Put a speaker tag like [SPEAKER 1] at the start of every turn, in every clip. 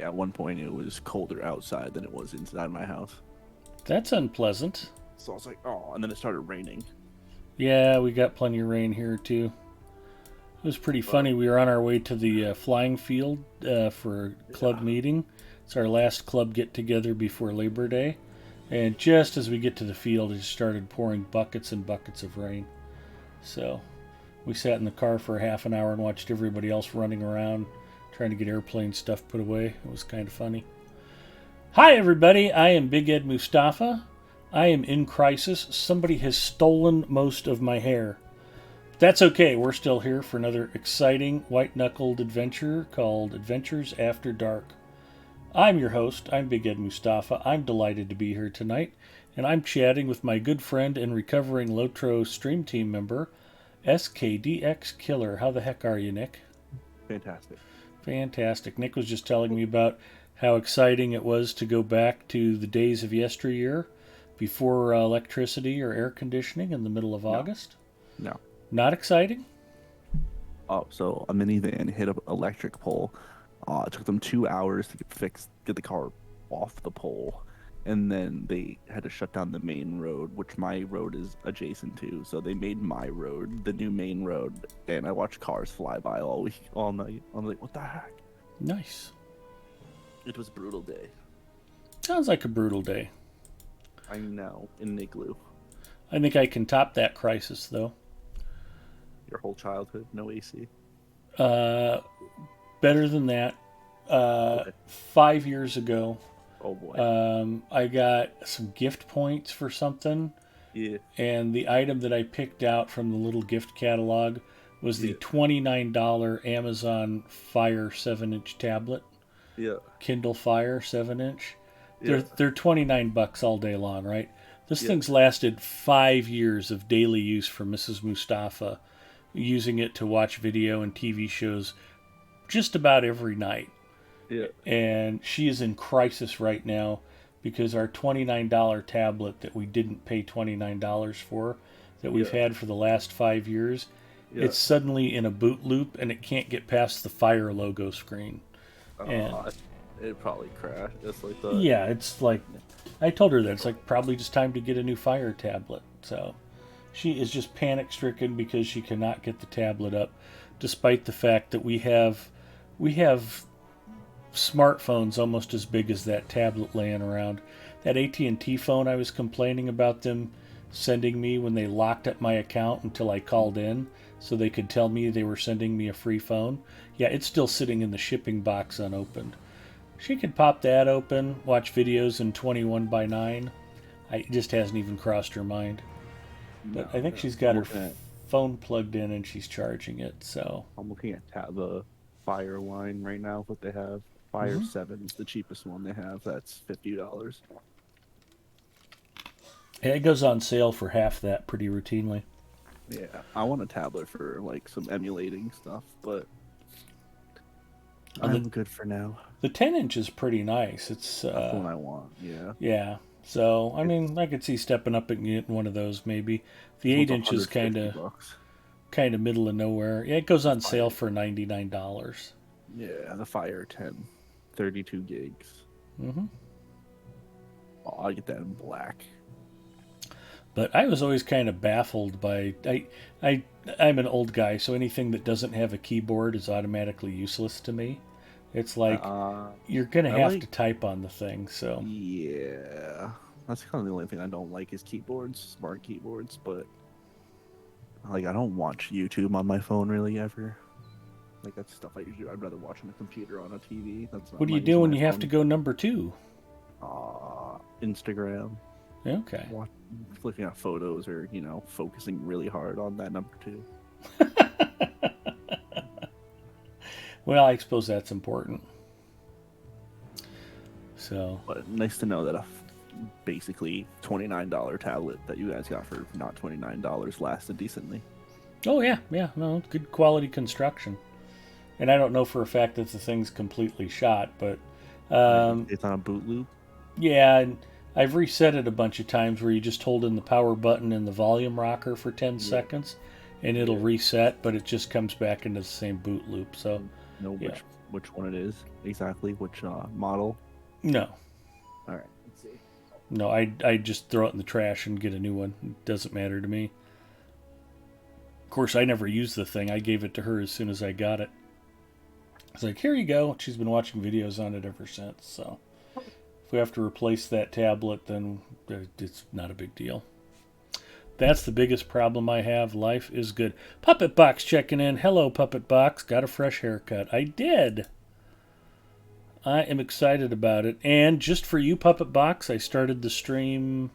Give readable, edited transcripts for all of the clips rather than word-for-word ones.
[SPEAKER 1] at one point it was colder outside than it was inside my house.
[SPEAKER 2] That's unpleasant.
[SPEAKER 1] So I was like, oh, and then it started raining.
[SPEAKER 2] Yeah, we got plenty of rain here too. It was pretty
[SPEAKER 1] But
[SPEAKER 2] funny. We were on our way to the flying field for a club
[SPEAKER 1] yeah,
[SPEAKER 2] meeting. It's our last club get together before Labor Day. And just as we get to the field, it just started pouring buckets and buckets of rain. So we sat in the car for half an hour and watched everybody else running around trying to get airplane stuff put away. It was kind of funny. Hi, everybody. I am Big Ed Mustafa. I am in crisis. Somebody has stolen most of my hair. That's okay. We're still here for another exciting white knuckled adventure called Adventures After Dark. I'm your host. I'm Big Ed Mustafa. I'm delighted to be here tonight, and I'm chatting with my good friend and recovering Lotro stream team member, SKDX Killer. How the heck are you, Nick?
[SPEAKER 1] fantastic.
[SPEAKER 2] Fantastic. Nick was just telling me about how exciting it was to go back to the days of yesteryear before electricity or air conditioning in the middle of
[SPEAKER 1] No,
[SPEAKER 2] August.
[SPEAKER 1] no.
[SPEAKER 2] Not exciting?
[SPEAKER 1] Oh, so a minivan hit an electric pole. It took them 2 hours to get the car off the pole, and then they had to shut down the main road, which my road is adjacent to. So they made my road the new main road, and I watched cars fly by all week, all night. I'm like, what the heck?
[SPEAKER 2] Nice.
[SPEAKER 1] It was a brutal day.
[SPEAKER 2] Sounds like a brutal day.
[SPEAKER 1] I'm now in an igloo.
[SPEAKER 2] I think I can top that crisis, though.
[SPEAKER 1] Your whole childhood, no AC.
[SPEAKER 2] Uh, Better than that.
[SPEAKER 1] Okay.
[SPEAKER 2] 5 years ago,
[SPEAKER 1] Oh boy.
[SPEAKER 2] I got some gift points for something,
[SPEAKER 1] Yeah.
[SPEAKER 2] and the item that I picked out from the little gift catalog was the
[SPEAKER 1] Yeah.
[SPEAKER 2] $29 Amazon Fire 7-inch tablet,
[SPEAKER 1] Yeah.
[SPEAKER 2] Kindle Fire 7-inch.
[SPEAKER 1] Yeah.
[SPEAKER 2] They're $29 all day long, right? This
[SPEAKER 1] Yeah.
[SPEAKER 2] thing's lasted 5 years of daily use for Mrs. Mustafa, using it to watch video and TV shows just about every night.
[SPEAKER 1] Yeah.
[SPEAKER 2] And she is in crisis right now because our $29 tablet that we didn't pay $29 for, that we've
[SPEAKER 1] Yeah.
[SPEAKER 2] had for the last 5 years,
[SPEAKER 1] Yeah.
[SPEAKER 2] it's suddenly in a boot loop and it can't get past the Fire logo screen. And
[SPEAKER 1] Uh, it probably crashed. It's like the
[SPEAKER 2] yeah, it's like, I told her that it's like probably just time to get a new Fire tablet. So she is just panic stricken because she cannot get the tablet up, despite the fact that we have smartphones almost as big as that tablet laying around. That AT&T phone I was complaining about them sending me when they locked up my account until I called in so they could tell me they were sending me a free phone. Yeah, it's still sitting in the shipping box unopened. She could pop that open, watch videos in 21 by 9. It just hasn't even crossed her mind.
[SPEAKER 1] no,
[SPEAKER 2] But I think
[SPEAKER 1] no.
[SPEAKER 2] she's got her phone plugged in and she's charging it. So
[SPEAKER 1] I'm looking at the Fire line right now. What they have, Fire 7 is the cheapest one they have. That's $50.
[SPEAKER 2] yeah, it goes on sale for half that pretty routinely.
[SPEAKER 1] Yeah, I want a tablet for like some emulating stuff, but
[SPEAKER 2] And
[SPEAKER 1] I'm good for now.
[SPEAKER 2] the 10-inch is pretty nice. It's
[SPEAKER 1] That's the one I want. Yeah,
[SPEAKER 2] yeah. So I
[SPEAKER 1] it's
[SPEAKER 2] mean, I could see stepping up and getting one of those maybe. The
[SPEAKER 1] this one's
[SPEAKER 2] 8-inch is
[SPEAKER 1] 150 bucks.
[SPEAKER 2] kind of middle of nowhere. Yeah, it goes
[SPEAKER 1] The
[SPEAKER 2] on sale
[SPEAKER 1] Fire,
[SPEAKER 2] for $99.
[SPEAKER 1] yeah, the Fire 10, 32 gigs.
[SPEAKER 2] Hmm.
[SPEAKER 1] Oh, I get that in black.
[SPEAKER 2] But I was always kind of baffled by I I'm an old guy, so anything that doesn't have a keyboard is automatically useless to me. It's like
[SPEAKER 1] Uh,
[SPEAKER 2] you're gonna
[SPEAKER 1] I
[SPEAKER 2] have to
[SPEAKER 1] like.
[SPEAKER 2] type on the thing. So
[SPEAKER 1] Yeah, that's kind of the only thing I don't like is keyboards, smart keyboards. But like, I don't watch YouTube on my phone really ever. Like that's stuff I'd rather watch on a computer on a TV. That's not
[SPEAKER 2] what do
[SPEAKER 1] my
[SPEAKER 2] you do
[SPEAKER 1] using
[SPEAKER 2] when
[SPEAKER 1] my
[SPEAKER 2] you have to
[SPEAKER 1] phone.
[SPEAKER 2] go number two?
[SPEAKER 1] Instagram,
[SPEAKER 2] Okay.
[SPEAKER 1] watch, looking at photos, or focusing really hard on that number two.
[SPEAKER 2] Well, I suppose that's important. So
[SPEAKER 1] But nice to know that basically $29 tablet that you guys got for not $29 lasted decently.
[SPEAKER 2] oh yeah, yeah, no, good quality construction. And I don't know for a fact that the thing's completely shot, but
[SPEAKER 1] It's on a boot loop.
[SPEAKER 2] yeah, and I've reset it a bunch of times where you just hold in the power button and the volume rocker for 10
[SPEAKER 1] Yeah,
[SPEAKER 2] seconds and it'll
[SPEAKER 1] yeah.
[SPEAKER 2] reset, but it just comes back into the same boot loop. So,
[SPEAKER 1] Know
[SPEAKER 2] yeah.
[SPEAKER 1] which one it is exactly, which model.
[SPEAKER 2] No.
[SPEAKER 1] All right, let's see.
[SPEAKER 2] No, I just throw it in the trash and get a new one. It doesn't matter to me. Of course, I never used the thing. I gave it to her as soon as I got it. It's like, here you go. She's been watching videos on it ever since. So if we have to replace that tablet, then it's not a big deal. That's the biggest problem I have. Life is good. Puppet Box checking in. Hello, Puppet Box. Got a fresh haircut. I did. I am excited about it. And just for you, Puppet Box, I started the stream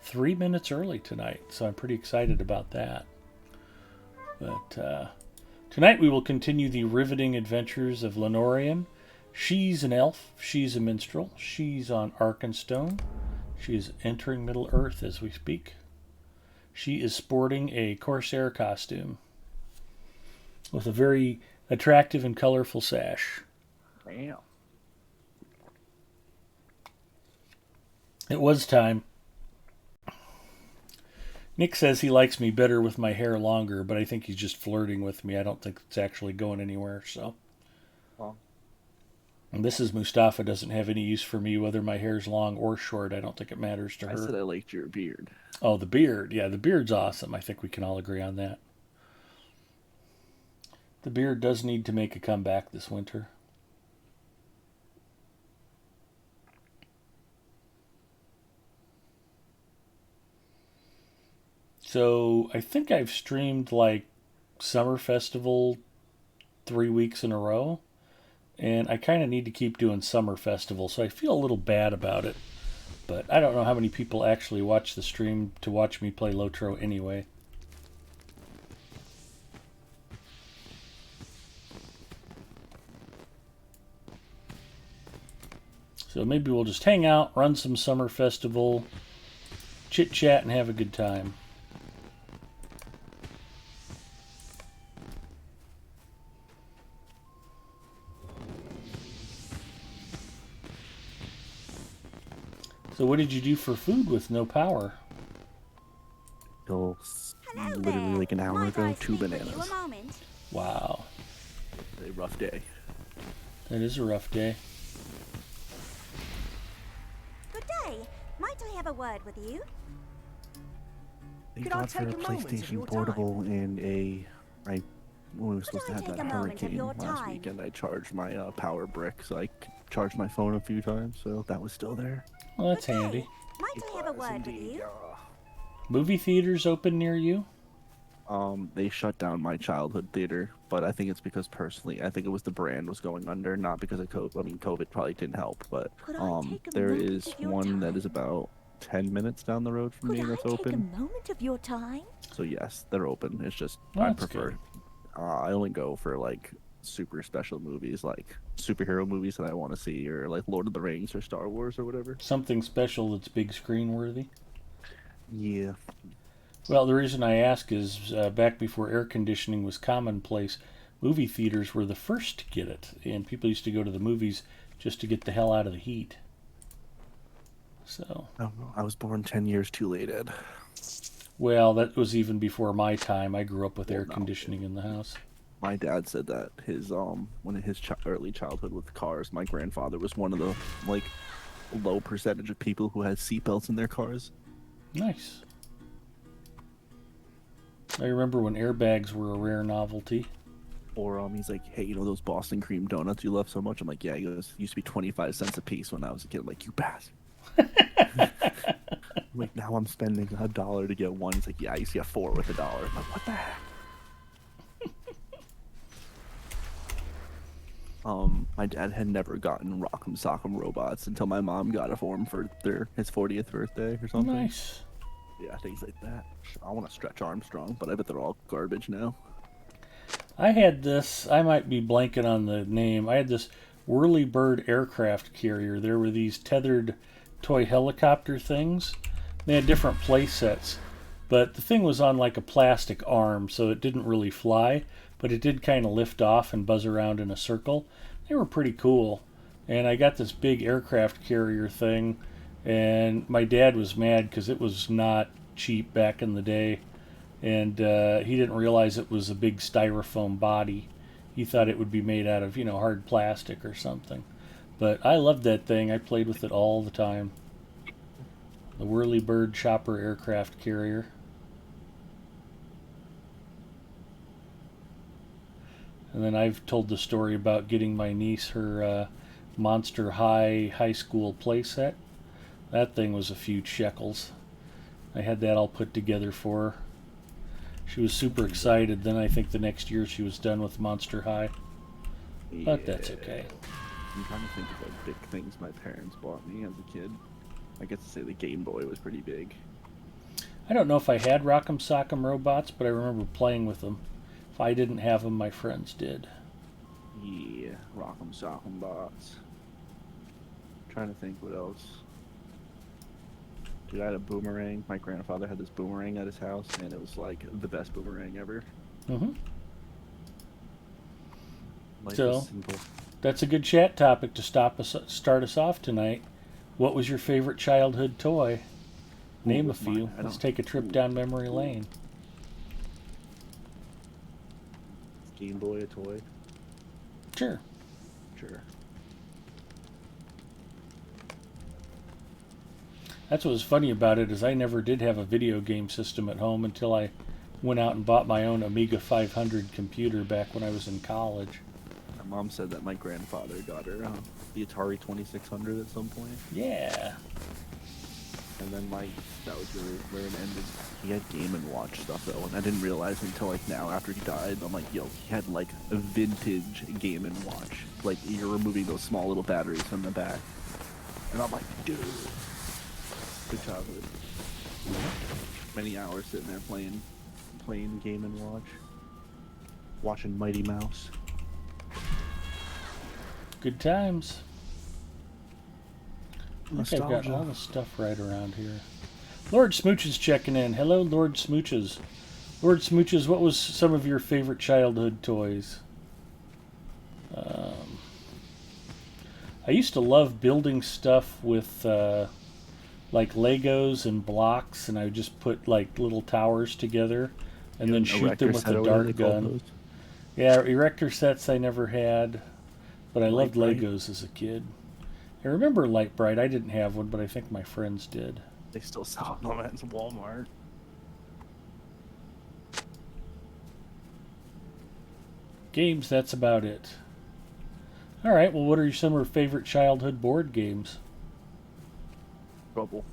[SPEAKER 2] 3 minutes early tonight. So I'm pretty excited about that. But tonight we will continue the riveting adventures of Lenorian. She's an elf. She's a minstrel. She's on Arkenstone. She is entering Middle Earth as we speak. She is sporting a Corsair costume with a very attractive and colorful sash.
[SPEAKER 1] Damn.
[SPEAKER 2] It was time. Nick says he likes me better with my hair longer, but I think he's just flirting with me. I don't think it's actually going anywhere, so.
[SPEAKER 1] Well.
[SPEAKER 2] And this is Mustafa doesn't have any use for me, whether my hair's long or short. I don't think it matters to her.
[SPEAKER 1] I said I liked your beard.
[SPEAKER 2] Oh, the beard. Yeah, the beard's awesome. I think we can all agree on that. The beard does need to make a comeback this winter. So I think I've streamed like Summer Festival 3 weeks in a row. And I kind of need to keep doing Summer Festival, so I feel a little bad about it. But I don't know how many people actually watch the stream to watch me play Lotro anyway. So maybe we'll just hang out, run some Summer Festival, chit-chat, and have a good time. So what did you do for food with no power?
[SPEAKER 1] Till literally like an hour ago, 2 bananas.
[SPEAKER 2] Wow.
[SPEAKER 1] A rough day.
[SPEAKER 2] That is a rough day.
[SPEAKER 3] Good day. Might I have a word with you?
[SPEAKER 1] Thank God for a PlayStation Portable and when we were supposed to have that hurricane last weekend, I charged my power brick, so I charged my phone a few times, so that was still there.
[SPEAKER 2] Well, that's handy.
[SPEAKER 3] Might I have a word with you?
[SPEAKER 2] Movie theaters open near you?
[SPEAKER 1] They shut down my childhood theater, but I think it's because personally, I think it was the brand was going under, not because of COVID. I mean, COVID probably didn't help, but there is one that is about 10 minutes down the road from me that's open.
[SPEAKER 3] Take a moment of your time?
[SPEAKER 1] So yes, they're open. It's just
[SPEAKER 2] Well,
[SPEAKER 1] I
[SPEAKER 2] that's
[SPEAKER 1] prefer.
[SPEAKER 2] good.
[SPEAKER 1] I only go for like super special movies, like superhero movies that I want to see, or like Lord of the Rings or Star Wars or whatever.
[SPEAKER 2] Something special that's big screen worthy?
[SPEAKER 1] Yeah.
[SPEAKER 2] Well, the reason I ask is back before air conditioning was commonplace, movie theaters were the first to get it, and people used to go to the movies just to get the hell out of the heat. So.
[SPEAKER 1] I don't know. I was born 10 years too late, Ed.
[SPEAKER 2] Well, that was even before my time. I grew up with air
[SPEAKER 1] no.
[SPEAKER 2] conditioning in the house.
[SPEAKER 1] My dad said that his early childhood with cars, my grandfather was one of the like low percentage of people who had seatbelts in their cars.
[SPEAKER 2] Nice. I remember when airbags were a rare novelty.
[SPEAKER 1] Or he's like, hey, you know those Boston cream donuts you love so much? I'm like, yeah. He goes, used to be 25 cents a piece when I was a kid. I'm like, you bastard. Like, now I'm spending $1 to get one. It's like, yeah, I used to get 4 with $1. I'm like, what the heck? My dad had never gotten Rock'em Sock'em robots until my mom got it for him for his 40th birthday or something.
[SPEAKER 2] Nice.
[SPEAKER 1] Yeah, things like that. I want to Stretch Armstrong, but I bet they're all garbage now.
[SPEAKER 2] I had this, I might be blanking on the name, I had this Whirlybird aircraft carrier. There were these tethered toy helicopter things. They had different play sets, but the thing was on like a plastic arm, so it didn't really fly, but it did kind of lift off and buzz around in a circle. They were pretty cool. And I got this big aircraft carrier thing, and my dad was mad because it was not cheap back in the day, and he didn't realize it was a big styrofoam body, He thought it would be made out of, hard plastic or something. But I loved that thing. I played with it all the time. The Whirlybird Chopper aircraft carrier. And then I've told the story about getting my niece her Monster High school playset. That thing was a few shekels. I had that all put together for her. She was super excited. Then I think the next year she was done with Monster High. But that's okay.
[SPEAKER 1] I'm trying to think of like big things my parents bought me as a kid. I guess to say the Game Boy was pretty big.
[SPEAKER 2] I don't know if I had Rock'em Sock'em robots, but I remember playing with them. If I didn't have them, my friends did.
[SPEAKER 1] Yeah, Rock'em Sock'em bots. Trying to think what else. Dude, I had a boomerang. My grandfather had this boomerang at his house, and it was like the best boomerang ever.
[SPEAKER 2] Mm-hmm.
[SPEAKER 1] Life
[SPEAKER 2] So,
[SPEAKER 1] is simple.
[SPEAKER 2] that's a good chat topic to start us off tonight. What was your favorite childhood toy? Name a few. Let's take a trip down memory lane.
[SPEAKER 1] Game Boy a toy?
[SPEAKER 2] Sure.
[SPEAKER 1] Sure.
[SPEAKER 2] That's what was funny about it, is I never did have a video game system at home until I went out and bought my own Amiga 500 computer back when I was in college.
[SPEAKER 1] My mom said that my grandfather got her the Atari 2600 at some point.
[SPEAKER 2] Yeah.
[SPEAKER 1] And then that was really where it ended. He had Game & Watch stuff though, and I didn't realize until like now after he died. I'm like, yo, he had like a vintage Game & Watch. Like you're removing those small little batteries from the back. And I'm like, dude. Good childhood. Many hours sitting there playing Game & Watch. Watching Mighty Mouse.
[SPEAKER 2] Good times. I think I've got
[SPEAKER 1] Nostalgia.
[SPEAKER 2] all the stuff right around here. Lord Smooches checking in. Hello, Lord Smooches. Lord Smooches, what was some of your favorite childhood toys? I used to love building stuff with like Legos and blocks, and I would just put like little towers together and then shoot them with a dart gun. Yeah, erector sets I never had, but I loved Legos as a kid. I remember Light Bright. I didn't have one, but I think my friends did.
[SPEAKER 1] They still sell them at Walmart.
[SPEAKER 2] Games, that's about it. Alright, well, what are some of your favorite childhood board games?
[SPEAKER 1] Trouble.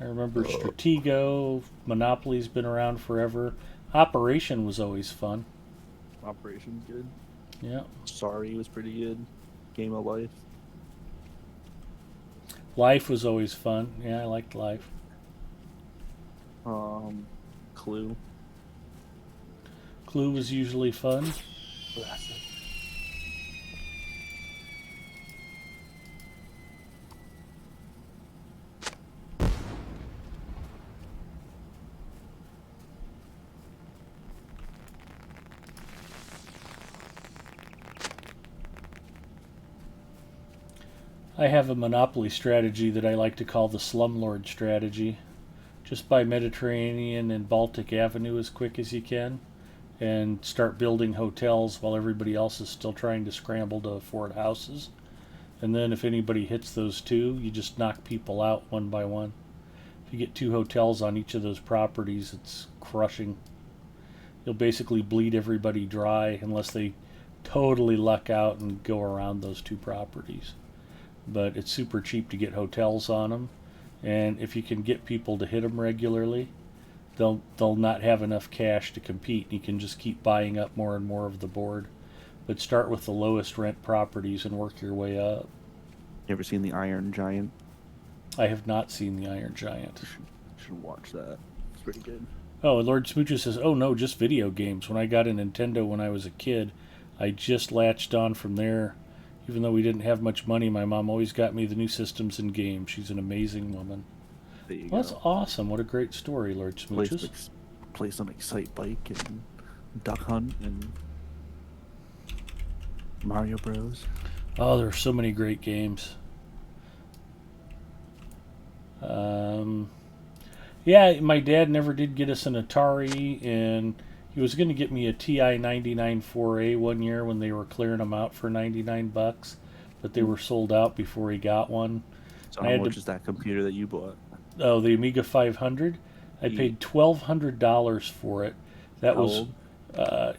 [SPEAKER 2] I remember Stratego, Monopoly's been around forever. Operation was always fun.
[SPEAKER 1] Operation's good.
[SPEAKER 2] Yeah.
[SPEAKER 1] Sorry was pretty good. Game of Life.
[SPEAKER 2] Life was always fun. Yeah, I liked Life.
[SPEAKER 1] Clue.
[SPEAKER 2] Clue was usually fun. I have a Monopoly strategy that I like to call the Slumlord strategy. Just buy Mediterranean and Baltic Avenue as quick as you can, and start building hotels while everybody else is still trying to scramble to afford houses. And then if anybody hits those two, you just knock people out one by one. If you get 2 hotels on each of those properties, it's crushing. You'll basically bleed everybody dry unless they totally luck out and go around those 2 properties. But it's super cheap to get hotels on them, and if you can get people to hit them regularly, they'll not have enough cash to compete. You can just keep buying up more and more of the board, but start with the lowest rent properties and work your way up.
[SPEAKER 1] You ever seen the Iron Giant?
[SPEAKER 2] I have not seen the Iron Giant.
[SPEAKER 1] You should watch that. It's pretty good.
[SPEAKER 2] Oh, Lord Smooches says, oh no, just video games. When I got a Nintendo when I was a kid, I just latched on from there. Even though we didn't have much money, my mom always got me the new systems and games. She's an amazing woman.
[SPEAKER 1] There you
[SPEAKER 2] Well,
[SPEAKER 1] go.
[SPEAKER 2] that's awesome. What a great story, Lord Smooches.
[SPEAKER 1] Play some Excite Bike and Duck Hunt and Mario Bros.
[SPEAKER 2] Oh, there are so many great games. Yeah, my dad never did get us an Atari, and He was going to get me a TI 99 4A one year when they were clearing them out for $99, but they were sold out before he got one.
[SPEAKER 1] So
[SPEAKER 2] I
[SPEAKER 1] how
[SPEAKER 2] had
[SPEAKER 1] much
[SPEAKER 2] to,
[SPEAKER 1] is that computer that you bought?
[SPEAKER 2] oh, the Amiga 500. I
[SPEAKER 1] Ye-
[SPEAKER 2] paid $1,200 for it. That
[SPEAKER 1] How
[SPEAKER 2] was
[SPEAKER 1] old?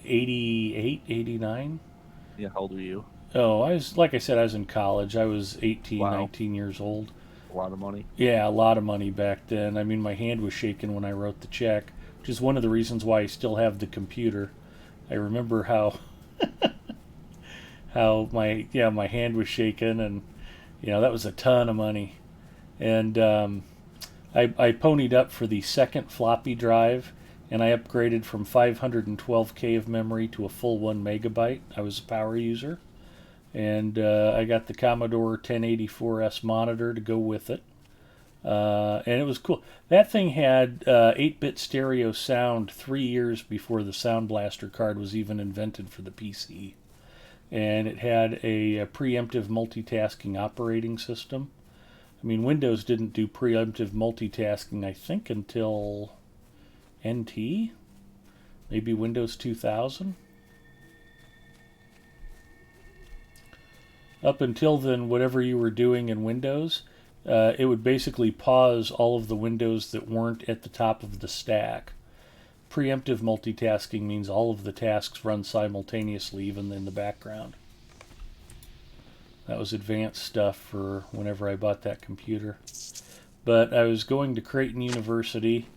[SPEAKER 2] 88, 89.
[SPEAKER 1] Yeah, how old were you?
[SPEAKER 2] Oh, I was, like I said, I was in college. I was 18,
[SPEAKER 1] Wow,
[SPEAKER 2] 19 years old.
[SPEAKER 1] a lot of money.
[SPEAKER 2] Yeah, a lot of money back then. I mean, my hand was shaking when I wrote the check, which is one of the reasons why I still have the computer. I remember how my hand was shaking, and that was a ton of money. And I ponied up for the second floppy drive, and I upgraded from 512K of memory to a full 1 megabyte. I was a power user, and I got the Commodore 1084S monitor to go with it. And it was cool. That thing had 8-bit stereo sound 3 years before the Sound Blaster card was even invented for the PC. And it had a preemptive multitasking operating system. I mean, Windows didn't do preemptive multitasking, I think, until NT, maybe Windows 2000. Up until then, whatever you were doing in Windows, it would basically pause all of the windows that weren't at the top of the stack. Preemptive multitasking means all of the tasks run simultaneously, even in the background. That was advanced stuff for whenever I bought that computer. But I was going to Creighton University,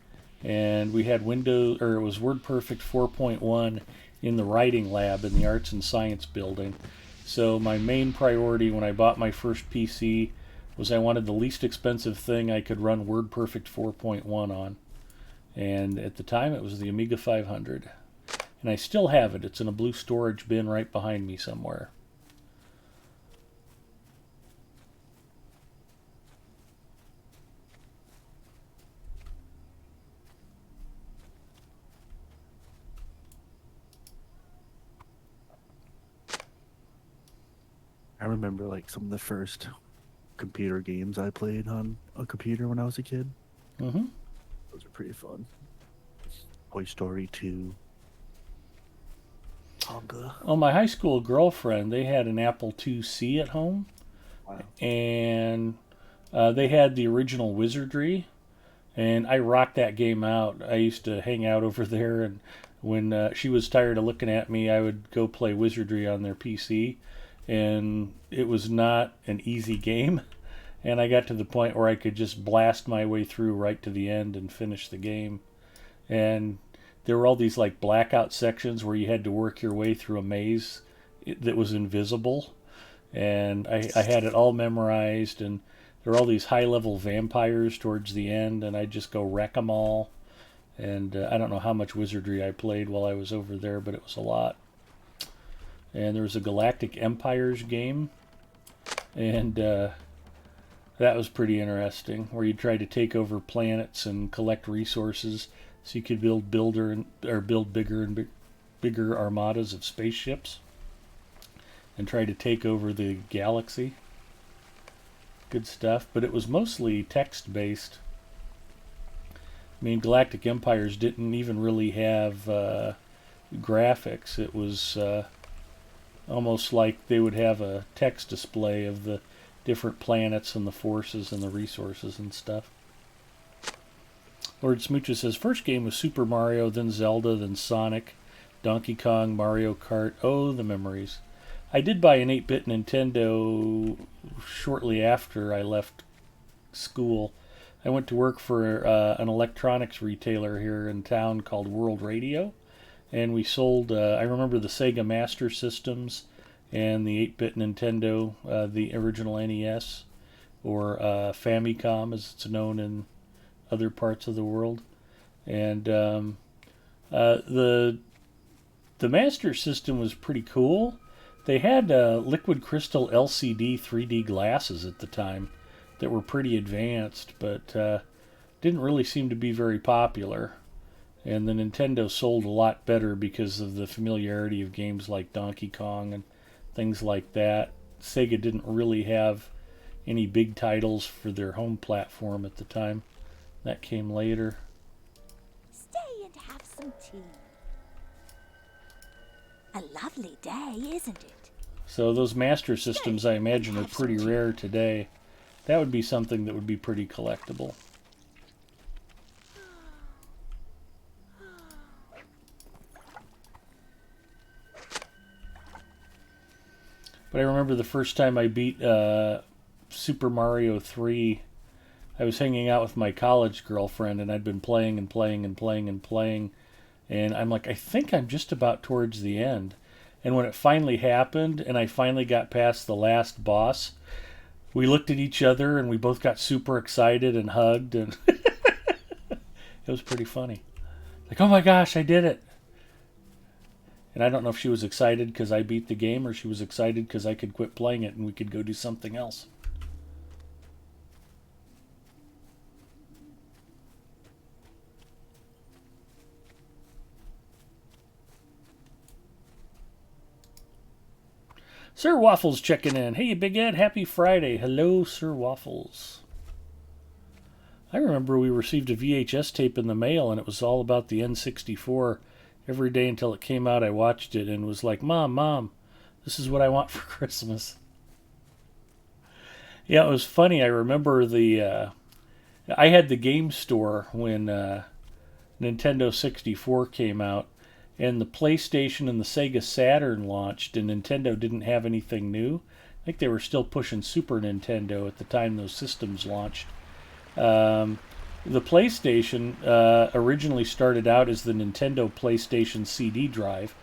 [SPEAKER 2] and we had Windows, or it was WordPerfect 4.1 in the writing lab in the Arts and Science building. So my main priority when I bought my first PC was I wanted the least expensive thing I could run WordPerfect 4.1 on. And at the time it was the Amiga 500. And I still have it. It's in a blue storage bin right behind me somewhere.
[SPEAKER 1] I remember like some of the first computer games I played on a computer when I was a kid.
[SPEAKER 2] Mm-hmm.
[SPEAKER 1] Those are pretty fun. Toy Story 2. Tonga.
[SPEAKER 2] Well, my high school girlfriend, they had an Apple IIc at home,
[SPEAKER 1] Wow.
[SPEAKER 2] and they had the original Wizardry, and I rocked that game out. I used to hang out over there, and when she was tired of looking at me, I would go play Wizardry on their PC, and it was not an easy game. And I got to the point where I could just blast my way through right to the end and finish the game. And there were all these like blackout sections where you had to work your way through a maze that was invisible. And I had it all memorized, and there were all these high-level vampires towards the end, and I'd just go wreck them all. And I don't know how much Wizardry I played while I was over there, but it was a lot. And there was a Galactic Empires game, and that was pretty interesting, where you tried to take over planets and collect resources so you could build bigger and bigger armadas of spaceships and try to take over the galaxy. Good stuff, but it was mostly text-based. I mean, Galactic Empires didn't even really have graphics. It was almost like they would have a text display of the different planets and the forces and the resources and stuff. Lord Smoocher says, first game was Super Mario, then Zelda, then Sonic, Donkey Kong, Mario Kart. Oh, the memories. I did buy an 8-bit Nintendo shortly after I left school. I went to work for an electronics retailer here in town called World Radio, and we sold, I remember the Sega Master Systems and the 8-bit Nintendo, the original NES, or Famicom as it's known in other parts of the world. And the Master System was pretty cool. They had liquid crystal LCD 3D glasses at the time that were pretty advanced, but didn't really seem to be very popular. And the Nintendo sold a lot better because of the familiarity of games like Donkey Kong and things like that. Sega didn't really have any big titles for their home platform at the time. That came later.
[SPEAKER 3] Stay and have some tea. A lovely day, isn't it?
[SPEAKER 2] So those Master Systems, I imagine, are pretty rare today. That would be something that would be pretty collectible. But I remember the first time I beat Super Mario 3, I was hanging out with my college girlfriend, and I'd been playing and playing and playing and playing, and I'm like, I think I'm just about towards the end. And when it finally happened, and I finally got past the last boss, we looked at each other, and we both got super excited and hugged, and it was pretty funny. Like, oh my gosh, I did it! And I don't know if she was excited because I beat the game, or she was excited because I could quit playing it and we could go do something else. Sir Waffles checking in. Hey, Big Ed, happy Friday. Hello, Sir Waffles. I remember we received a VHS tape in the mail, and it was all about the N64. Every day until it came out, I watched it and was like, Mom, this is what I want for Christmas. Yeah, it was funny. I remember I had the game store when Nintendo 64 came out, and the PlayStation and the Sega Saturn launched, and Nintendo didn't have anything new. I think they were still pushing Super Nintendo at the time those systems launched. The PlayStation originally started out as the Nintendo PlayStation CD drive.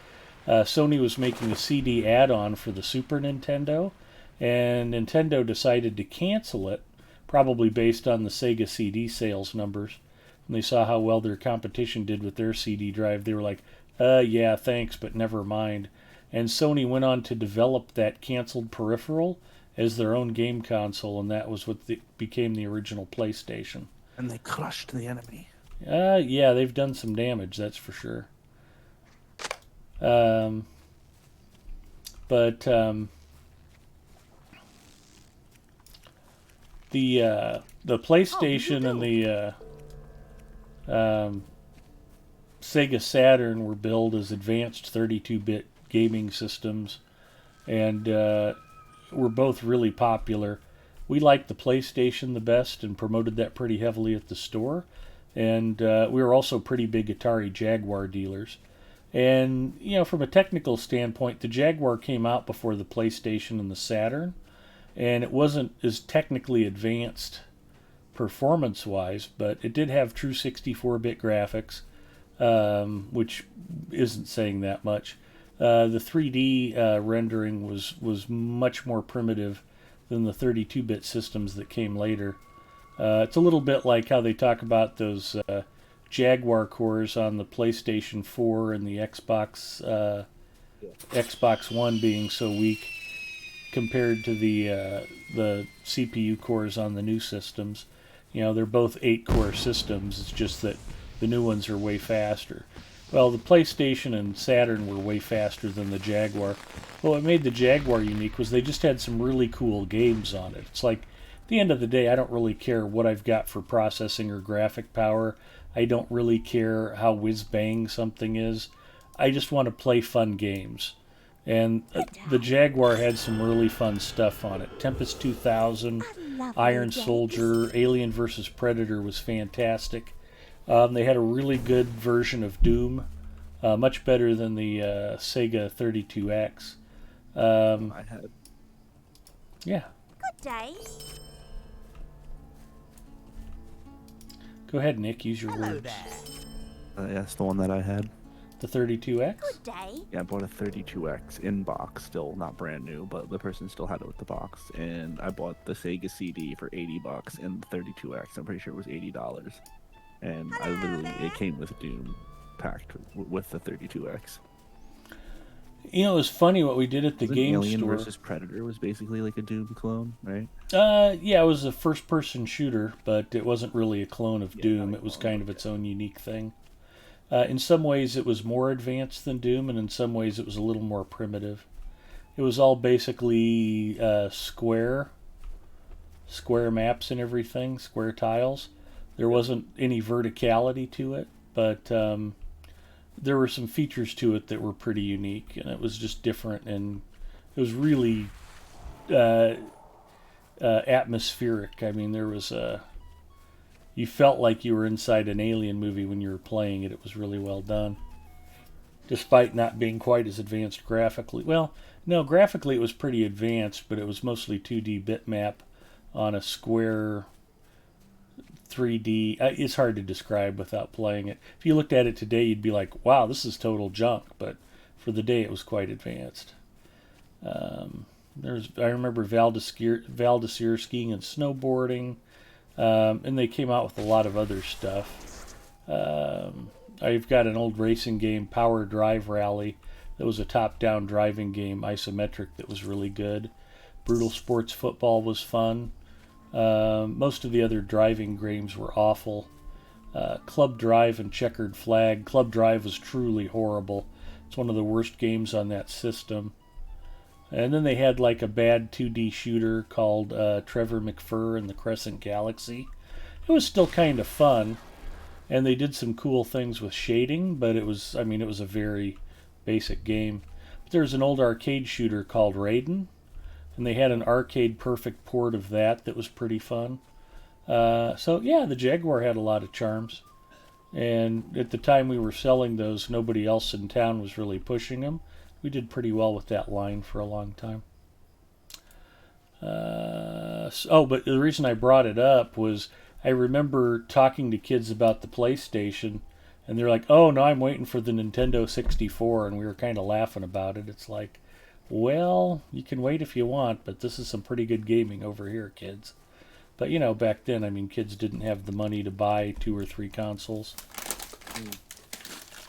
[SPEAKER 2] Sony was making a CD add-on for the Super Nintendo, and Nintendo decided to cancel it, probably based on the Sega CD sales numbers. When they saw how well their competition did with their CD drive, they were like, yeah, thanks, but never mind. And Sony went on to develop that canceled peripheral as their own game console, and that was what became the original PlayStation.
[SPEAKER 1] And they crushed the enemy.
[SPEAKER 2] Yeah, they've done some damage, that's for sure. The PlayStation and the Sega Saturn were billed as advanced 32-bit gaming systems, and were both really popular. We liked the PlayStation the best and promoted that pretty heavily at the store. And we were also pretty big Atari Jaguar dealers. And, from a technical standpoint, the Jaguar came out before the PlayStation and the Saturn. And it wasn't as technically advanced performance-wise, but it did have true 64-bit graphics, which isn't saying that much. The 3D rendering was much more primitive than the 32-bit systems that came later. It's a little bit like how they talk about those Jaguar cores on the PlayStation 4 and the Xbox One being so weak compared to the CPU cores on the new systems. They're both 8-core systems. It's just that the new ones are way faster. Well, the PlayStation and Saturn were way faster than the Jaguar. Well, what made the Jaguar unique was they just had some really cool games on it. It's like, at the end of the day, I don't really care what I've got for processing or graphic power. I don't really care how whiz-bang something is. I just want to play fun games. And the Jaguar had some really fun stuff on it. Tempest 2000, Iron Soldier, Alien vs. Predator was fantastic. They had a really good version of Doom, much better than the Sega 32X.
[SPEAKER 1] I had.
[SPEAKER 2] Yeah.
[SPEAKER 3] Good day.
[SPEAKER 2] Go ahead, Nick. Use your
[SPEAKER 3] Hello
[SPEAKER 2] words.
[SPEAKER 3] there.
[SPEAKER 1] Yeah, that's the one that I had.
[SPEAKER 2] The 32X?
[SPEAKER 3] Good day.
[SPEAKER 1] Yeah, I bought a 32X in box, still not brand new, but the person still had it with the box. And I bought the Sega CD for $80 and the 32X. I'm pretty sure it was $80. And it came with Doom packed with the 32X.
[SPEAKER 2] It was funny what we did at the game
[SPEAKER 1] Alien
[SPEAKER 2] store.
[SPEAKER 1] vs. Predator was basically like a Doom clone, right?
[SPEAKER 2] Yeah, it was a first-person shooter, but it wasn't really a clone of Doom. It was kind of its own unique thing. In some ways, it was more advanced than Doom, and in some ways, it was a little more primitive. It was all basically square maps and everything, square tiles. There wasn't any verticality to it, but there were some features to it that were pretty unique, and it was just different, and it was really atmospheric. I mean, there was you felt like you were inside an alien movie when you were playing it. It was really well done, despite not being quite as advanced graphically. Well, no, graphically it was pretty advanced, but it was mostly 2D bitmap on a square 3D. It's hard to describe without playing it. If you looked at it today, you'd be like, wow, this is total junk, but for the day it was quite advanced. I remember Valdecir skiing and snowboarding, and they came out with a lot of other stuff. I've got an old racing game, Power Drive Rally, that was a top-down driving game, isometric, that was really good. Brutal Sports Football was fun. Most of the other driving games were awful. Club Drive and Checkered Flag. Club Drive was truly horrible. It's one of the worst games on that system. And then they had like a bad 2D shooter called Trevor McFur and the Crescent Galaxy. It was still kind of fun, and they did some cool things with shading, but it was a very basic game. But there was an old arcade shooter called Raiden, and they had an arcade perfect port of that was pretty fun. So yeah, the Jaguar had a lot of charms, and at the time we were selling those, nobody else in town was really pushing them. We did pretty well with that line for a long time. But the reason I brought it up was I remember talking to kids about the PlayStation, and they're like, oh, no, I'm waiting for the Nintendo 64, and we were kind of laughing about it. It's like, well, you can wait if you want, but this is some pretty good gaming over here, kids. But, back then, kids didn't have the money to buy 2 or 3 consoles.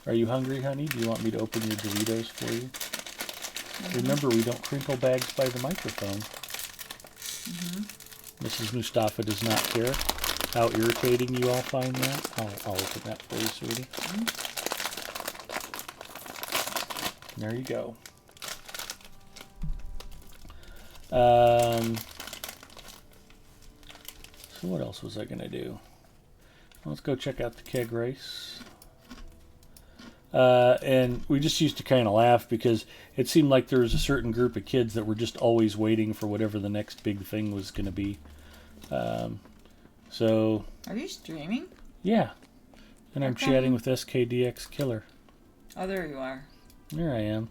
[SPEAKER 2] Are you hungry, honey? Do you want me to open your Doritos for you? Mm-hmm. Remember, we don't crinkle bags by the microphone. Mm-hmm. Mrs. Mustafa does not care how irritating you all find that. I'll open that for you, sweetie. Mm-hmm. There you go. So what else was I going to do? Let's go check out the keg race. And we just used to kind of laugh because it seemed like there was a certain group of kids that were just always waiting for whatever the next big thing was going to be. So.
[SPEAKER 4] Are you streaming?
[SPEAKER 2] Yeah. And I'm chatting with SKDX Killer.
[SPEAKER 4] Oh, there you are.
[SPEAKER 2] There I am.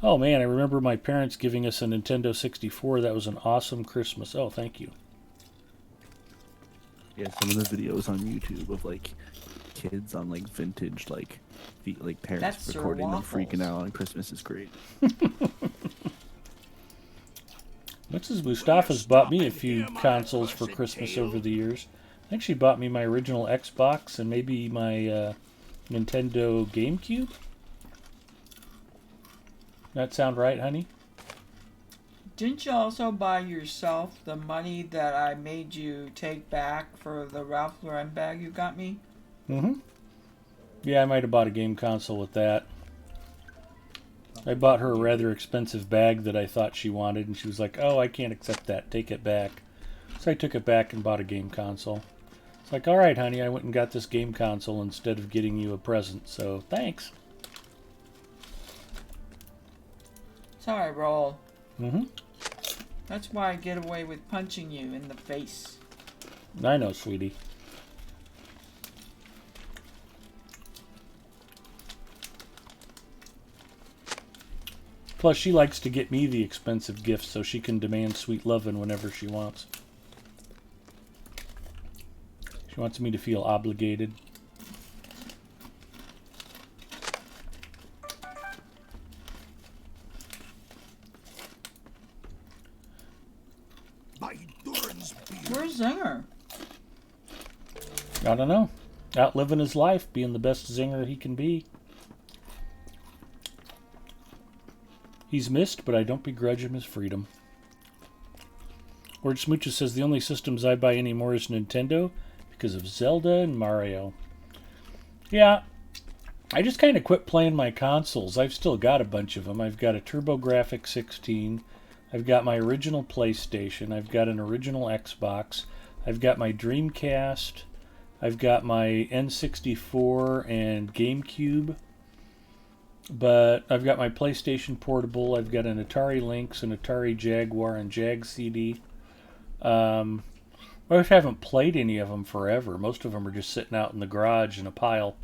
[SPEAKER 2] Oh man, I remember my parents giving us a Nintendo 64. That was an awesome Christmas. Oh, thank you.
[SPEAKER 1] Yeah, some of the videos on YouTube of like kids on like vintage parents
[SPEAKER 4] That's
[SPEAKER 1] recording them freaking out on Christmas is great.
[SPEAKER 2] Mrs. Mustafa's bought me a few consoles for Christmas over the years. I think she bought me my original Xbox and maybe my Nintendo GameCube. That sound right, honey?
[SPEAKER 4] Didn't you also buy yourself the money that I made you take back for the Ralph Lauren bag you got me?
[SPEAKER 2] Mm-hmm. Yeah, I might have bought a game console with that. I bought her a rather expensive bag that I thought she wanted, and she was like, oh, I can't accept that. Take it back. So I took it back and bought a game console. It's like, all right, honey, I went and got this game console instead of getting you a present, so thanks.
[SPEAKER 4] That's how I roll.
[SPEAKER 2] Mm-hmm.
[SPEAKER 4] That's why I get away with punching you in the face.
[SPEAKER 2] I know, sweetie. Plus, she likes to get me the expensive gifts so she can demand sweet lovin' whenever she wants. She wants me to feel obligated.
[SPEAKER 4] Where's Zinger?
[SPEAKER 2] I don't know. Out living his life, being the best Zinger he can be. He's missed, but I don't begrudge him his freedom. Word Smooches says the only systems I buy anymore is Nintendo because of Zelda and Mario. Yeah, I just kind of quit playing my consoles. I've still got a bunch of them. I've got a TurboGrafx 16. I've got my original PlayStation. I've got an original Xbox. I've got my Dreamcast. I've got my N64 and GameCube, but I've got my PlayStation Portable. I've got an Atari Lynx, an Atari Jaguar, and Jag CD. I haven't played any of them forever. Most of them are just sitting out in the garage in a pile.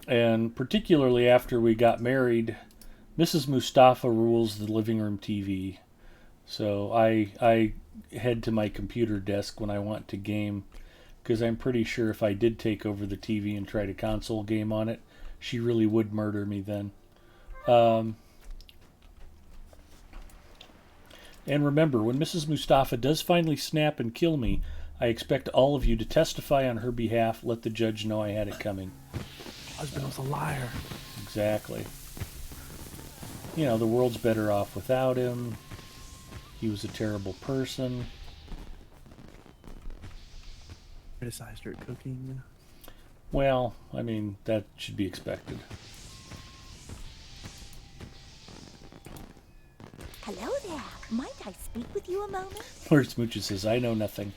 [SPEAKER 2] And particularly after we got married, Mrs. Mustafa rules the living room TV. So I head to my computer desk when I want to game, because I'm pretty sure if I did take over the TV and try to console game on it, she really would murder me then. And remember, when Mrs. Mustafa does finally snap and kill me, I expect all of you to testify on her behalf. Let the judge know I had it coming.
[SPEAKER 1] Husband was a liar.
[SPEAKER 2] Exactly. You know, the world's better off without him. He was a terrible person.
[SPEAKER 1] Criticized her cooking.
[SPEAKER 2] Well, I mean, that should be expected.
[SPEAKER 3] Hello there. Might I speak with you a moment?
[SPEAKER 2] Lord Smooches says, I know nothing.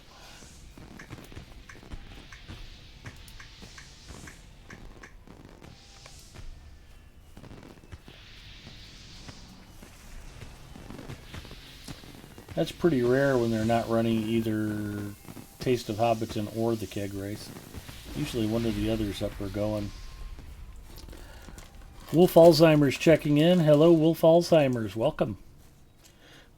[SPEAKER 2] That's pretty rare when they're not running either Taste of Hobbiton or the keg race. Usually one or the other's up or going. Wolf Alzheimer's checking in. Hello, Wolf Alzheimer's. Welcome.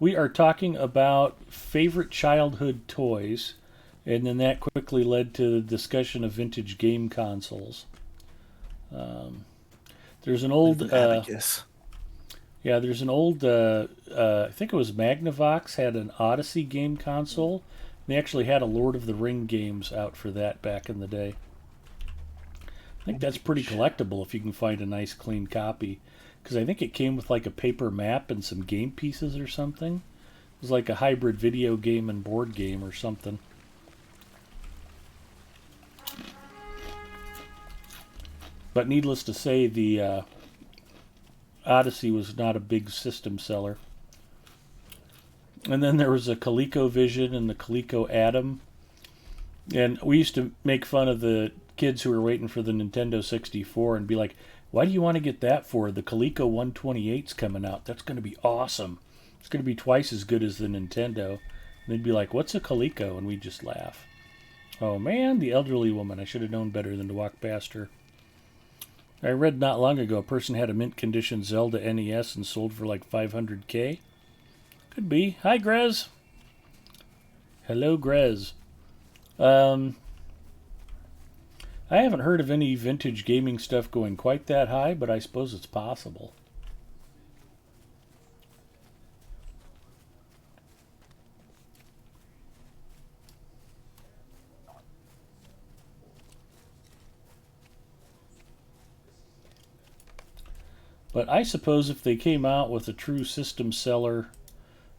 [SPEAKER 2] We are talking about favorite childhood toys, and then that quickly led to the discussion of vintage game consoles. There's an old... Yeah, there's an old, I think it was Magnavox, had an Odyssey game console. They actually had a Lord of the Ring games out for that back in the day. I think that's pretty collectible if you can find a nice clean copy. Because I think it came with like a paper map and some game pieces or something. It was like a hybrid video game and board game or something. But needless to say, the... Odyssey was not a big system seller. And then there was a Colecovision and the Coleco Atom. And we used to make fun of the kids who were waiting for the Nintendo 64 and be like, why do you want to get that for? The Coleco 128's coming out. That's going to be awesome. It's going to be twice as good as the Nintendo. And they'd be like, what's a Coleco? And we'd just laugh. Oh man, the elderly woman. I should have known better than to walk past her. I read not long ago a person had a mint condition Zelda NES and sold for like $500K. Could be. Hi, Grez. Hello, Grez. I haven't heard of any vintage gaming stuff going quite that high, but I suppose it's possible. But I suppose if they came out with a true system seller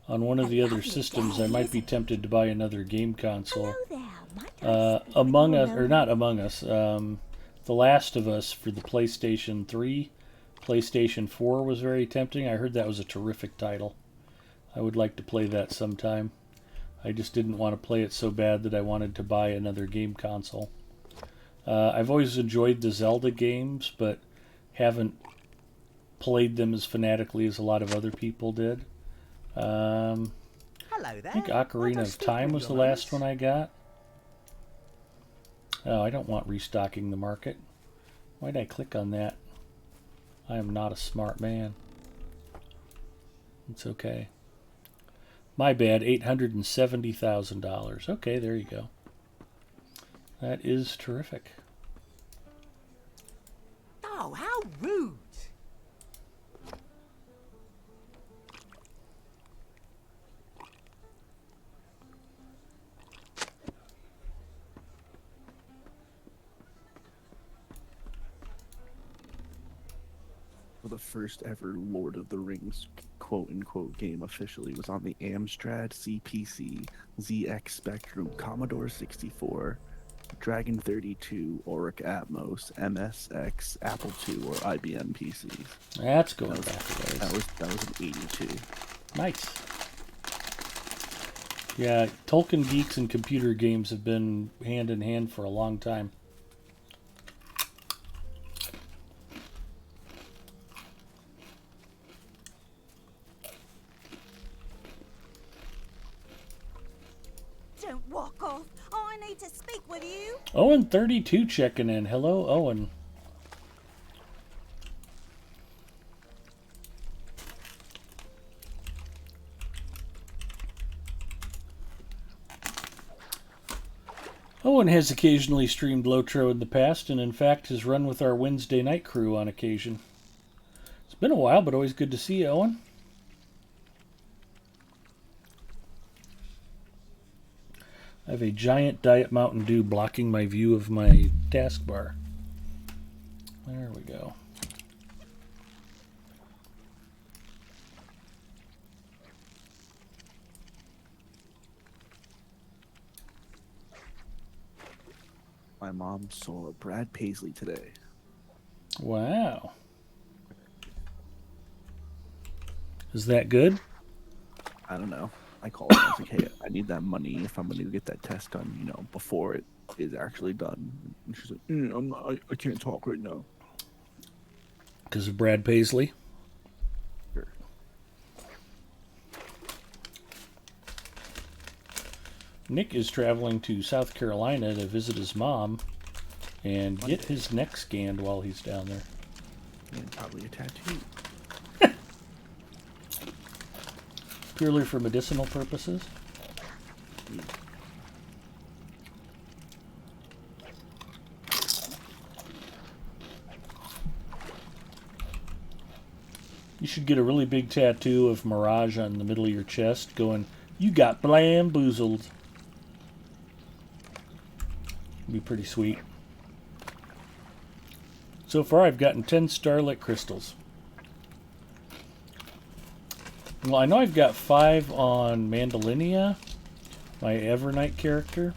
[SPEAKER 2] on one of the other systems, I might be tempted to buy another game console. Among Us, or not Among Us, The Last of Us for the PlayStation 3, PlayStation 4 was very tempting. I heard that was a terrific title. I would like to play that sometime. I just didn't want to play it so bad that I wanted to buy another game console. I've always enjoyed the Zelda games, but haven't played them as fanatically as a lot of other people did.
[SPEAKER 5] Hello there.
[SPEAKER 2] I think Ocarina of Time was the last one I got. Oh, I don't want restocking the market. Why did I click on that? I am not a smart man. It's okay. My bad, $870,000. Okay, there you go. That is terrific.
[SPEAKER 5] Oh, how rude.
[SPEAKER 1] The first ever Lord of the Rings quote-unquote game officially was on the Amstrad CPC, ZX Spectrum, Commodore 64, Dragon 32, Auric Atmos, MSX, Apple II, or IBM PCs.
[SPEAKER 2] That's going back a ways.
[SPEAKER 1] That was an 82.
[SPEAKER 2] Nice. Yeah, Tolkien geeks and computer games have been hand in hand for a long time.
[SPEAKER 3] Don't walk off. I need to speak with you.
[SPEAKER 2] Owen32 checking in. Hello, Owen. Owen has occasionally streamed Lotro in the past, and in fact has run with our Wednesday night crew on occasion. It's been a while, but always good to see you, Owen. I have a giant Diet Mountain Dew blocking my view of my taskbar. There we go.
[SPEAKER 1] My mom saw Brad Paisley today.
[SPEAKER 2] Wow. Is that good?
[SPEAKER 1] I don't know. I called her and I was like, hey, I need that money if I'm going to get that test done, you know, before it is actually done. And she's like, I can't talk right now.
[SPEAKER 2] Because of Brad Paisley?
[SPEAKER 1] Sure.
[SPEAKER 2] Nick is traveling to South Carolina to visit his mom and get his neck scanned while he's down there.
[SPEAKER 1] And probably a tattoo.
[SPEAKER 2] Purely for medicinal purposes? You should get a really big tattoo of Mirage on the middle of your chest going, "You got bamboozled." Be pretty sweet. So far I've gotten 10 Starlit Crystals. Well, I know I've got 5 on Mandalinia, my Evernight character,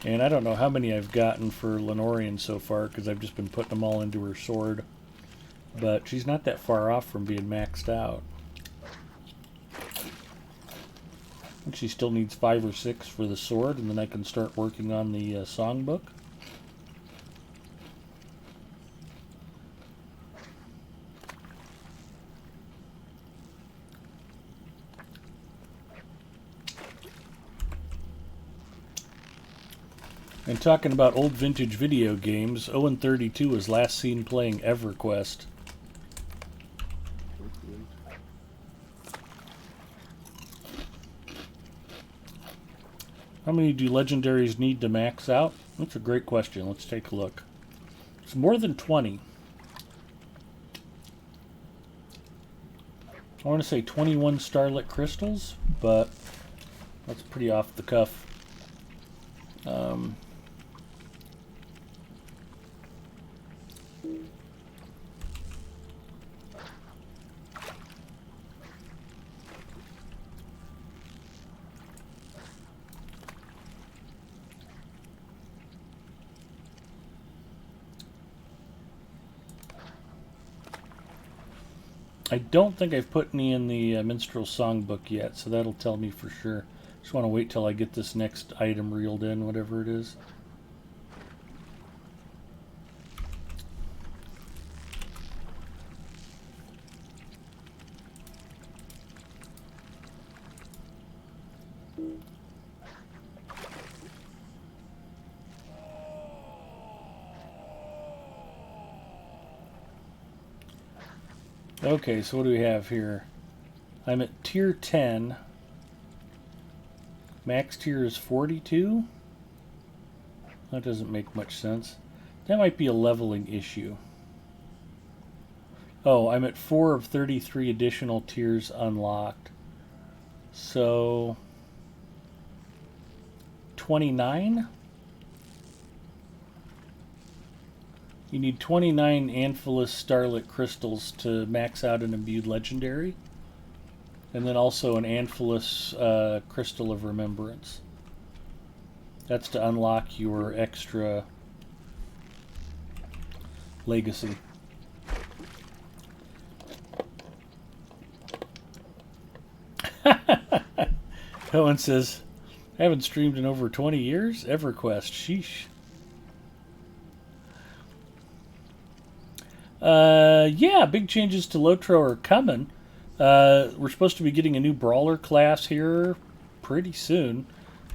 [SPEAKER 2] and I don't know how many I've gotten for Lenorian so far because I've just been putting them all into her sword. But she's not that far off from being maxed out. I think she still needs 5 or 6 for the sword, and then I can start working on the songbook. And talking about old vintage video games, Owen32 was last seen playing EverQuest. How many do legendaries need to max out? That's a great question. Let's take a look. It's more than 20. I want to say 21 Starlit Crystals, but that's pretty off the cuff. I don't think I've put any in the Minstrel Songbook yet, so that'll tell me for sure. Just want to wait till I get this next item reeled in, whatever it is. Okay, so what do we have here? I'm at tier 10. Max tier is 42? That doesn't make much sense. That might be a leveling issue. Oh, I'm at 4 of 33 additional tiers unlocked. So 29? You need 29 Amphilis Starlit Crystals to max out an imbued legendary. And then also an Amphilis Crystal of Remembrance. That's to unlock your extra legacy. Owen says, I haven't streamed in over 20 years. EverQuest, sheesh. Yeah, big changes to Lotro are coming. We're supposed to be getting a new brawler class here pretty soon.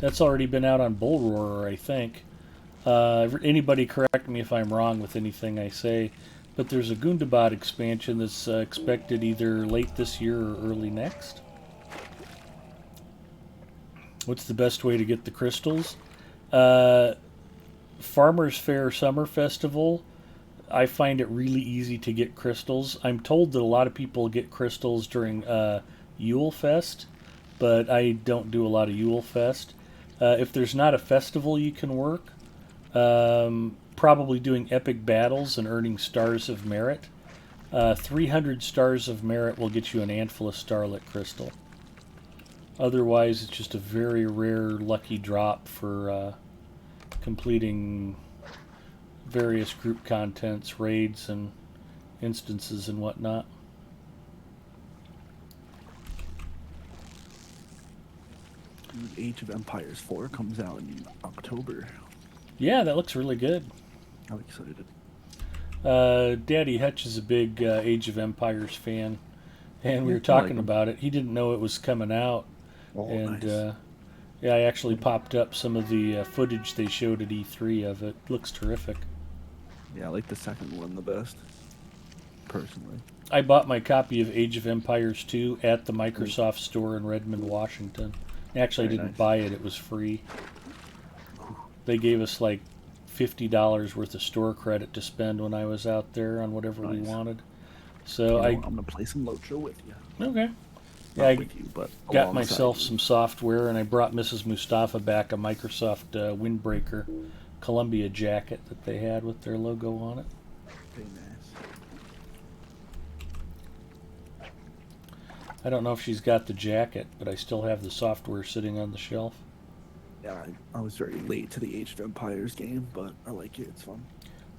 [SPEAKER 2] That's already been out on Bull Roarer, I think. Anybody correct me if I'm wrong with anything I say, but there's a Gundabad expansion that's expected either late this year or early next. What's the best way to get the crystals? Farmers Fair Summer Festival. I find it really easy to get crystals. I'm told that a lot of people get crystals during Yule Fest, but I don't do a lot of Yule Fest. If there's not a festival you can work, probably doing epic battles and earning stars of merit. 300 stars of merit will get you an Antful of Starlit Crystal. Otherwise, it's just a very rare lucky drop for completing various group contents, raids, and instances and whatnot.
[SPEAKER 1] Age of Empires 4 comes out in October.
[SPEAKER 2] Yeah, that looks really good.
[SPEAKER 1] I'm excited.
[SPEAKER 2] Daddy Hutch is a big Age of Empires fan, and we were talking about it. He didn't know it was coming out.
[SPEAKER 1] Oh,
[SPEAKER 2] And
[SPEAKER 1] nice.
[SPEAKER 2] yeah, I actually popped up some of the footage they showed at E3 of it. Looks terrific.
[SPEAKER 1] Yeah, I like the second one the best, personally.
[SPEAKER 2] I bought my copy of Age of Empires 2 at the Microsoft store in Redmond, Washington. Actually, I
[SPEAKER 1] Very
[SPEAKER 2] didn't
[SPEAKER 1] nice.
[SPEAKER 2] buy it. It was free. They gave us like $50 worth of store credit to spend when I was out there on whatever we
[SPEAKER 1] Nice.
[SPEAKER 2] wanted. So
[SPEAKER 1] I'm gonna play some Lotro with you.
[SPEAKER 2] okay.
[SPEAKER 1] Not
[SPEAKER 2] Yeah, I
[SPEAKER 1] with you, but
[SPEAKER 2] got
[SPEAKER 1] alongside
[SPEAKER 2] myself
[SPEAKER 1] you.
[SPEAKER 2] some software, and I brought Mrs. Mustafa back a Microsoft Windbreaker Columbia jacket that they had with their logo on it.
[SPEAKER 1] Very nice.
[SPEAKER 2] I don't know if she's got the jacket, but I still have the software sitting on the shelf.
[SPEAKER 1] Yeah, I was very late to the Age of Empires game, but I like it. It's fun.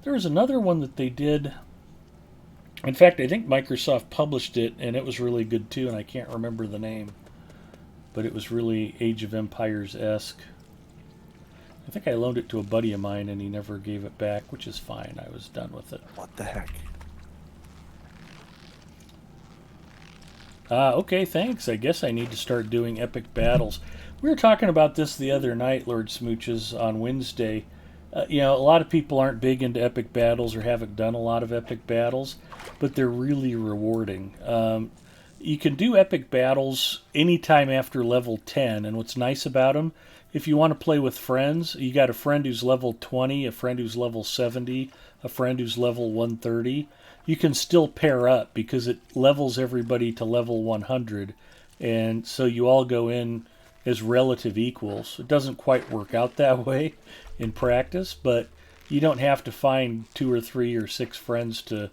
[SPEAKER 2] There was another one that they did. In fact, I think Microsoft published it, and it was really good too, and I can't remember the name. But it was really Age of Empires-esque. I think I loaned it to a buddy of mine, and he never gave it back, which is fine. I was done with it.
[SPEAKER 1] What the heck?
[SPEAKER 2] Okay, thanks. I guess I need to start doing epic battles. We were talking about this the other night, Lord Smooches, on Wednesday. A lot of people aren't big into epic battles or haven't done a lot of epic battles, but they're really rewarding. You can do epic battles anytime after level 10, and what's nice about them, if you want to play with friends, you got a friend who's level 20, a friend who's level 70, a friend who's level 130. You can still pair up because it levels everybody to level 100, and so you all go in as relative equals. It doesn't quite work out that way in practice, but you don't have to find 2 or 3 or 6 friends to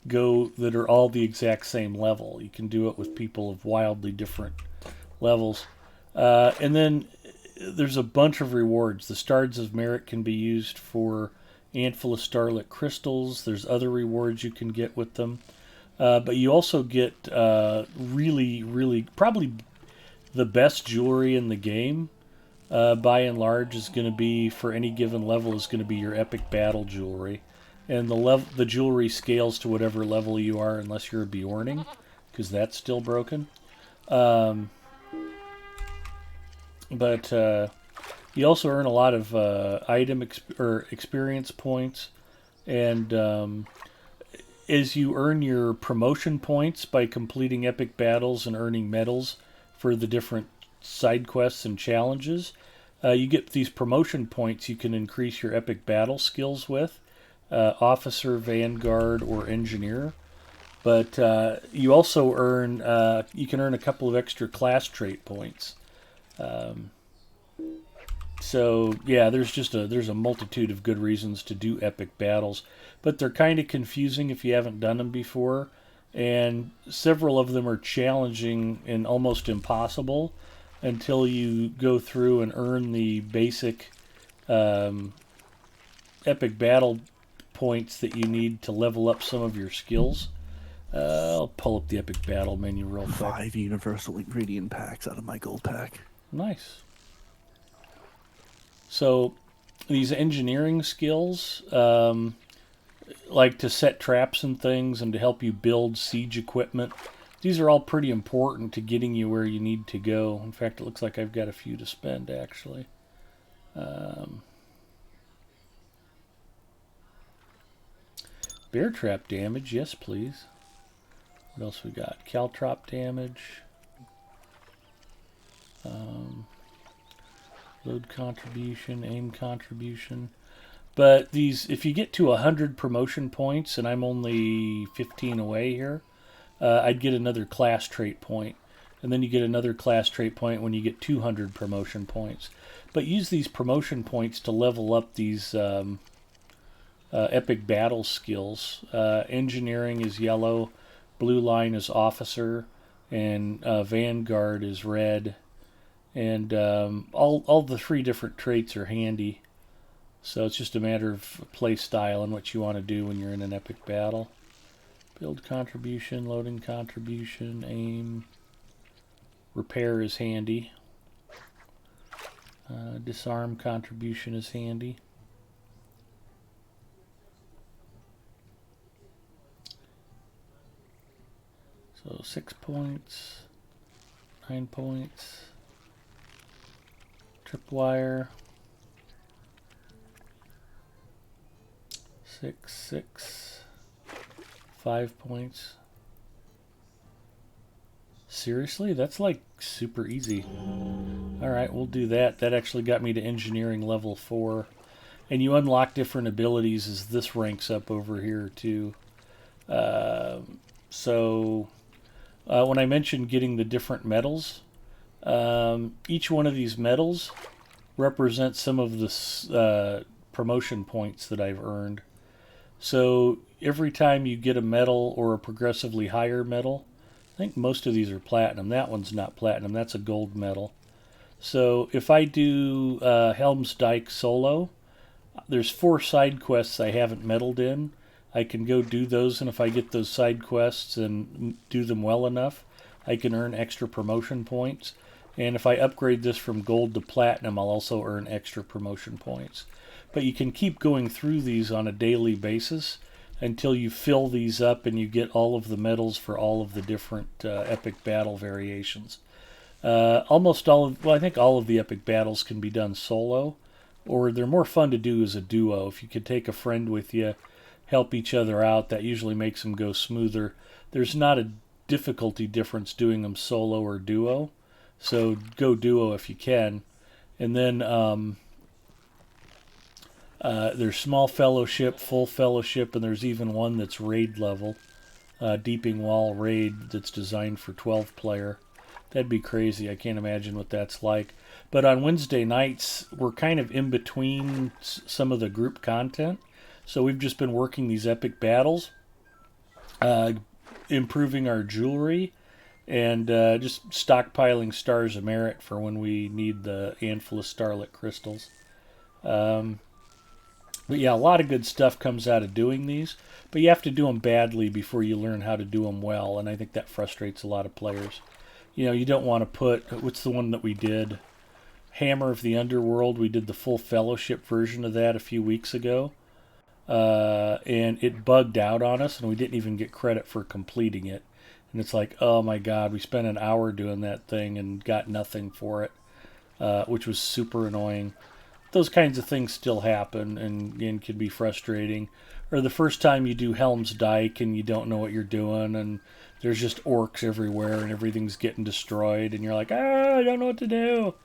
[SPEAKER 2] go that are all the exact same level. You can do it with people of wildly different levels. And then there's a bunch of rewards. The Stars of Merit can be used for Antful of Starlit Crystals. There's other rewards you can get with them. But you also get really, really, probably the best jewelry in the game, by and large, is going to be, for any given level, is going to be your epic battle jewelry. And the jewelry scales to whatever level you are, unless you're a Bjorning, because that's still broken. But you also earn a lot of experience points, and as you earn your promotion points by completing epic battles and earning medals for the different side quests and challenges, you get these promotion points you can increase your epic battle skills with, officer, vanguard, or engineer. But you also you can earn a couple of extra class trait points. So yeah, there's a multitude of good reasons to do epic battles, but they're kind of confusing if you haven't done them before, and several of them are challenging and almost impossible until you go through and earn the basic epic battle points that you need to level up some of your skills. I'll pull up the epic battle menu real quick.
[SPEAKER 1] 5 universal ingredient packs out of my gold pack.
[SPEAKER 2] Nice. So these engineering skills, like to set traps and things and to help you build siege equipment, these are all pretty important to getting you where you need to go. In fact, it looks like I've got a few to spend, actually. Bear trap damage, yes please. What else we got? Caltrop damage. Load contribution, aim contribution. But these, if you get to 100 promotion points, and I'm only 15 away here, I'd get another class trait point. And then you get another class trait point when you get 200 promotion points. But use these promotion points to level up these epic battle skills. Engineering is yellow, blue line is officer, and vanguard is red. And all the 3 different traits are handy. So it's just a matter of play style and what you want to do when you're in an epic battle. Build contribution, loading contribution, aim. Repair is handy. Disarm contribution is handy. So 6 points, 9 points. Tripwire. 6, 5 points. Seriously? That's like super easy. Alright, we'll do that. That actually got me to engineering level 4. And you unlock different abilities as this ranks up over here too. When I mentioned getting the different medals, each one of these medals represents some of the promotion points that I've earned. So every time you get a medal or a progressively higher medal, I think most of these are platinum. That one's not platinum. That's a gold medal. So if I do Helmsdike solo, there's 4 side quests I haven't medaled in. I can go do those, and if I get those side quests and do them well enough, I can earn extra promotion points. And if I upgrade this from gold to platinum, I'll also earn extra promotion points. But you can keep going through these on a daily basis until you fill these up and you get all of the medals for all of the different epic battle variations. I think all of the epic battles can be done solo, or they're more fun to do as a duo. If you could take a friend with you, help each other out, that usually makes them go smoother. There's not a difficulty difference doing them solo or duo, so go duo if you can. And then there's small fellowship, full fellowship, and there's even one that's raid level, Deeping Wall raid, that's designed for 12 player. That'd be crazy. I can't imagine what that's like. But on Wednesday nights, we're kind of in between some of the group content. So we've just been working these epic battles, improving our jewelry, and just stockpiling Stars of Merit for when we need the handful of Starlit Crystals. But yeah, a lot of good stuff comes out of doing these, but you have to do them badly before you learn how to do them well, and I think that frustrates a lot of players. You know, you don't want to put, what's the one that we did? Hammer of the Underworld. We did the full fellowship version of that a few weeks ago, and it bugged out on us, and we didn't even get credit for completing it. And it's like, oh my god, we spent an hour doing that thing and got nothing for it, which was super annoying. Those kinds of things still happen and can be frustrating. Or the first time you do Helmsdike and you don't know what you're doing, and there's just orcs everywhere and everything's getting destroyed, and you're like, I don't know what to do.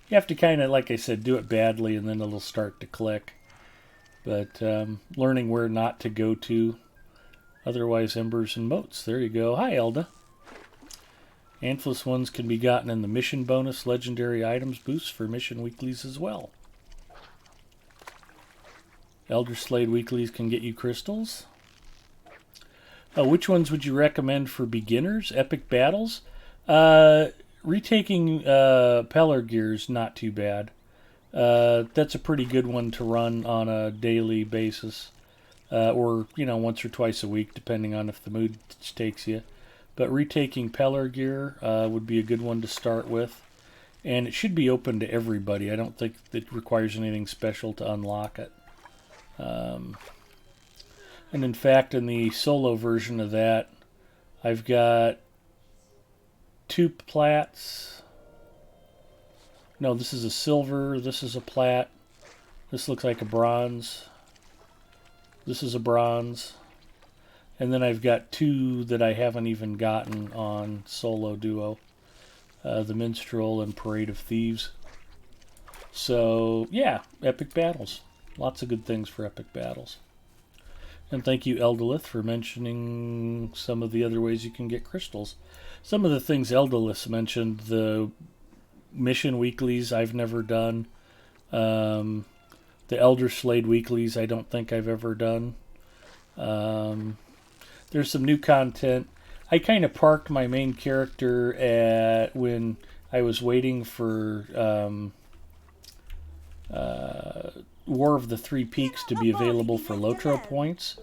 [SPEAKER 2] You have to kind of, like I said, do it badly, and then it'll start to click. But learning where not to go to. Otherwise, embers and moats. There you go. Hi, Elda. Anthless ones can be gotten in the mission bonus legendary items boost for mission weeklies as well. Elder Slade weeklies can get you crystals. Which ones would you recommend for beginners? Epic battles? Retaking Pelargir is not too bad. That's a pretty good one to run on a daily basis. Or, once or twice a week, depending on if the mood takes you. But retaking Pelargir would be a good one to start with. and it should be open to everybody. I don't think it requires anything special to unlock it. And in fact, in the solo version of that, I've got 2 plats. No, this is a silver. This is a plat. This looks like a bronze. This is a bronze. And then I've got 2 that I haven't even gotten on solo duo. The Minstrel and Parade of Thieves. So, yeah, epic battles. Lots of good things for epic battles. And thank you, Eldolith, for mentioning some of the other ways you can get crystals. Some of the things Eldolith mentioned, the mission weeklies I've never done. The Elder Slade weeklies I don't think I've ever done. There's some new content. I kind of parked my main character at when I was waiting for War of the Three Peaks to be available for Lotro points.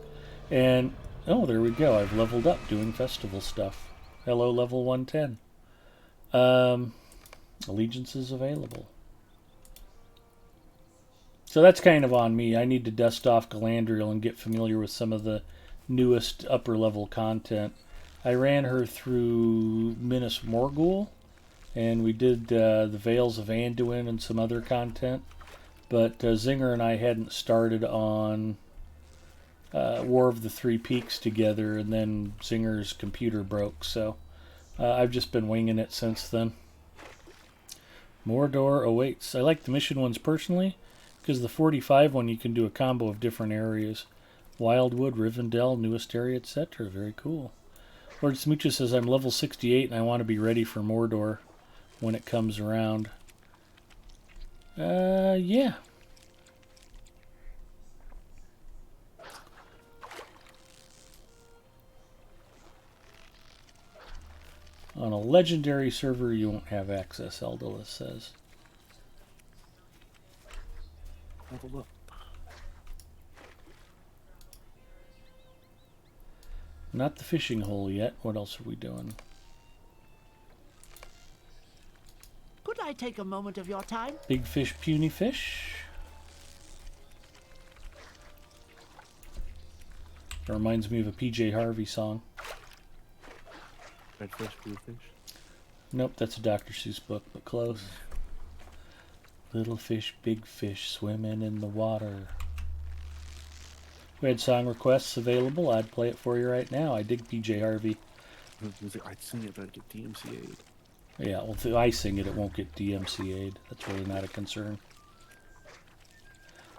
[SPEAKER 2] And, oh, there we go. I've leveled up doing festival stuff. Hello, level 110. Allegiance is available. So that's kind of on me. I need to dust off Galadriel and get familiar with some of the newest upper level content. I ran her through Minas Morgul, and we did the Vales of Anduin and some other content. But Zinger and I hadn't started on War of the Three Peaks together, and then Zinger's computer broke, so I've just been winging it since then. Mordor awaits. I like the mission ones personally, because the 45 one you can do a combo of different areas. Wildwood, Rivendell, newest area, etc. Very cool. Lord Smoocha says, I'm level 68 and I want to be ready for Mordor when it comes around. Yeah. On a legendary server, you won't have access, Eldolith says.
[SPEAKER 1] Level up.
[SPEAKER 2] Not the fishing hole yet. What else are we doing?
[SPEAKER 5] Could I take a moment of your time?
[SPEAKER 2] Big fish, puny fish. That reminds me of a PJ Harvey song.
[SPEAKER 1] Red fish, blue fish.
[SPEAKER 2] Nope, that's a Dr. Seuss book, but close. Little fish, big fish, swimming in the water. We had song requests available. I'd play it for you right now. I dig PJ Harvey.
[SPEAKER 1] I'd sing it, but I'd get DMCA'd.
[SPEAKER 2] Yeah, well, if I sing it, it won't get DMCA'd. That's really not a concern.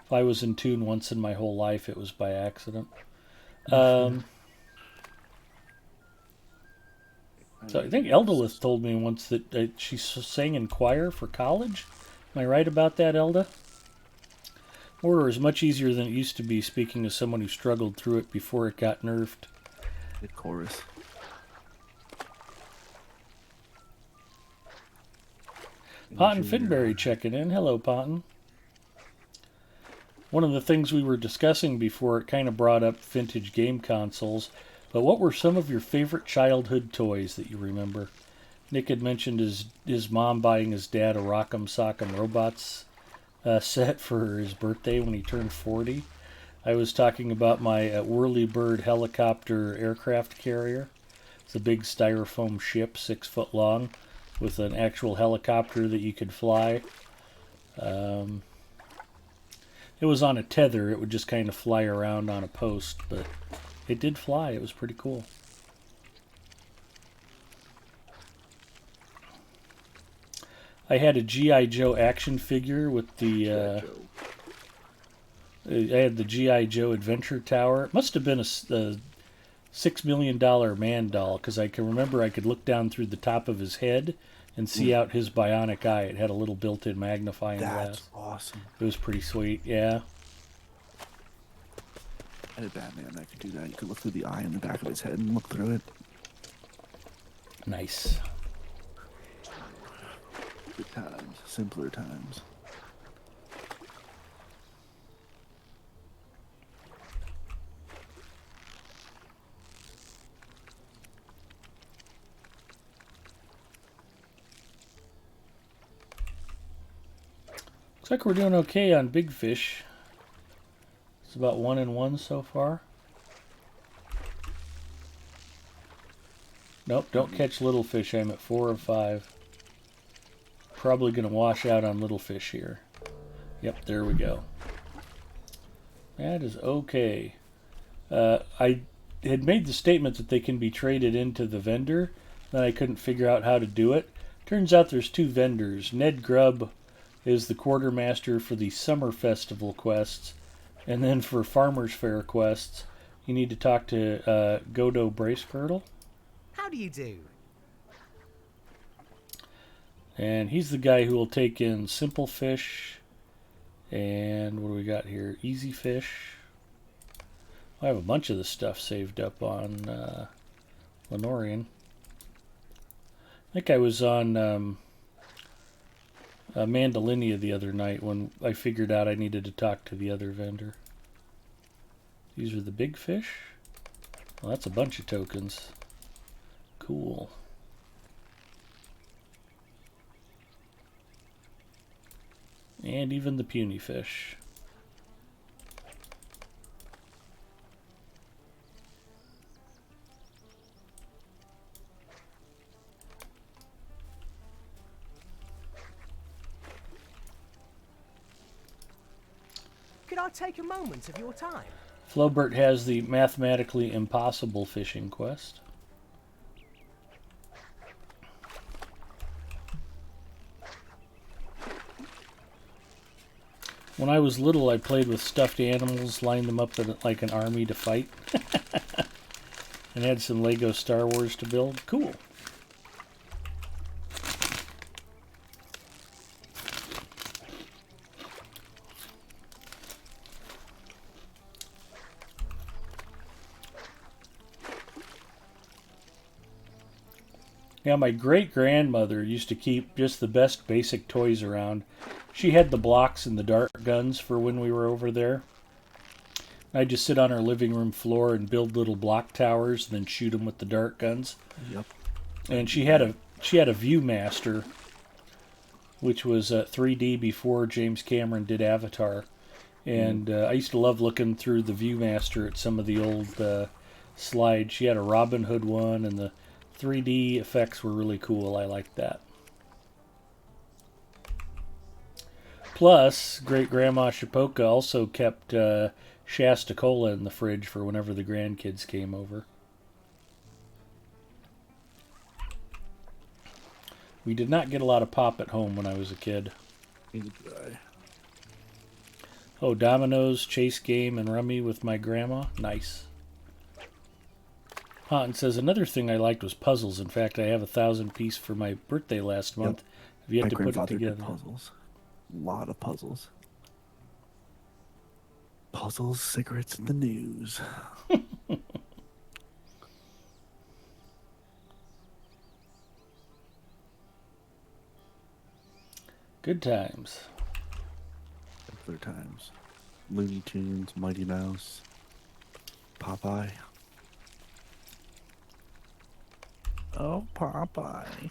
[SPEAKER 2] If I was in tune once in my whole life, it was by accident. So I think Eldolith told me once that she sang in choir for college. Am I right about that, Elda? Order is much easier than it used to be, speaking as someone who struggled through it before it got nerfed.
[SPEAKER 1] Good chorus.
[SPEAKER 2] Ponton Finberry checking in. Hello, Ponton. One of the things we were discussing before, it kind of brought up vintage game consoles, but what were some of your favorite childhood toys that you remember? Nick had mentioned his mom buying his dad a Rock'em Sock'em Robots set for his birthday when he turned 40. I was talking about my Whirlybird helicopter aircraft carrier. It's a big styrofoam ship, 6 foot long, with an actual helicopter that you could fly. It was on a tether. It would just kind of fly around on a post, but it did fly. It was pretty cool. I had a G.I. Joe action figure with the... I had the G.I. Joe Adventure Tower. It must have been a $6 million man doll, because I can remember I could look down through the top of his head and see out his bionic eye. It had a little built-in magnifying glass.
[SPEAKER 1] That's awesome.
[SPEAKER 2] It was pretty sweet, yeah.
[SPEAKER 1] I had a Batman that could do that. You could look through the eye in the back of his head and look through it.
[SPEAKER 2] Nice.
[SPEAKER 1] Good times. Simpler times.
[SPEAKER 2] Looks like we're doing okay on big fish. It's about 1-1 so far. Nope, don't catch little fish. I'm at 4 of 5. Probably going to wash out on little fish here. Yep, there we go. That is okay. I had made the statement that they can be traded into the vendor. Then I couldn't figure out how to do it. Turns out there's 2 vendors. Ned Grubb is the quartermaster for the Summer Festival quests. And then for Farmer's Fair quests, you need to talk to Godo Bracegirdle.
[SPEAKER 6] How do you do?
[SPEAKER 2] And he's the guy who will take in simple fish. And what do we got here? Easy fish. I have a bunch of this stuff saved up on Lenorian. I think I was on Mandalinia the other night when I figured out I needed to talk to the other vendor. These are the big fish. Well, that's a bunch of tokens. Cool. And even the puny fish.
[SPEAKER 6] Could I take a moment of your time?
[SPEAKER 2] Flobert has the mathematically impossible fishing quest. When I was little, I played with stuffed animals, lined them up like an army to fight, and had some Lego Star Wars to build. Cool. Yeah, my great-grandmother used to keep just the best basic toys around. She had the blocks and the dart guns for when we were over there. I'd just sit on our living room floor and build little block towers and then shoot them with the dart guns.
[SPEAKER 1] Yep.
[SPEAKER 2] And she had a Viewmaster, which was 3D before James Cameron did Avatar. And I used to love looking through the Viewmaster at some of the old slides. She had a Robin Hood one, and the 3D effects were really cool. I liked that. Plus, Great-Grandma Shapoka also kept Shasta Cola in the fridge for whenever the grandkids came over. We did not get a lot of pop at home when I was a kid. Oh, dominoes, chase game, and rummy with my grandma. Nice. Houghton says, another thing I liked was puzzles. In fact, I have a 1,000-piece for my birthday last month. Have yet
[SPEAKER 1] My
[SPEAKER 2] to put it
[SPEAKER 1] grandfather
[SPEAKER 2] together.
[SPEAKER 1] did puzzles. A lot of puzzles. Puzzles, cigarettes, and the news.
[SPEAKER 2] Good times.
[SPEAKER 1] Other times. Looney Tunes, Mighty Mouse, Popeye. Oh, Popeye.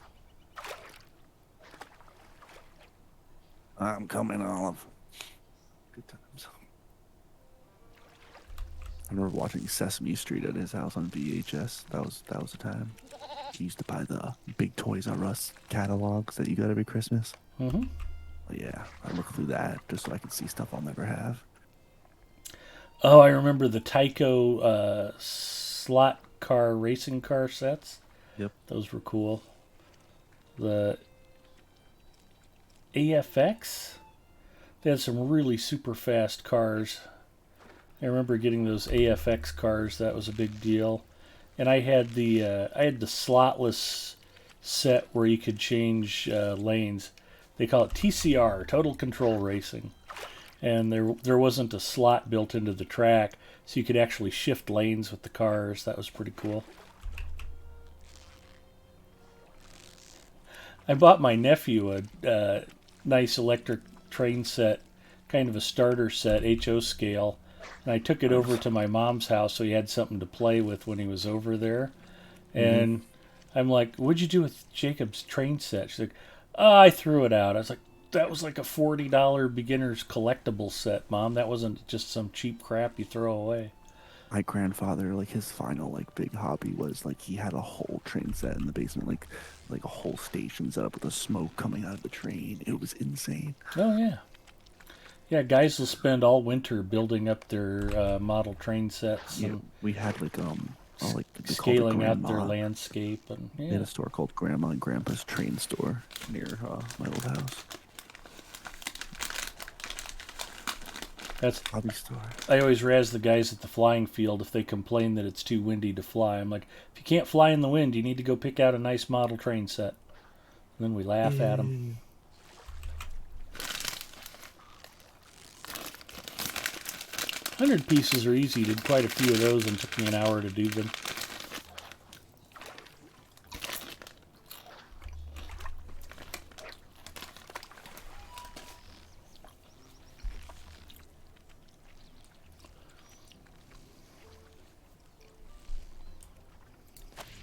[SPEAKER 1] I'm coming, Olive. Good times. I remember watching Sesame Street at his house on VHS. That was the time. He used to buy the big Toys R Us catalogs that you got every Christmas.
[SPEAKER 2] Mm-hmm.
[SPEAKER 1] Well, yeah, I look through that just so I can see stuff I'll never have.
[SPEAKER 2] Oh, I remember the Tyco slot car racing car sets.
[SPEAKER 1] Yep.
[SPEAKER 2] Those were cool. The AFX, they had some really super fast cars. I remember getting those AFX cars. That was a big deal. And I had the slotless set where you could change lanes. They call it TCR, Total Control Racing. And there wasn't a slot built into the track, so you could actually shift lanes with the cars. That was pretty cool. I bought my nephew a nice electric train set, kind of a starter set, HO scale, and I took it over to my mom's house so he had something to play with when he was over there. And I'm like, what'd you do with Jacob's train set? She's like, oh, I threw it out. I was like, That was like a $40 beginner's collectible set, Mom. That wasn't just some cheap crap you throw away.
[SPEAKER 1] My grandfather, like his final like big hobby was like he had a whole train set in the basement, like a whole station set up with the smoke coming out of the train. It was insane.
[SPEAKER 2] Oh, yeah. Yeah, guys will spend all winter building up their model train sets
[SPEAKER 1] Yeah,
[SPEAKER 2] and
[SPEAKER 1] we had like they called it
[SPEAKER 2] scaling out their
[SPEAKER 1] Grandma.
[SPEAKER 2] landscape. And
[SPEAKER 1] They
[SPEAKER 2] yeah.
[SPEAKER 1] had a store called Grandma and Grandpa's Train Store near my old house.
[SPEAKER 2] That's
[SPEAKER 1] Hobby store.
[SPEAKER 2] I always razz the guys at the flying field if they complain that it's too windy to fly. I'm like, if you can't fly in the wind, you need to go pick out a nice model train set. And then we laugh at them. 100 pieces are easy. Did quite a few of those and took me an hour to do them.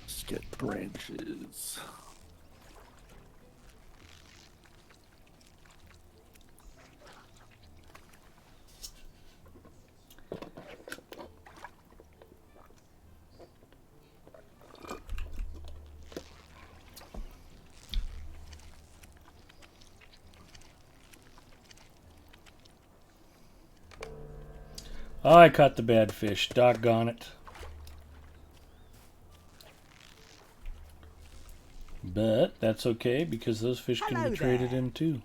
[SPEAKER 1] Let's get branches.
[SPEAKER 2] Oh, I caught the bad fish. Doggone it. But that's okay because those fish can
[SPEAKER 6] Hello
[SPEAKER 2] be traded
[SPEAKER 6] there.
[SPEAKER 2] in too.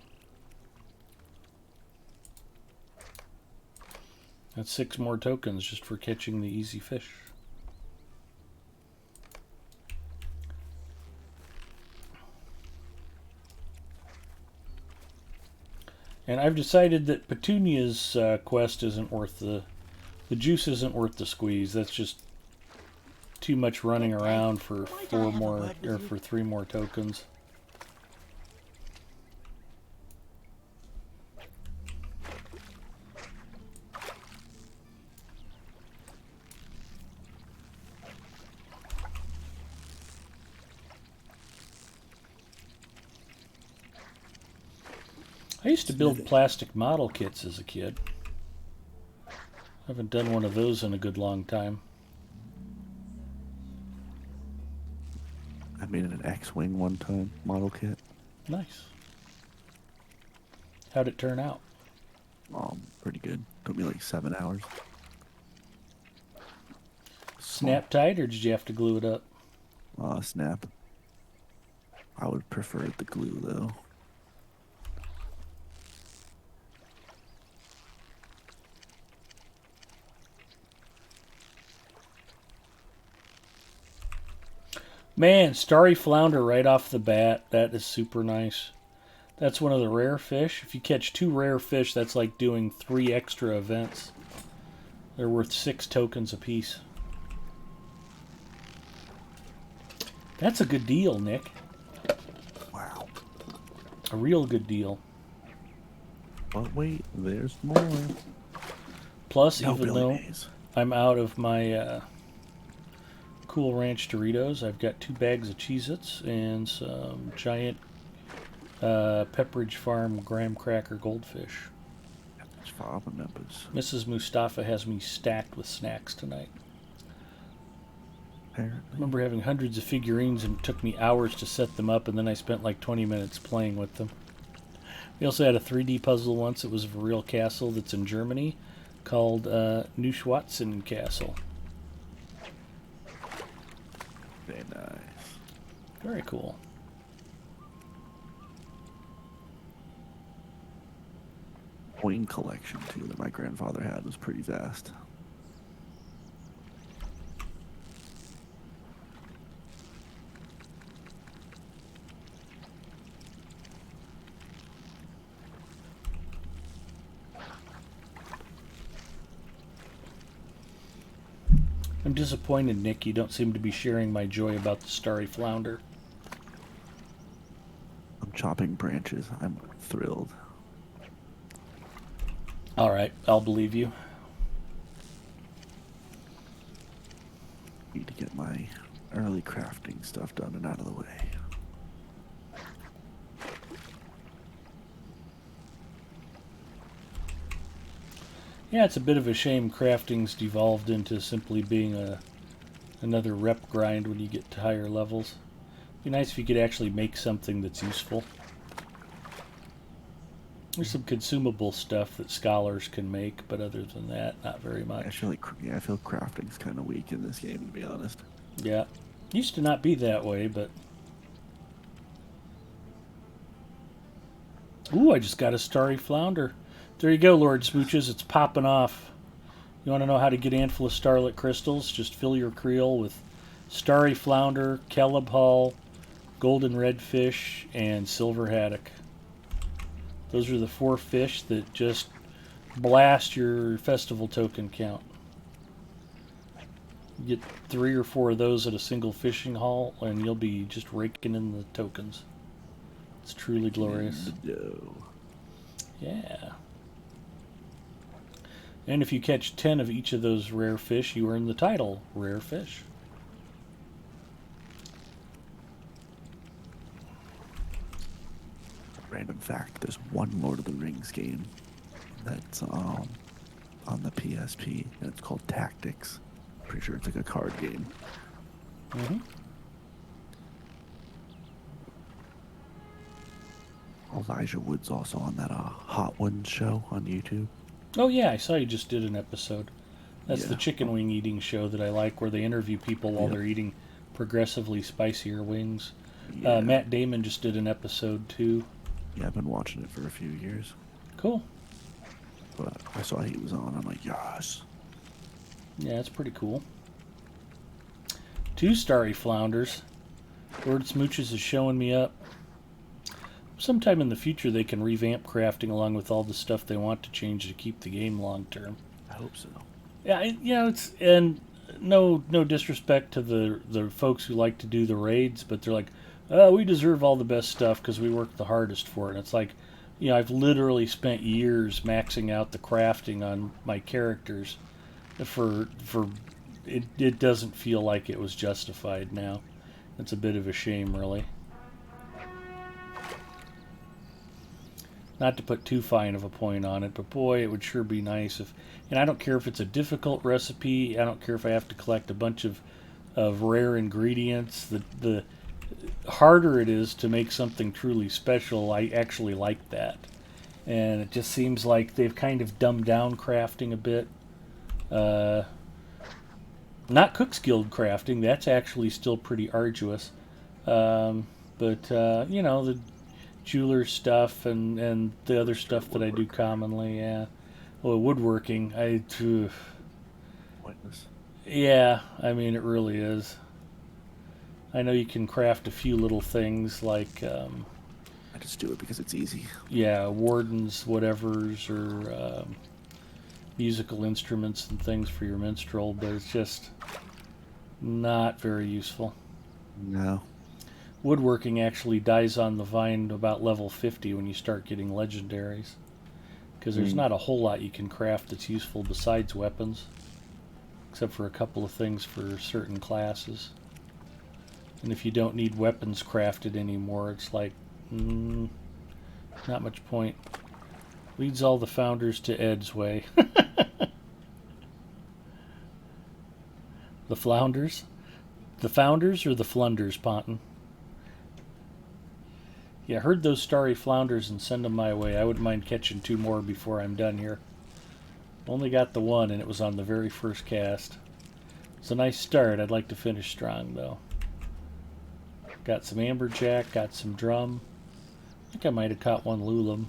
[SPEAKER 2] That's 6 more tokens just for catching the easy fish. And I've decided that Petunia's quest isn't worth the juice isn't worth the squeeze. That's just too much running around for
[SPEAKER 5] Might I have a word with you?
[SPEAKER 2] for 3 more tokens. I used to build plastic model kits as a kid. Haven't done one of those in a good long time.
[SPEAKER 1] I made an X-Wing one time, model kit.
[SPEAKER 2] Nice. How'd it turn out?
[SPEAKER 1] Pretty good. Took me like 7 hours.
[SPEAKER 2] Snap tight, or did you have to glue it up?
[SPEAKER 1] Snap. I would prefer the glue though.
[SPEAKER 2] Man, starry flounder right off the bat. That is super nice. That's one of the rare fish. If you catch 2 rare fish, that's like doing 3 extra events. They're worth 6 tokens apiece. That's a good deal, Nick.
[SPEAKER 1] Wow.
[SPEAKER 2] A real good deal.
[SPEAKER 1] But wait, there's more.
[SPEAKER 2] Plus,
[SPEAKER 1] No,
[SPEAKER 2] even
[SPEAKER 1] Billy
[SPEAKER 2] though
[SPEAKER 1] Mays.
[SPEAKER 2] I'm out of my Cool Ranch Doritos, I've got 2 bags of Cheez-Its and some giant Pepperidge Farm graham cracker goldfish.
[SPEAKER 1] That's 5 members.
[SPEAKER 2] Mrs. Mustafa has me stacked with snacks tonight. I
[SPEAKER 1] Apparently.
[SPEAKER 2] remember having hundreds of figurines and it took me hours to set them up, and then I spent like 20 minutes playing with them. We also had a 3D puzzle once. It was of a real castle that's in Germany called Neuschwanstein Castle.
[SPEAKER 1] Very nice.
[SPEAKER 2] Very cool.
[SPEAKER 1] Coin collection too that my grandfather had was pretty vast.
[SPEAKER 2] I'm disappointed, Nick. You don't seem to be sharing my joy about the starry flounder.
[SPEAKER 1] I'm chopping branches. I'm thrilled.
[SPEAKER 2] All right, I'll believe you.
[SPEAKER 1] Need to get my early crafting stuff done and out of the way.
[SPEAKER 2] Yeah, it's a bit of a shame crafting's devolved into simply being another rep grind when you get to higher levels. It'd be nice if you could actually make something that's useful. There's some consumable stuff that scholars can make, but other than that, not very much.
[SPEAKER 1] I feel crafting's kind of weak in this game, to be honest.
[SPEAKER 2] Yeah. Used to not be that way, but... Ooh, I just got a starry flounder. There you go, Lord Smooches. It's popping off. You want to know how to get a handful of starlit crystals? Just fill your creel with starry flounder, keleb hull, golden redfish, and silver haddock. Those are the 4 fish that just blast your festival token count. You get 3 or 4 of those at a single fishing haul, and you'll be just raking in the tokens. It's truly glorious. Yeah. And if you catch 10 of each of those rare fish, you earn the title, Rare Fish.
[SPEAKER 1] Random fact, there's one Lord of the Rings game that's on the PSP, and it's called Tactics. Pretty sure it's like a card game.
[SPEAKER 2] Mm-hmm.
[SPEAKER 1] Elijah Wood's also on that Hot Ones show on YouTube.
[SPEAKER 2] Oh yeah, I saw you just did an episode. That's
[SPEAKER 1] Yeah.
[SPEAKER 2] the chicken wing eating show that I like, where they interview people while
[SPEAKER 1] Yeah.
[SPEAKER 2] they're eating progressively spicier wings.
[SPEAKER 1] Yeah.
[SPEAKER 2] Matt Damon just did an episode too.
[SPEAKER 1] Yeah, I've been watching it for a few years.
[SPEAKER 2] Cool.
[SPEAKER 1] But I saw he was on. I'm like, yes.
[SPEAKER 2] Yeah, it's pretty cool. 2 starry flounders. Lord Smooches is showing me up. Sometime in the future they can revamp crafting along with all the stuff they want to change to keep the game long term.
[SPEAKER 1] I hope so.
[SPEAKER 2] Yeah, it's, and no disrespect to the folks who like to do the raids, but they're like, oh, we deserve all the best stuff because we worked the hardest for it. And it's like, I've literally spent years maxing out the crafting on my characters for it doesn't feel like it was justified now. It's a bit of a shame, really. Not to put too fine of a point on it, but boy, it would sure be nice if... And I don't care if it's a difficult recipe. I don't care if I have to collect a bunch of rare ingredients. The harder it is to make something truly special, I actually like that. And it just seems like they've kind of dumbed down crafting a bit. Not Cook's Guild crafting. That's actually still pretty arduous. But the jeweler stuff and the other stuff that I do commonly, yeah. Well, woodworking,
[SPEAKER 1] Pointless.
[SPEAKER 2] yeah, I mean, it really is. I know you can craft a few little things like,
[SPEAKER 1] I just do it because it's easy.
[SPEAKER 2] yeah, wardens, whatevers, or musical instruments and things for your minstrel, but it's just not very useful.
[SPEAKER 1] No.
[SPEAKER 2] Woodworking actually dies on the vine about level 50 when you start getting legendaries, because there's not a whole lot you can craft that's useful besides weapons, except for a couple of things for certain classes. And if you don't need weapons crafted anymore, it's like, not much point. Leads all the founders to Ed's way. The flounders? The founders or the flunders, Ponton? Yeah, herd those starry flounders and send them my way. I wouldn't mind catching 2 more before I'm done here. Only got the 1, and it was on the very first cast. It's a nice start. I'd like to finish strong, though. Got some amberjack, got some drum. I think I might have caught 1 lulum.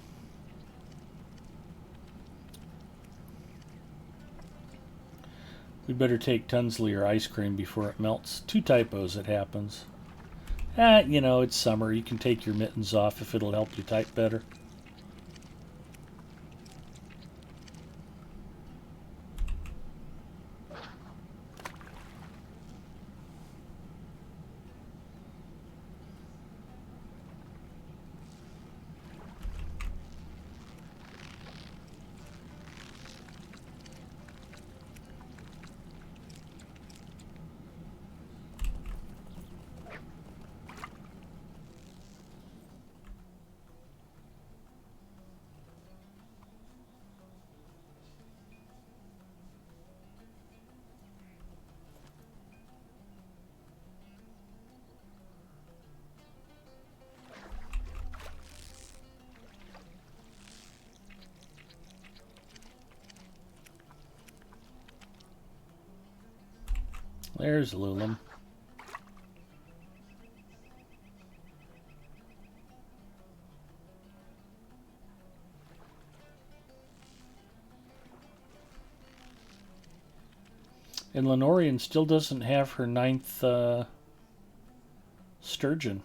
[SPEAKER 2] We'd better take Tunsley or ice cream before it melts. 2 typos, it happens. It's summer. You can take your mittens off if it'll help you type better. There's Lulum. And Lenorian still doesn't have her 9th sturgeon.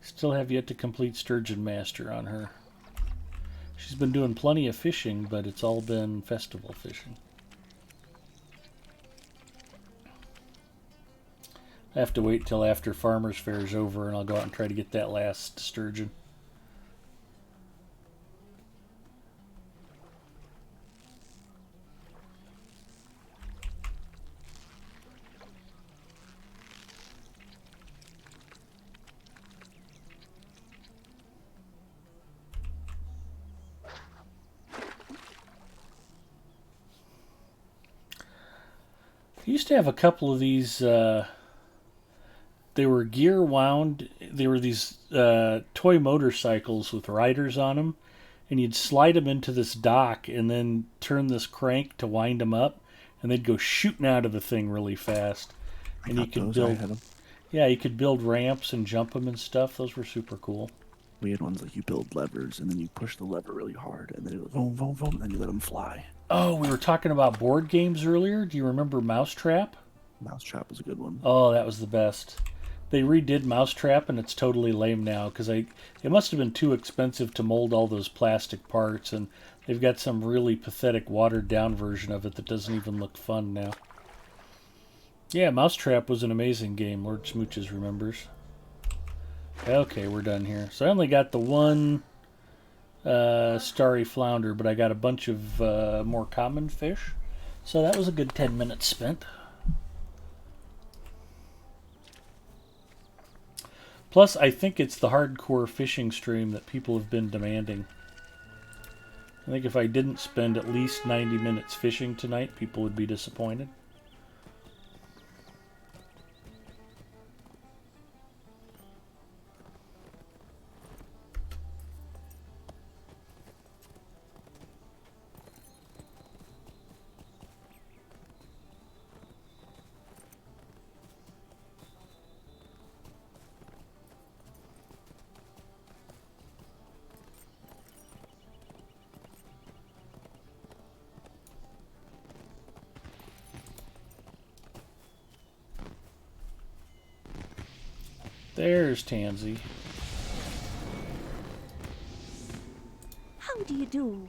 [SPEAKER 2] Still have yet to complete Sturgeon Master on her. She's been doing plenty of fishing, but it's all been festival fishing. I have to wait till after Farmer's Fair is over and I'll go out and try to get that last sturgeon. I used to have a couple of these, they were gear wound, they were these toy motorcycles with riders on them, and you'd slide them into this dock and then turn this crank to wind them up, and they'd go shooting out of the thing really fast. And you could build, yeah, you could build ramps and jump them and stuff. Those were super cool.
[SPEAKER 1] We had ones like you build levers, and then you push the lever really hard, and then it goes boom, boom, boom, and then you let them fly.
[SPEAKER 2] Oh, we were talking about board games earlier. Do you remember Mousetrap?
[SPEAKER 1] Mousetrap was a good one.
[SPEAKER 2] Oh, that was the best. They redid Mousetrap, and it's totally lame now, because it must have been too expensive to mold all those plastic parts, and they've got some really pathetic watered-down version of it that doesn't even look fun now. Yeah, Mousetrap was an amazing game, Lord Smooches remembers. Okay, we're done here. So I only got the one starry flounder, but I got a bunch of more common fish. So that was a good 10 minutes spent. Plus, I think it's the hardcore fishing stream that people have been demanding. I think if I didn't spend at least 90 minutes fishing tonight, people would be disappointed. There's Tansy.
[SPEAKER 3] How do you do?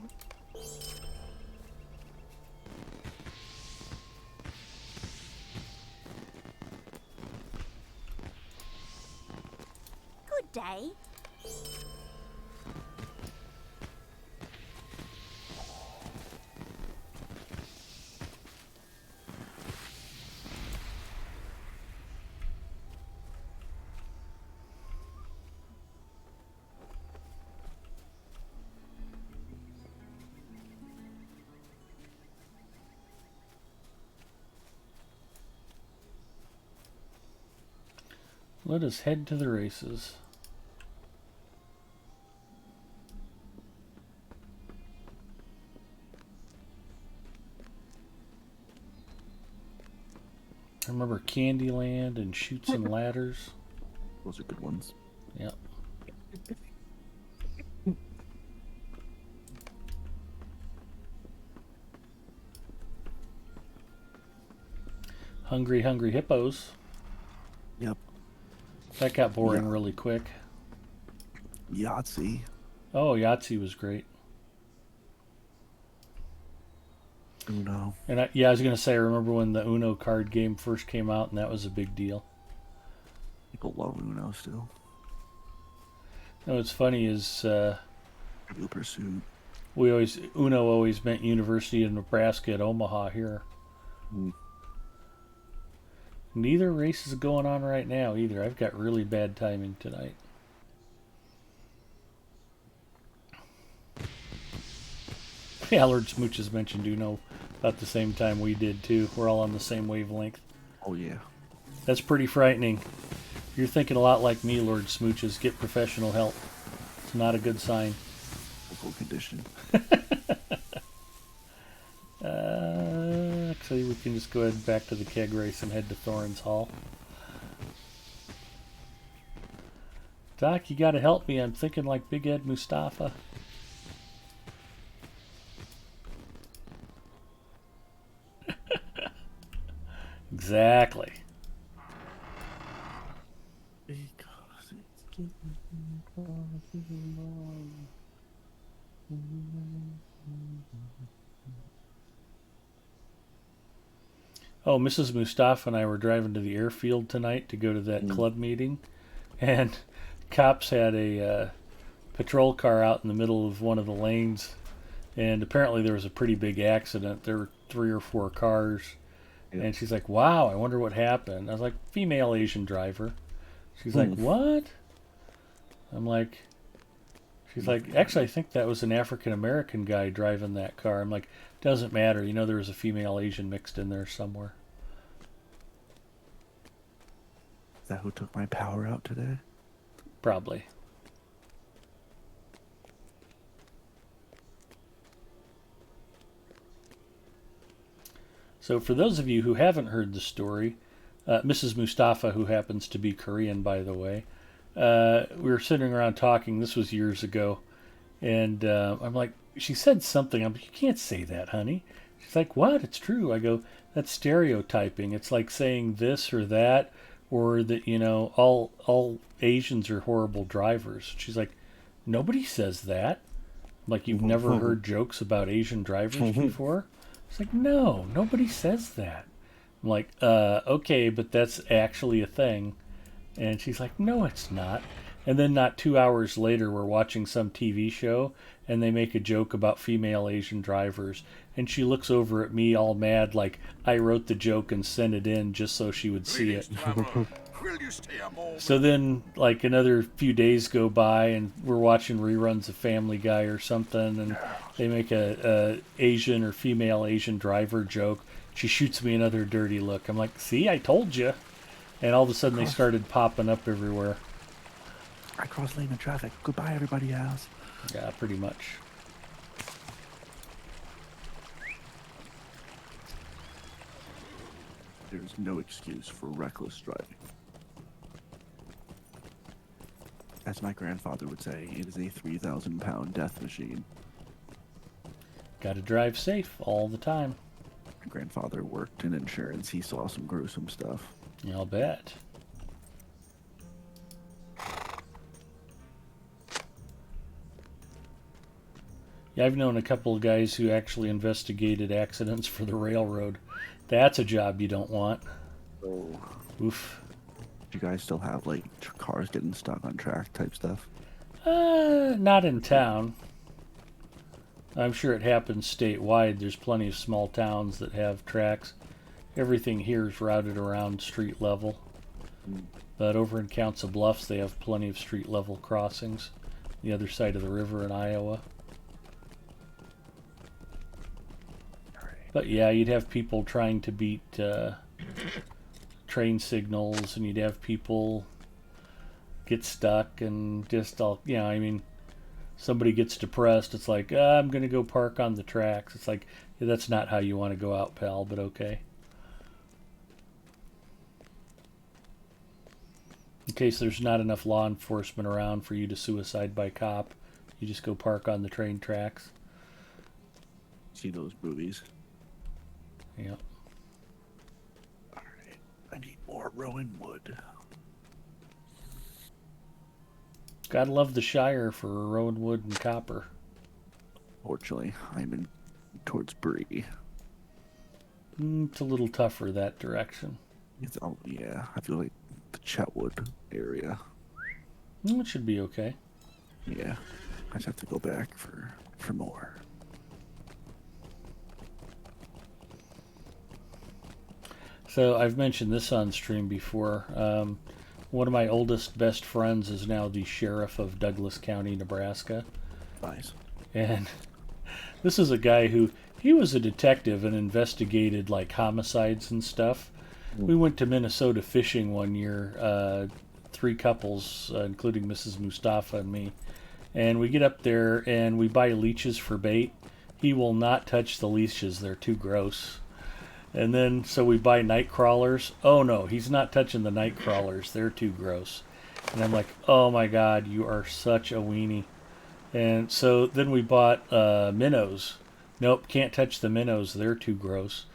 [SPEAKER 3] Good day.
[SPEAKER 2] Let us head to the races. I remember Candyland and Chutes and Ladders.
[SPEAKER 1] Those are good ones.
[SPEAKER 2] Yep. Hungry, Hungry Hippos.
[SPEAKER 1] Yep.
[SPEAKER 2] That got boring really quick.
[SPEAKER 1] Yahtzee.
[SPEAKER 2] Oh, Yahtzee was great.
[SPEAKER 1] Uno.
[SPEAKER 2] And I was going to say, I remember when the Uno card game first came out, and that was a big deal.
[SPEAKER 1] People love Uno still.
[SPEAKER 2] And what's funny is
[SPEAKER 1] Trivial Pursuit.
[SPEAKER 2] Uno always meant University of Nebraska at Omaha here.
[SPEAKER 1] Mm.
[SPEAKER 2] Neither race is going on right now either. I've got really bad timing tonight. Yeah, Lord Smooches mentioned Uno about the same time we did too. We're all on the same wavelength.
[SPEAKER 1] Oh yeah.
[SPEAKER 2] That's pretty frightening. If you're thinking a lot like me, Lord Smooches, get professional help. It's not a good sign.
[SPEAKER 1] Full condition.
[SPEAKER 2] actually, we can just go ahead back to the keg race and head to Thorin's Hall. Doc, you gotta help me. I'm thinking like Big Ed Mustafa. Exactly.
[SPEAKER 1] Because it's getting coffee along.
[SPEAKER 2] Oh, Mrs. Mustafa and I were driving to the airfield tonight to go to that club meeting, and cops had a patrol car out in the middle of one of the lanes, and apparently there was a pretty big accident. There were 3 or 4 cars, and she's like, wow, I wonder what happened. I was like, female Asian driver. She's like, what? I'm like, she's like, actually, I think that was an African-American guy driving that car. I'm like, doesn't matter. You know, there was a female Asian mixed in there somewhere.
[SPEAKER 1] Is that who took my power out today?
[SPEAKER 2] Probably. So for those of you who haven't heard the story, Mrs. Mustafa, who happens to be Korean, by the way, we were sitting around talking. This was years ago. And I'm like, she said something. I'm like, you can't say that, honey. She's like, what? It's true. I go, that's stereotyping. It's like saying this or that, or that, you know, all Asians are horrible drivers. She's like, nobody says that. I'm like, you've never heard jokes about Asian drivers before? It's like, no, nobody says that. I'm like, okay, but that's actually a thing. And she's like, no, it's not. And then not 2 hours later, we're watching some TV show, and they make a joke about female Asian drivers. And she looks over at me all mad, like I wrote the joke and sent it in just so she would see it. So then, like, another few days go by, and we're watching reruns of Family Guy or something, and they make a Asian or female Asian driver joke. She shoots me another dirty look. I'm like, see, I told you. And all of a sudden, they started popping up everywhere.
[SPEAKER 1] I crossed lane in traffic. Goodbye, everybody else.
[SPEAKER 2] Yeah, pretty much.
[SPEAKER 1] There's no excuse for reckless driving. As my grandfather would say, it is a 3,000-pound death machine.
[SPEAKER 2] Gotta drive safe all the time.
[SPEAKER 1] My grandfather worked in insurance. He saw some gruesome stuff.
[SPEAKER 2] I'll bet. Yeah, I've known a couple of guys who actually investigated accidents for the railroad. That's a job you don't want.
[SPEAKER 1] Oh.
[SPEAKER 2] Oof.
[SPEAKER 1] Do you guys still have, like, cars getting stuck on track type stuff?
[SPEAKER 2] Not in town. I'm sure it happens statewide. There's plenty of small towns that have tracks. Everything here is routed around street level. But over in Council Bluffs, they have plenty of street level crossings. The other side of the river in Iowa. But yeah, you'd have people trying to beat train signals, and you'd have people get stuck and just all, you know, I mean, somebody gets depressed. It's like, I'm going to go park on the tracks. It's like, yeah, that's not how you want to go out, pal, but okay. In case there's not enough law enforcement around for you to suicide by cop, you just go park on the train tracks.
[SPEAKER 1] See those movies?
[SPEAKER 2] Yeah.
[SPEAKER 1] Alright, I need more Rowan wood.
[SPEAKER 2] Gotta love the Shire for rowan wood and copper.
[SPEAKER 1] Fortunately, I'm in towards Bree.
[SPEAKER 2] It's a little tougher that direction.
[SPEAKER 1] It's yeah, I feel like the Chetwood area.
[SPEAKER 2] It should be okay.
[SPEAKER 1] Yeah, I just have to go back for more.
[SPEAKER 2] So I've mentioned this on stream before. One of my oldest best friends is now the sheriff of Douglas County, Nebraska.
[SPEAKER 1] Nice.
[SPEAKER 2] And this is a guy who, he was a detective and investigated like homicides and stuff. We went to Minnesota fishing one year, 3 couples, including Mrs. Mustafa and me. And we get up there and we buy leeches for bait. He will not touch the leeches. They're too gross. And then, so we buy night crawlers. Oh no, he's not touching the night crawlers. They're too gross. And I'm like, oh my God, you are such a weenie. And so then we bought minnows. Nope, can't touch the minnows. They're too gross.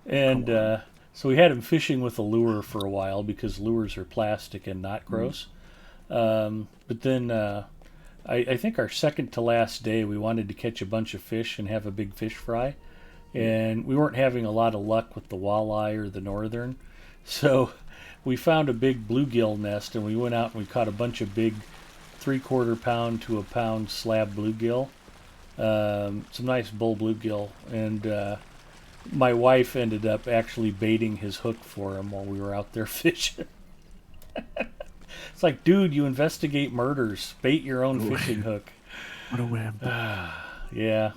[SPEAKER 2] And so we had him fishing with a lure for a while because lures are plastic and not gross. But then I think our second to last day, we wanted to catch a bunch of fish and have a big fish fry. And we weren't having a lot of luck with the walleye or the northern. So we found a big bluegill nest, and we went out and we caught a bunch of big 3/4 pound to a pound slab bluegill. Some nice bull bluegill. And my wife ended up actually baiting his hook for him while we were out there fishing. It's like, dude, you investigate murders. Bait your own fishing hook.
[SPEAKER 1] What a wimp.
[SPEAKER 2] Yeah.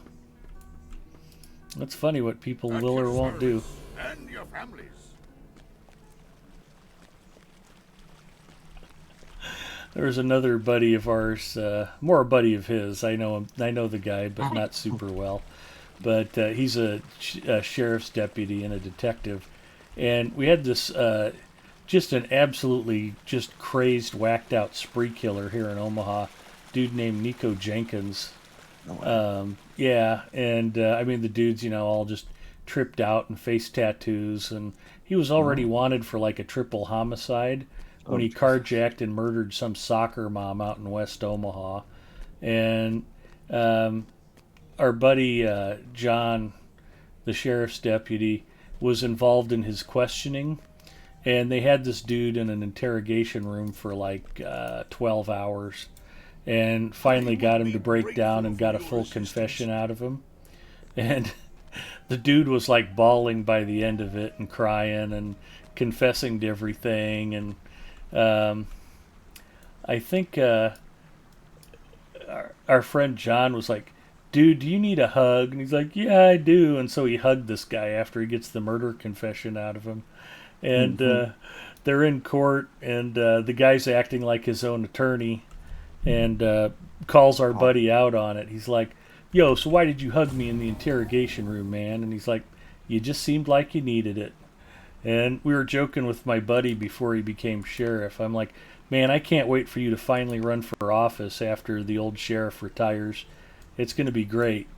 [SPEAKER 2] That's funny what people will or won't do.
[SPEAKER 7] And your families.
[SPEAKER 2] There's another buddy of ours, more a buddy of his. I know him. I know the guy, but not super well. But he's a sheriff's deputy and a detective. And we had this just an absolutely just crazed, whacked out spree killer here in Omaha, dude named Nico Jenkins. Yeah, and I mean the dude's, all just tripped out and face tattoos, and he was already wanted for like a triple homicide when he carjacked and murdered some soccer mom out in West Omaha. And our buddy John, the sheriff's deputy, was involved in his questioning, and they had this dude in an interrogation room for like 12 hours. And finally got him to break down and got a full confession out of him. And the dude was like bawling by the end of it and crying and confessing to everything. And I think our friend John was like, dude, do you need a hug? And he's like, yeah, I do. And so he hugged this guy after he gets the murder confession out of him. And they're in court, and the guy's acting like his own attorney. And calls our buddy out on it. He's like, yo, so why did you hug me in the interrogation room, man? And he's like, you just seemed like you needed it. And we were joking with my buddy before he became sheriff. I'm like, man, I can't wait for you to finally run for office after the old sheriff retires. It's going to be great.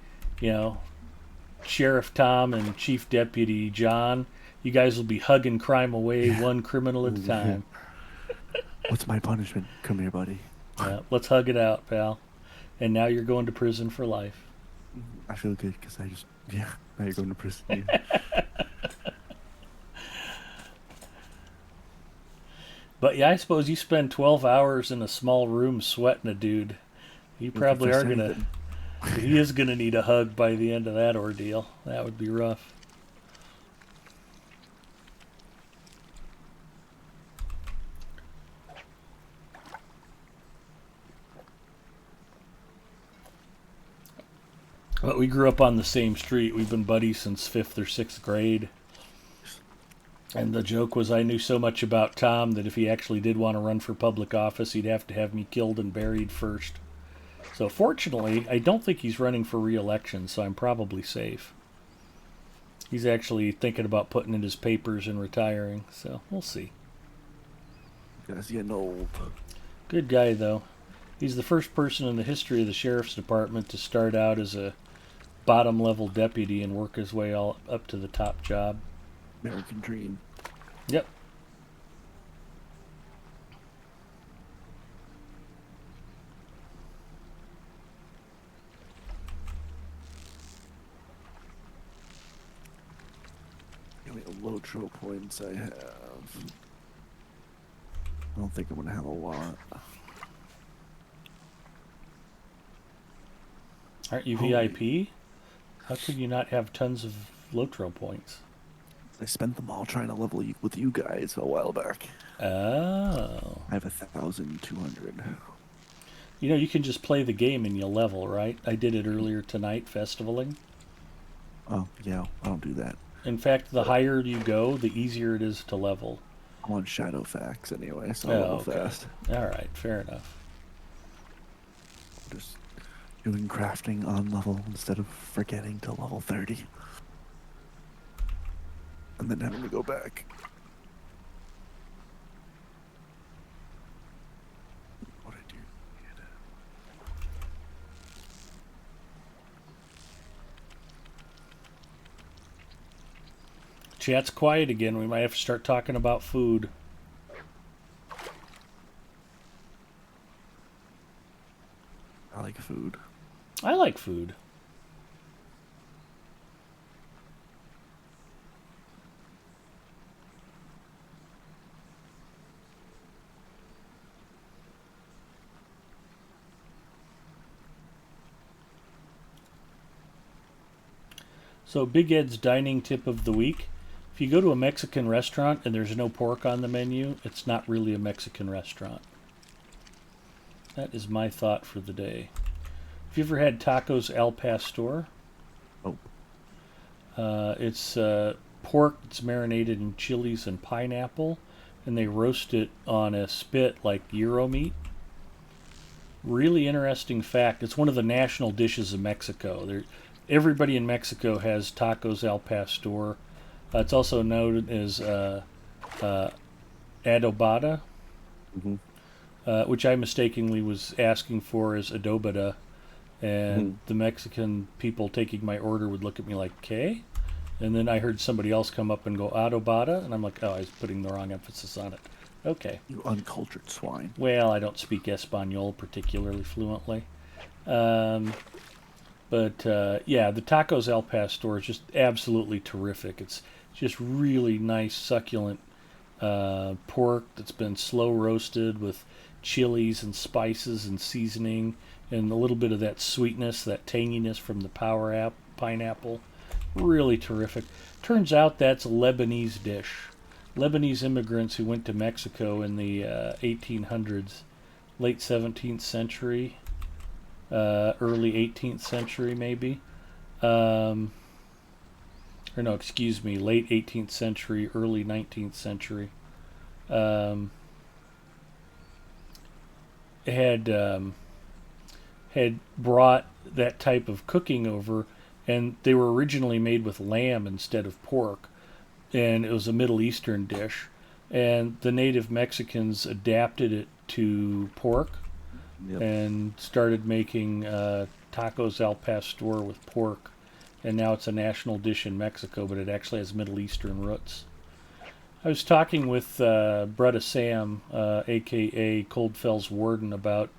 [SPEAKER 2] Sheriff Tom and Chief Deputy John, you guys will be hugging crime away one criminal at a time.
[SPEAKER 1] What's my punishment? Come here, buddy.
[SPEAKER 2] Yeah, let's hug it out, pal. And now you're going to prison for life.
[SPEAKER 1] I feel good because now you're going to prison. Yeah.
[SPEAKER 2] But yeah, I suppose you spend 12 hours in a small room sweating a dude. You probably are going to... He is going to need a hug by the end of that ordeal. That would be rough. But we grew up on the same street. We've been buddies since 5th or 6th grade. And the joke was I knew so much about Tom that if he actually did want to run for public office, he'd have to have me killed and buried first. So fortunately, I don't think he's running for re-election, so I'm probably safe. He's actually thinking about putting in his papers and retiring, so we'll see.
[SPEAKER 1] Guy's getting old.
[SPEAKER 2] Good guy, though. He's the first person in the history of the sheriff's department to start out as a bottom-level deputy and work his way all up to the top job.
[SPEAKER 1] American dream.
[SPEAKER 2] Yep.
[SPEAKER 1] How many Lotro points I have? I don't think I'm going to have a lot.
[SPEAKER 2] Aren't you VIP? How could you not have tons of Lotro points?
[SPEAKER 1] I spent them all trying to level with you guys a while back.
[SPEAKER 2] Oh.
[SPEAKER 1] I have 1,200.
[SPEAKER 2] You can just play the game and you'll level, right? I did it earlier tonight, festivaling.
[SPEAKER 1] Oh, yeah, I don't do that.
[SPEAKER 2] In fact, the higher you go, the easier it is to level.
[SPEAKER 1] I'm on Shadowfax anyway, so I'll level fast.
[SPEAKER 2] All right, fair enough.
[SPEAKER 1] Just doing crafting on level instead of forgetting to level 30. and then having to go back. What I do?
[SPEAKER 2] Chat's quiet again. We might have to start talking about food.
[SPEAKER 1] I like food.
[SPEAKER 2] I like food. So Big Ed's dining tip of the week. If you go to a Mexican restaurant and there's no pork on the menu, it's not really a Mexican restaurant. That is my thought for the day. Have you ever had tacos al pastor?
[SPEAKER 1] Oh.
[SPEAKER 2] It's pork that's marinated in chilies and pineapple, and they roast it on a spit like gyro meat. Really interesting fact. It's one of the national dishes of Mexico. Everybody in Mexico has tacos al pastor. It's also known as adobada, which I mistakenly was asking for as adobada. And the Mexican people taking my order would look at me like, "Okay?" And then I heard somebody else come up and go, adobada. And I'm like, oh, I was putting the wrong emphasis on it. Okay.
[SPEAKER 1] You uncultured swine.
[SPEAKER 2] Well, I don't speak Espanol particularly fluently. But yeah, the tacos al pastor is just absolutely terrific. It's just really nice, succulent pork that's been slow roasted with chilies and spices and seasoning and a little bit of that sweetness, that tanginess from the pineapple. Really terrific. Turns out that's a Lebanese dish. Lebanese immigrants who went to Mexico in the 1800s, late 17th century, early 18th century maybe, or no, excuse me, late 18th century, early 19th century, had brought that type of cooking over, and they were originally made with lamb instead of pork, and it was a Middle Eastern dish, and the native Mexicans adapted it to pork.
[SPEAKER 1] Yep.
[SPEAKER 2] And started making tacos al pastor with pork, and now it's a national dish in Mexico, but it actually has Middle Eastern roots. I was talking with Bretta Sam, a.k.a. Coldfell's warden, about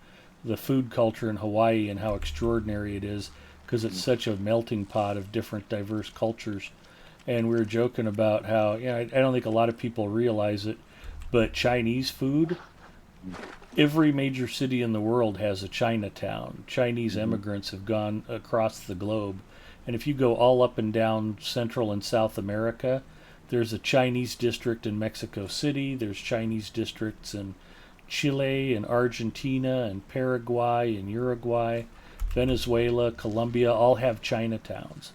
[SPEAKER 2] the food culture in Hawaii and how extraordinary it is, because it's such a melting pot of different diverse cultures. And we were joking about how, I don't think a lot of people realize it, but Chinese food, every major city in the world has a Chinatown. Chinese immigrants have gone across the globe. And if you go all up and down Central and South America, there's a Chinese district in Mexico City. There's Chinese districts in Chile and Argentina and Paraguay and Uruguay. Venezuela, Colombia, all have Chinatowns.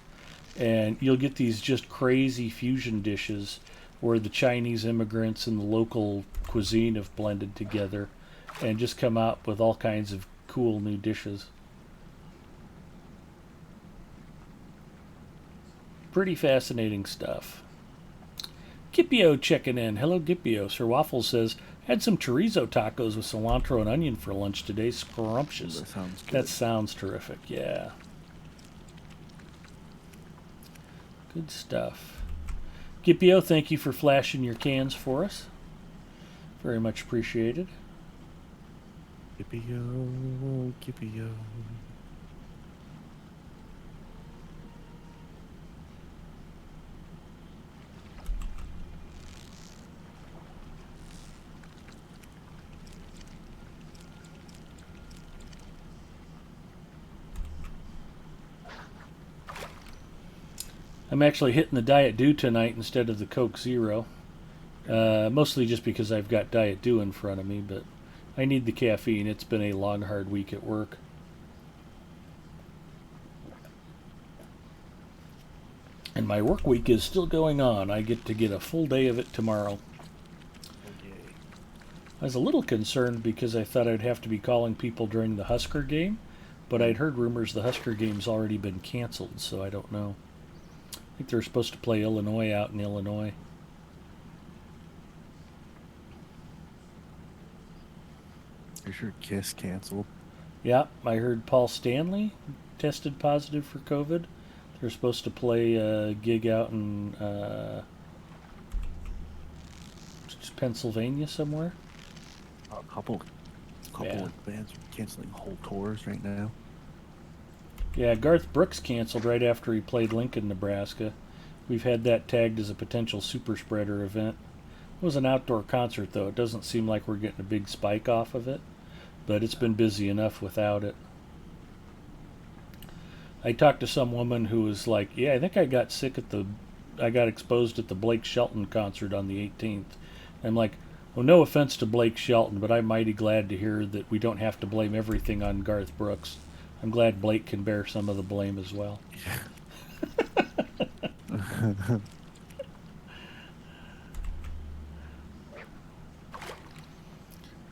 [SPEAKER 2] And you'll get these just crazy fusion dishes where the Chinese immigrants and the local cuisine have blended together and just come out with all kinds of cool new dishes. Pretty fascinating stuff. Gipio checking in. Hello, Gipio. Sir Waffles says, had some chorizo tacos with cilantro and onion for lunch today. Scrumptious.
[SPEAKER 1] That sounds good.
[SPEAKER 2] That sounds terrific, yeah. Good stuff. Gipio, thank you for flashing your cans for us. Very much appreciated.
[SPEAKER 1] Gippy-yo, gippy-yo.
[SPEAKER 2] I'm actually hitting the Diet Dew tonight instead of the Coke Zero. Mostly just because I've got Diet Dew in front of me, but I need the caffeine. It's been a long, hard week at work. And my work week is still going on. I get to get a full day of it tomorrow. I was a little concerned because I thought I'd have to be calling people during the Husker game, but I'd heard rumors the Husker game's already been canceled, so I don't know. I think they were supposed to play Illinois out in Illinois.
[SPEAKER 1] Is your Kiss canceled?
[SPEAKER 2] Yeah, I heard Paul Stanley tested positive for COVID. They're supposed to play a gig out in Pennsylvania somewhere.
[SPEAKER 1] A couple
[SPEAKER 2] Yeah.
[SPEAKER 1] of bands are canceling whole tours right now.
[SPEAKER 2] Yeah, Garth Brooks canceled right after he played Lincoln, Nebraska. We've had that tagged as a potential super spreader event. It was an outdoor concert, though. It doesn't seem like we're getting a big spike off of it, but it's been busy enough without it. I talked to some woman who was like, yeah, I think I got exposed at the Blake Shelton concert on the 18th. I'm like, well, no offense to Blake Shelton, but I'm mighty glad to hear that we don't have to blame everything on Garth Brooks. I'm glad Blake can bear some of the blame as well.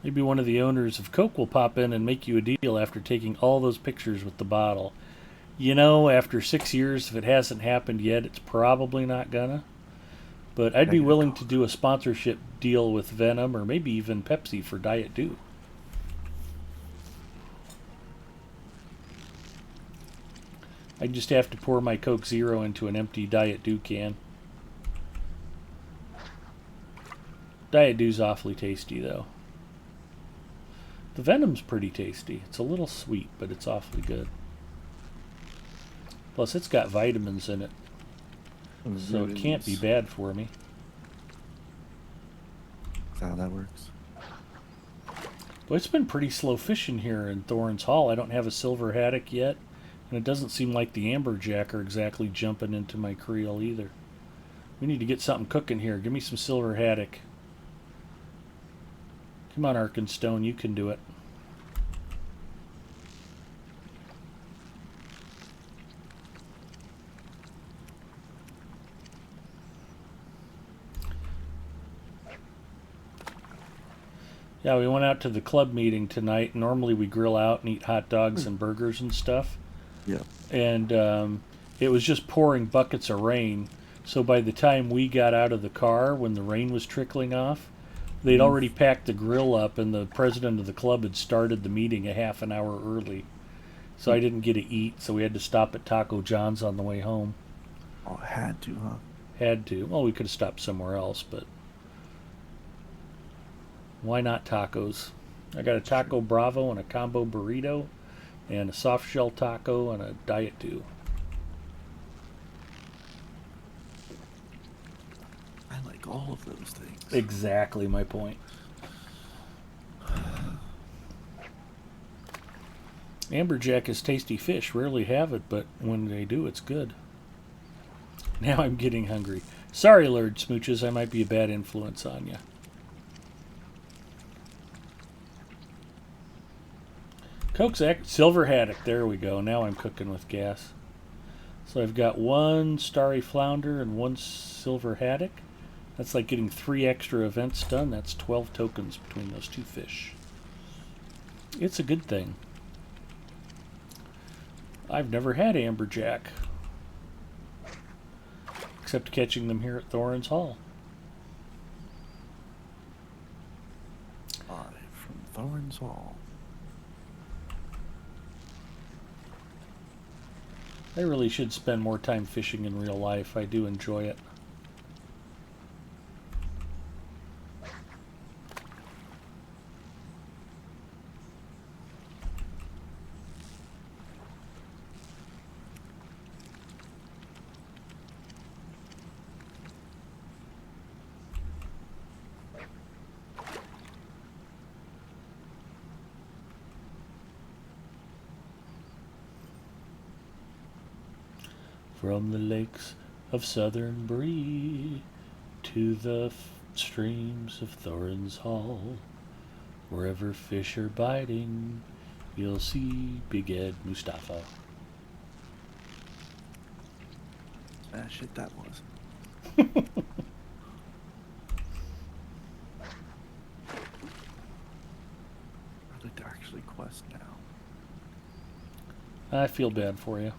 [SPEAKER 2] Maybe one of the owners of Coke will pop in and make you a deal after taking all those pictures with the bottle. You know, after 6 years, if it hasn't happened yet, it's probably not gonna. But I'd be willing to do a sponsorship deal with Venom or maybe even Pepsi for Diet Dew. I just have to pour my Coke Zero into an empty Diet Dew can. Diet Dew's awfully tasty, though. The Venom's pretty tasty. It's a little sweet, but it's awfully good. Plus, it's got vitamins in it, so it can't be bad for me.
[SPEAKER 1] Is that how that works?
[SPEAKER 2] But it's been pretty slow fishing here in Thorns Hall. I don't have a silver haddock yet, and it doesn't seem like the amberjack are exactly jumping into my creel either. We need to get something cooking here. Give me some silver haddock. Come on, Arkenstone, you can do it. Yeah, we went out to the club meeting tonight. Normally we grill out and eat hot dogs and burgers and stuff.
[SPEAKER 1] Yeah.
[SPEAKER 2] And it was just pouring buckets of rain. So by the time we got out of the car, when the rain was trickling off, they'd already packed the grill up, and the president of the club had started the meeting a half an hour early. So I didn't get to eat, so we had to stop at Taco John's on the way home.
[SPEAKER 1] Oh, I had to, huh?
[SPEAKER 2] Had to. Well, we could have stopped somewhere else, but why not tacos? I got a Taco Bravo and a combo burrito and a soft shell taco and a Diet Dew.
[SPEAKER 1] I like all of those things.
[SPEAKER 2] Exactly my point. Amberjack is tasty fish. Rarely have it, but when they do, it's good. Now I'm getting hungry. Sorry, Lord Smooches, I might be a bad influence on you. Coke's silver haddock. There we go. Now I'm cooking with gas. So I've got one starry flounder and one silver haddock. That's like getting 3 extra events done. That's 12 tokens between those two fish. It's a good thing. I've never had amberjack, except catching them here at Thorns Hall.
[SPEAKER 1] Live from Thorns Hall.
[SPEAKER 2] I really should spend more time fishing in real life. I do enjoy it. From the lakes of southern Bree to the streams of Thorns Hall, wherever fish are biting, you'll see Big Ed Mustafa.
[SPEAKER 1] Ah, shit, that was. I'd like to actually quest now.
[SPEAKER 2] I feel bad for you.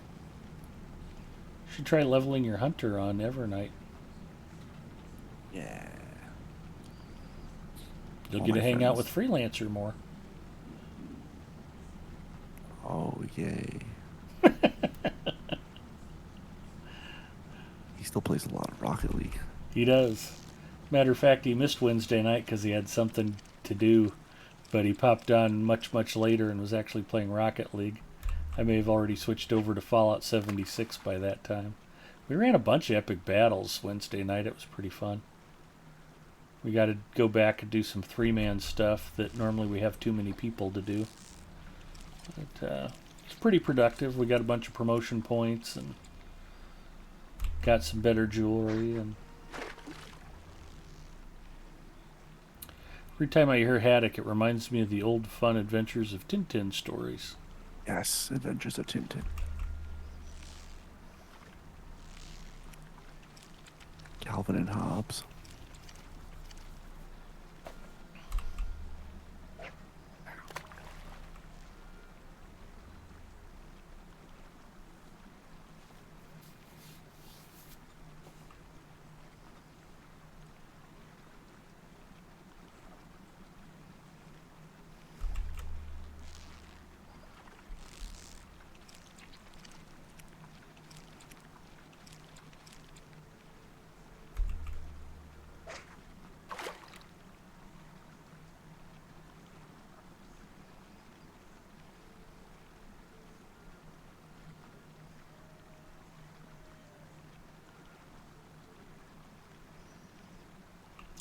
[SPEAKER 2] Should try leveling your hunter on Evernight.
[SPEAKER 1] Yeah.
[SPEAKER 2] You'll
[SPEAKER 1] All
[SPEAKER 2] get to
[SPEAKER 1] my
[SPEAKER 2] hang out
[SPEAKER 1] friends.
[SPEAKER 2] with Freelancer more.
[SPEAKER 1] Oh, yay. He still plays a lot of Rocket League.
[SPEAKER 2] He does. Matter of fact, he missed Wednesday night because he had something to do, but he popped on much, much later and was actually playing Rocket League. I may have already switched over to Fallout 76 by that time. We ran a bunch of epic battles Wednesday night. It was pretty fun. We got to go back and do some three-man stuff that normally we have too many people to do. But it's pretty productive. We got a bunch of promotion points and got some better jewelry. And every time I hear Haddock, it reminds me of the old fun adventures of Tintin stories.
[SPEAKER 1] Yes, Adventures of Tintin. Calvin and Hobbes.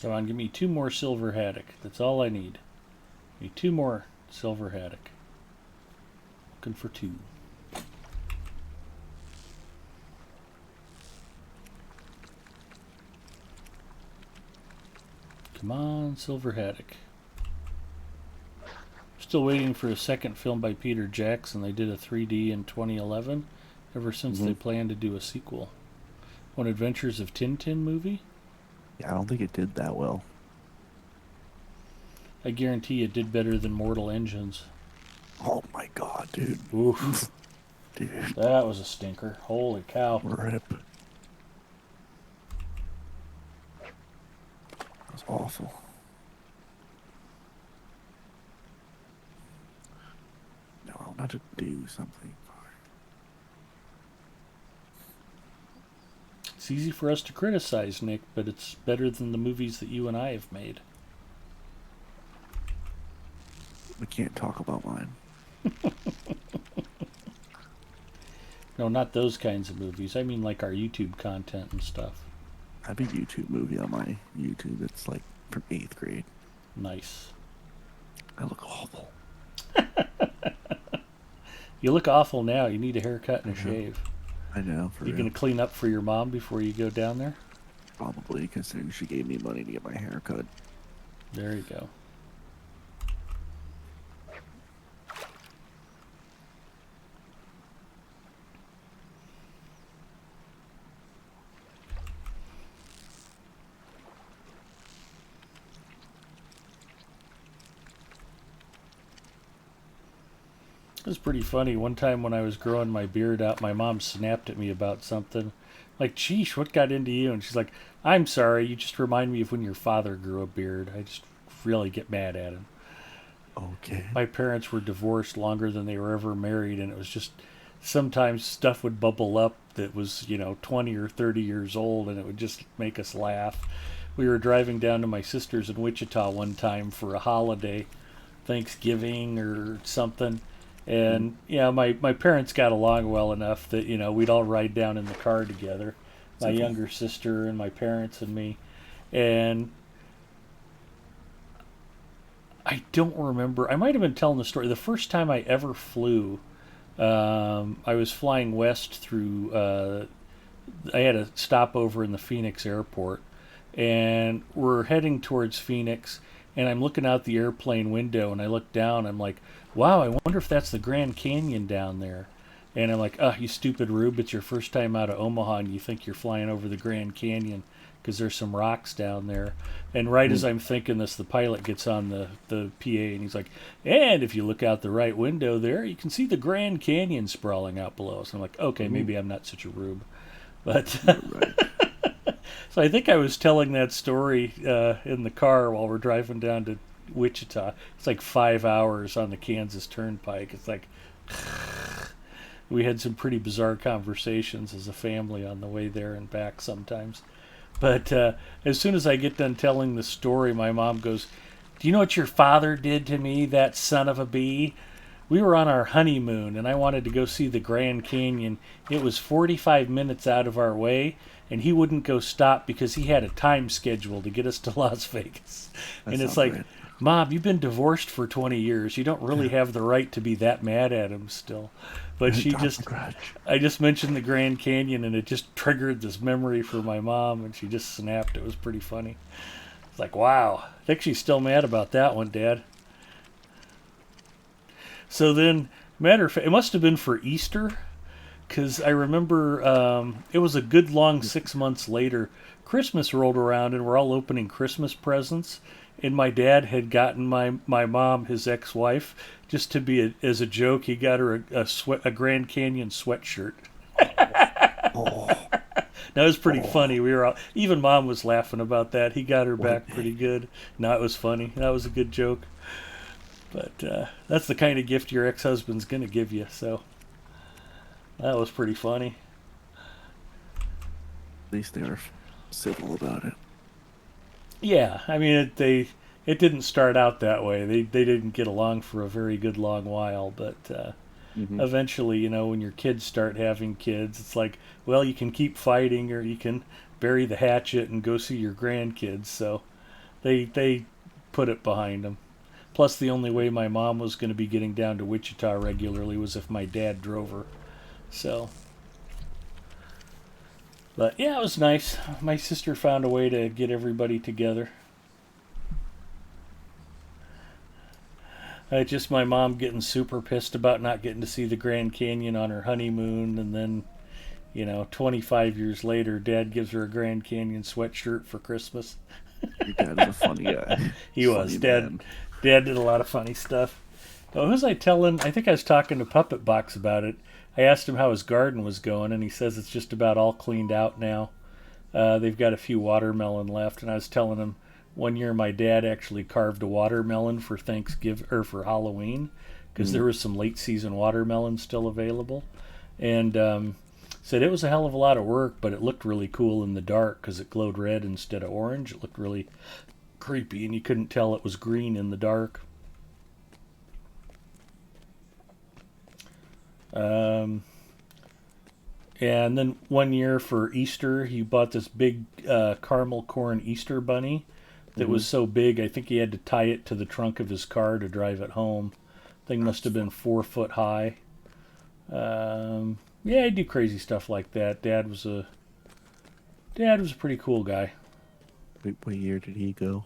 [SPEAKER 2] Come on, give me 2 more silver haddock. That's all I need. Give me 2 more silver haddock. Looking for 2. Come on, silver haddock. Still waiting for a second film by Peter Jackson. They did a 3D in 2011. Ever since they planned to do a sequel. One Adventures of Tintin movie?
[SPEAKER 1] Yeah, I don't think it did that well.
[SPEAKER 2] I guarantee it did better than Mortal Engines.
[SPEAKER 1] Oh my god, dude.
[SPEAKER 2] Oof.
[SPEAKER 1] Dude.
[SPEAKER 2] That was a stinker. Holy cow.
[SPEAKER 1] Rip. That was awful. No, I want to do something.
[SPEAKER 2] It's easy for us to criticize, Nick, but it's better than the movies that you and I have made.
[SPEAKER 1] We can't talk about mine.
[SPEAKER 2] No, not those kinds of movies. I mean like our YouTube content and stuff.
[SPEAKER 1] I have a YouTube movie on my YouTube that's like from 8th grade.
[SPEAKER 2] Nice.
[SPEAKER 1] I look awful.
[SPEAKER 2] You look awful now. You need a haircut and a shave.
[SPEAKER 1] I know, for
[SPEAKER 2] You
[SPEAKER 1] real.
[SPEAKER 2] gonna clean up for your mom before you go down there?
[SPEAKER 1] Probably, considering she gave me money to get my hair cut.
[SPEAKER 2] There you go. It was pretty funny. One time when I was growing my beard out, my mom snapped at me about something. Like, sheesh, what got into you? And she's like, I'm sorry, you just remind me of when your father grew a beard. I just really get mad at him.
[SPEAKER 1] Okay.
[SPEAKER 2] My parents were divorced longer than they were ever married, and it was just sometimes stuff would bubble up that was, 20 or 30 years old, and it would just make us laugh. We were driving down to my sister's in Wichita one time for a holiday, Thanksgiving or something. And, my parents got along well enough that, we'd all ride down in the car together. My younger sister and my parents and me. And I don't remember. I might have been telling the story. The first time I ever flew, I was flying west through, I had a stopover in the Phoenix airport. And we're heading towards Phoenix. And I'm looking out the airplane window, and I look down. I'm like, wow, I wonder if that's the Grand Canyon down there. And I'm like, oh, you stupid Rube, it's your first time out of Omaha, and you think you're flying over the Grand Canyon because there's some rocks down there. And right as I'm thinking this, the pilot gets on the PA, and he's like, and if you look out the right window there, you can see the Grand Canyon sprawling out below us. I'm like, okay, maybe I'm not such a Rube. But
[SPEAKER 1] Right.
[SPEAKER 2] so I think I was telling that story in the car while we're driving down to Wichita. It's like 5 hours on the Kansas Turnpike. It's like we had some pretty bizarre conversations as a family on the way there and back sometimes. But as soon as I get done telling the story, my mom goes, "Do you know what your father did to me, that son of a bee? We were on our honeymoon and I wanted to go see the Grand Canyon. It was 45 minutes out of our way and he wouldn't go stop because he had a time schedule to get us to Las Vegas."
[SPEAKER 1] That
[SPEAKER 2] And it's
[SPEAKER 1] sounds
[SPEAKER 2] like,
[SPEAKER 1] right.
[SPEAKER 2] Mom, you've been divorced for 20 years. You don't really have the right to be that mad at him still. But she
[SPEAKER 1] Drop the
[SPEAKER 2] just,
[SPEAKER 1] grudge.
[SPEAKER 2] I just mentioned the Grand Canyon and it just triggered this memory for my mom and she just snapped. It was pretty funny. It's like, wow, I think she's still mad about that one, Dad. So then, matter of fact, it must have been for Easter, because I remember it was a good long 6 months later. Christmas rolled around and we're all opening Christmas presents, and my dad had gotten my mom, his ex-wife, just to be as a joke, he got her a Grand Canyon sweatshirt.
[SPEAKER 1] Oh,
[SPEAKER 2] That was pretty funny. We were all, even Mom was laughing about that. He got her back pretty good. No, it was funny. That was a good joke. But that's the kind of gift your ex-husband's gonna give you. So that was pretty funny.
[SPEAKER 1] at least they were civil about it.
[SPEAKER 2] Yeah, I mean it didn't start out that way. They didn't get along for a very good long while, but eventually, you know, when your kids start having kids, it's like, well, you can keep fighting or you can bury the hatchet and go see your grandkids. So they put it behind them. Plus, the only way my mom was going to be getting down to Wichita regularly was if my dad drove her. So, but yeah, it was nice. My sister found a way to get everybody together. Just my mom getting super pissed about not getting to see the Grand Canyon on her honeymoon, and then, you know, 25 years later, Dad gives her a Grand Canyon sweatshirt for Christmas.
[SPEAKER 1] Your dad is a funny guy.
[SPEAKER 2] He was.
[SPEAKER 1] Funny
[SPEAKER 2] Dad
[SPEAKER 1] man.
[SPEAKER 2] Dad did a lot of funny stuff. Oh, who was I telling? I think I was talking to Puppet Box about it. I asked him how his garden was going, and he says it's just about all cleaned out now. They've got a few watermelon left, and I was telling him one year my dad actually carved a watermelon for Thanksgiving or for Halloween because there was some late season watermelon still available, and said it was a hell of a lot of work, but it looked really cool in the dark because it glowed red instead of orange. It looked really creepy, and you couldn't tell it was green in the dark. And then one year for Easter, he bought this big caramel corn Easter bunny that was so big, I think he had to tie it to the trunk of his car to drive it home. Thing must have been 4 foot high. Yeah, he'd do crazy stuff like that. Dad was a pretty cool guy.
[SPEAKER 1] Wait, what year did he go?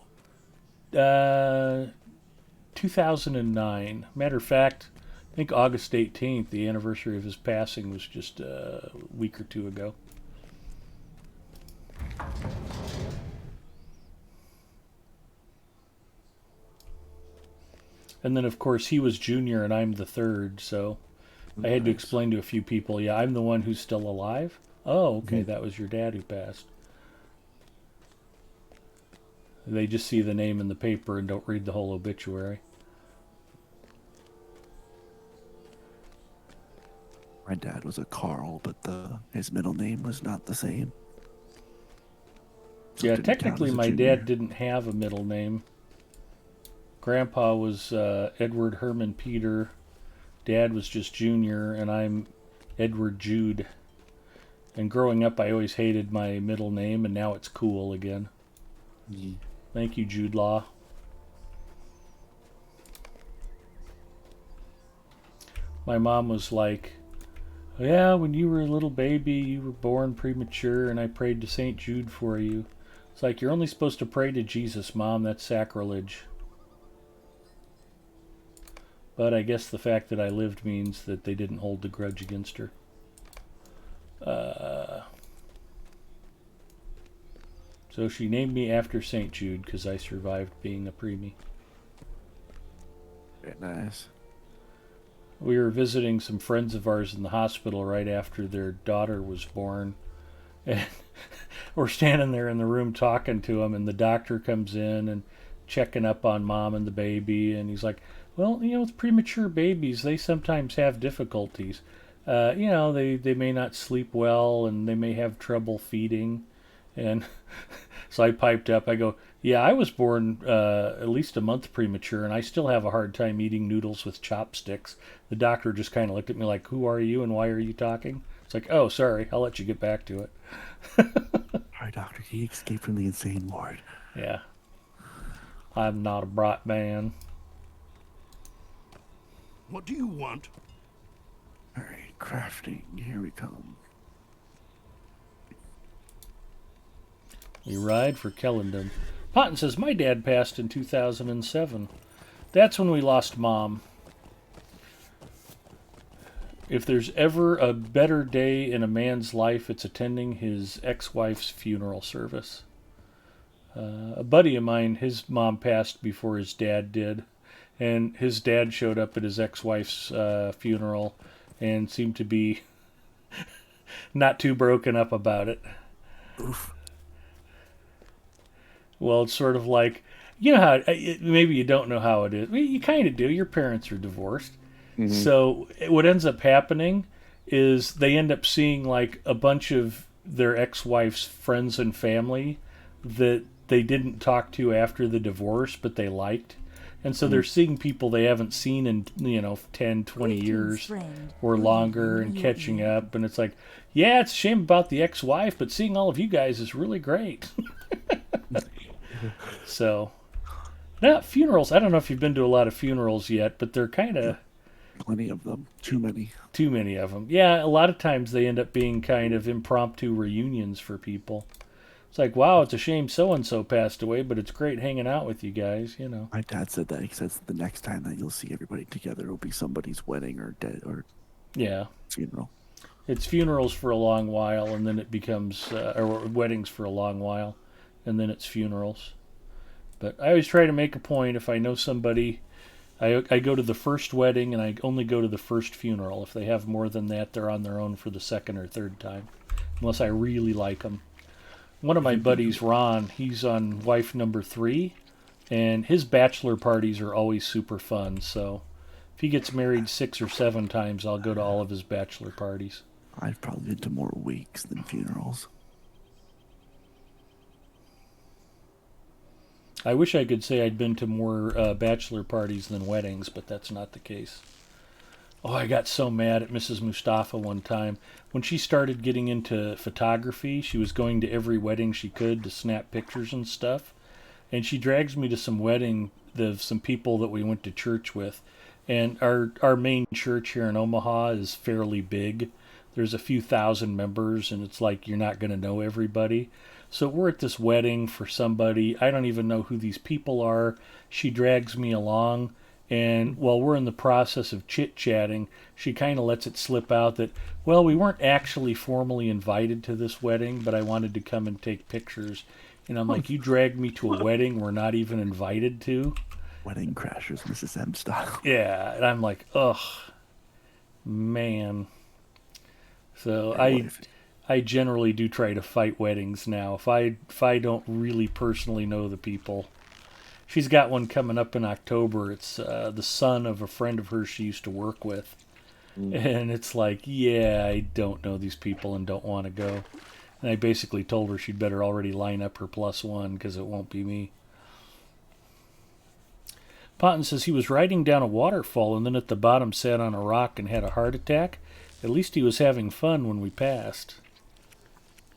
[SPEAKER 2] 2009. Matter of fact, I think August 18th, the anniversary of his passing, was just a week or two ago. And then, of course, he was junior and I'm the third, so I had to explain to a few people, yeah, I'm the one who's still alive. Oh, okay, that was your dad who passed. They just see the name in the paper and don't read the whole obituary.
[SPEAKER 1] My dad was a Carl, but his middle name was not the same. So it
[SPEAKER 2] Yeah,
[SPEAKER 1] didn't count
[SPEAKER 2] technically
[SPEAKER 1] as a
[SPEAKER 2] my
[SPEAKER 1] junior.
[SPEAKER 2] dad didn't have a middle name. Grandpa was Edward Herman Peter. Dad was just Junior, and I'm Edward Jude. And growing up, I always hated my middle name, and now it's cool again. Thank you, Jude Law. My mom was like, yeah, when you were a little baby, you were born premature, and I prayed to St. Jude for you. It's like, you're only supposed to pray to Jesus, Mom. That's sacrilege. But I guess the fact that I lived means that they didn't hold the grudge against her. So she named me after St. Jude because I survived being a preemie.
[SPEAKER 1] Very nice.
[SPEAKER 2] We were visiting some friends of ours in the hospital right after their daughter was born. And we're standing there in the room talking to him, and the doctor comes in and checking up on mom and the baby, and he's like, well, with premature babies, they sometimes have difficulties. They may not sleep well, and they may have trouble feeding. And so I piped up. I go, yeah, I was born at least a month premature, and I still have a hard time eating noodles with chopsticks. The doctor just kind of looked at me like, who are you and why are you talking? It's like, oh, sorry, I'll let you get back to it.
[SPEAKER 1] Sorry, doctor, he escaped from the insane ward.
[SPEAKER 2] Yeah. I'm not a bright man.
[SPEAKER 7] What do you want?
[SPEAKER 1] All right, crafting, here we come.
[SPEAKER 2] We ride for Kellendon. Potton says, my dad passed in 2007. That's when we lost Mom. If there's ever a better day in a man's life, it's attending his ex-wife's funeral service. A buddy of mine, his mom passed before his dad did, and his dad showed up at his ex-wife's funeral and seemed to be not too broken up about it.
[SPEAKER 1] Oof.
[SPEAKER 2] Well, it's sort of like, how, maybe you don't know how it is. Well, you kind of do. Your parents are divorced. Mm-hmm. So what ends up happening is they end up seeing like a bunch of their ex-wife's friends and family that they didn't talk to after the divorce, but they liked. And so they're seeing people they haven't seen in, 10, 20 years or longer and catching up. And it's like, yeah, it's a shame about the ex-wife, but seeing all of you guys is really great. So, now funerals, I don't know if you've been to a lot of funerals yet, but they're kind of...
[SPEAKER 1] Plenty of them. Too many.
[SPEAKER 2] Too many of them. Yeah, a lot of times they end up being kind of impromptu reunions for people. It's like, wow, it's a shame so-and-so passed away, but it's great hanging out with you guys,
[SPEAKER 1] My dad said that. He says the next time that you'll see everybody together will be somebody's wedding or dead or funeral.
[SPEAKER 2] It's funerals for a long while, and then it becomes, or weddings for a long while, and then it's funerals. But I always try to make a point, if I know somebody, I go to the first wedding, and I only go to the first funeral. If they have more than that, they're on their own for the second or third time, unless I really like them. One of my buddies, Ron, he's on wife number 3, and his bachelor parties are always super fun. So if he gets married 6 or 7 times, I'll go to all of his bachelor parties.
[SPEAKER 1] I've probably been to more wakes than funerals.
[SPEAKER 2] I wish I could say I'd been to more bachelor parties than weddings, but that's not the case. Oh, I got so mad at Mrs. Mustafa one time. When she started getting into photography, she was going to every wedding she could to snap pictures and stuff. And she drags me to some wedding of some people that we went to church with. And our main church here in Omaha is fairly big. There's a few thousand members, and it's like you're not going to know everybody. So we're at this wedding for somebody. I don't even know who these people are. She drags me along. And while we're in the process of chit-chatting, she kind of lets it slip out that, well, we weren't actually formally invited to this wedding, but I wanted to come and take pictures. And I'm like, you dragged me to a wedding we're not even invited to?
[SPEAKER 1] Wedding crashers, Mrs. M style.
[SPEAKER 2] Yeah, and I'm like, ugh, man. So I generally do try to fight weddings now. If I don't really personally know the people. She's got one coming up in October. It's the son of a friend of hers she used to work with. And it's like, yeah, I don't know these people and don't want to go. And I basically told her she'd better already line up her +1 because it won't be me. Ponton says he was riding down a waterfall and then at the bottom sat on a rock and had a heart attack. At least he was having fun when we passed.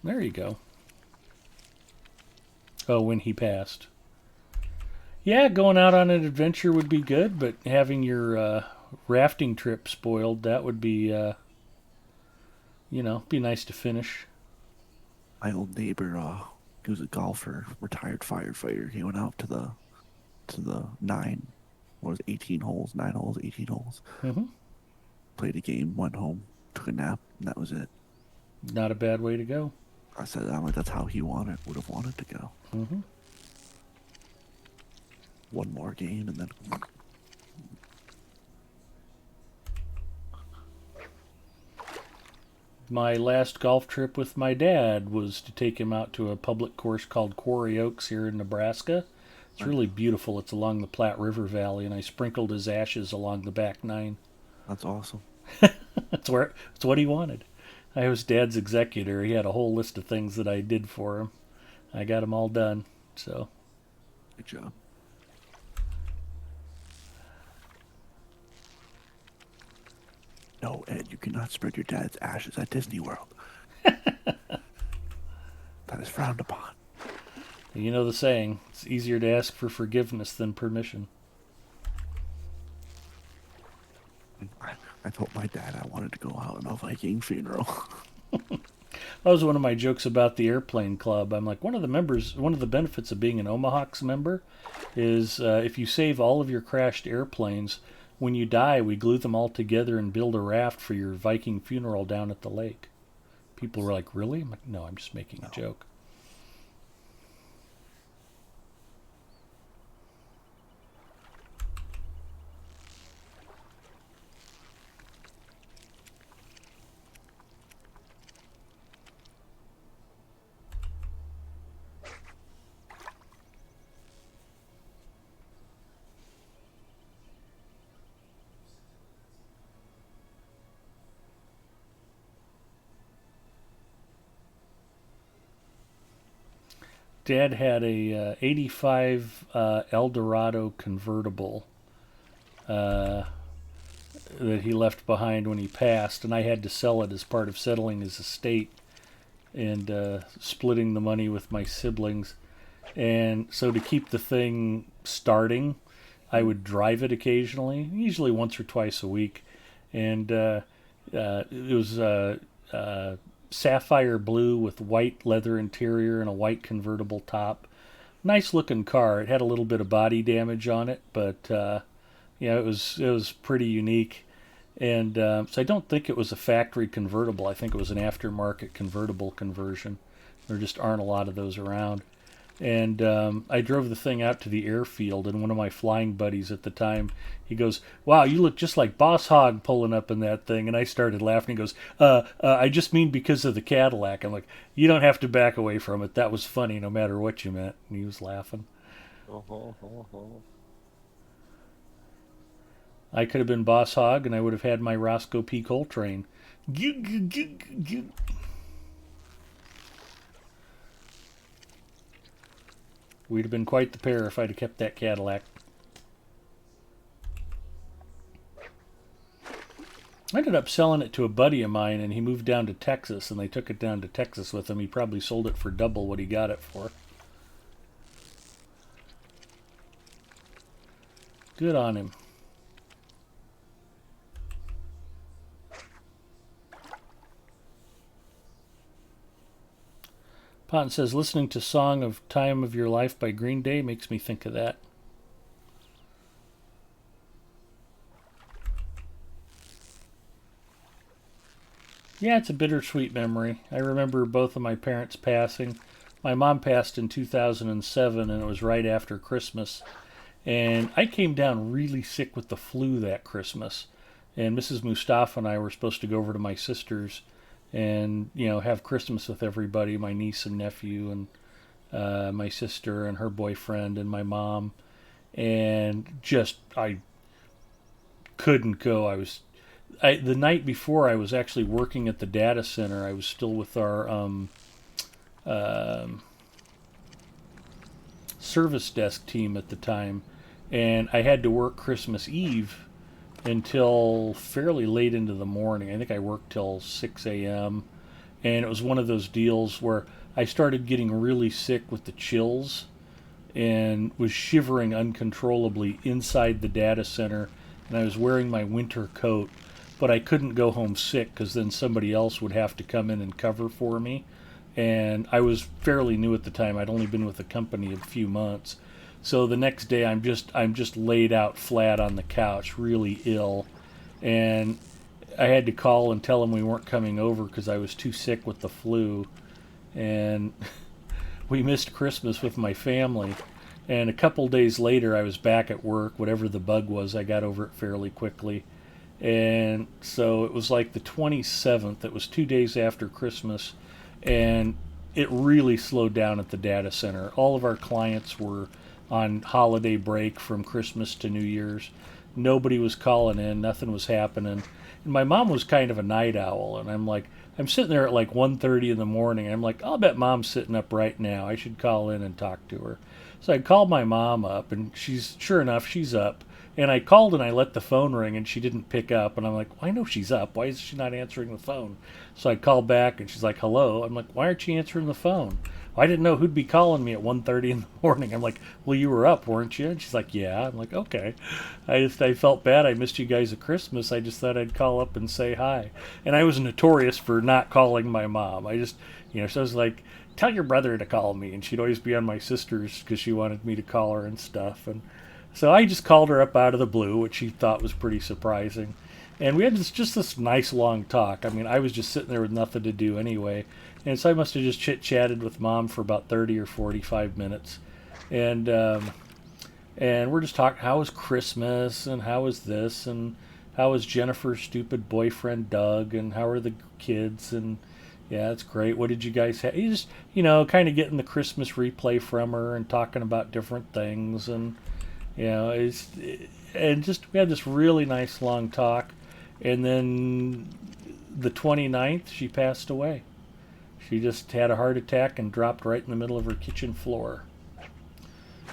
[SPEAKER 2] There you go. Oh, when he passed. Yeah, going out on an adventure would be good, but having your rafting trip spoiled, that would be, be nice to finish.
[SPEAKER 1] My old neighbor, he was a golfer, retired firefighter. He went out to the 18 holes, 9 holes, 18 holes. Mm-hmm. Played a game, went home, took a nap, and that was it.
[SPEAKER 2] Not a bad way to go.
[SPEAKER 1] I'm like, that's how he would have wanted to go.
[SPEAKER 2] Mm-hmm.
[SPEAKER 1] One more game and then
[SPEAKER 2] My last golf trip with my dad was to take him out to a public course called Quarry Oaks here in Nebraska. It's really beautiful. It's along the Platte River Valley, and I sprinkled his ashes along the back nine.
[SPEAKER 1] That's awesome.
[SPEAKER 2] That's what he wanted. I was Dad's executor. He had a whole list of things that I did for him. I got them all done. So,
[SPEAKER 1] Good job. No, Ed, you cannot spread your dad's ashes at Disney World. That is frowned upon.
[SPEAKER 2] you know the saying, it's easier to ask for forgiveness than permission.
[SPEAKER 1] I told my dad I wanted to go out on a Viking funeral.
[SPEAKER 2] That was one of my jokes about the airplane club. I'm like, one of the benefits of being an Omahawks member is if you save all of your crashed airplanes, when you die, we glue them all together and build a raft for your Viking funeral down at the lake. People were like, really? I'm like, no, I'm just making a joke. Dad had a 85 Eldorado convertible that he left behind when he passed, and I had to sell it as part of settling his estate and splitting the money with my siblings. And so to keep the thing starting, I would drive it occasionally, usually once or twice a week. And it was sapphire blue with white leather interior and a white convertible top. Nice looking car. It had a little bit of body damage on it, but it was pretty unique. And so I don't think it was a factory convertible. I think it was an aftermarket convertible conversion. There just aren't a lot of those around. And I drove the thing out to the airfield, and one of my flying buddies at the time, he goes, "Wow, you look just like Boss Hogg pulling up in that thing." And I started laughing. He goes, "I just mean because of the Cadillac." I'm like, "You don't have to back away from it. That was funny no matter what you meant." And he was laughing. I could have been Boss Hogg, and I would have had my Roscoe P. Coltrane. We'd have been quite the pair if I'd have kept that Cadillac. I ended up selling it to a buddy of mine, and he moved down to Texas, and they took it down to Texas with him. He probably sold it for double what he got it for. Good on him. Pont says, listening to Song of Time of Your Life by Green Day makes me think of that. Yeah, it's a bittersweet memory. I remember both of my parents passing. My mom passed in 2007, and it was right after Christmas. And I came down really sick with the flu that Christmas. And Mrs. Mustafa and I were supposed to go over to my sister's and have Christmas with everybody, my niece and nephew and my sister and her boyfriend and my mom, and I couldn't go. The night before, I was actually working at the data center. I was still with our service desk team at the time, and I had to work Christmas Eve until fairly late into the morning. I think I worked till 6 a.m. And it was one of those deals where I started getting really sick with the chills and was shivering uncontrollably inside the data center. And I was wearing my winter coat, but I couldn't go home sick because then somebody else would have to come in and cover for me. And I was fairly new at the time. I'd only been with the company a few months. So the next day, I'm just laid out flat on the couch, really ill, and I had to call and tell them we weren't coming over because I was too sick with the flu, and we missed Christmas with my family. And a couple days later, I was back at work. Whatever the bug was, I got over it fairly quickly, And so it was like the 27th. It was 2 days after Christmas, and it really slowed down at the data center. All of our clients were on holiday break from Christmas to New Year's. Nobody was calling in. Nothing was happening. And my mom was kind of a night owl, and I'm sitting there at like 1:30 in the morning. And I'm like, I'll bet Mom's sitting up right now. I should call in and talk to her. So I called my mom up, and sure enough, she's up. And I called and I let the phone ring, and she didn't pick up. And I'm like, well, I know she's up. Why is she not answering the phone? So I called back, and she's like, hello. I'm like, why aren't you answering the phone? Well, I didn't know who'd be calling me at 1:30 in the morning. I'm like, well, you were up, weren't you? And she's like, yeah. I'm like, okay. I felt bad. I missed you guys at Christmas. I just thought I'd call up and say hi. And I was notorious for not calling my mom. So I was like, tell your brother to call me. And she'd always be on my sister's because she wanted me to call her and stuff. And so I just called her up out of the blue, which she thought was pretty surprising. And we had this nice long talk. I mean, I was just sitting there with nothing to do anyway. And so I must have just chit-chatted with Mom for about 30 or 45 minutes. And we're just talking, how was Christmas, and how was this, and how was Jennifer's stupid boyfriend Doug, and how are the kids, and yeah, that's great. What did you guys have? You just, kind of getting the Christmas replay from her and talking about different things. And we had this really nice long talk. And then the 29th, she passed away. She just had a heart attack and dropped right in the middle of her kitchen floor.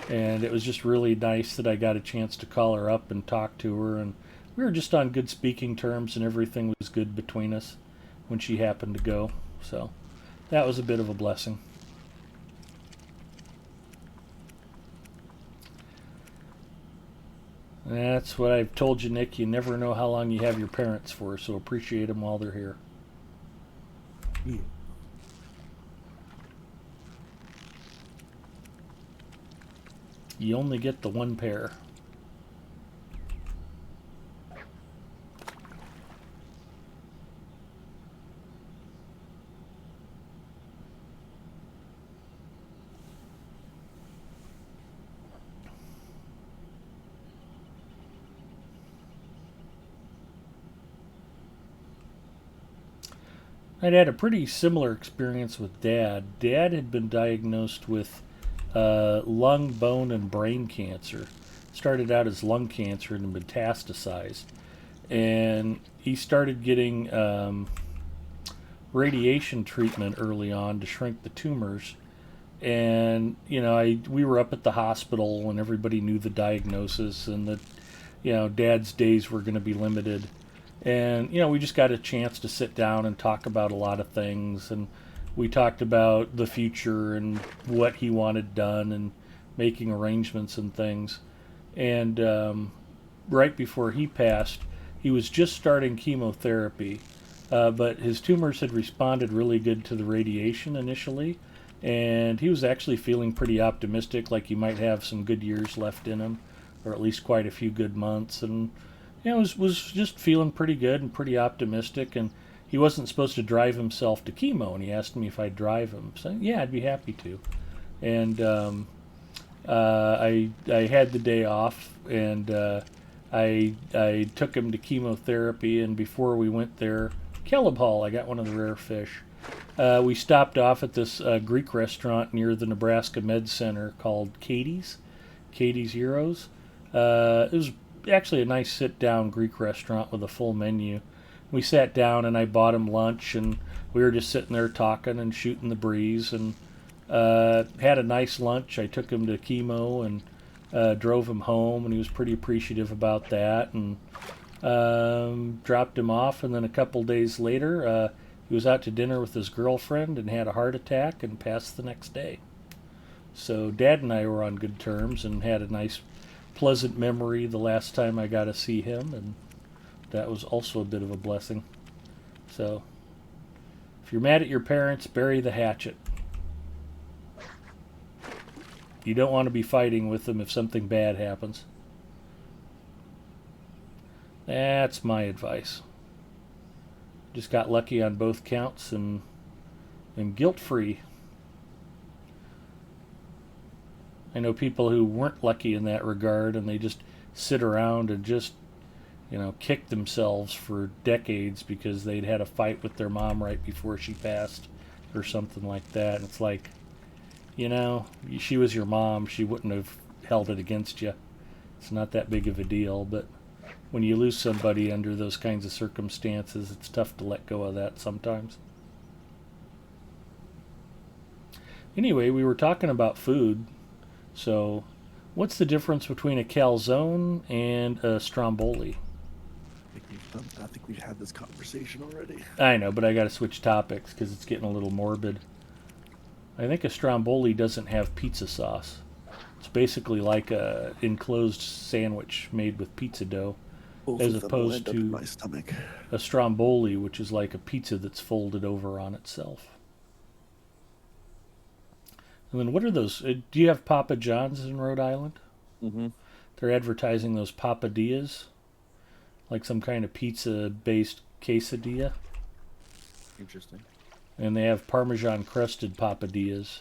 [SPEAKER 2] And it was just really nice that I got a chance to call her up and talk to her. And we were just on good speaking terms, and everything was good between us when she happened to go. So that was a bit of a blessing. That's what I've told you, Nick. You never know how long you have your parents for, so appreciate them while they're here.
[SPEAKER 1] Yeah.
[SPEAKER 2] You only get the one pair. I'd had a pretty similar experience with Dad. Dad had been diagnosed with lung, bone, and brain cancer. Started out as lung cancer and metastasized. And he started getting radiation treatment early on to shrink the tumors. And, we were up at the hospital and everybody knew the diagnosis and that, Dad's days were going to be limited. And, we just got a chance to sit down and talk about a lot of things. And we talked about the future and what he wanted done and making arrangements and things. And right before he passed, he was just starting chemotherapy. But his tumors had responded really good to the radiation initially. And he was actually feeling pretty optimistic, like he might have some good years left in him, or at least quite a few good months. And was just feeling pretty good and pretty optimistic, and he wasn't supposed to drive himself to chemo, and he asked me if I'd drive him. So yeah, I'd be happy to. And I had the day off, and I took him to chemotherapy, and before we went there, Caleb Hall, I got one of the rare fish. We stopped off at this Greek restaurant near the Nebraska Med Center called Katie's Heroes. It was actually a nice sit-down Greek restaurant with a full menu. We sat down and I bought him lunch, and we were just sitting there talking and shooting the breeze, and had a nice lunch. I took him to chemo and drove him home, and he was pretty appreciative about that, and dropped him off. And then a couple days later, he was out to dinner with his girlfriend and had a heart attack and passed the next day. So Dad and I were on good terms and had a nice pleasant memory the last time I got to see him, and that was also a bit of a blessing. So if you're mad at your parents, bury the hatchet. You don't want to be fighting with them if something bad happens. That's my advice. Just got lucky on both counts and am guilt-free. I know people who weren't lucky in that regard, and they just sit around and just kicked themselves for decades because they'd had a fight with their mom right before she passed or something like that. And it's like, she was your mom. She wouldn't have held it against you. It's not that big of a deal. But when you lose somebody under those kinds of circumstances, it's tough to let go of that sometimes. Anyway, we were talking about food. So, what's the difference between a calzone and a stromboli?
[SPEAKER 1] I think we've had this conversation already.
[SPEAKER 2] I know, but I got to switch topics because it's getting a little morbid. I think a stromboli doesn't have pizza sauce. It's basically like a enclosed sandwich made with pizza dough,
[SPEAKER 1] Both
[SPEAKER 2] as
[SPEAKER 1] of them will
[SPEAKER 2] opposed
[SPEAKER 1] end up in
[SPEAKER 2] to
[SPEAKER 1] my stomach.
[SPEAKER 2] a stromboli, which is like a pizza that's folded over on itself. And then what are those? Do you have Papa John's in Rhode Island?
[SPEAKER 1] Mm-hmm.
[SPEAKER 2] They're advertising those papadillas, like some kind of pizza-based quesadilla.
[SPEAKER 1] Interesting.
[SPEAKER 2] And they have Parmesan crusted papadillas,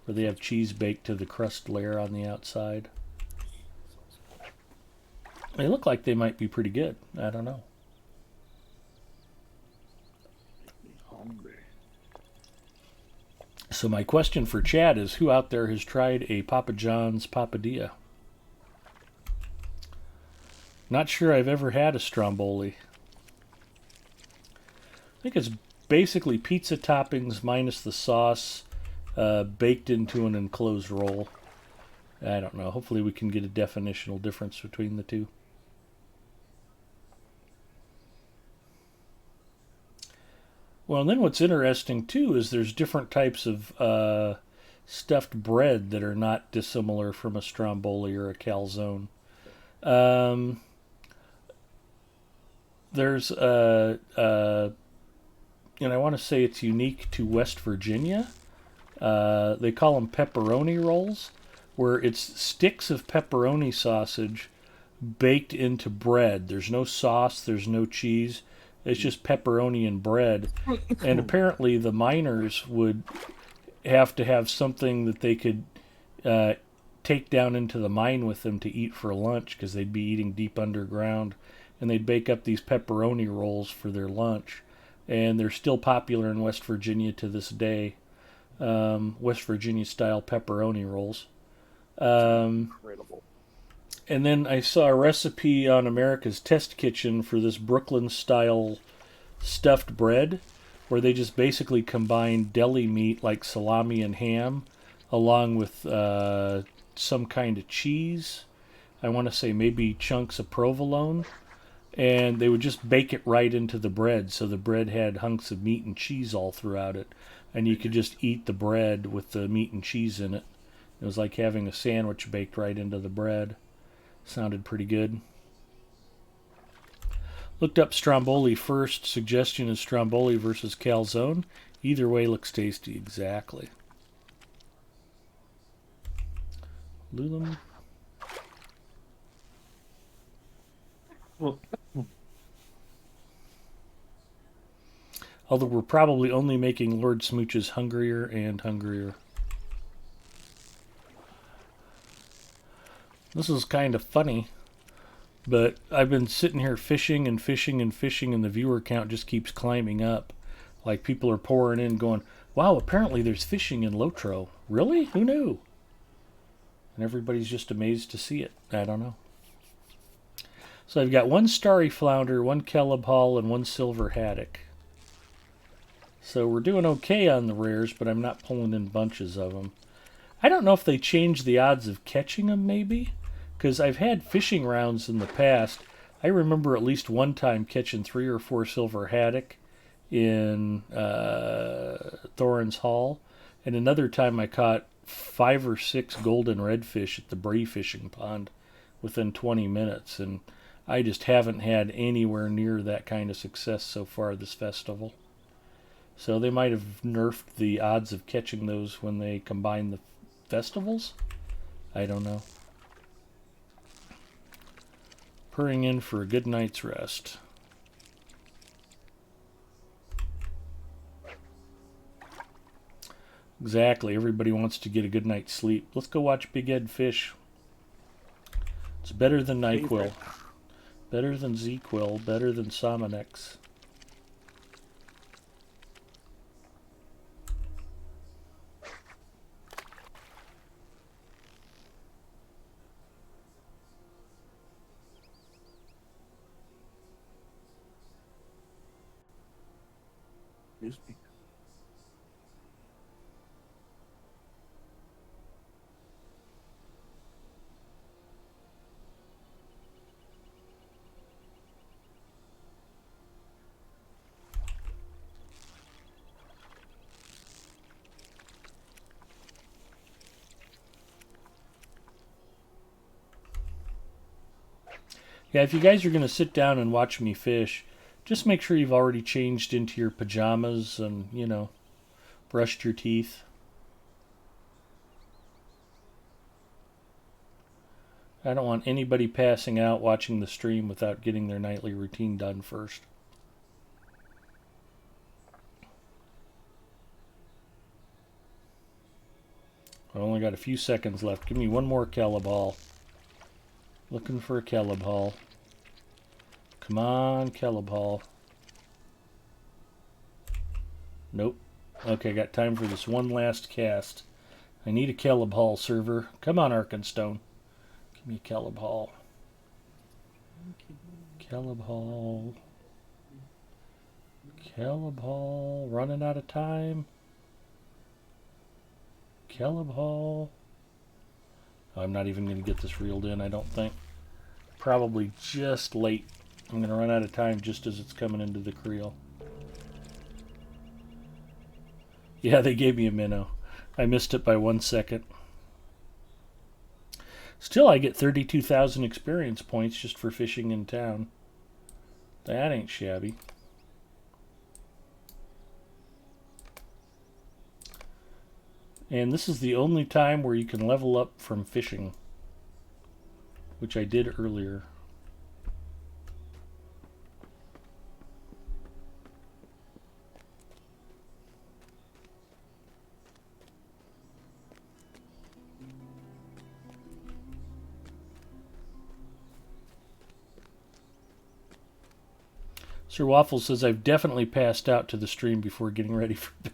[SPEAKER 2] where they have cheese baked to the crust layer on the outside. They look like they might be pretty good. I don't know.
[SPEAKER 1] Hungry.
[SPEAKER 2] So my question for Chad is, who out there has tried a Papa John's papadilla? Not sure I've ever had a stromboli. I think it's basically pizza toppings minus the sauce, baked into an enclosed roll. I don't know. Hopefully we can get a definitional difference between the two. Well, and then what's interesting, too, is there's different types of stuffed bread that are not dissimilar from a stromboli or a calzone. There's and I want to say it's unique to West Virginia. They call them pepperoni rolls, where it's sticks of pepperoni sausage baked into bread. There's no sauce, there's no cheese. It's just pepperoni and bread. And apparently the miners would have to have something that they could take down into the mine with them to eat for lunch, because they'd be eating deep underground. And they'd bake up these pepperoni rolls for their lunch. And they're still popular in West Virginia to this day. West Virginia style pepperoni rolls.
[SPEAKER 1] Incredible.
[SPEAKER 2] And then I saw a recipe on America's Test Kitchen for this Brooklyn style stuffed bread, where they just basically combine deli meat like salami and ham along with some kind of cheese. I want to say maybe chunks of provolone. And they would just bake it right into the bread, so the bread had hunks of meat and cheese all throughout it. And you could just eat the bread with the meat and cheese in it. It was like having a sandwich baked right into the bread. Sounded pretty good. Looked up stromboli first. Suggestion is stromboli versus calzone. Either way looks tasty, exactly. Lulum. Although we're probably only making Lord Smooches hungrier and hungrier. This is kind of funny, but I've been sitting here fishing and fishing and fishing, and the viewer count just keeps climbing up. Like, people are pouring in going, wow, apparently there's fishing in Lotro. Really? Who knew? And everybody's just amazed to see it. I don't know. So I've got one starry flounder, one Kellogg Hall, and one silver haddock. So we're doing okay on the rares, but I'm not pulling in bunches of them. I don't know if they changed the odds of catching them, maybe, because I've had fishing rounds in the past. I remember at least one time catching 3 or 4 silver haddock in Thorin's Hall, and another time I caught 5 or 6 golden redfish at the Bree fishing pond within 20 minutes, and I just haven't had anywhere near that kind of success so far this festival. So they might have nerfed the odds of catching those when they combine the festivals? I don't know. Purring in for a good night's rest. Exactly. Everybody wants to get a good night's sleep. Let's go watch Big Ed fish. It's better than NyQuil. Better than Z-Quill, better than Sominex.
[SPEAKER 1] Excuse me.
[SPEAKER 2] Yeah, if you guys are going to sit down and watch me fish, just make sure you've already changed into your pajamas and, you know, brushed your teeth. I don't want anybody passing out watching the stream without getting their nightly routine done first. I only got a few seconds left. Give me one more Caleb haul. Looking for a Caleb haul. Come on, Caleb haul. Nope. Okay, got time for this one last cast. I need a Caleb haul server. Come on, Arkenstone. Give me a Caleb haul. Caleb haul. Caleb haul. Running out of time. Caleb haul. I'm not even going to get this reeled in, I don't think. Probably just late. I'm going to run out of time just as it's coming into the creel. Yeah, they gave me a minnow. I missed it by 1 second. Still, I get 32,000 experience points just for fishing in town. That ain't shabby. And this is the only time where you can level up from fishing, which I did earlier. Sir Waffles says, I've definitely passed out to the stream before getting ready for bed.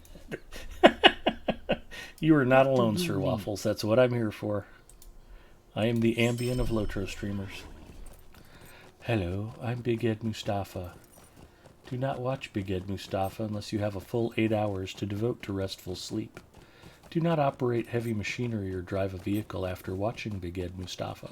[SPEAKER 2] You are not alone, Sir Waffles. That's what I'm here for. I am the Ambien of Lotro streamers. Hello, I'm Big Ed Mustafa. Do not watch Big Ed Mustafa unless you have a full 8 hours to devote to restful sleep. Do not operate heavy machinery or drive a vehicle after watching Big Ed Mustafa.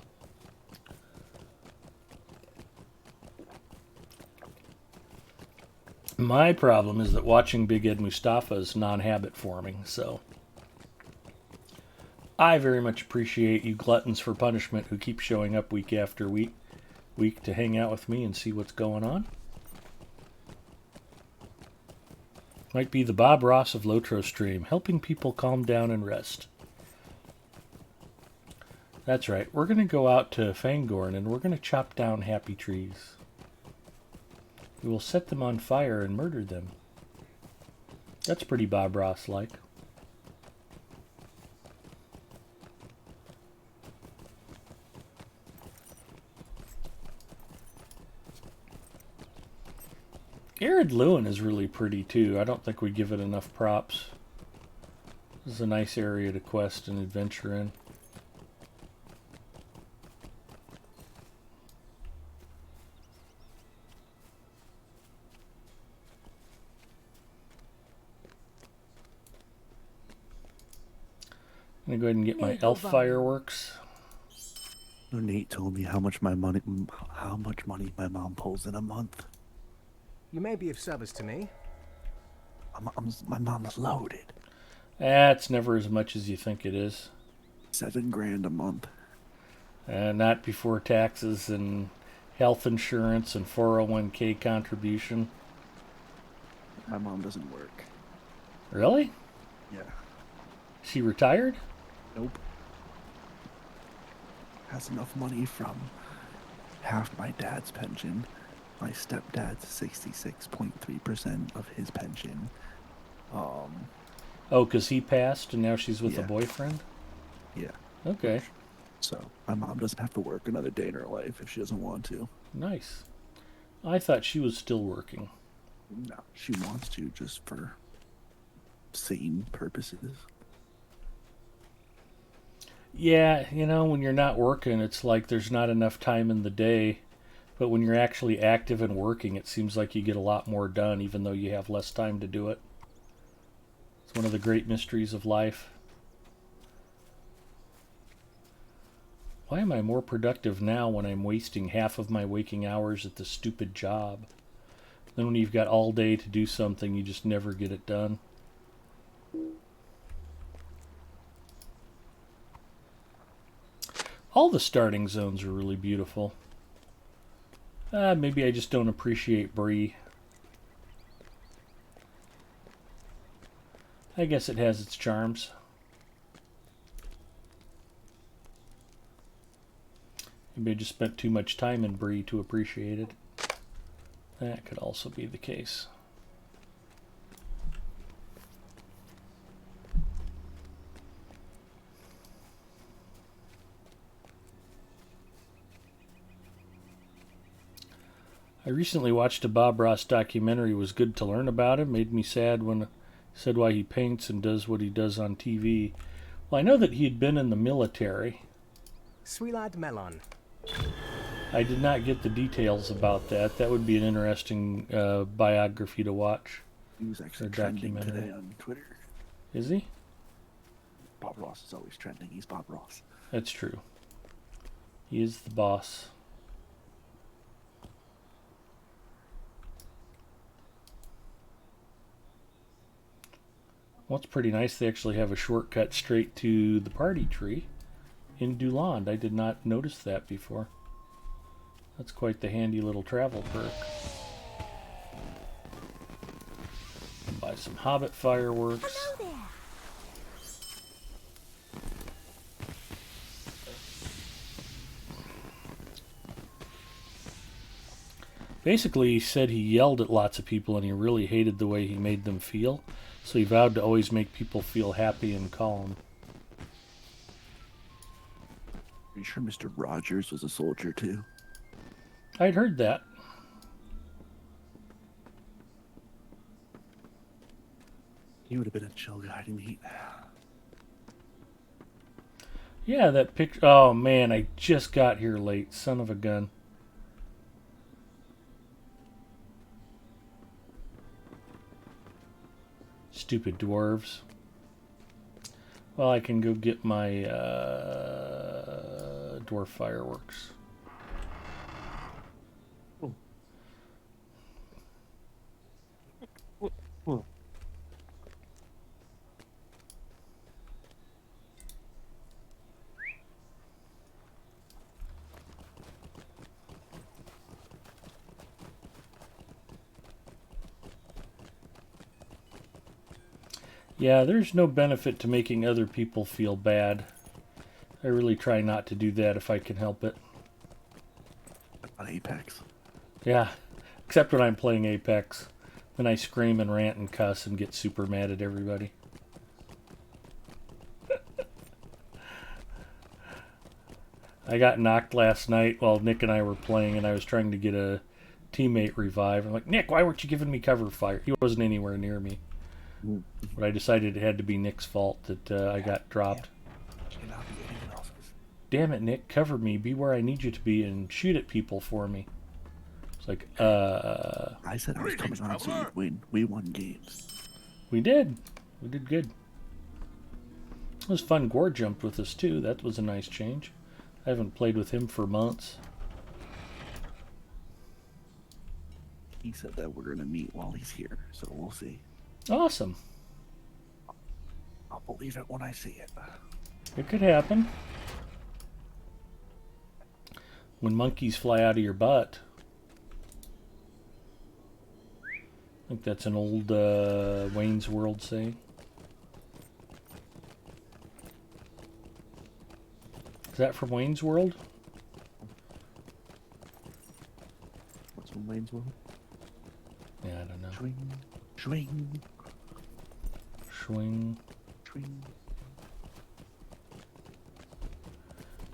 [SPEAKER 2] My problem is that watching Big Ed Mustafa is non-habit forming, so I very much appreciate you gluttons for punishment who keep showing up week after week to hang out with me and see what's going on. Might be the Bob Ross of Lotro stream, helping people calm down and rest. That's right, we're going to go out to Fangorn and we're going to chop down happy trees. We will set them on fire and murder them. That's pretty Bob Ross-like. Arid Lewin is really pretty too. I don't think we give it enough props. This is a nice area to quest and adventure in. I'm gonna go ahead and get my elf fireworks.
[SPEAKER 1] Nate told me how much money my mom pulls in a month.
[SPEAKER 6] You may be of service to me.
[SPEAKER 1] My mom's loaded.
[SPEAKER 2] That's never as much as you think it is.
[SPEAKER 1] $7 grand a month.
[SPEAKER 2] Not before taxes and health insurance and 401k contribution.
[SPEAKER 1] My mom doesn't work.
[SPEAKER 2] Really?
[SPEAKER 1] Yeah.
[SPEAKER 2] She retired?
[SPEAKER 1] Nope. Has enough money from half my dad's pension. My stepdad's 66.3% of his pension.
[SPEAKER 2] Oh, because he passed and now she's with a
[SPEAKER 1] Yeah.
[SPEAKER 2] boyfriend?
[SPEAKER 1] Yeah.
[SPEAKER 2] Okay.
[SPEAKER 1] So my mom doesn't have to work another day in her life if she doesn't want to.
[SPEAKER 2] Nice. I thought she was still working.
[SPEAKER 1] No, she wants to just for sane purposes.
[SPEAKER 2] Yeah, you know, when you're not working, it's like there's not enough time in the day. But when you're actually active and working, it seems like you get a lot more done, even though you have less time to do it. It's one of the great mysteries of life. Why am I more productive now when I'm wasting half of my waking hours at the stupid job? Then when you've got all day to do something, you just never get it done. All the starting zones are really beautiful. Maybe I just don't appreciate Bree. I guess it has its charms. Maybe I just spent too much time in Bree to appreciate it. That could also be the case. I recently watched a Bob Ross documentary. It was good to learn about him. Made me sad when it said why he paints and does what he does on TV. Well, I know that he had been in the military.
[SPEAKER 6] Sweet lad Melon.
[SPEAKER 2] I did not get the details about that. That would be an interesting biography to watch.
[SPEAKER 1] He was actually
[SPEAKER 2] Or
[SPEAKER 1] trending
[SPEAKER 2] documentary.
[SPEAKER 1] today on Twitter.
[SPEAKER 2] Is he?
[SPEAKER 1] Bob Ross is always trending. He's Bob Ross.
[SPEAKER 2] That's true. He is the boss. Well, it's pretty nice. They actually have a shortcut straight to the party tree in Douland. I did not notice that before. That's quite the handy little travel perk. Buy some Hobbit fireworks.
[SPEAKER 3] Hello there.
[SPEAKER 2] Basically, he said he yelled at lots of people and he really hated the way he made them feel. So he vowed to always make people feel happy and calm.
[SPEAKER 1] Are you sure Mr. Rogers was a soldier too?
[SPEAKER 2] I'd heard that.
[SPEAKER 1] He would have been a chill guy to meet.
[SPEAKER 2] Yeah, that picture. Oh man, I just got here late. Son of a gun. Stupid dwarves. Well, I can go get my dwarf fireworks. Yeah, there's no benefit to making other people feel bad. I really try not to do that if I can help it.
[SPEAKER 1] On Apex.
[SPEAKER 2] Yeah, except when I'm playing Apex. Then I scream and rant and cuss and get super mad at everybody. I got knocked last night while Nick and I were playing, and I was trying to get a teammate revived. I'm like, Nick, why weren't you giving me cover fire? He wasn't anywhere near me. But I decided it had to be Nick's fault that I got dropped.
[SPEAKER 1] Cannot be anyone else's.
[SPEAKER 2] Damn it, Nick, cover me, be where I need you to be, and shoot at people for me. It's like,
[SPEAKER 1] I said I was coming on so we'd win. We won games.
[SPEAKER 2] we did. We did good. It was fun. Gore jumped with us, too. That was a nice change. I haven't played with him for months.
[SPEAKER 1] He said that we're going to meet while he's here, so we'll see.
[SPEAKER 2] Awesome.
[SPEAKER 1] I'll believe it when I see it.
[SPEAKER 2] It could happen. When monkeys fly out of your butt. I think that's an old Wayne's World saying. Is that from Wayne's World?
[SPEAKER 1] What's from Wayne's World?
[SPEAKER 2] Yeah, I don't know.
[SPEAKER 1] Swing, swing,
[SPEAKER 2] Swing.
[SPEAKER 1] swing.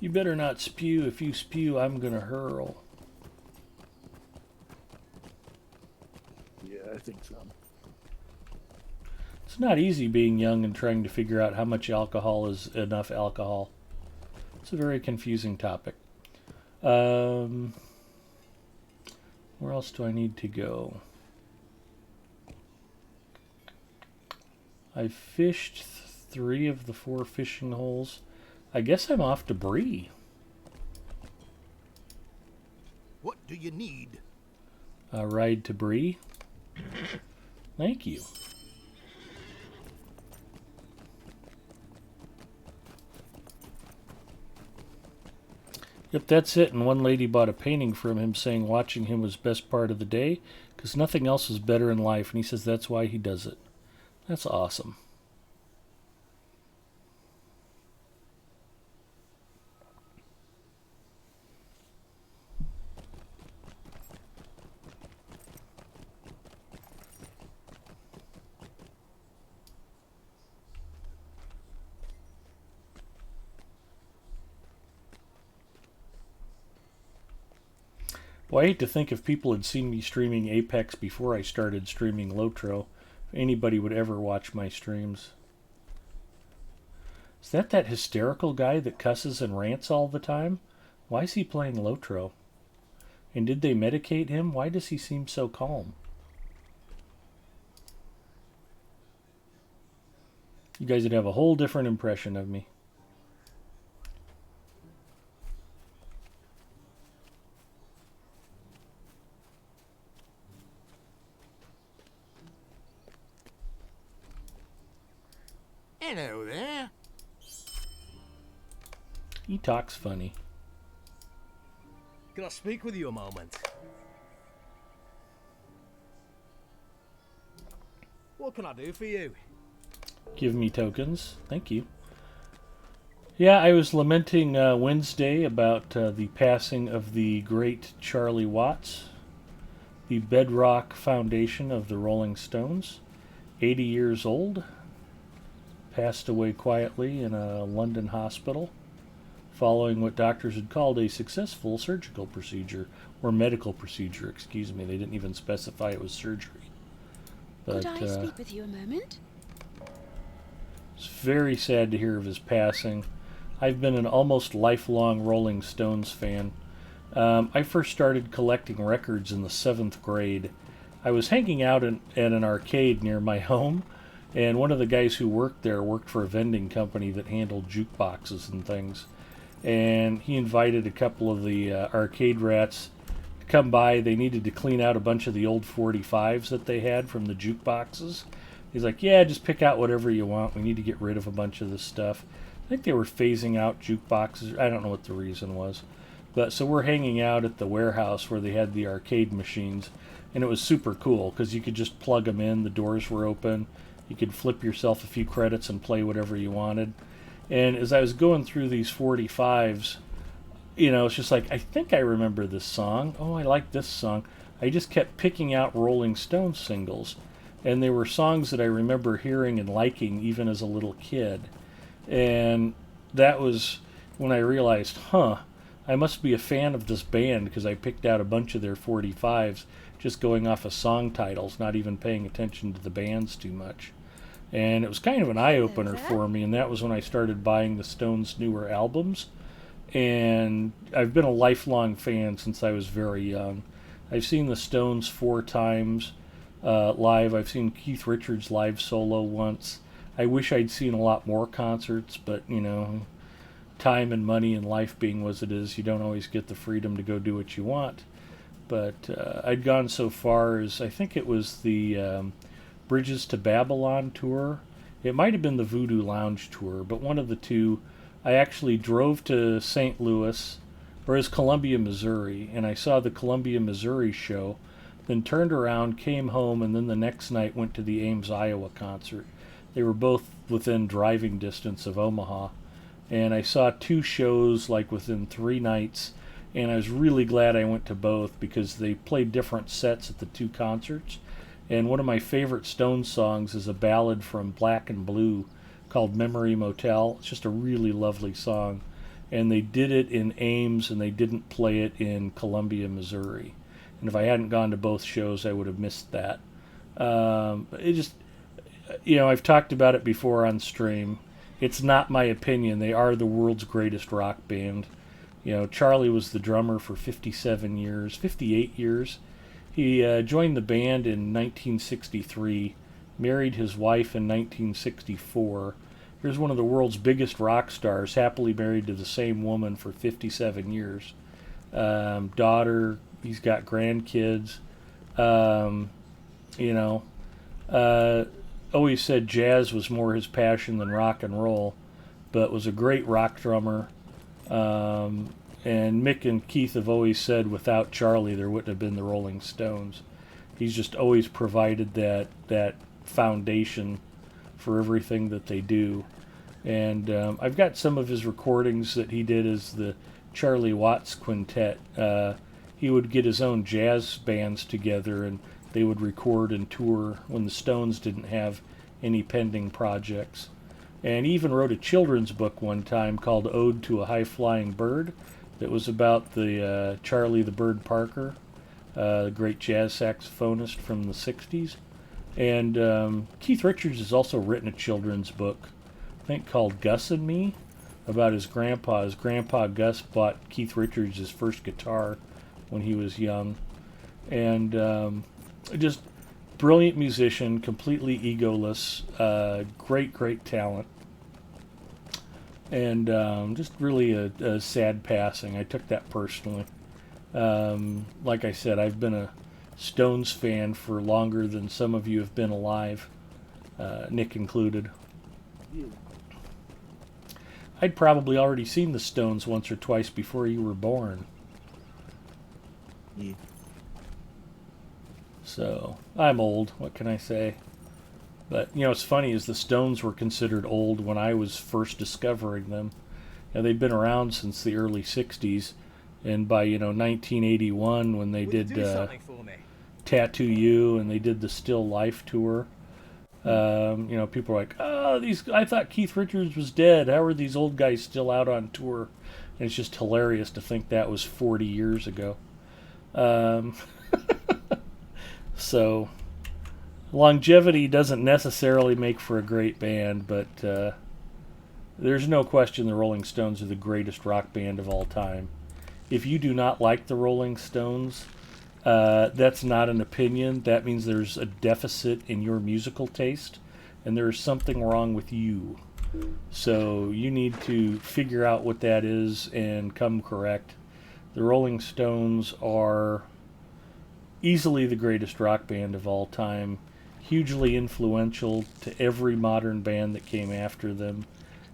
[SPEAKER 2] You better not spew. If you spew, I'm gonna hurl.
[SPEAKER 1] Yeah, I think so.
[SPEAKER 2] It's not easy being young and trying to figure out how much alcohol is enough alcohol. It's a very confusing topic. Where else do I need to go? I fished 3 of the 4 fishing holes. I guess I'm off to Bree.
[SPEAKER 6] What do you need?
[SPEAKER 2] A ride to Bree. Thank you. Yep, that's it. And one lady bought a painting from him saying watching him was best part of the day because nothing else is better in life. And he says that's why he does it. That's awesome. Well, I hate to think if people had seen me streaming Apex before I started streaming Lotro, if anybody would ever watch my streams. Is that hysterical guy that cusses and rants all the time? Why is he playing Lotro? And did they medicate him? Why does he seem so calm? You guys would have a whole different impression of me.
[SPEAKER 6] Hello there.
[SPEAKER 2] He talks funny.
[SPEAKER 6] Can I speak with you a moment? What can I do for you?
[SPEAKER 2] Give me tokens. Thank you. Yeah, I was lamenting Wednesday about the passing of the great Charlie Watts, the bedrock foundation of the Rolling Stones. 80 years old. Passed away quietly in a London hospital following what doctors had called a successful surgical procedure, or medical procedure, excuse me. They didn't even specify it was surgery. But,
[SPEAKER 7] Could I speak with you a moment?
[SPEAKER 2] It's very sad to hear of his passing. I've been an almost lifelong Rolling Stones fan. I first started collecting records in the 7th grade. I was hanging out at an arcade near my home, and one of the guys who worked there worked for a vending company that handled jukeboxes and things. And he invited a couple of the arcade rats to come by. They needed to clean out a bunch of the old 45s that they had from the jukeboxes. He's like, yeah, just pick out whatever you want. We need to get rid of a bunch of this stuff. I think they were phasing out jukeboxes. I don't know what the reason was. But so we're hanging out at the warehouse where they had the arcade machines. And it was super cool because you could just plug them in. The doors were open. You could flip yourself a few credits and play whatever you wanted. And as I was going through these 45s, it's just like, I think I remember this song. Oh, I like this song. I just kept picking out Rolling Stones singles. And they were songs that I remember hearing and liking even as a little kid. And that was when I realized, I must be a fan of this band because I picked out a bunch of their 45s just going off of song titles, not even paying attention to the bands too much. And it was kind of an eye-opener for me, and that was when I started buying the Stones' newer albums. And I've been a lifelong fan since I was very young. I've seen the Stones 4 times live. I've seen Keith Richards live solo once. I wish I'd seen a lot more concerts, but, time and money and life being as it is, you don't always get the freedom to go do what you want. But I'd gone so far as, I think it was the Bridges to Babylon tour. It might have been the Voodoo Lounge tour, but one of the two. I actually drove to St. Louis, or as Columbia, Missouri, and I saw the Columbia, Missouri show, then turned around, came home, and then the next night went to the Ames, Iowa concert. They were both within driving distance of Omaha, and I saw 2 shows like within 3 nights, and I was really glad I went to both because they played different sets at the 2 concerts. And one of my favorite Stones songs is a ballad from Black and Blue called Memory Motel. It's just a really lovely song. and they did it in Ames, and they didn't play it in Columbia, Missouri. And if I hadn't gone to both shows, I would have missed that. It just, I've talked about it before on stream. It's not my opinion. They are the world's greatest rock band. Charlie was the drummer for 58 years. He joined the band in 1963, married his wife in 1964. Here's one of the world's biggest rock stars, happily married to the same woman for 57 years. Daughter, he's got grandkids. Always said jazz was more his passion than rock and roll, but was a great rock drummer. And Mick and Keith have always said without Charlie there wouldn't have been the Rolling Stones. He's just always provided that foundation for everything that they do. And I've got some of his recordings that he did as the Charlie Watts Quintet. He would get his own jazz bands together, and they would record and tour when the Stones didn't have any pending projects. And he even wrote a children's book one time called Ode to a High-Flying Bird that was about the Charlie the Bird Parker, the great jazz saxophonist from the 60s. And Keith Richards has also written a children's book, I think called Gus and Me, about his grandpa. His grandpa Gus bought Keith Richards his first guitar when he was young. And just brilliant musician, completely egoless, great talent. And just really a sad passing. I took that personally. Like I said, I've been a Stones fan for longer than some of you have been alive, Nick included. I'd probably already seen the Stones once or twice before you were born.
[SPEAKER 1] Yeah.
[SPEAKER 2] So, I'm old, what can I say? But, what's funny is the Stones were considered old when I was first discovering them. They'd been around since the early 60s, and by, 1981 when they did Tattoo You and they did the Still Life tour, people were like, I thought Keith Richards was dead. How are these old guys still out on tour? And it's just hilarious to think that was 40 years ago. So, longevity doesn't necessarily make for a great band, but there's no question the Rolling Stones are the greatest rock band of all time. If you do not like the Rolling Stones, that's not an opinion. That means there's a deficit in your musical taste, and there's something wrong with you. So you need to figure out what that is and come correct. The Rolling Stones are easily the greatest rock band of all time, hugely influential to every modern band that came after them,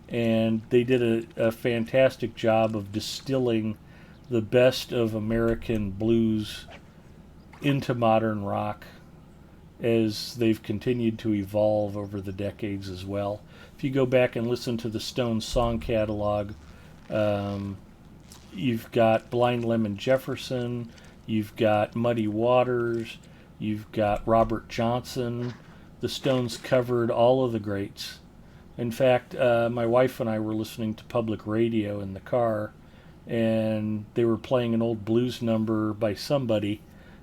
[SPEAKER 2] and they did a fantastic job of distilling the best of American blues into modern rock as they've continued to evolve over the decades as well. If you go back and listen to the Stones song catalog, you've got Blind Lemon Jefferson, you've got Muddy Waters, you've got Robert Johnson. The Stones covered all of the greats. In fact, my wife and I were listening to public radio in the car, and they were playing an old blues number by somebody,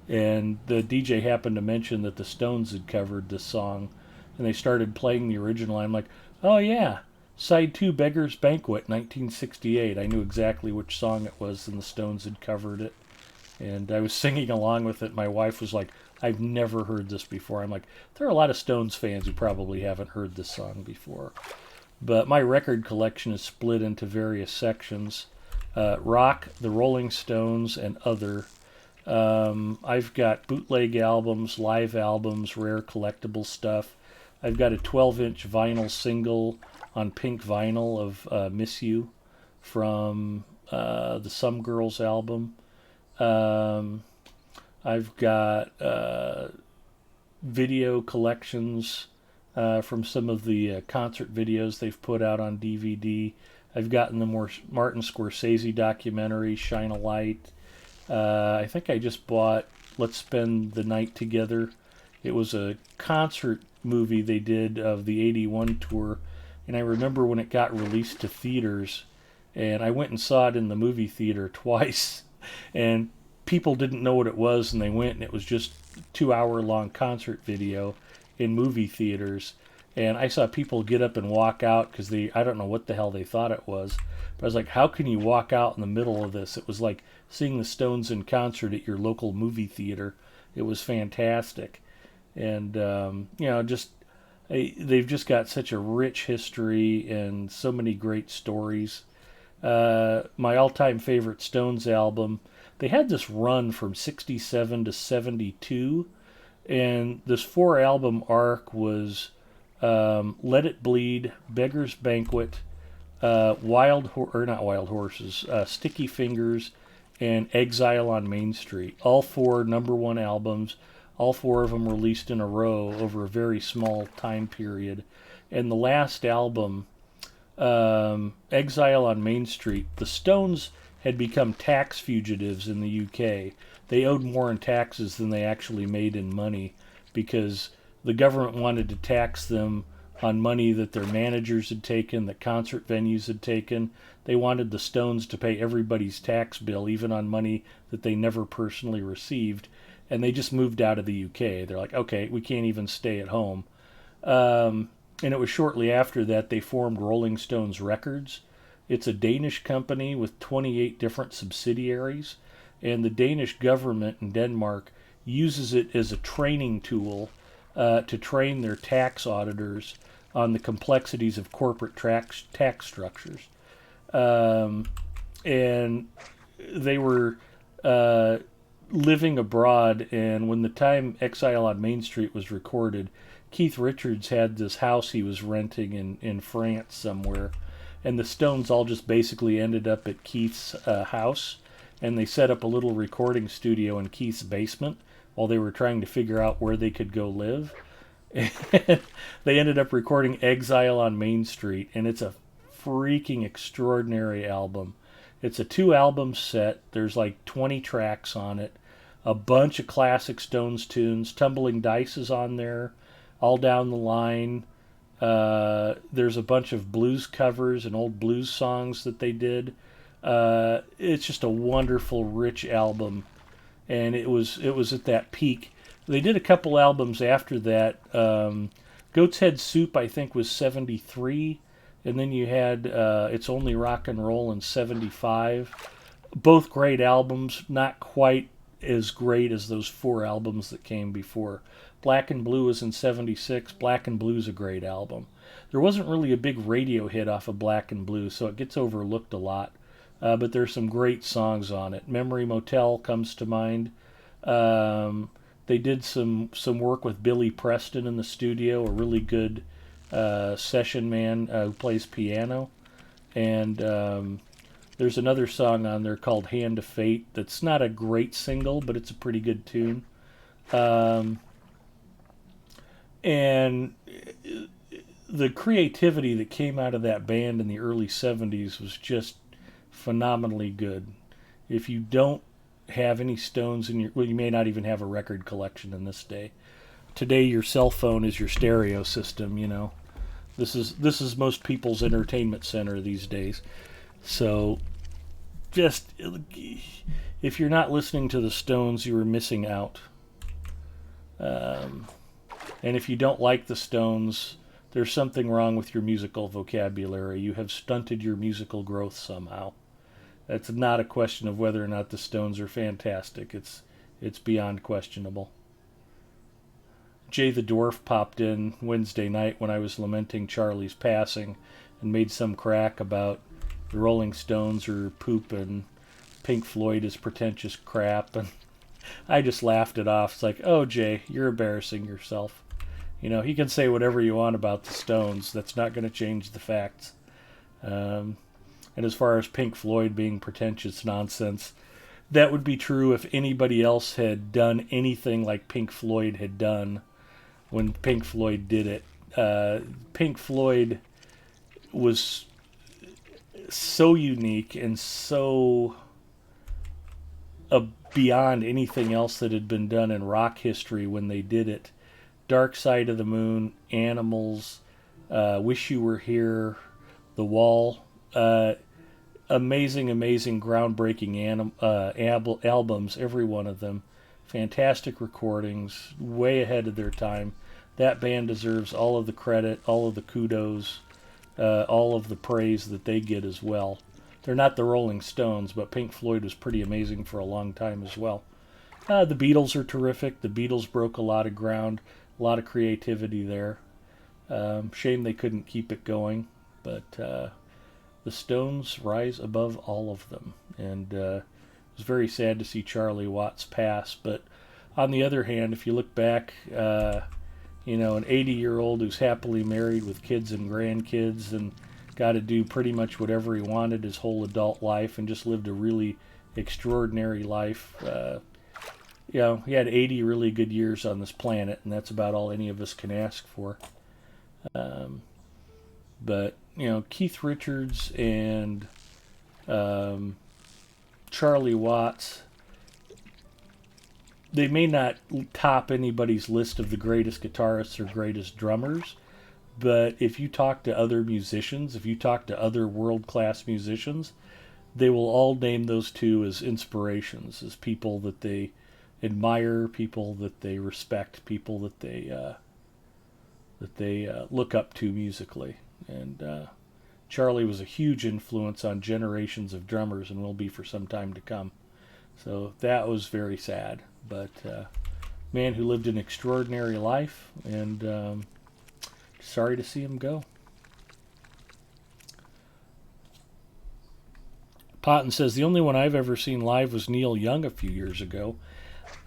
[SPEAKER 2] and the DJ happened to mention that the Stones had covered this song, and they started playing the original. I'm like, oh yeah, Side 2, Beggar's Banquet, 1968. I knew exactly which song it was, and the Stones had covered it. And I was singing along with it. My wife was like, I've never heard this before. I'm like, there are a lot of Stones fans who probably haven't heard this song before. But my record collection is split into various sections. Rock, the Rolling Stones, and other. I've got bootleg albums, live albums, rare collectible stuff. I've got a 12-inch vinyl single on pink vinyl of Miss You from the Some Girls album. I've got video collections from some of the concert videos they've put out on DVD. I've gotten the Martin Scorsese documentary, Shine a Light. I think I just bought Let's Spend the Night Together. It was a concert movie they did of the 81 tour, and I remember when it got released to theaters, and I went and saw it in the movie theater twice, and people didn't know what it was, and they went, and it was just a 2 hour long concert video in movie theaters. And I saw people get up and walk out because I don't know what the hell they thought it was. But I was like, how can you walk out in the middle of this? It was like seeing the Stones in concert at your local movie theater. It was fantastic. And, they've just got such a rich history and so many great stories. My all-time favorite Stones album, they had this run from 67 to 72. And this 4-album arc was Let It Bleed, Beggar's Banquet, not Wild Horses, Sticky Fingers, and Exile on Main Street. All 4 #1 albums, all 4 of them released in a row over a very small time period. And the last album, Exile on Main Street, the Stones had become tax fugitives in the UK. They owed more in taxes than they actually made in money because the government wanted to tax them on money that their managers had taken, that concert venues had taken. They wanted the Stones to pay everybody's tax bill, even on money that they never personally received. And they just moved out of the UK. They're like, okay, we can't even stay at home. And it was shortly after that they formed Rolling Stones Records. It's a Danish company with 28 different subsidiaries. And the Danish government in Denmark uses it as a training tool to train their tax auditors on the complexities of corporate tax structures. And they were living abroad, and when the time Exile on Main Street was recorded, Keith Richards had this house he was renting in France somewhere, and the Stones all just basically ended up at Keith's house, and they set up a little recording studio in Keith's basement while they were trying to figure out where they could go live. And they ended up recording Exile on Main Street, and it's a freaking extraordinary album. It's a 2-album set. There's like 20 tracks on it. A bunch of classic Stones tunes. Tumbling Dice is on there. All down the line. There's a bunch of blues covers and old blues songs that they did. It's just a wonderful, rich album. And it was at that peak. They did a couple albums after that. Goat's Head Soup, I think, was 73. And then you had It's Only Rock and Roll in 75. Both great albums, not quite as great as those 4 albums that came before. Black and Blue was in 76. Black and Blue is a great album. There wasn't really a big radio hit off of Black and Blue, so it gets overlooked a lot. But there's some great songs on it. Memory Motel comes to mind. They did some work with Billy Preston in the studio, a really good session man who plays piano. And there's another song on there called Hand of Fate that's not a great single, but it's a pretty good tune. And the creativity that came out of that band in the early 70s was just phenomenally good. If you don't have any Stones in well, you may not even have a record collection in this day. Today your cell phone is your stereo system, you know. This is most people's entertainment center these days. So just if you're not listening to the Stones, you are missing out. And if you don't like the Stones, there's something wrong with your musical vocabulary. You have stunted your musical growth somehow. It's not a question of whether or not the Stones are fantastic. It's beyond questionable. Jay the Dwarf popped in Wednesday night when I was lamenting Charlie's passing and made some crack about the Rolling Stones are poop and Pink Floyd is pretentious crap, and I just laughed it off. It's like, oh, Jay, you're embarrassing yourself. You know, you can say whatever you want about the Stones. That's not going to change the facts. And as far as Pink Floyd being pretentious nonsense, that would be true if anybody else had done anything like Pink Floyd had done when Pink Floyd did it. Pink Floyd was so unique and so beyond anything else that had been done in rock history when they did it. Dark Side of the Moon, Animals, Wish You Were Here, The Wall. amazing, groundbreaking albums, every one of them. Fantastic recordings, way ahead of their time. That band deserves all of the credit, all of the kudos, all of the praise that they get as well. They're not the Rolling Stones, but Pink Floyd was pretty amazing for a long time as well. The Beatles are terrific. The Beatles broke a lot of ground, a lot of creativity there. Shame they couldn't keep it going, but the Stones rise above all of them. And it was very sad to see Charlie Watts pass. But on the other hand, if you look back, an 80-year-old who's happily married with kids and grandkids and got to do pretty much whatever he wanted his whole adult life and just lived a really extraordinary life. He had 80 really good years on this planet, and that's about all any of us can ask for. But Keith Richards and Charlie Watts, they may not top anybody's list of the greatest guitarists or greatest drummers, but if you talk to other musicians, if you talk to other world-class musicians, they will all name those two as inspirations, as people that they admire, people that they respect, people that they look up to musically. And Charlie was a huge influence on generations of drummers and will be for some time to come. So that was very sad. But man who lived an extraordinary life, and sorry to see him go. Potton says, the only one I've ever seen live was Neil Young a few years ago.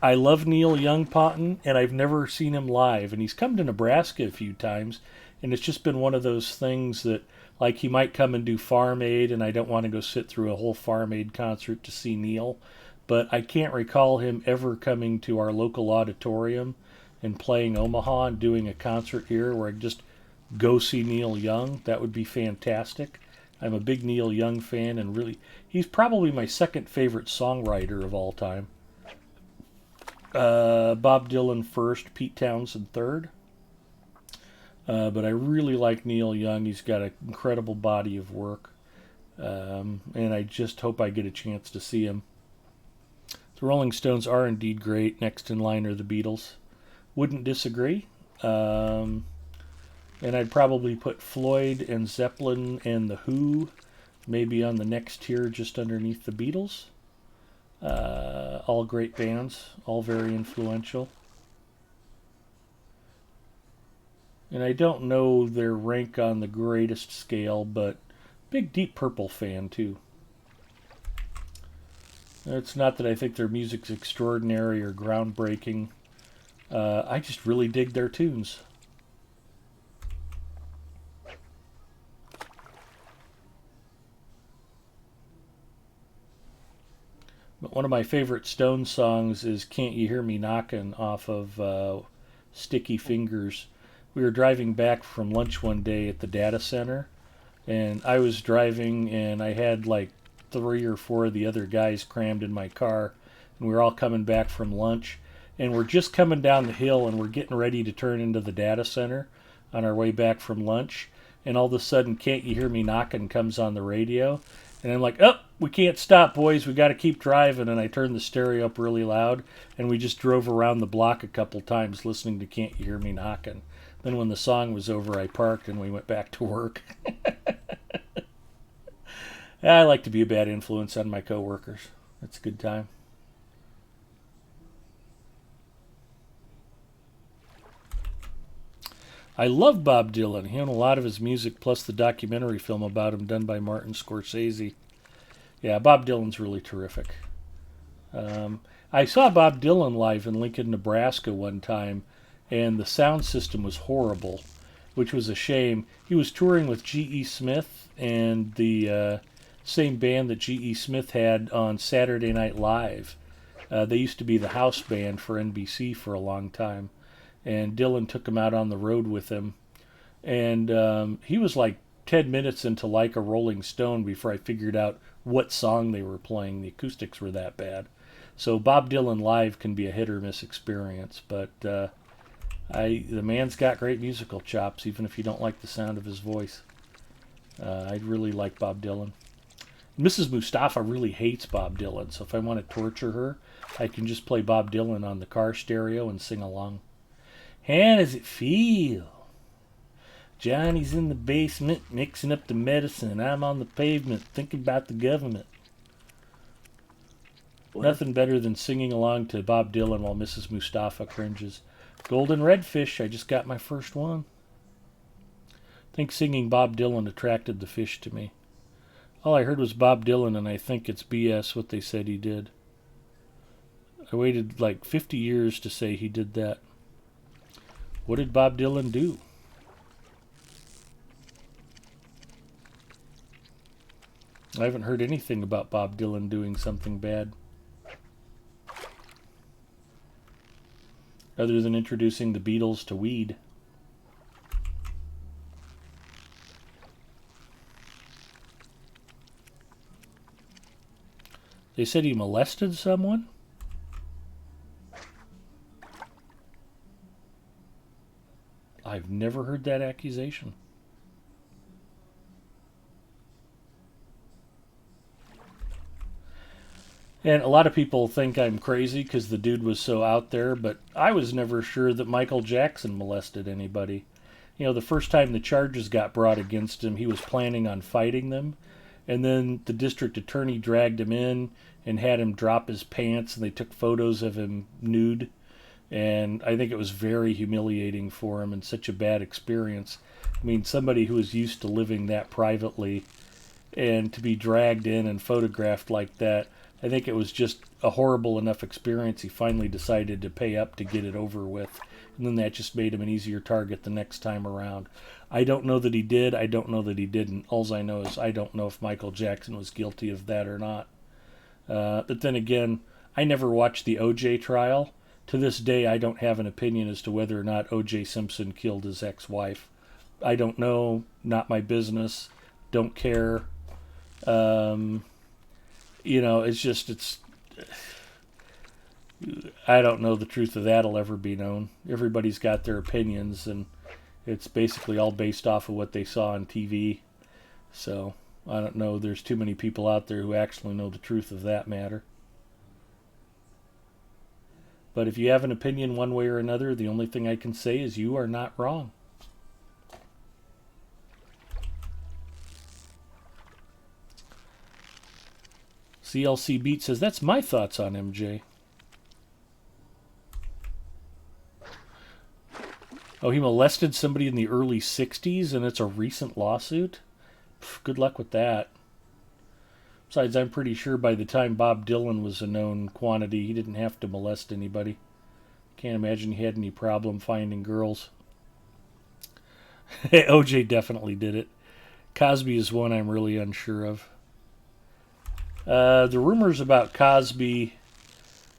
[SPEAKER 2] I love Neil Young, Potton, and I've never seen him live. And he's come to Nebraska a few times, and it's just been one of those things that, like, he might come and do Farm Aid, and I don't want to go sit through a whole Farm Aid concert to see Neil. But I can't recall him ever coming to our local auditorium and playing Omaha and doing a concert here where I'd just go see Neil Young. That would be fantastic. I'm a big Neil Young fan, and really, he's probably my second favorite songwriter of all time. Bob Dylan first, Pete Townsend third. But I really like Neil Young. He's got an incredible body of work. And I just hope I get a chance to see him. The Rolling Stones are indeed great. Next in line are the Beatles. Wouldn't disagree. And I'd probably put Floyd and Zeppelin and The Who maybe on the next tier just underneath the Beatles. All great bands, all very influential. And I don't know their rank on the greatest scale, but big Deep Purple fan too. It's not that I think their music's extraordinary or groundbreaking. I just really dig their tunes. But one of my favorite Stones songs is Can't You Hear Me Knockin' off of Sticky Fingers. We were driving back from lunch one day at the data center, and I was driving, and I had like 3 or 4 of the other guys crammed in my car, and we were all coming back from lunch, and we're just coming down the hill, and we're getting ready to turn into the data center on our way back from lunch, and all of a sudden, Can't You Hear Me Knockin' comes on the radio, and I'm like, oh, we can't stop, boys, we got to keep driving, and I turned the stereo up really loud, and we just drove around the block a couple times listening to Can't You Hear Me Knockin'. Then when the song was over, I parked and we went back to work. I like to be a bad influence on my coworkers. That's a good time. I love Bob Dylan. He owned a lot of his music, plus the documentary film about him done by Martin Scorsese. Yeah, Bob Dylan's really terrific. I saw Bob Dylan live in Lincoln, Nebraska one time, and the sound system was horrible, which was a shame. He was touring with G.E. Smith and the same band that G.E. Smith had on Saturday Night Live. They used to be the house band for NBC for a long time, and Dylan took him out on the road with him. And he was like 10 minutes into Like a Rolling Stone before I figured out what song they were playing. The acoustics were that bad. So Bob Dylan live can be a hit or miss experience, but the man's got great musical chops, even if you don't like the sound of his voice. I really like Bob Dylan. Mrs. Mustafa really hates Bob Dylan, so if I want to torture her, I can just play Bob Dylan on the car stereo and sing along. How does it feel? Johnny's in the basement mixing up the medicine. I'm on the pavement thinking about the government.
[SPEAKER 1] What?
[SPEAKER 2] Nothing better than singing along to Bob Dylan while Mrs. Mustafa cringes. Golden redfish, I just got my first one. I think singing Bob Dylan attracted the fish to me. All I heard was Bob Dylan, and I think it's BS what they said he did. I waited like 50 years to say he did that. What did Bob Dylan do? I haven't heard anything about Bob Dylan doing something bad. Other than introducing the Beatles to weed. They said he molested someone? I've never heard that accusation. And a lot of people think I'm crazy because the dude was so out there, but I was never sure that Michael Jackson molested anybody. You know, the first time the charges got brought against him, he was planning on fighting them, and then the district attorney dragged him in and had him drop his pants, and they took photos of him nude, and I think it was very humiliating for him and such a bad experience. I mean, somebody who is used to living that privately, and to be dragged in and photographed like that, I think it was just a horrible enough experience. He finally decided to pay up to get it over with. And then that just made him an easier target the next time around. I don't know that he did. I don't know that he didn't. All I know is I don't know if Michael Jackson was guilty of that or not. But then again, I never watched the O.J. trial. To this day, I don't have an opinion as to whether or not O.J. Simpson killed his ex-wife. I don't know. Not my business. Don't care. You know, I don't know the truth of that'll ever be known. Everybody's got their opinions, and it's basically all based off of what they saw on TV. So, I don't know. There's too many people out there who actually know the truth of that matter. But if you have an opinion one way or another, the only thing I can say is you are not wrong. CLC Beat says, that's my thoughts on MJ. Oh, he molested somebody in the early 60s and it's a recent lawsuit? Pff, good luck with that. Besides, I'm pretty sure by the time Bob Dylan was a known quantity, he didn't have to molest anybody. Can't imagine he had any problem finding girls. OJ definitely did it. Cosby is one I'm really unsure of. The rumors about Cosby,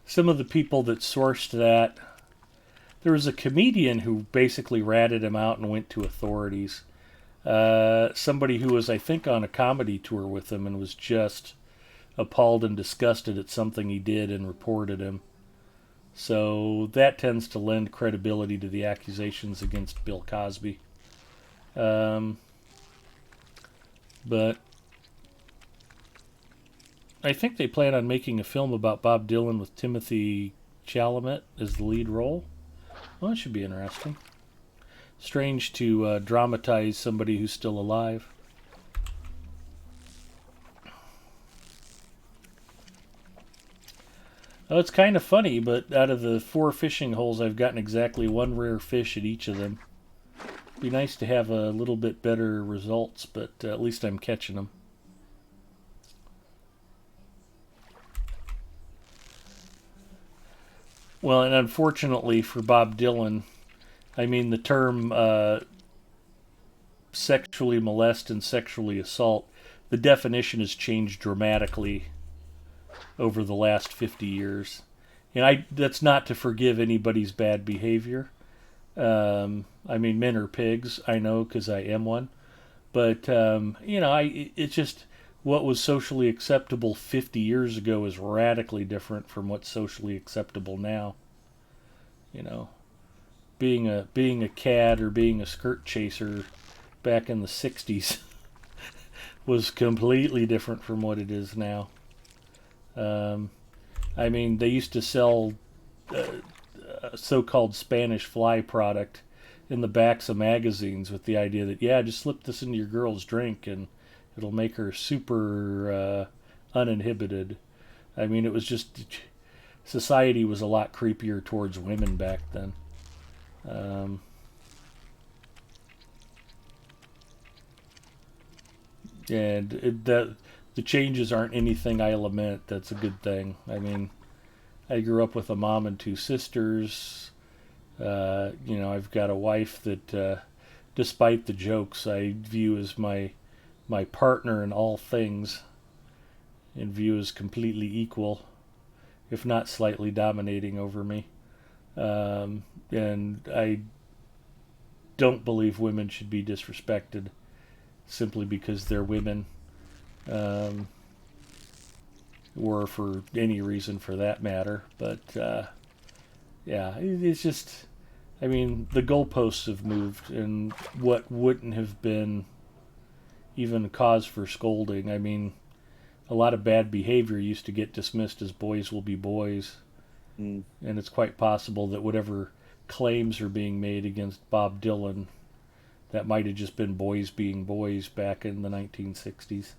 [SPEAKER 2] some of the people that sourced that, there was a comedian who basically ratted him out and went to authorities. Somebody who was, I think, on a comedy tour with him and was just appalled and disgusted at something he did and reported him. So that tends to lend credibility to the accusations against Bill Cosby. But I think they plan on making a film about Bob Dylan with Timothy Chalamet as the lead role. Well, that should be interesting. Strange to dramatize somebody who's still alive. Oh, it's kind of funny, but out of the 4 fishing holes, I've gotten exactly 1 rare fish at each of them. It'd be nice to have a little bit better results, but at least I'm catching them. Well, and unfortunately for Bob Dylan, I mean, the term sexually molest and sexually assault, the definition has changed dramatically over the last 50 years. And that's not to forgive anybody's bad behavior. I mean, men are pigs, I know, because I am one. But, it's just what was socially acceptable 50 years ago is radically different from what's socially acceptable now. You know, being a cad or being a skirt chaser back in the 60s was completely different from what it is now. I mean, they used to sell a so-called Spanish fly product in the backs of magazines with the idea that, yeah, just slip this into your girl's drink and it'll make her super uninhibited. I mean, it was just, society was a lot creepier towards women back then. The changes aren't anything I lament. That's a good thing. I mean, I grew up with a mom and two sisters. I've got a wife that, despite the jokes, I view as my partner in all things, and view as completely equal, if not slightly dominating over me. And I don't believe women should be disrespected simply because they're women, or for any reason for that matter. But yeah, it's just, I mean, the goalposts have moved, and what wouldn't have been even a cause for scolding. I mean, a lot of bad behavior used to get dismissed as boys will be boys. And it's quite possible that whatever claims are being made against Bob Dylan, that might have just been boys being boys back in the 1960s.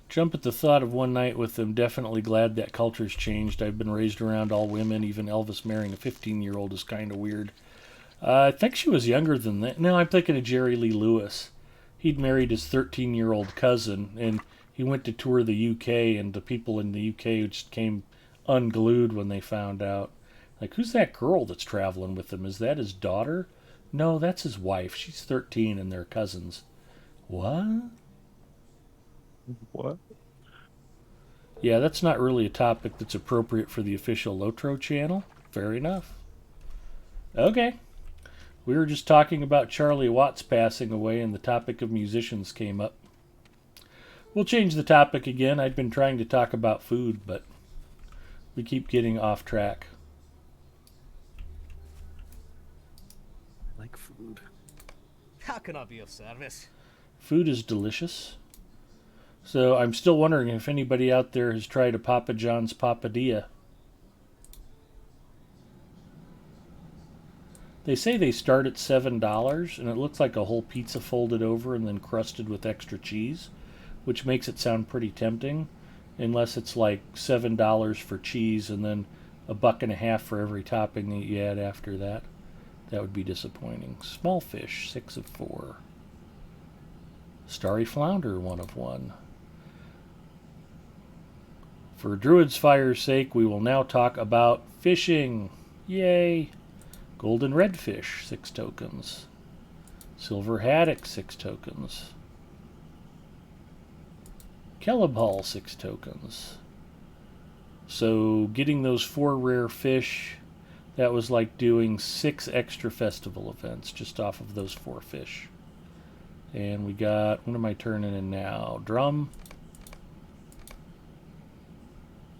[SPEAKER 2] Jump at the thought of one night with them. Definitely glad that culture's changed. I've been raised around all women. Even Elvis marrying a 15-year-old is kind of weird. I think she was younger than that. No, I'm thinking of Jerry Lee Lewis. He'd married his 13-year-old cousin, and he went to tour the UK, and the people in the UK just came unglued when they found out. Like, who's that girl that's traveling with him? Is that his daughter? No, that's his wife. She's 13, and they're cousins. What?
[SPEAKER 1] What?
[SPEAKER 2] Yeah, that's not really a topic that's appropriate for the official Lotro channel. Fair enough. Okay. We were just talking about Charlie Watts passing away, and the topic of musicians came up. We'll change the topic again. I'd been trying to talk about food, but we keep getting off track.
[SPEAKER 1] I like food.
[SPEAKER 6] How can I be of service?
[SPEAKER 2] Food is delicious. So I'm still wondering if anybody out there has tried a Papa John's Papadilla. They say they start at $7, and it looks like a whole pizza folded over and then crusted with extra cheese, which makes it sound pretty tempting, unless it's like $7 for cheese and then $1.50 for every topping that you add after that. That would be disappointing. Small fish, 6 of 4. Starry flounder, 1 of 1. For Druid's Fire's sake, we will now talk about fishing. Yay! Golden redfish, 6 tokens. Silver haddock, 6 tokens. Kelebhal, 6 tokens. So getting those 4 rare fish, that was like doing 6 extra festival events just off of those 4 fish. And we got, what am I turning in now? Drum.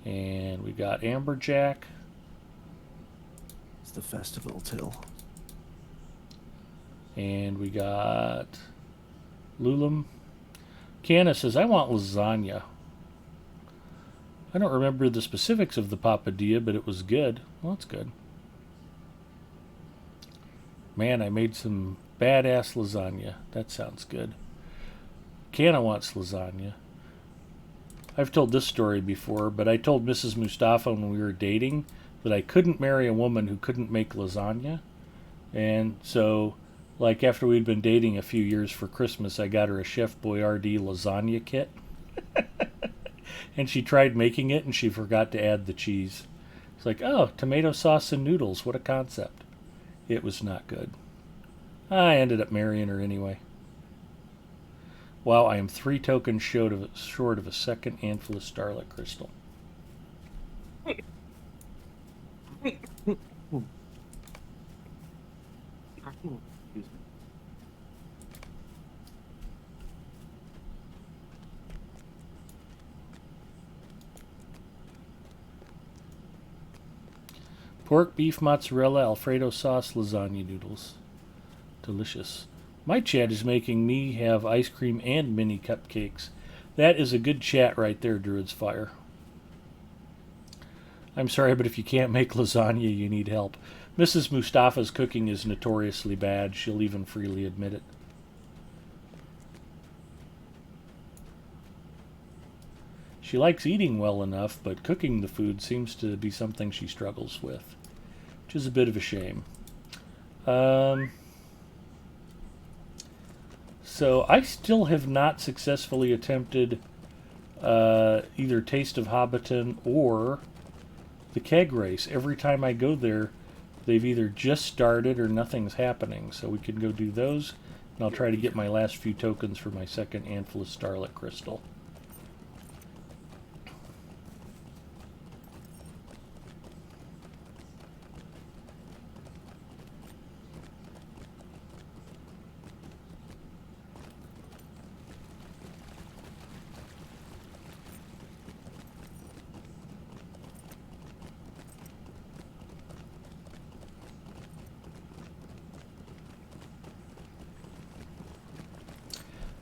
[SPEAKER 2] And we got amberjack.
[SPEAKER 1] It's the festival till.
[SPEAKER 2] And we got Lulum. Canna says, I want lasagna. I don't remember the specifics of the papadilla, but it was good. Well, that's good. Man, I made some badass lasagna. That sounds good. Canna wants lasagna. I've told this story before, but I told Mrs. Mustafa when we were dating that I couldn't marry a woman who couldn't make lasagna. And so, like, after we'd been dating a few years for Christmas, I got her a Chef Boyardee lasagna kit. And she tried making it, and she forgot to add the cheese. It's like, oh, tomato sauce and noodles. What a concept. It was not good. I ended up marrying her anyway. Wow, I am 3 tokens short of a second handful of Starlit Crystal.
[SPEAKER 1] Excuse me.
[SPEAKER 2] Pork, beef, mozzarella, Alfredo sauce, lasagna noodles. Delicious. My chat is making me have ice cream and mini cupcakes. That is a good chat right there, Druid's Fire. I'm sorry, but if you can't make lasagna, you need help. Mrs. Mustafa's cooking is notoriously bad. She'll even freely admit it. She likes eating well enough, but cooking the food seems to be something she struggles with, which is a bit of a shame. So I still have not successfully attempted either Taste of Hobbiton or the keg race. Every time I go there, they've either just started or nothing's happening. So we can go do those, and I'll try to get my last few tokens for my second Anthelus Starlit Crystal.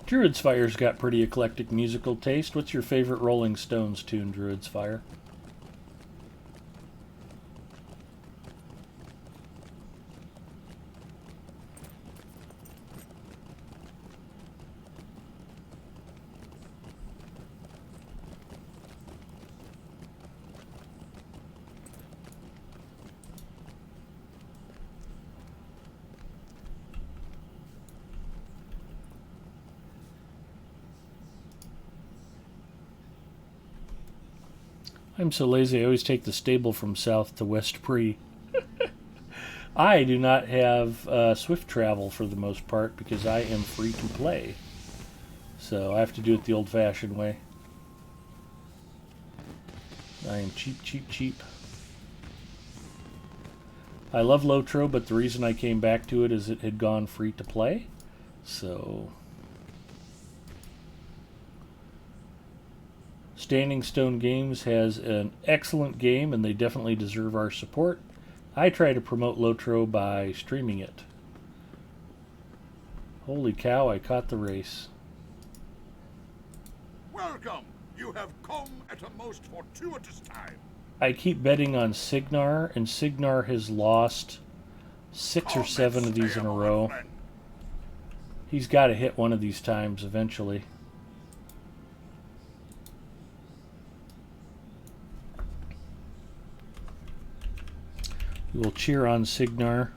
[SPEAKER 2] Druid's Fire's got pretty eclectic musical taste. What's your favorite Rolling Stones tune, Druid's Fire? I'm so lazy, I always take the stable from south to west pre. I do not have swift travel for the most part because I am free to play. So I have to do it the old-fashioned way. I am cheap, cheap, cheap. I love Lotro, but the reason I came back to it is it had gone free to play. So... Standing Stone Games has an excellent game, and they definitely deserve our support. I try to promote Lotro by streaming it. Holy cow, I caught the race.
[SPEAKER 8] Welcome! You have come at a most fortuitous time.
[SPEAKER 2] I keep betting on Signar, and Signar has lost 6 or 7 of these in a row. He's got to hit one of these times eventually. We will cheer on Signar.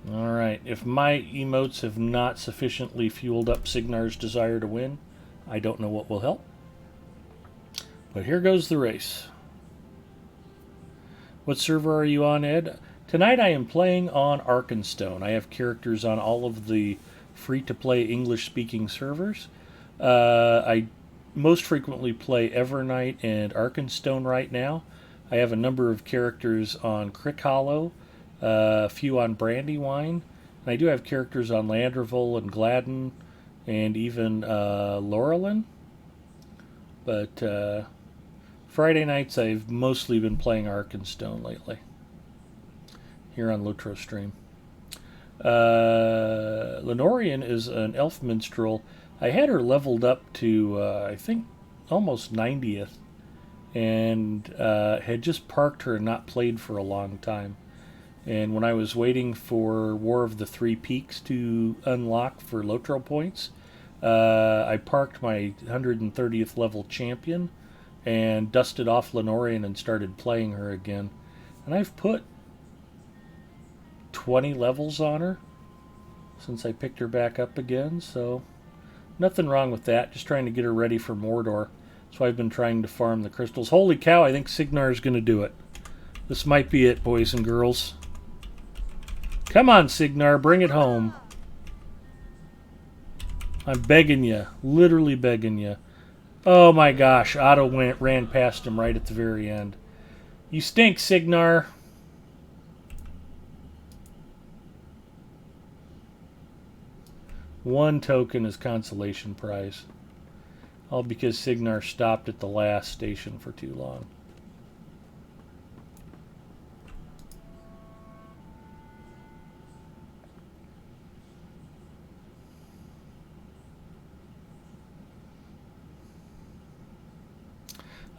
[SPEAKER 2] Alright, if my emotes have not sufficiently fueled up Signar's desire to win, I don't know what will help. But here goes the race. What server are you on, Ed? Tonight I am playing on Arkenstone. I have characters on all of the free-to-play English-speaking servers. I most frequently play Evernight and Arkenstone right now. I have a number of characters on Crick Hollow, a few on Brandywine, and I do have characters on Landreval and Gladden, and even Laurelin. But Friday nights I've mostly been playing Arkenstone lately, here on Lotro Stream. Lenorian is an elf minstrel. I had her leveled up to, I think, almost 90th, and had just parked her and not played for a long time. And when I was waiting for War of the Three Peaks to unlock for Lotro points, I parked my 130th level champion and dusted off Lenorian and started playing her again. And I've put 20 levels on her. since I picked her back up again, so nothing wrong with that. Just trying to get her ready for Mordor. So I've been trying to farm the crystals. Holy cow, I think Signar is going to do it. This might be it, boys and girls. Come on, Signar, bring it home. I'm begging you. Literally begging you. Oh my gosh, Otto ran past him right at the very end. You stink, Signar. One token as consolation prize. All because Signar stopped at the last station for too long.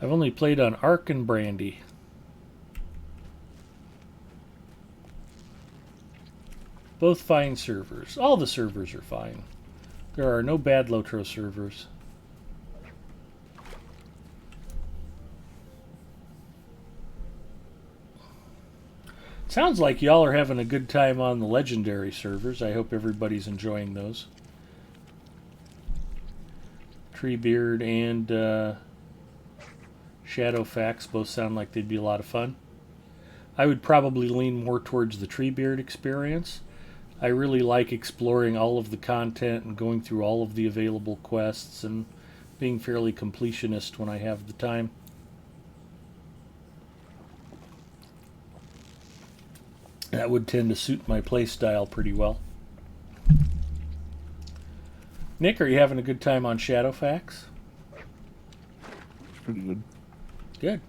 [SPEAKER 2] I've only played on Ark and Brandy. Both fine servers. All the servers are fine. There are no bad Lotro servers. Sounds like y'all are having a good time on the legendary servers. I hope everybody's enjoying those. Treebeard and Shadowfax both sound like they'd be a lot of fun. I would probably lean more towards the Treebeard experience. I really like exploring all of the content and going through all of the available quests and being fairly completionist when I have the time. That would tend to suit my playstyle pretty well. Nick, are you having a good time on Shadowfax?
[SPEAKER 1] Pretty good.
[SPEAKER 2] Good.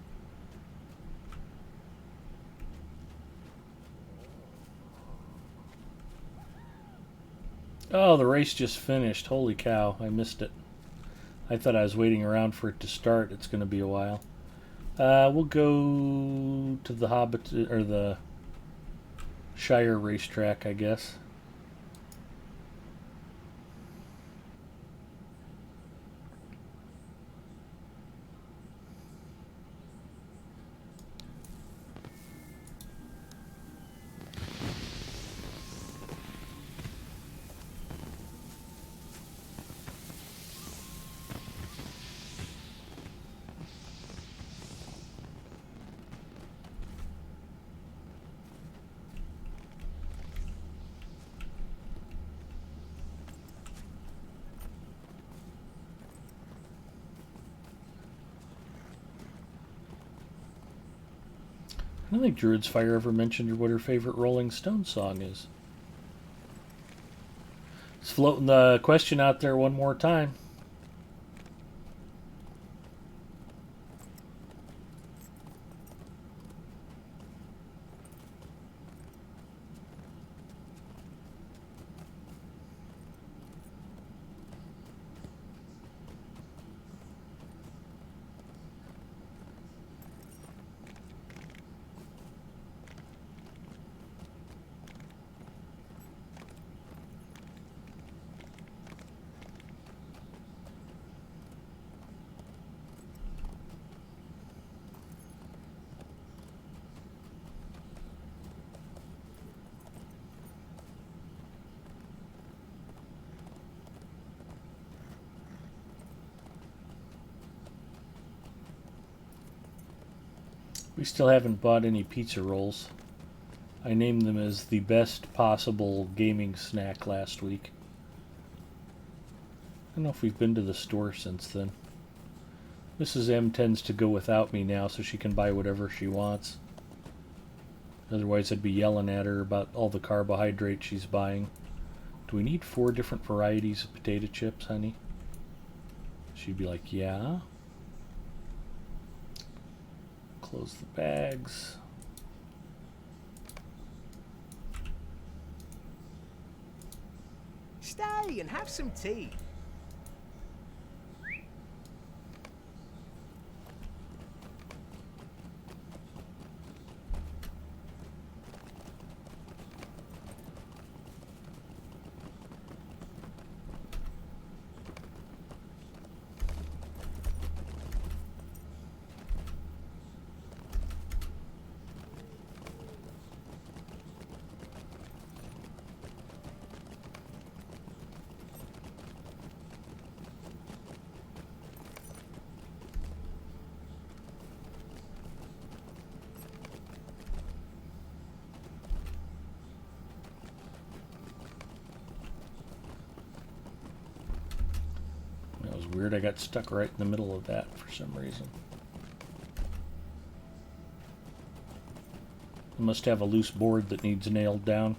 [SPEAKER 2] Oh, the race just finished. Holy cow, I missed it. I thought I was waiting around for it to start. It's going to be a while. We'll go to the Hobbit, or the Shire racetrack, I guess. I don't think Druid's Fire ever mentioned what her favorite Rolling Stones song is. Let's floating the question out there one more time. We still haven't bought any pizza rolls. I named them as the best possible gaming snack last week. I don't know if we've been to the store since then. Mrs. M tends to go without me now so she can buy whatever she wants. Otherwise I'd be yelling at her about all the carbohydrates she's buying. Do we need 4 different varieties of potato chips, honey? She'd be like, yeah. Close the bags.
[SPEAKER 6] Stay and have some tea.
[SPEAKER 2] weird. I got stuck right in the middle of that for some reason. I must have a loose board that needs nailed down.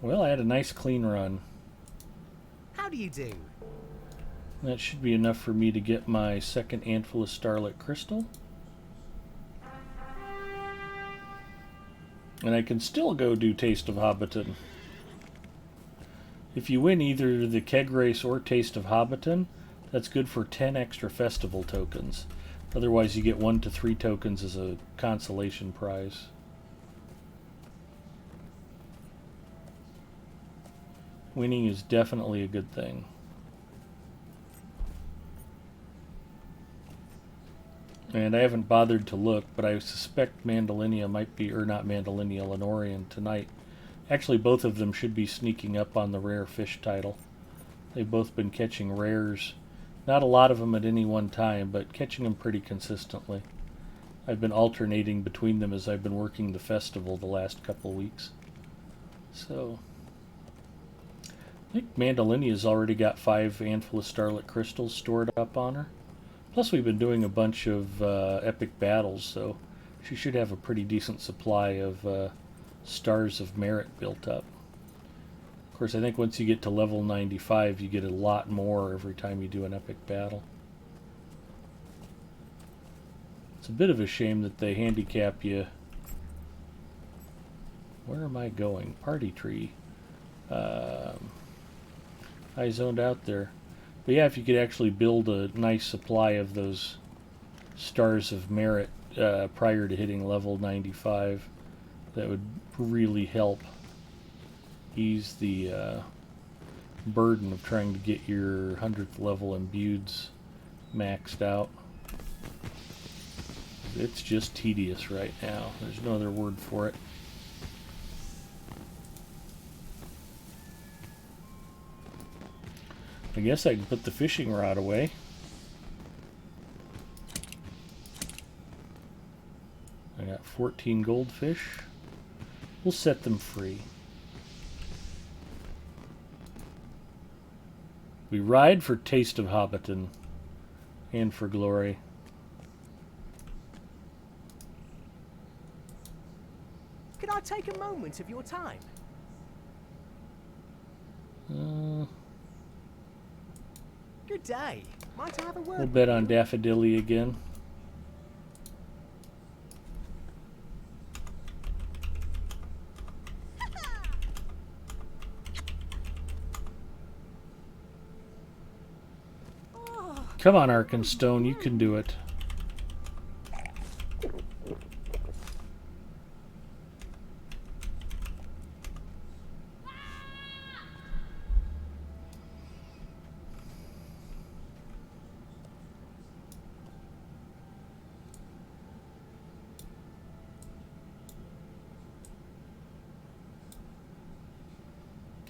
[SPEAKER 2] Well, I had a nice clean run.
[SPEAKER 6] How do you do?
[SPEAKER 2] That should be enough for me to get my second handful of Starlit Crystal. And I can still go do Taste of Hobbiton. If you win either the Keg Race or Taste of Hobbiton, that's good for 10 extra festival tokens. Otherwise, you get 1 to 3 tokens as a consolation prize. Winning is definitely a good thing. And I haven't bothered to look, but I suspect Mandalinia might be, or not Mandalinia, Lenorian tonight. Actually, both of them should be sneaking up on the rare fish title. They've both been catching rares. Not a lot of them at any one time, but catching them pretty consistently. I've been alternating between them as I've been working the festival the last couple weeks. So, I think Mandalinia's already got 5 handful of Starlit Crystals stored up on her. Plus, we've been doing a bunch of epic battles, so she should have a pretty decent supply of Stars of Merit built up. Of course, I think once you get to level 95, you get a lot more every time you do an epic battle. It's a bit of a shame that they handicap you. Where am I going? Party tree. I zoned out there. But yeah, if you could actually build a nice supply of those Stars of Merit prior to hitting level 95, that would really help ease the burden of trying to get your 100th level imbueds maxed out. It's just tedious right now. There's no other word for it. I guess I can put the fishing rod away. I got 14 goldfish. We'll set them free. We ride for Taste of Hobbiton and for glory.
[SPEAKER 6] Could I take a moment of your time? Good day. Might I have a word?
[SPEAKER 2] We'll bet on Daffodilly again. Come on, Arkenstone, you can do it.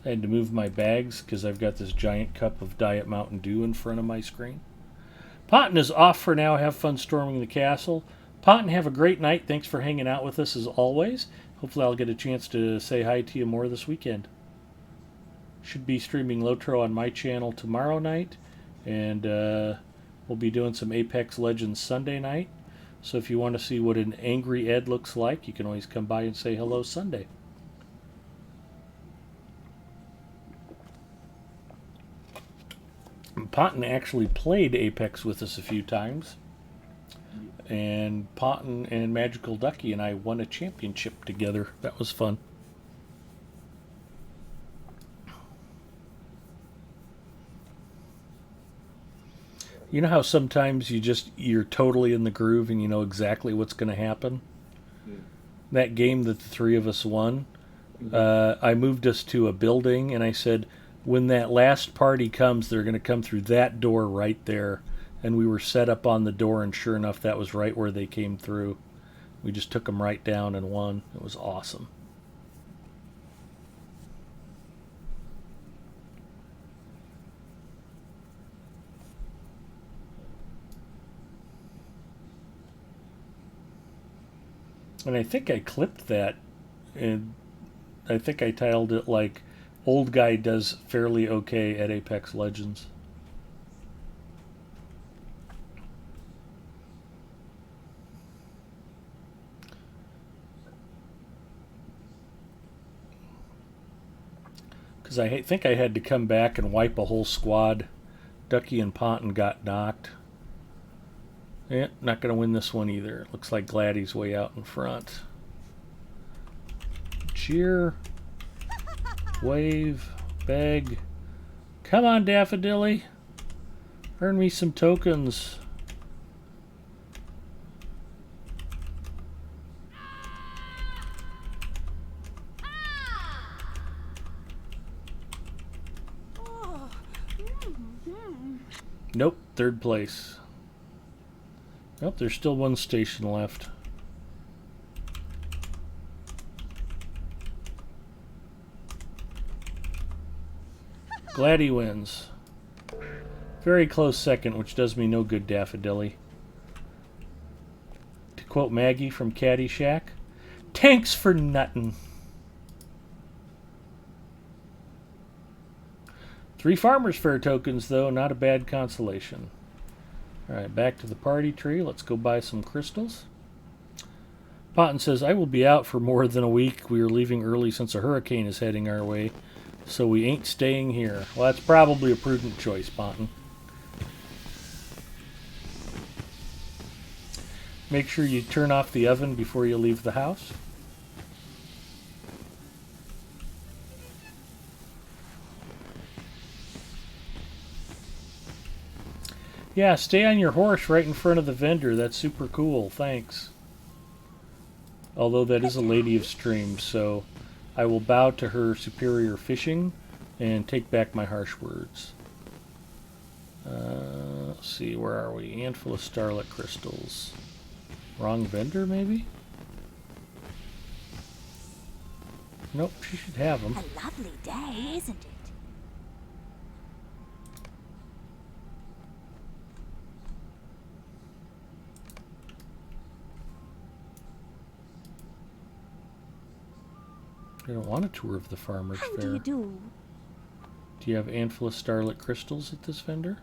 [SPEAKER 2] I had to move my bags because I've got this giant cup of Diet Mountain Dew in front of my screen. Potton is off for now. Have fun storming the castle. Potton, have a great night. Thanks for hanging out with us as always. Hopefully I'll get a chance to say hi to you more this weekend. Should be streaming Lotro on my channel tomorrow night. And we'll be doing some Apex Legends Sunday night. So if you want to see what an angry Ed looks like, you can always come by and say hello Sunday. Potton actually played Apex with us a few times. And Potton and Magical Ducky and I won a championship together. That was fun. You know how sometimes you're totally in the groove and you know exactly what's going to happen? That game that the three of us won, I moved us to a building and I said, when that last party comes, they're going to come through that door right there. And we were set up on the door, and sure enough, that was right where they came through. We just took them right down and won. It was awesome. And I think I clipped that I think I titled it like Old Guy Does Fairly Okay at Apex Legends. Because I think I had to come back and wipe a whole squad. Ducky and Ponton got knocked. Yeah, not going to win this one either. Looks like Gladdy's way out in front. Cheer. Wave. Beg. Come on, Daffodilly. Earn me some tokens.
[SPEAKER 3] Oh.
[SPEAKER 2] Nope, third place. Nope, there's still one station left. Gladdy wins. Very close second, which does me no good, Daffodilly. To quote Maggie from Caddyshack, "Tanks for nuttin'." 3 Farmers Fair tokens, though, not a bad consolation. Alright, back to the party tree. Let's go buy some crystals. Ponton says, I will be out for more than a week. We are leaving early since a hurricane is heading our way, so we ain't staying here. Well, that's probably a prudent choice, Ponton. Make sure you turn off the oven before you leave the house. Yeah, stay on your horse right in front of the vendor. That's super cool. Thanks. Although that is a lady of streams, so I will bow to her superior fishing and take back my harsh words. Let's see, where are we? Handful of starlit crystals. Wrong vendor, maybe? Nope, she should have them.
[SPEAKER 3] A lovely day, isn't it?
[SPEAKER 2] I don't want a tour of the farmer's
[SPEAKER 3] How
[SPEAKER 2] fair.
[SPEAKER 3] do you do?
[SPEAKER 2] Do you have handful of starlit crystals at this vendor?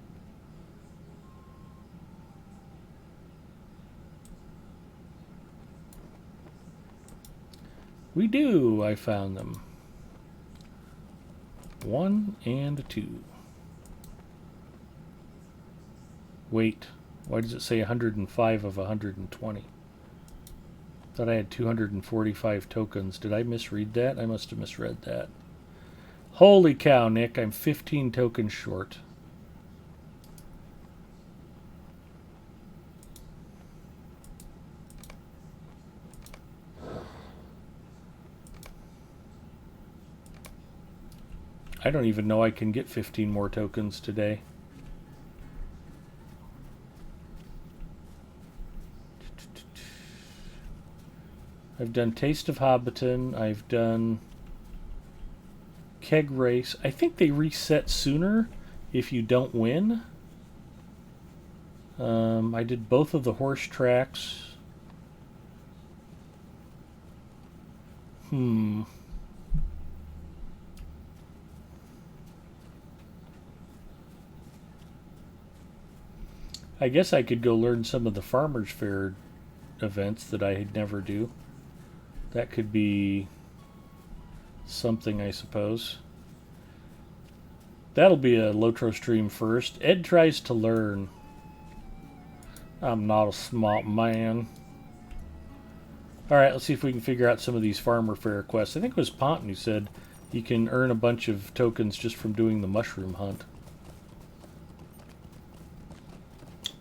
[SPEAKER 2] We do. I found them. 1 and 2. Wait, why does it say 105 of 120? Thought I had 245 tokens. Did I misread that? I must have misread that. Holy cow, Nick, I'm 15 tokens short. I don't even know I can get 15 more tokens today. I've done Taste of Hobbiton. I've done Keg Race. I think they reset sooner if you don't win. I did both of the horse tracks. I guess I could go learn some of the Farmers Fair events that I'd never do. That could be something, I suppose. That'll be a Lotro stream first. Ed tries to learn. I'm not a smart man. Alright, let's see if we can figure out some of these Farmer Fair quests. I think it was Ponton who said you can earn a bunch of tokens just from doing the mushroom hunt.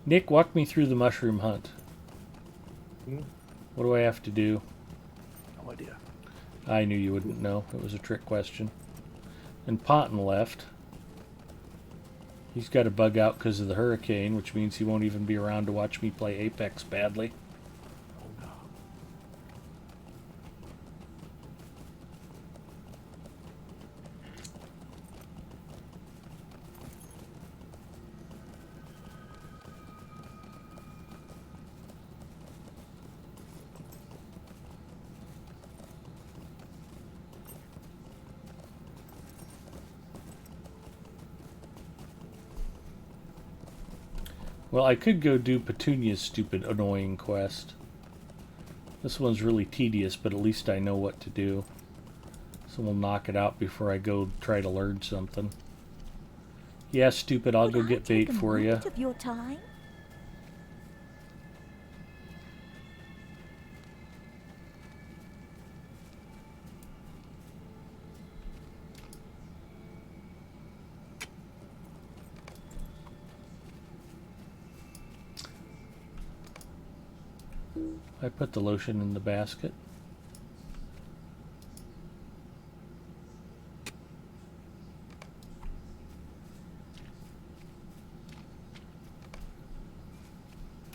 [SPEAKER 2] Nick, walk me through the mushroom hunt. What do I have to do?
[SPEAKER 1] No idea.
[SPEAKER 2] I knew you wouldn't know. It was a trick question. And Ponton left. He's got to bug out because of the hurricane, which means he won't even be around to watch me play Apex badly.
[SPEAKER 1] Oh no.
[SPEAKER 2] Well, I could go do Petunia's stupid, annoying quest. This one's really tedious, but at least I know what to do. So we'll knock it out before I go try to learn something. Yeah, stupid, I'll go get bait for you.
[SPEAKER 3] Of your time?
[SPEAKER 2] I put the lotion in the basket.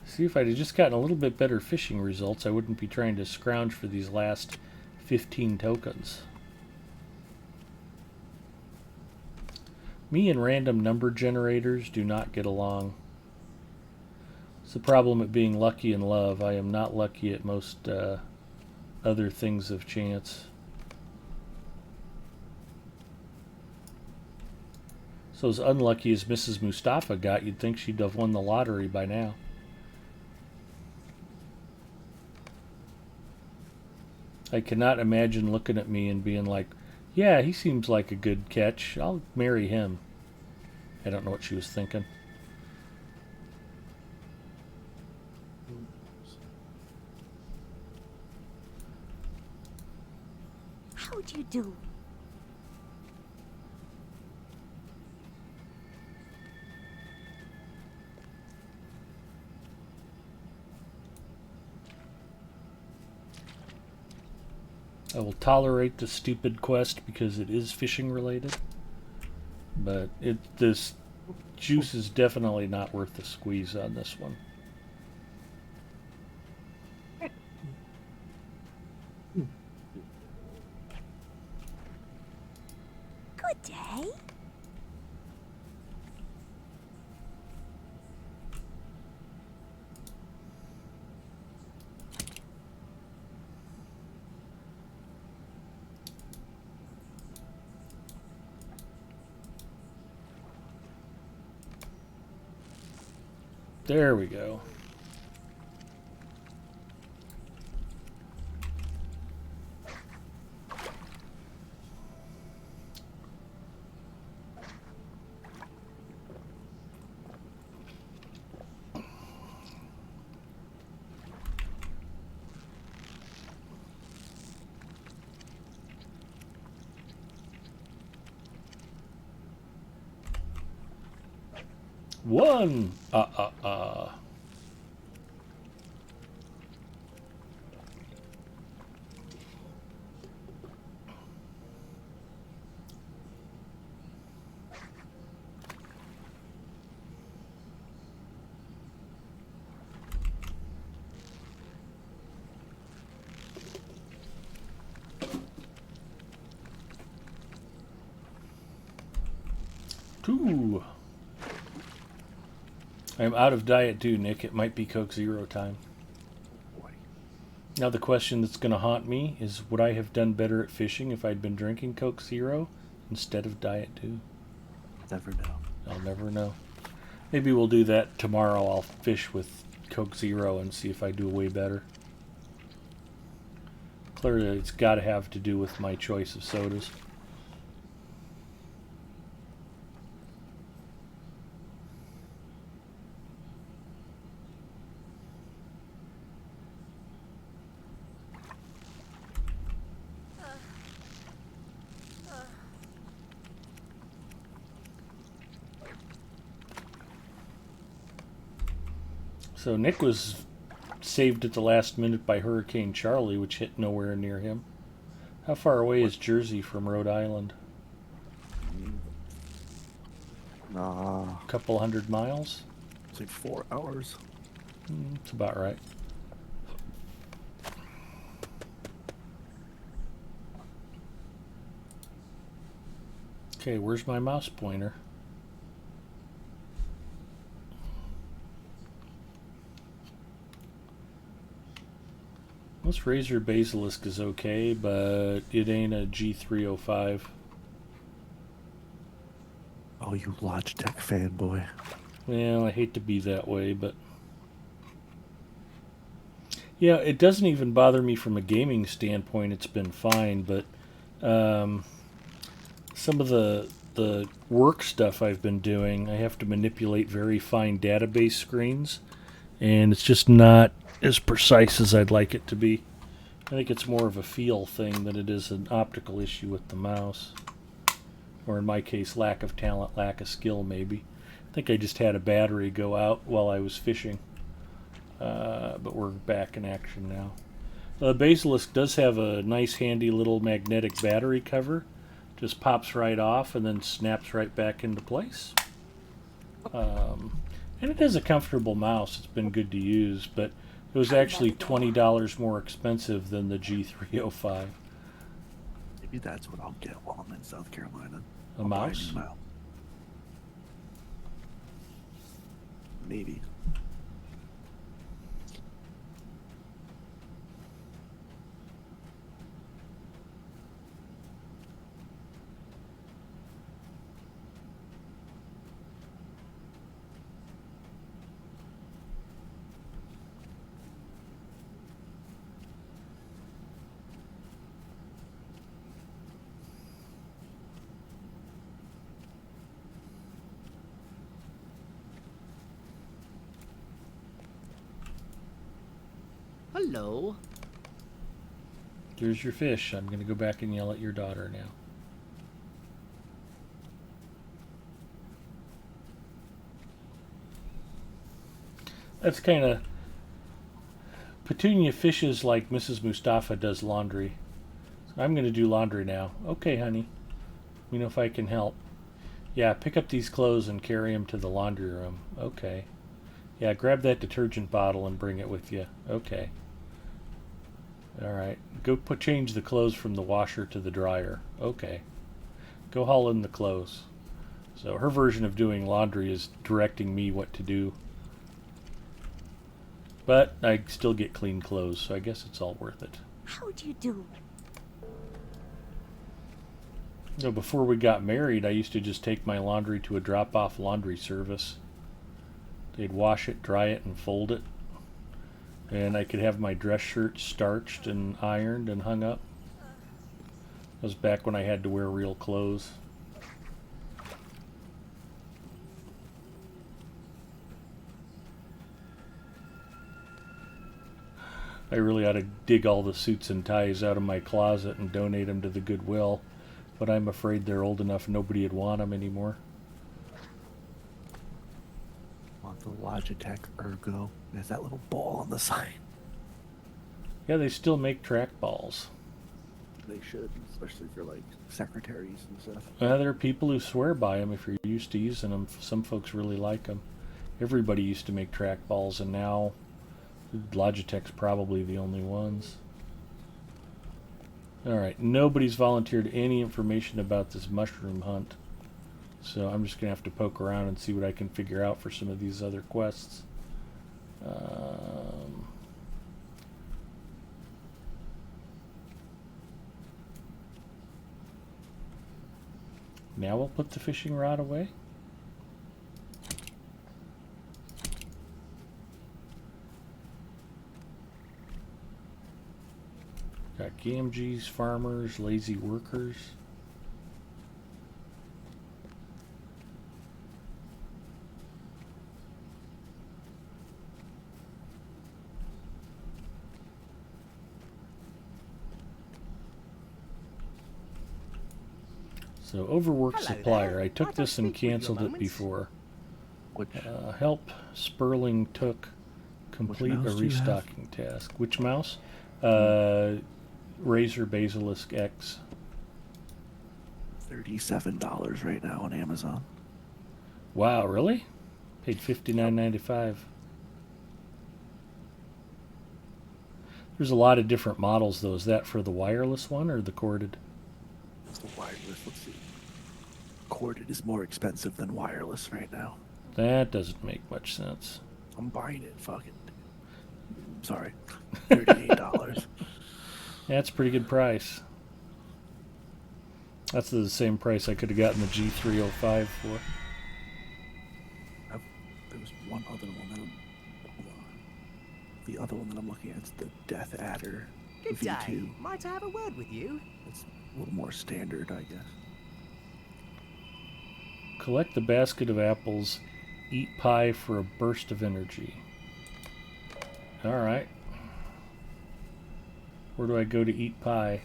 [SPEAKER 2] See, if I'd have just gotten a little bit better fishing results, I wouldn't be trying to scrounge for these last 15 tokens. Me and random number generators do not get along. It's the problem at being lucky in love. I am not lucky at most other things of chance. So as unlucky as Mrs. Mustafa got, you'd think she'd have won the lottery by now. I cannot imagine looking at me and being like, yeah, he seems like a good catch. I'll marry him. I don't know what she was thinking.
[SPEAKER 3] How do you do?
[SPEAKER 2] I will tolerate the stupid quest because it is fishing related. But this juice is definitely not worth the squeeze on this one.
[SPEAKER 3] Good day.
[SPEAKER 2] There we go. One. Two. I'm out of Diet Dew, Nick. It might be Coke Zero time. Now the question that's going to haunt me is, would I have done better at fishing if I'd been drinking Coke Zero instead of Diet Dew?
[SPEAKER 1] Never know.
[SPEAKER 2] I'll never know. Maybe we'll do that tomorrow. I'll fish with Coke Zero and see if I do way better. Clearly, it's got to have to do with my choice of sodas. So Nick was saved at the last minute by Hurricane Charlie, which hit nowhere near him. How far away is Jersey from Rhode Island?
[SPEAKER 1] Nah,
[SPEAKER 2] A couple 100 miles?
[SPEAKER 1] it's like 4 hours.
[SPEAKER 2] That's about right. Okay, where's my mouse pointer? This Razor Basilisk is okay, but it ain't a G305.
[SPEAKER 1] Oh, you Logitech fanboy.
[SPEAKER 2] Well, I hate to be that way, but yeah, it doesn't even bother me from a gaming standpoint. It's been fine, but some of the work stuff I've been doing, I have to manipulate very fine database screens, and it's just not as precise as I'd like it to be. I think it's more of a feel thing than it is an optical issue with the mouse. Or in my case, lack of talent, lack of skill, maybe. I think I just had a battery go out while I was fishing. But we're back in action now. The Basilisk does have a nice handy little magnetic battery cover. Just pops right off and then snaps right back into place. And it is a comfortable mouse. It's been good to use, but it was actually $20 more expensive than the G305.
[SPEAKER 1] Maybe that's what I'll get while I'm in South Carolina.
[SPEAKER 2] A
[SPEAKER 1] I'll buy
[SPEAKER 2] mouse?
[SPEAKER 1] new mouse. Maybe.
[SPEAKER 6] Hello.
[SPEAKER 2] Here's your fish. I'm going to go back and yell at your daughter now. That's kind of... Petunia fishes like Mrs. Mustafa does laundry. So I'm going to do laundry now. Okay, honey. Let me know if I can help. Yeah, pick up these clothes and carry them to the laundry room. Okay. Yeah, grab that detergent bottle and bring it with you. Okay. Alright. Go change the clothes from the washer to the dryer. Okay. Go haul in the clothes. So her version of doing laundry is directing me what to do. But I still get clean clothes, so I guess it's all worth it.
[SPEAKER 3] How do you do?
[SPEAKER 2] You know, before we got married, I used to just take my laundry to a drop-off laundry service. They'd wash it, dry it, and fold it. And I could have my dress shirt starched and ironed and hung up. That was back when I had to wear real clothes. I really ought to dig all the suits and ties out of my closet and donate them to the Goodwill, but I'm afraid they're old enough nobody would want them anymore.
[SPEAKER 1] Want the Logitech Ergo? There's that little ball on the side.
[SPEAKER 2] Yeah, they still make trackballs.
[SPEAKER 1] They should, especially for like secretaries and stuff.
[SPEAKER 2] There are people who swear by them if you're used to using them. Some folks really like them. Everybody used to make trackballs, and now Logitech's probably the only ones. Alright, nobody's volunteered any information about this mushroom hunt. So I'm just going to have to poke around and see what I can figure out for some of these other quests. Now we'll put the fishing rod away. Got Gamgees, farmers, lazy workers. So overworked
[SPEAKER 6] Hello
[SPEAKER 2] supplier.
[SPEAKER 6] there.
[SPEAKER 2] I took
[SPEAKER 6] Might I
[SPEAKER 2] this and
[SPEAKER 6] speak with you a
[SPEAKER 2] canceled it
[SPEAKER 6] moment?
[SPEAKER 2] before.
[SPEAKER 1] Which
[SPEAKER 2] Help Sperling took complete a
[SPEAKER 1] mouse do you have?
[SPEAKER 2] restocking task. Which mouse? Razer Basilisk X.
[SPEAKER 1] $37 right now on Amazon.
[SPEAKER 2] Wow, really? Paid $59.95. There's a lot of different models though. Is that for the wireless one or the corded?
[SPEAKER 1] It's the wireless. Let's see. Corded is more expensive than wireless right now.
[SPEAKER 2] That doesn't make much sense.
[SPEAKER 1] I'm buying it. Fucking. Sorry. $38.
[SPEAKER 2] That's a pretty good price. That's the same price I could have gotten the G305 for.
[SPEAKER 1] one other one that hold on. The other one that I'm looking at is the Death Adder
[SPEAKER 6] Good day.
[SPEAKER 1] V2.
[SPEAKER 6] Might I have a word with you?
[SPEAKER 1] It's a little more standard, I guess.
[SPEAKER 2] Collect the basket of apples. Eat pie for a burst of energy. Alright. Where do I go to eat pie?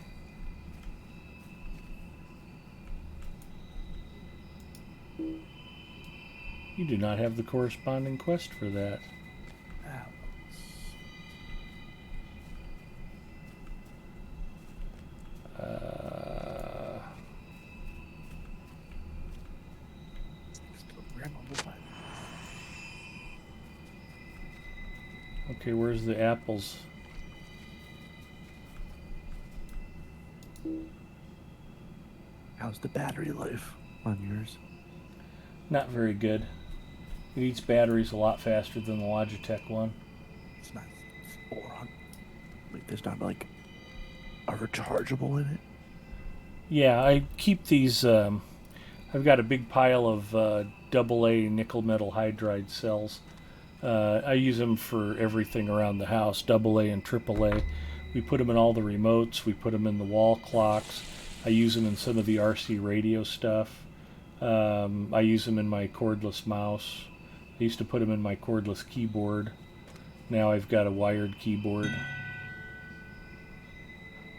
[SPEAKER 2] You do not have the corresponding quest for that. Okay, where's the apples?
[SPEAKER 1] How's the battery life on yours?
[SPEAKER 2] Not very good. It eats batteries a lot faster than the Logitech one.
[SPEAKER 1] It's not 400. Like, there's not like a rechargeable in it.
[SPEAKER 2] Yeah, I keep these. I've got a big pile of AA nickel metal hydride cells. I use them for everything around the house, AA and AAA. We put them in all the remotes. We put them in the wall clocks. I use them in some of the RC radio stuff. I use them in my cordless mouse. I used to put them in my cordless keyboard. Now I've got a wired keyboard.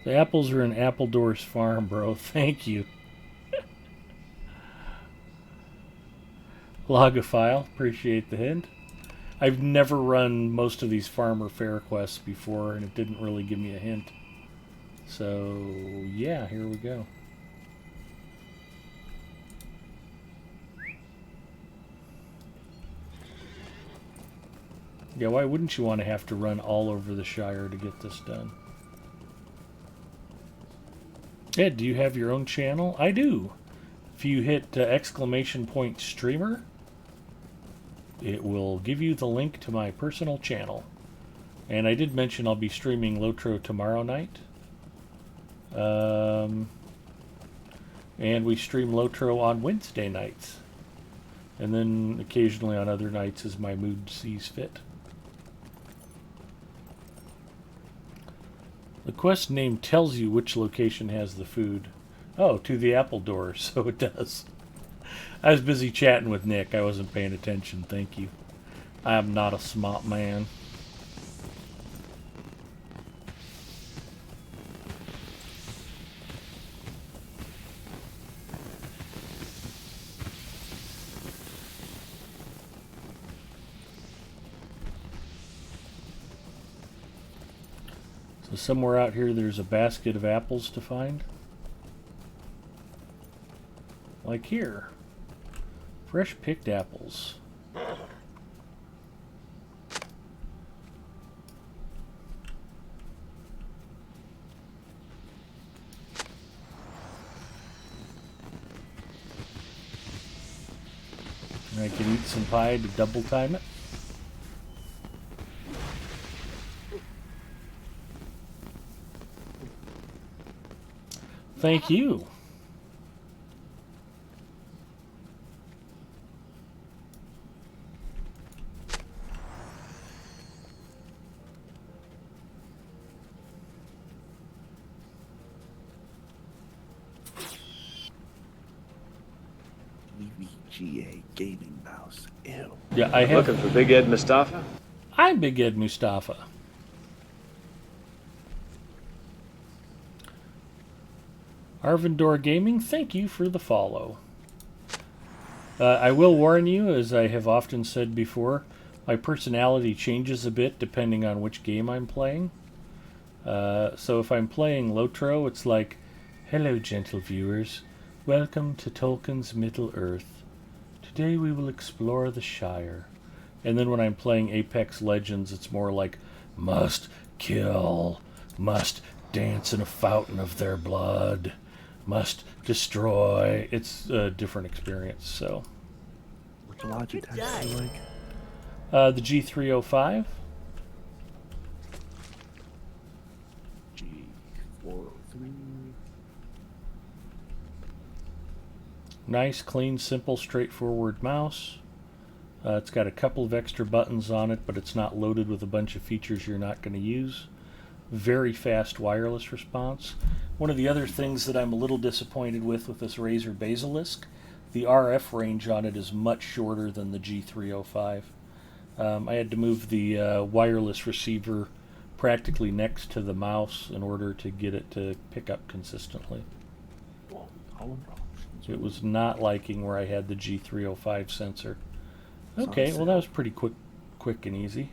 [SPEAKER 2] The apples are in Appledorf's farm, bro. Thank you. Logophile, appreciate the hint. I've never run most of these farmer fair quests before, and it didn't really give me a hint. So, yeah, here we go. Yeah, why wouldn't you want to have to run all over the Shire to get this done? Ed, do you have your own channel? I do. If you hit exclamation point streamer, it will give you the link to my personal channel. And I did mention I'll be streaming Lotro tomorrow night. And we stream Lotro on Wednesday nights. And then occasionally on other nights as my mood sees fit. The quest name tells you which location has the food. Oh, to the Appledore, so it does. I was busy chatting with Nick. I wasn't paying attention. Thank you. I am not a smart man. So somewhere out here there's a basket of apples to find. Like here. Fresh picked apples. And I can eat some pie to double time it. Thank you.
[SPEAKER 1] EVGA gaming mouse. Ew.
[SPEAKER 2] Yeah, I have.
[SPEAKER 9] Looking for Big Ed Mustafa?
[SPEAKER 2] I'm Big Ed Mustafa. Arvindor Gaming, thank you for the follow. I will warn you, as I have often said before, my personality changes a bit depending on which game I'm playing. So if I'm playing Lotro, it's like, hello gentle viewers, welcome to Tolkien's Middle-earth. Today we will explore the Shire. And then when I'm playing Apex Legends, it's more like, must kill, must dance in a fountain of their blood, must destroy. It's a different experience, so.
[SPEAKER 1] Which Logitech do you like?
[SPEAKER 2] The G305.
[SPEAKER 1] G403.
[SPEAKER 2] Nice, clean, simple, straightforward mouse. It's got a couple of extra buttons on it, but it's not loaded with a bunch of features you're not going to use. Very fast wireless response. One of the other things that I'm a little disappointed with this Razer Basilisk, the RF range on it is much shorter than the G305. I had to move the wireless receiver practically next to the mouse in order to get it to pick up consistently. It was not liking where I had the G305 sensor. Okay, well that was pretty quick and easy.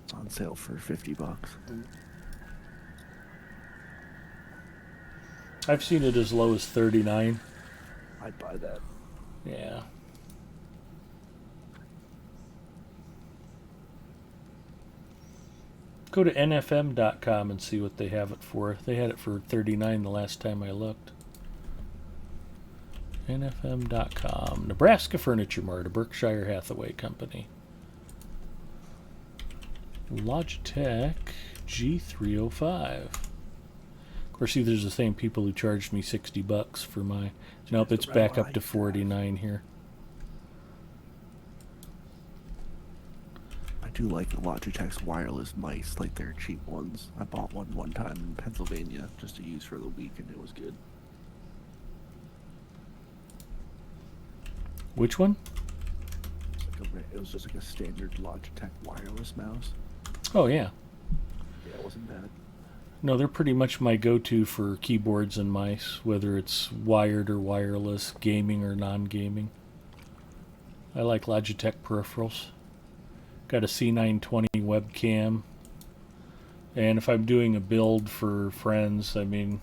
[SPEAKER 1] It's on sale for $50.
[SPEAKER 2] I've seen it as low as $39.
[SPEAKER 1] I'd buy that.
[SPEAKER 2] Yeah. Go to nfm.com and see what they have it for. They had it for $39 the last time I looked. nfm.com. Nebraska Furniture Mart, a Berkshire Hathaway company. Logitech G305. Of course, see, there's the same people who charged me $60 for my... Nope, it's back up to $49 here.
[SPEAKER 1] I do like Logitech's wireless mice, like their cheap ones. I bought one time in Pennsylvania just to use for the week, and it was good.
[SPEAKER 2] Which one?
[SPEAKER 1] It was just like a standard Logitech wireless mouse.
[SPEAKER 2] Oh, yeah.
[SPEAKER 1] Yeah, it wasn't bad.
[SPEAKER 2] No, they're pretty much my go-to for keyboards and mice, whether it's wired or wireless, gaming or non-gaming. I like Logitech peripherals. Got a C920 webcam. And if I'm doing a build for friends, I mean,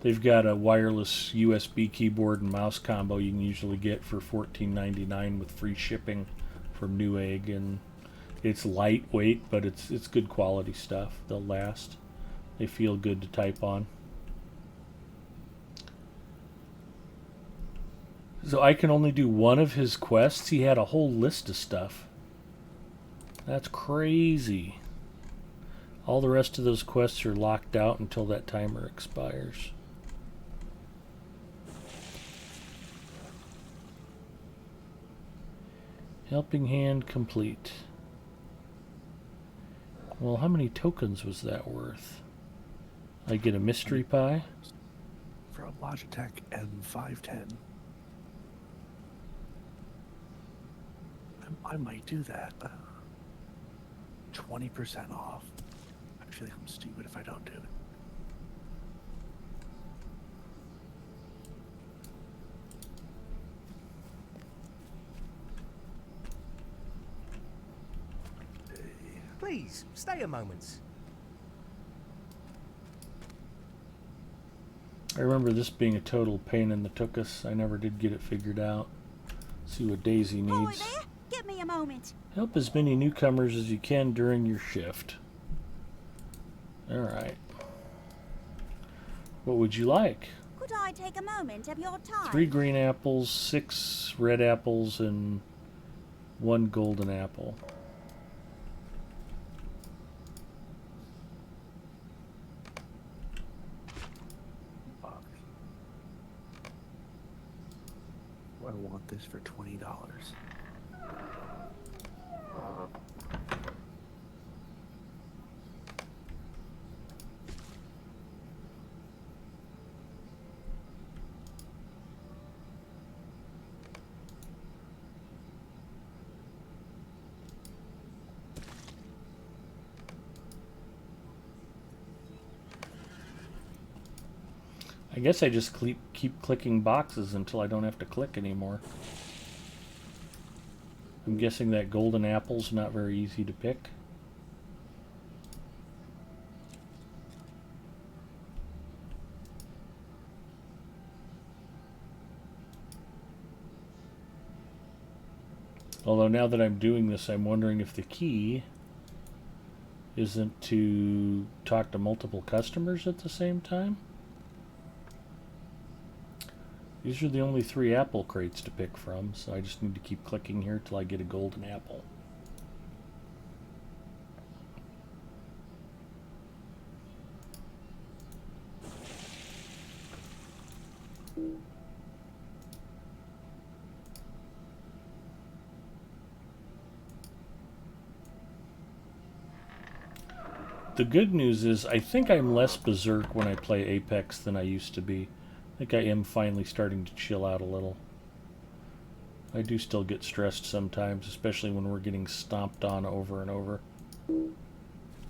[SPEAKER 2] they've got a wireless USB keyboard and mouse combo you can usually get for $14.99 with free shipping from Newegg, and it's lightweight, but it's good quality stuff. They'll last. They feel good to type on. So I can only do one of his quests. He had a whole list of stuff. That's crazy. All the rest of those quests are locked out until that timer expires. Helping hand complete. Well, how many tokens was that worth? I get a mystery pie.
[SPEAKER 1] For a Logitech M510. I might do that. 20% off. I feel like I'm stupid if I don't do it.
[SPEAKER 6] Please, stay a moment.
[SPEAKER 2] I remember this being a total pain in the tuchus. I never did get it figured out. See what Daisy
[SPEAKER 3] Boy
[SPEAKER 2] needs.
[SPEAKER 3] there, give me a moment.
[SPEAKER 2] Help as many newcomers as you can during your shift. Alright. What would you like?
[SPEAKER 3] Could I take a moment of your time?
[SPEAKER 2] 3 green apples, 6 red apples, and 1 golden apple.
[SPEAKER 1] I want this for $20.
[SPEAKER 2] I guess I just keep clicking boxes until I don't have to click anymore. I'm guessing that golden apple's not very easy to pick. Although now that I'm doing this, I'm wondering if the key isn't to talk to multiple customers at the same time. These are the only 3 apple crates to pick from, so I just need to keep clicking here till I get a golden apple. the good news is I think I'm less berserk when I play Apex than I used to be. I think I am finally starting to chill out a little. I do still get stressed sometimes, especially when we're getting stomped on over and over.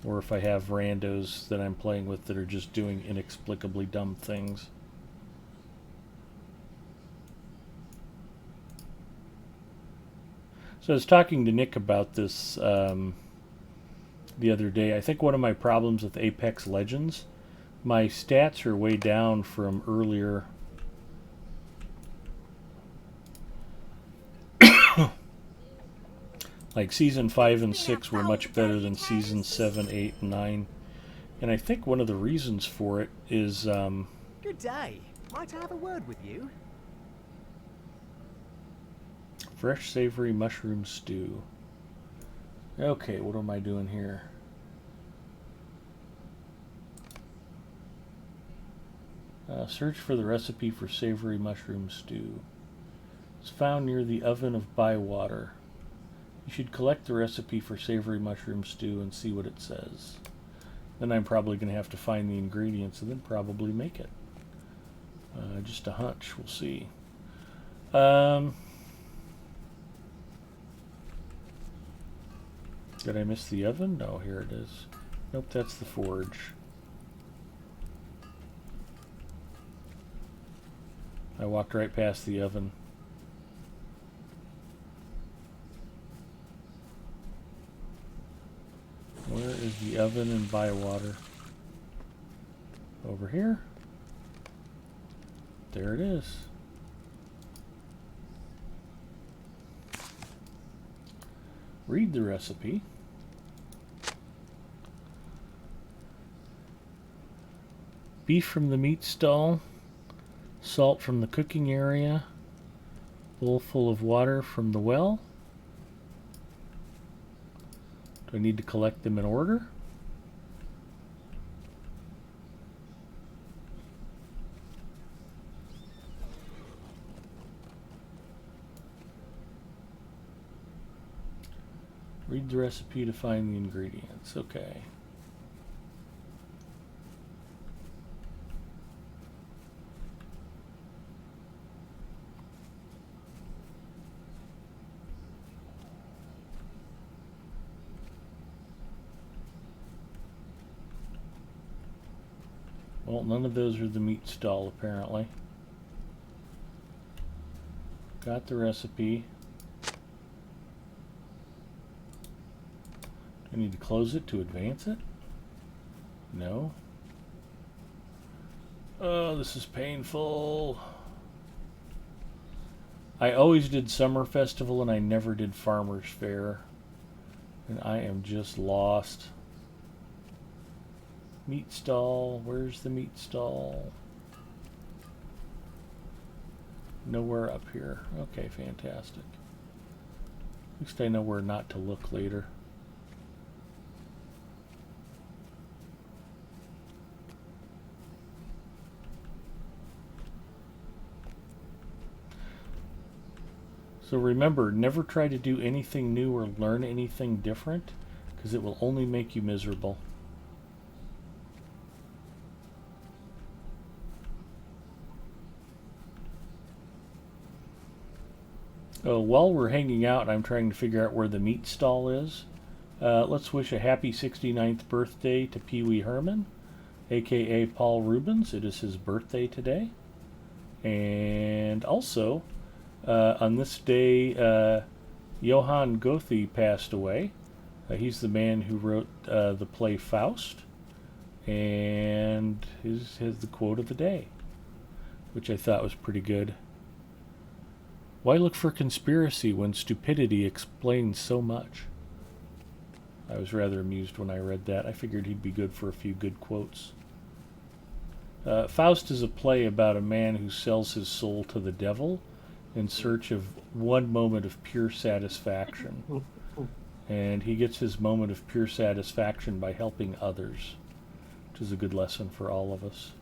[SPEAKER 2] Or if I have randos that I'm playing with that are just doing inexplicably dumb things. So I was talking to Nick about this the other day. I think one of my problems with Apex Legends, my stats are way down from earlier. Like Season 5 and 6 were much better than Season 7, 8, and 9. And I think one of the reasons for it is...
[SPEAKER 6] Good day. Might I have a word with you?
[SPEAKER 2] fresh savory mushroom stew. Okay, what am I doing here? Search for the recipe for savory mushroom stew. It's found near the oven of Bywater. You should collect the recipe for savory mushroom stew and see what it says. Then I'm probably going to have to find the ingredients and then probably make it. Just a hunch. We'll see. Did I miss the oven? No, here it is. Nope, that's the forge. I walked right past the oven. Where is the oven in Bywater? Over here. There it is. Read the recipe. Beef from the meat stall, salt from the cooking area, bowl full of water from the well. Do I need to collect them in order? Read the recipe to find the ingredients. Okay. Well, none of those are the meat stall, apparently. Got the recipe. I need to close it to advance it? No. Oh, this is painful. I always did Summer Festival and I never did Farmer's Fair. And I am just lost. Meat stall. Where's the meat stall? Nowhere up here. Okay, fantastic. At least I know where not to look later. So remember, never try to do anything new or learn anything different, because it will only make you miserable. While we're hanging out and I'm trying to figure out where the meat stall is, let's wish a happy 69th birthday to Pee Wee Herman, aka Paul Rubens. It is his birthday today. And also, on this day, Johann Goethe passed away. He's the man who wrote the play Faust. And his the quote of the day, which I thought was pretty good. Why look for conspiracy when stupidity explains so much? I was rather amused when I read that. I figured he'd be good for a few good quotes. Faust is a play about a man who sells his soul to the devil in search of one moment of pure satisfaction. And he gets his moment of pure satisfaction by helping others, which is a good lesson for all of us.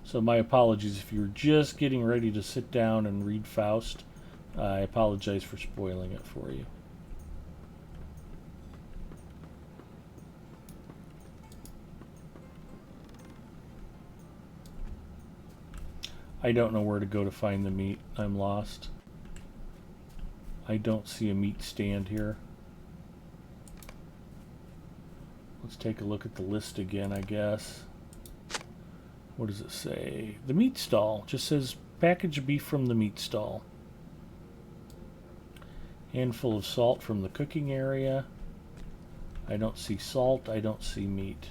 [SPEAKER 2] So my apologies if you're just getting ready to sit down and read Faust. I apologize for spoiling it for you. I don't know where to go to find the meat. I'm lost. I don't see a meat stand here. Let's take a look at the list again, I guess. What does it say? The meat stall. Just says packaged beef from the meat stall. Handful of salt from the cooking area. I don't see salt. I don't see meat.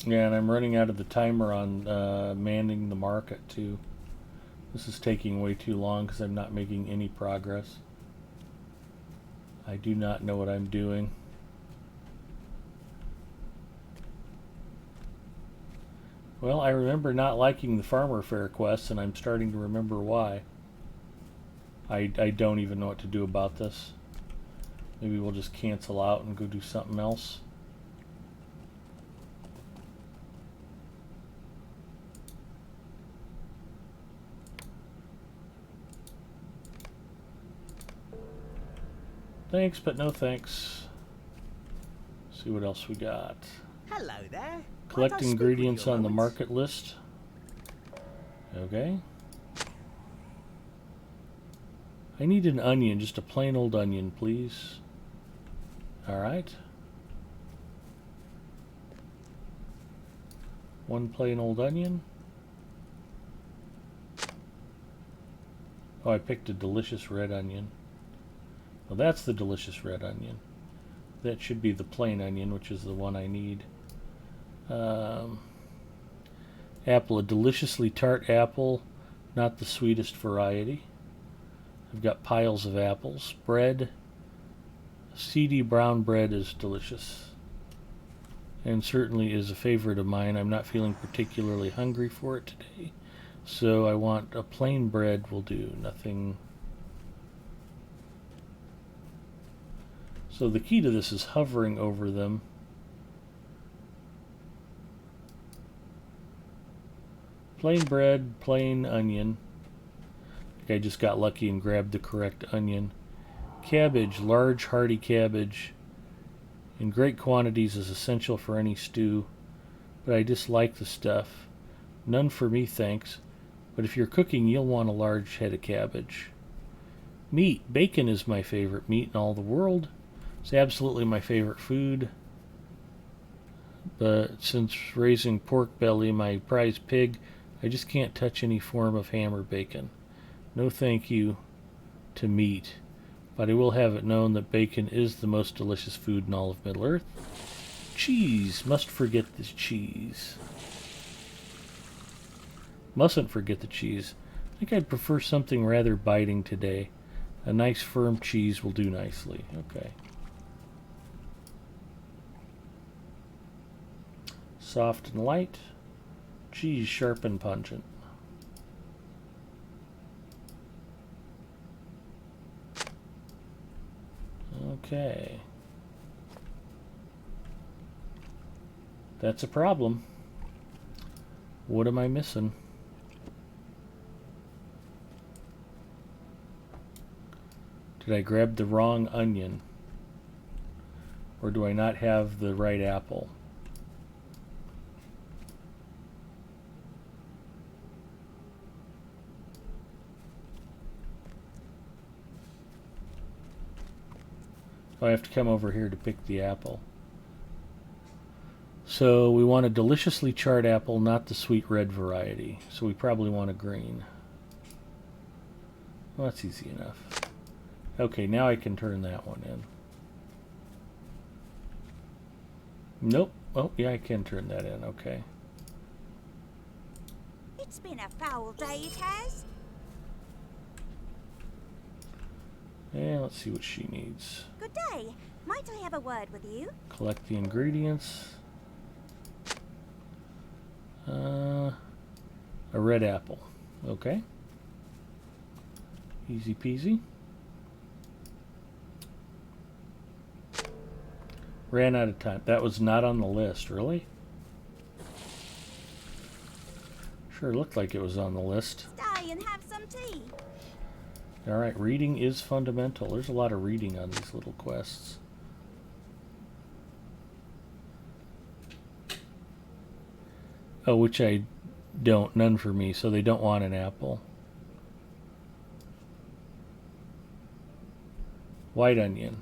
[SPEAKER 2] Yeah, and I'm running out of the timer on manning the market too. This is taking way too long because I'm not making any progress. I do not know what I'm doing. Well, I remember not liking the farmer fair quests, and I'm starting to remember why. I don't even know what to do about this. Maybe we'll just cancel out and go do something else. Thanks, but no thanks. See what else we got.
[SPEAKER 6] Hello there.
[SPEAKER 2] Collect
[SPEAKER 6] Might I speak with
[SPEAKER 2] ingredients
[SPEAKER 6] you a
[SPEAKER 2] on the
[SPEAKER 6] moment?
[SPEAKER 2] market list. Okay. I need an onion, just a plain old onion, please. Alright. One plain old onion. Oh, I picked a delicious red onion. Well, that's the delicious red onion. That should be the plain onion, which is the one I need. Apple, a deliciously tart apple, not the sweetest variety. I've got piles of apples. Bread, seedy brown bread is delicious. And certainly is a favorite of mine. I'm not feeling particularly hungry for it today. So I want a plain bread will do, nothing. So the key to this is hovering over them. Plain bread, plain onion. I think I just got lucky and grabbed the correct onion. Cabbage, large hearty cabbage. In great quantities is essential for any stew, but I dislike the stuff. None for me, thanks. But if you're cooking, you'll want a large head of cabbage. Meat. Bacon is my favorite meat in all the world. It's absolutely my favorite food. But since raising pork belly, my prized pig, I just can't touch any form of ham or bacon. No thank you to meat. But I will have it known that bacon is the most delicious food in all of Middle-earth. Cheese. Must forget the cheese. Mustn't forget the cheese. I think I'd prefer something rather biting today. A nice firm cheese will do nicely. Okay. Soft and light. Cheese sharp and pungent. Okay. That's a problem. What am I missing? Did I grab the wrong onion? Or do I not have the right apple? I have to come over here to pick the apple. So we want a deliciously charred apple, not the sweet red variety. So we probably want a green. Well, that's easy enough. Okay, now I can turn that one in. Nope. Oh, yeah, I can turn that in. Okay.
[SPEAKER 3] It's been a foul day, it has.
[SPEAKER 2] And let's see what she needs.
[SPEAKER 3] Good day. Might I have a word with you?
[SPEAKER 2] Collect the ingredients. A red apple. Okay. Easy peasy. Ran out of time. That was not on the list, really? Sure looked like it was on the list.
[SPEAKER 3] Stay and have some tea.
[SPEAKER 2] Alright, reading is fundamental. There's a lot of reading on these little quests. Oh, which I don't. None for me, so they don't want an apple. White onion.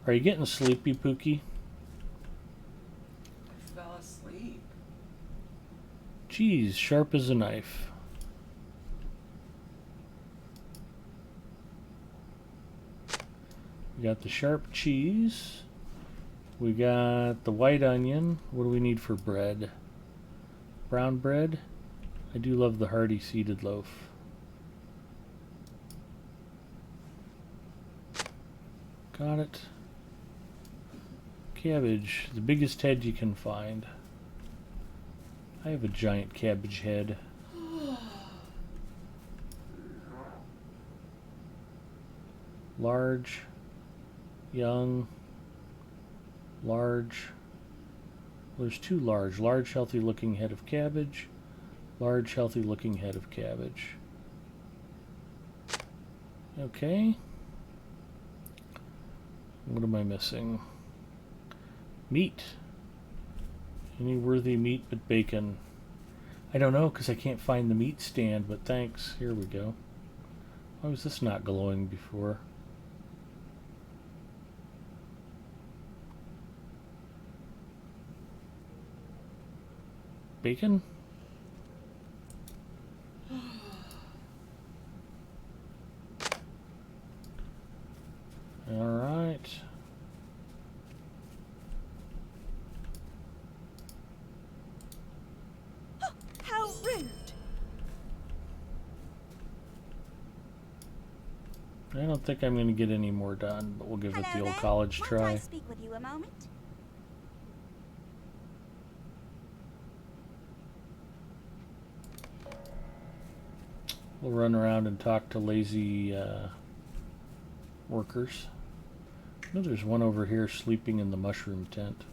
[SPEAKER 2] Are you getting sleepy, Pookie?
[SPEAKER 4] I fell asleep.
[SPEAKER 2] Geez, sharp as a knife. We got the sharp cheese. We got the white onion. What do we need for bread? Brown bread. I do love the hearty seeded loaf. Got it. Cabbage. The biggest head you can find. I have a giant cabbage head. Large. Young. Large. Well, there's two large. Large, healthy looking head of cabbage. Large, healthy looking head of cabbage. Okay. What am I missing? Meat. Any worthy meat but bacon? I don't know because I can't find the meat stand, but thanks. Here we go. Why was this not glowing before? Bacon? All right.
[SPEAKER 3] How rude!
[SPEAKER 2] I don't think I'm going to get any more done, but we'll give it the
[SPEAKER 3] Hello
[SPEAKER 2] old
[SPEAKER 3] there.
[SPEAKER 2] college
[SPEAKER 3] Might
[SPEAKER 2] try.
[SPEAKER 3] I speak with you a moment?
[SPEAKER 2] We'll run around and talk to lazy workers. I know there's one over here sleeping in the mushroom tent.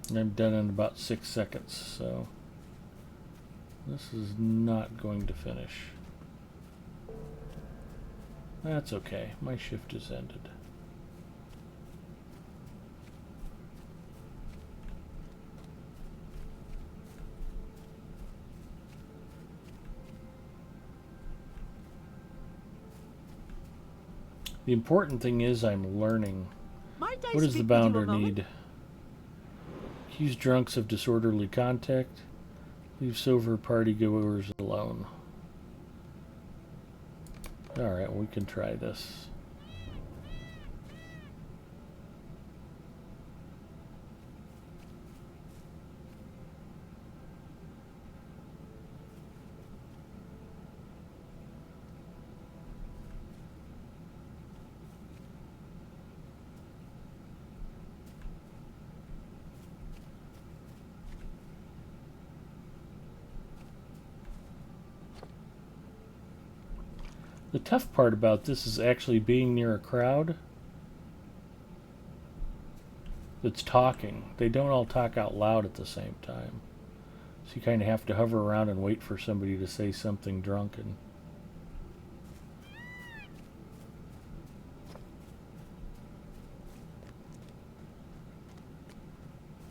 [SPEAKER 2] And I'm done in about 6 seconds, so this is not going to finish. That's okay. My shift is ended. The important thing is I'm learning.
[SPEAKER 6] Might I
[SPEAKER 2] What does the
[SPEAKER 6] speak with you a
[SPEAKER 2] bounder
[SPEAKER 6] moment?
[SPEAKER 2] need? Accuse drunks of disorderly contact. Leave sober party goers alone. Alright, we can try this. The tough part about this is actually being near a crowd that's talking. They don't all talk out loud at the same time. So you kind of have to hover around and wait for somebody to say something drunken.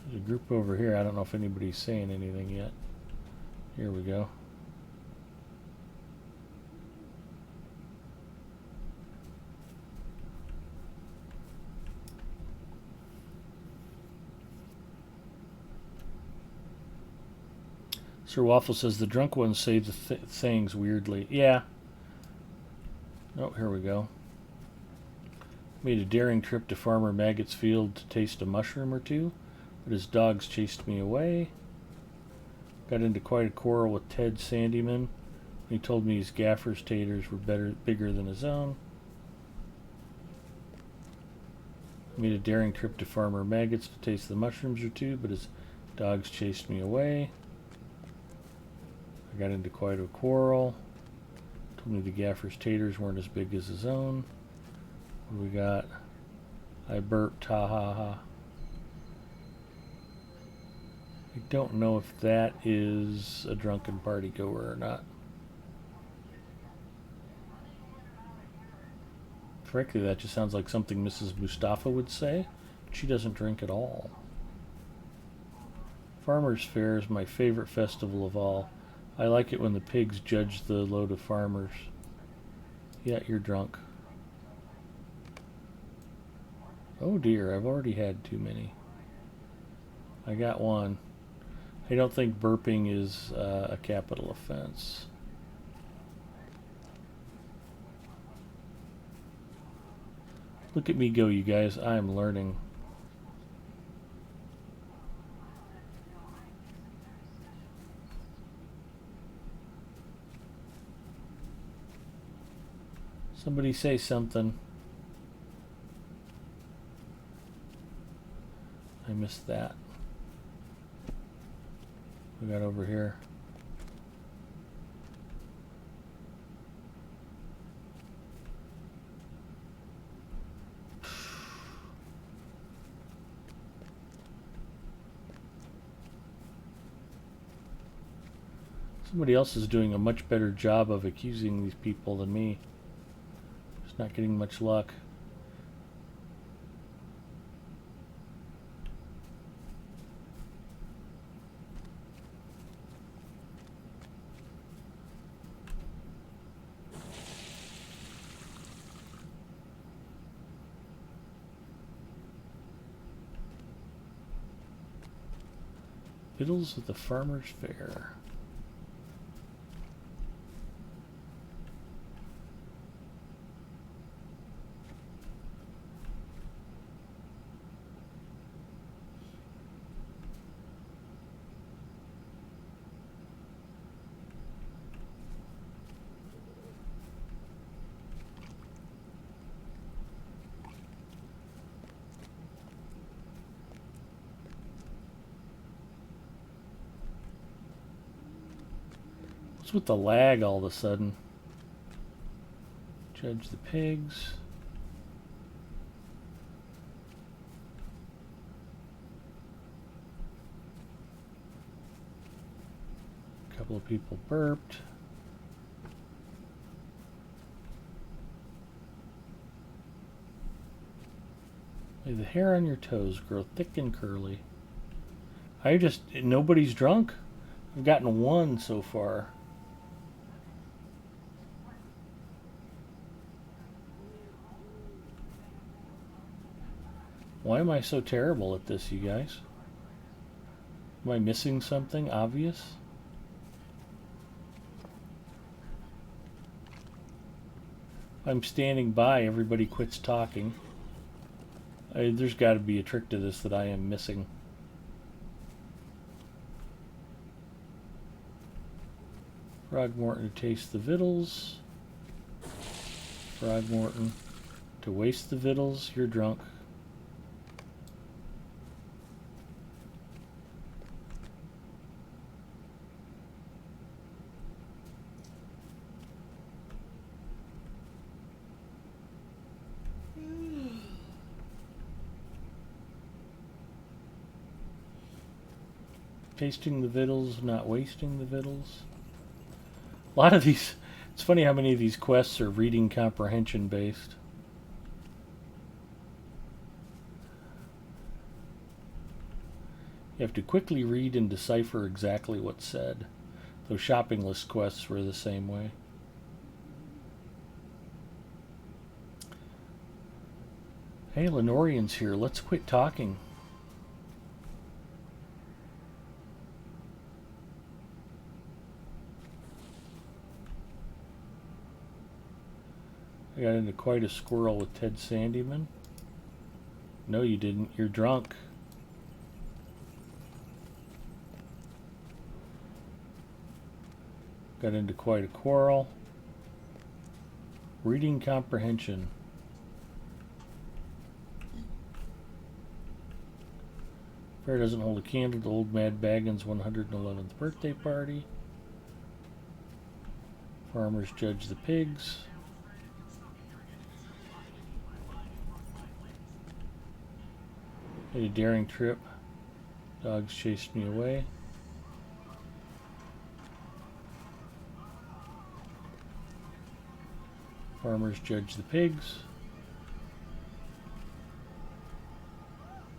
[SPEAKER 2] There's a group over here. I don't know if anybody's saying anything yet. Here we go. Sir Waffle says the drunk ones say the things weirdly. Yeah. Oh, here we go. Made a daring trip to Farmer Maggot's field to taste a mushroom or two, but his dogs chased me away. Got into quite a quarrel with Ted Sandyman. He told me his gaffer's taters were bigger than his own. Made a daring trip to Farmer Maggot's to taste the mushrooms or two, but his dogs chased me away. I got into quite a quarrel. Told me the gaffer's taters weren't as big as his own. What do we got? I burped, ha ha ha. I don't know if that is a drunken party goer or not. Frankly, that just sounds like something Mrs. Mustafa would say. She doesn't drink at all. Farmer's Fair is my favorite festival of all. I like it when the pigs judge the load of farmers. Yeah, you're drunk. Oh dear, I've already had too many. I got one. I don't think burping is a capital offense. Look at me go, you guys. I am learning. Somebody say something. I missed that. We got over here. Somebody else is doing a much better job of accusing these people than me. Just not getting much luck. Fiddles at the Farmer's Fair. What's with the lag all of a sudden? Judge the pigs. A couple of people burped. May the hair on your toes grow thick and curly. Nobody's drunk. I've gotten one so far. Why am I so terrible at this, you guys? Am I missing something obvious? I'm standing by, everybody quits talking. There's got to be a trick to this that I am missing. Throgmorton to taste the victuals. Throgmorton to waste the victuals. You're drunk. Tasting the victuals, not wasting the victuals. A lot of these, it's funny how many of these quests are reading comprehension based. You have to quickly read and decipher exactly what's said. Those shopping list quests were the same way. Hey, Lenorian's here. Let's quit talking. I got into quite a squirrel with Ted Sandyman. No, you didn't. You're drunk. Got into quite a quarrel. Reading comprehension. Fair doesn't hold a candle to old Mad Baggins' 111th birthday party. Farmers judge the pigs. Made a daring trip. Dogs chased me away. Farmers judge the pigs.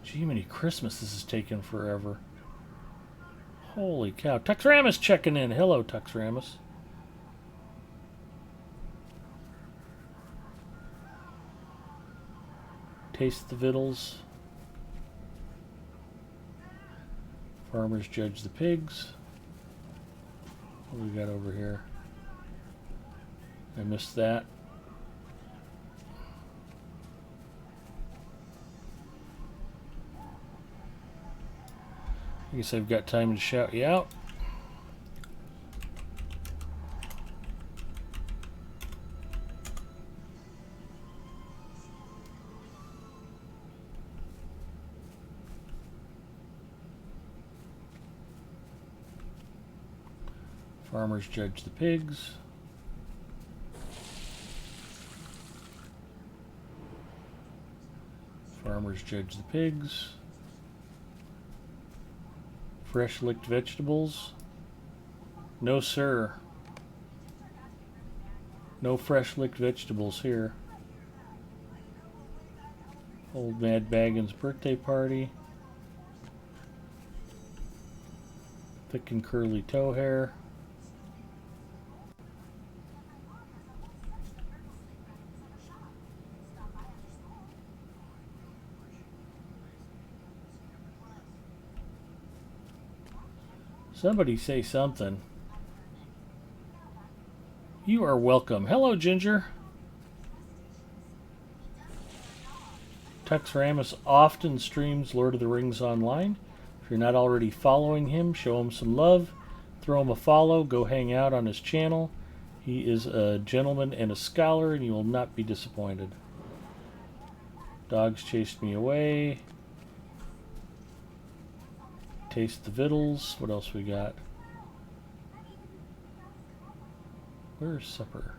[SPEAKER 2] Gee, many Christmas, this is taking forever. Holy cow. Tuxramus checking in. Hello, Tuxramus. Taste the victuals. Farmers judge the pigs. What do we got over here? I missed that. I guess I've got time to shout you out. Farmers judge the pigs. Farmers judge the pigs. Fresh licked vegetables. No, sir. No fresh licked vegetables here. Old Mad Baggins' birthday party. Thick and curly toe hair. Somebody say something. You are welcome. Hello, Ginger. Tuxramus often streams Lord of the Rings online. If you're not already following him, show him some love. Throw him a follow. Go hang out on his channel. He is a gentleman and a scholar, and you will not be disappointed. Dogs chased me away. Taste the victuals. What else we got? Where's supper?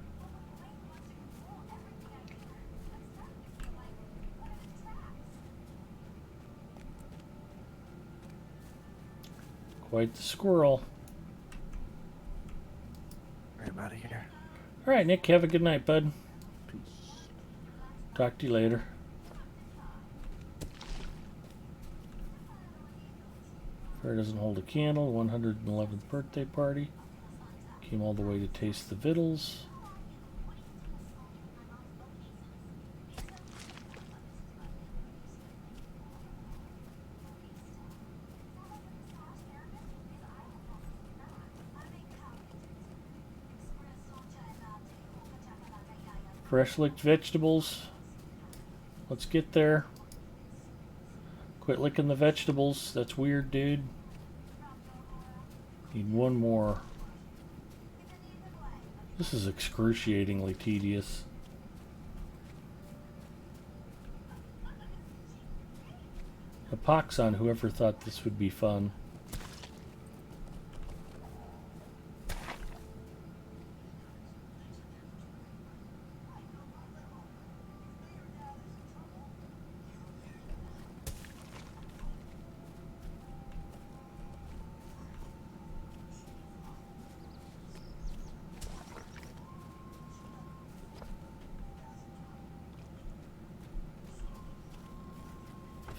[SPEAKER 2] Quite the squirrel.
[SPEAKER 1] I'm out of here.
[SPEAKER 2] All right, Nick. Have a good night, bud.
[SPEAKER 1] Peace.
[SPEAKER 2] Talk to you later. Fair doesn't hold a candle. 111th birthday party. Came all the way to taste the victuals. Fresh licked vegetables. Let's get there. Quit licking the vegetables. That's weird, dude. Need one more. This is excruciatingly tedious. A pox on whoever thought this would be fun.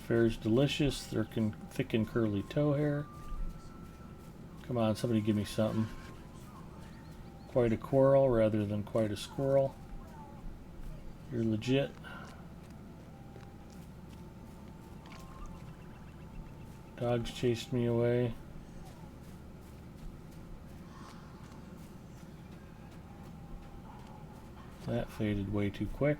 [SPEAKER 2] Fair's delicious. They're thick and curly toe hair. Come on, somebody give me something. Quite a quarrel rather than quite a squirrel. You're legit. Dogs chased me away. That faded way too quick.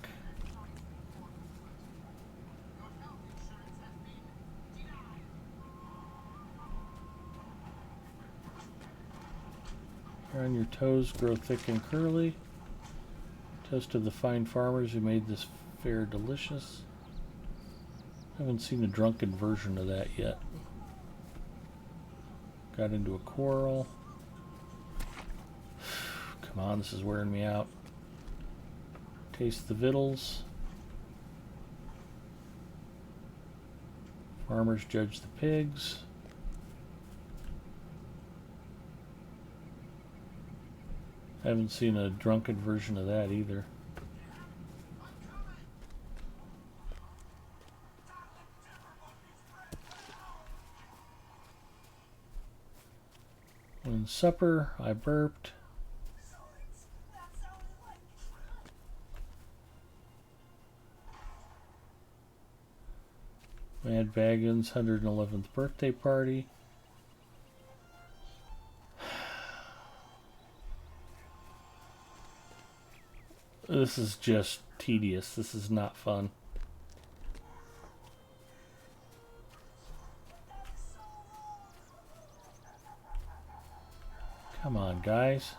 [SPEAKER 2] On your toes, grow thick and curly. Toast to the fine farmers who made this fare delicious. Haven't seen a drunken version of that yet. Got into a quarrel. Come on, this is wearing me out. Taste the victuals. Farmers judge the pigs. Haven't seen a drunken version of that either. When supper, I burped. Mad Baggins' 111th birthday party. This is just tedious. This is not fun. Come on, guys.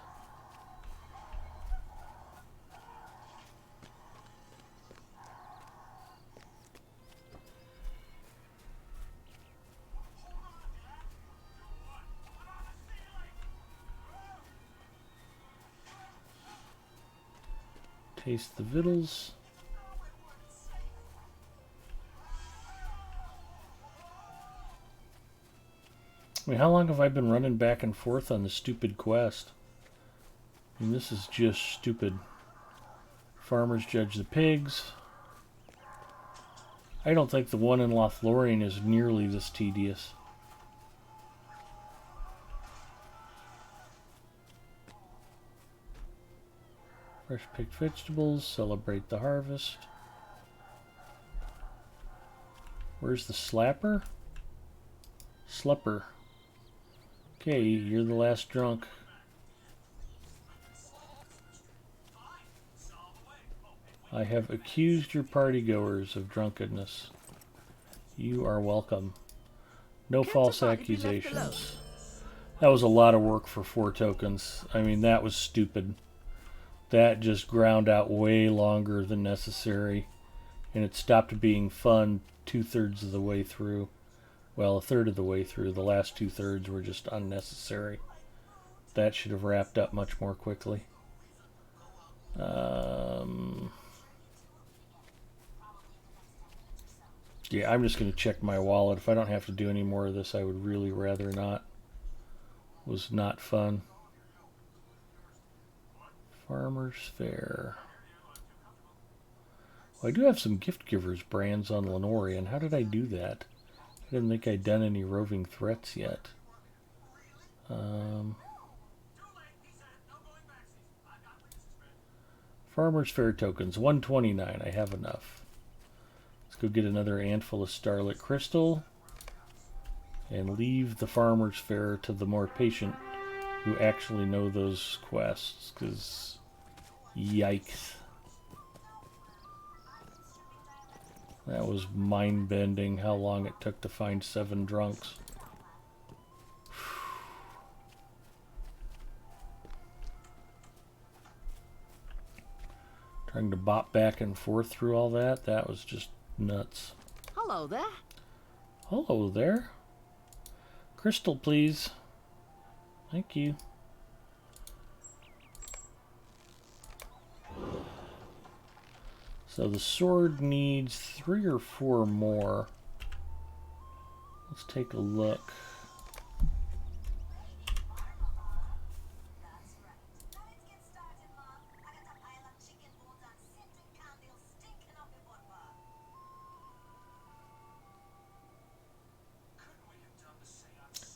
[SPEAKER 2] Taste the victuals. I mean, how long have I been running back and forth on the stupid quest? I mean, this is just stupid. Farmers judge the pigs. I don't think the one in Lothlorien is nearly this tedious. Fresh picked vegetables, celebrate the harvest. Where's the slapper? Slupper. Okay, you're the last drunk. I have accused your partygoers of drunkenness. You are welcome. No false accusations. That was a lot of work for 4 tokens. I mean, that was stupid. That just ground out way longer than necessary. And it stopped being fun 2/3 of the way through. Well, 1/3 of the way through. The last 2/3 were just unnecessary. That should have wrapped up much more quickly. Yeah, I'm just going to check my wallet. If I don't have to do any more of this, I would really rather not. It was not fun. Farmer's Fair. Well, I do have some gift givers brands on Lenorian. How did I do that? I didn't think I'd done any roving threats yet. Farmer's Fair tokens, 129. I have enough. Let's go get another handful of Starlit Crystal and leave the Farmer's Fair to the more patient who actually know those quests, because yikes. That was mind-bending how long it took to find 7 drunks. Trying to bop back and forth through all that, that was just nuts.
[SPEAKER 5] Hello there.
[SPEAKER 2] Hello there. Crystal, please. Thank you. So the sword needs 3 or 4 more. Let's take a look.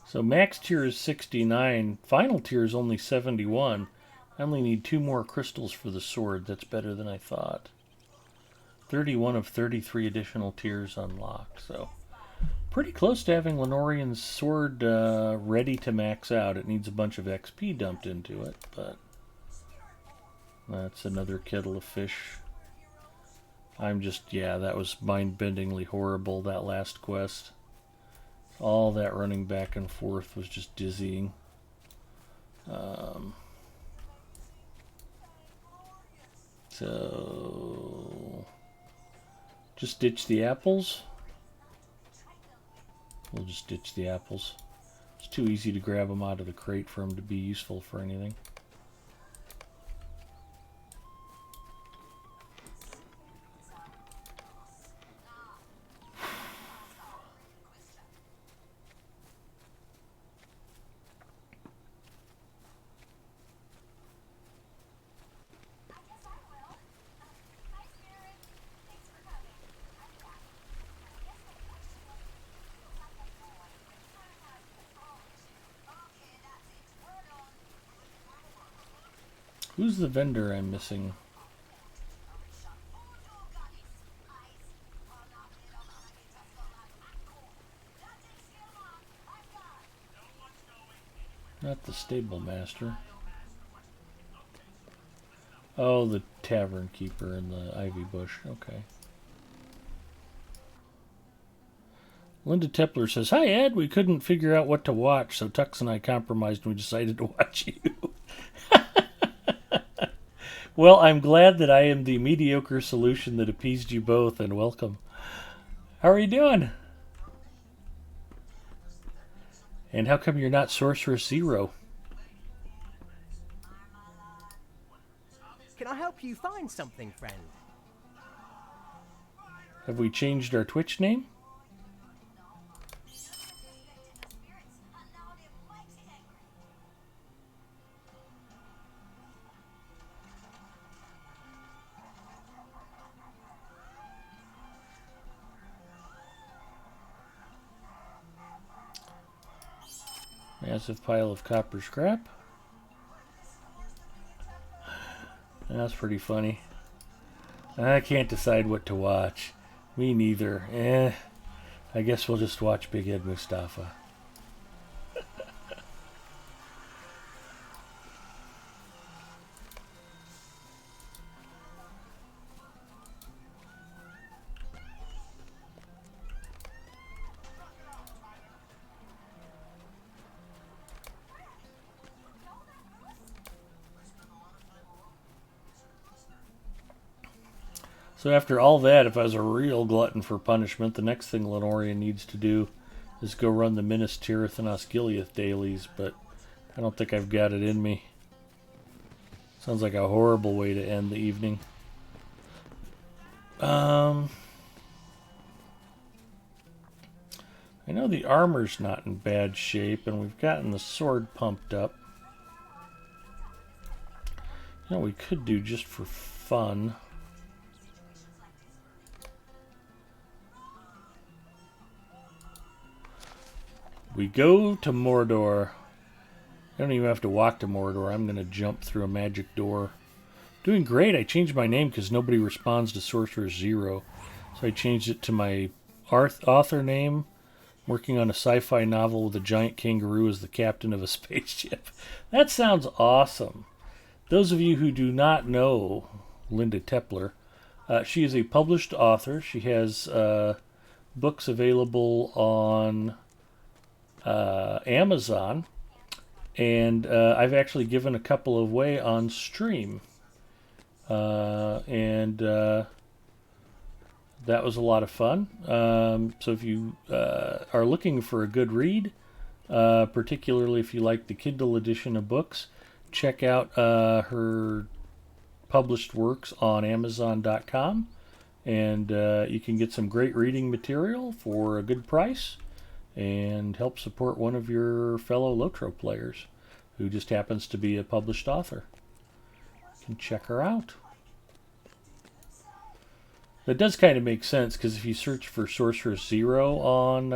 [SPEAKER 2] So max tier is 69, final tier is only 71. I only need 2 more crystals for the sword. That's better than I thought. 31 of 33 additional tiers unlocked, so pretty close to having Lenorian's sword ready to max out. It needs a bunch of XP dumped into it, but That's another kettle of fish. I'm just, yeah, that was mind-bendingly horrible, that last quest. All that running back and forth was just dizzying. So, just ditch the apples. We'll just ditch the apples. It's too easy to grab them out of the crate for them to be useful for anything. Who's the vendor I'm missing? Not the stable master. Oh, the tavern keeper in the ivy bush. Okay. Linda Tepler says, "Hi, Ed. We couldn't figure out what to watch, so Tux and I compromised and we decided to watch you." Well, I'm glad that I am the mediocre solution that appeased you both, and welcome. How are you doing? And how come you're not Sorceress Zero?
[SPEAKER 6] Can I help you find something, friend?
[SPEAKER 2] Have we changed our Twitch name? Massive pile of copper scrap. That's pretty funny. I can't decide what to watch. Me neither. I guess we'll just watch Big Ed Mustafa. So after all that, if I was a real glutton for punishment, the next thing Lenorian needs to do is go run the Minas Tirith and Osgiliath dailies, but I don't think I've got it in me. Sounds like a horrible way to end the evening. I know the armor's not in bad shape, and we've gotten the sword pumped up. You know, we could do just for fun. We go to Mordor. I don't even have to walk to Mordor. I'm going to jump through a magic door. Doing great. I changed my name because nobody responds to Sorceress Zero. So I changed it to my author name. Working on a sci-fi novel with a giant kangaroo as the captain of a spaceship. That sounds awesome. Those of you who do not know Linda Tepler, she is a published author. She has books available on Amazon, and I've actually given a couple away on stream, and that was a lot of fun. So if you are looking for a good read, particularly if you like the Kindle edition of books, check out her published works on Amazon.com, and you can get some great reading material for a good price and help support one of your fellow Lotro players who just happens to be a published author. You can check her out. That does kind of make sense, because if you search for Sorceress Zero on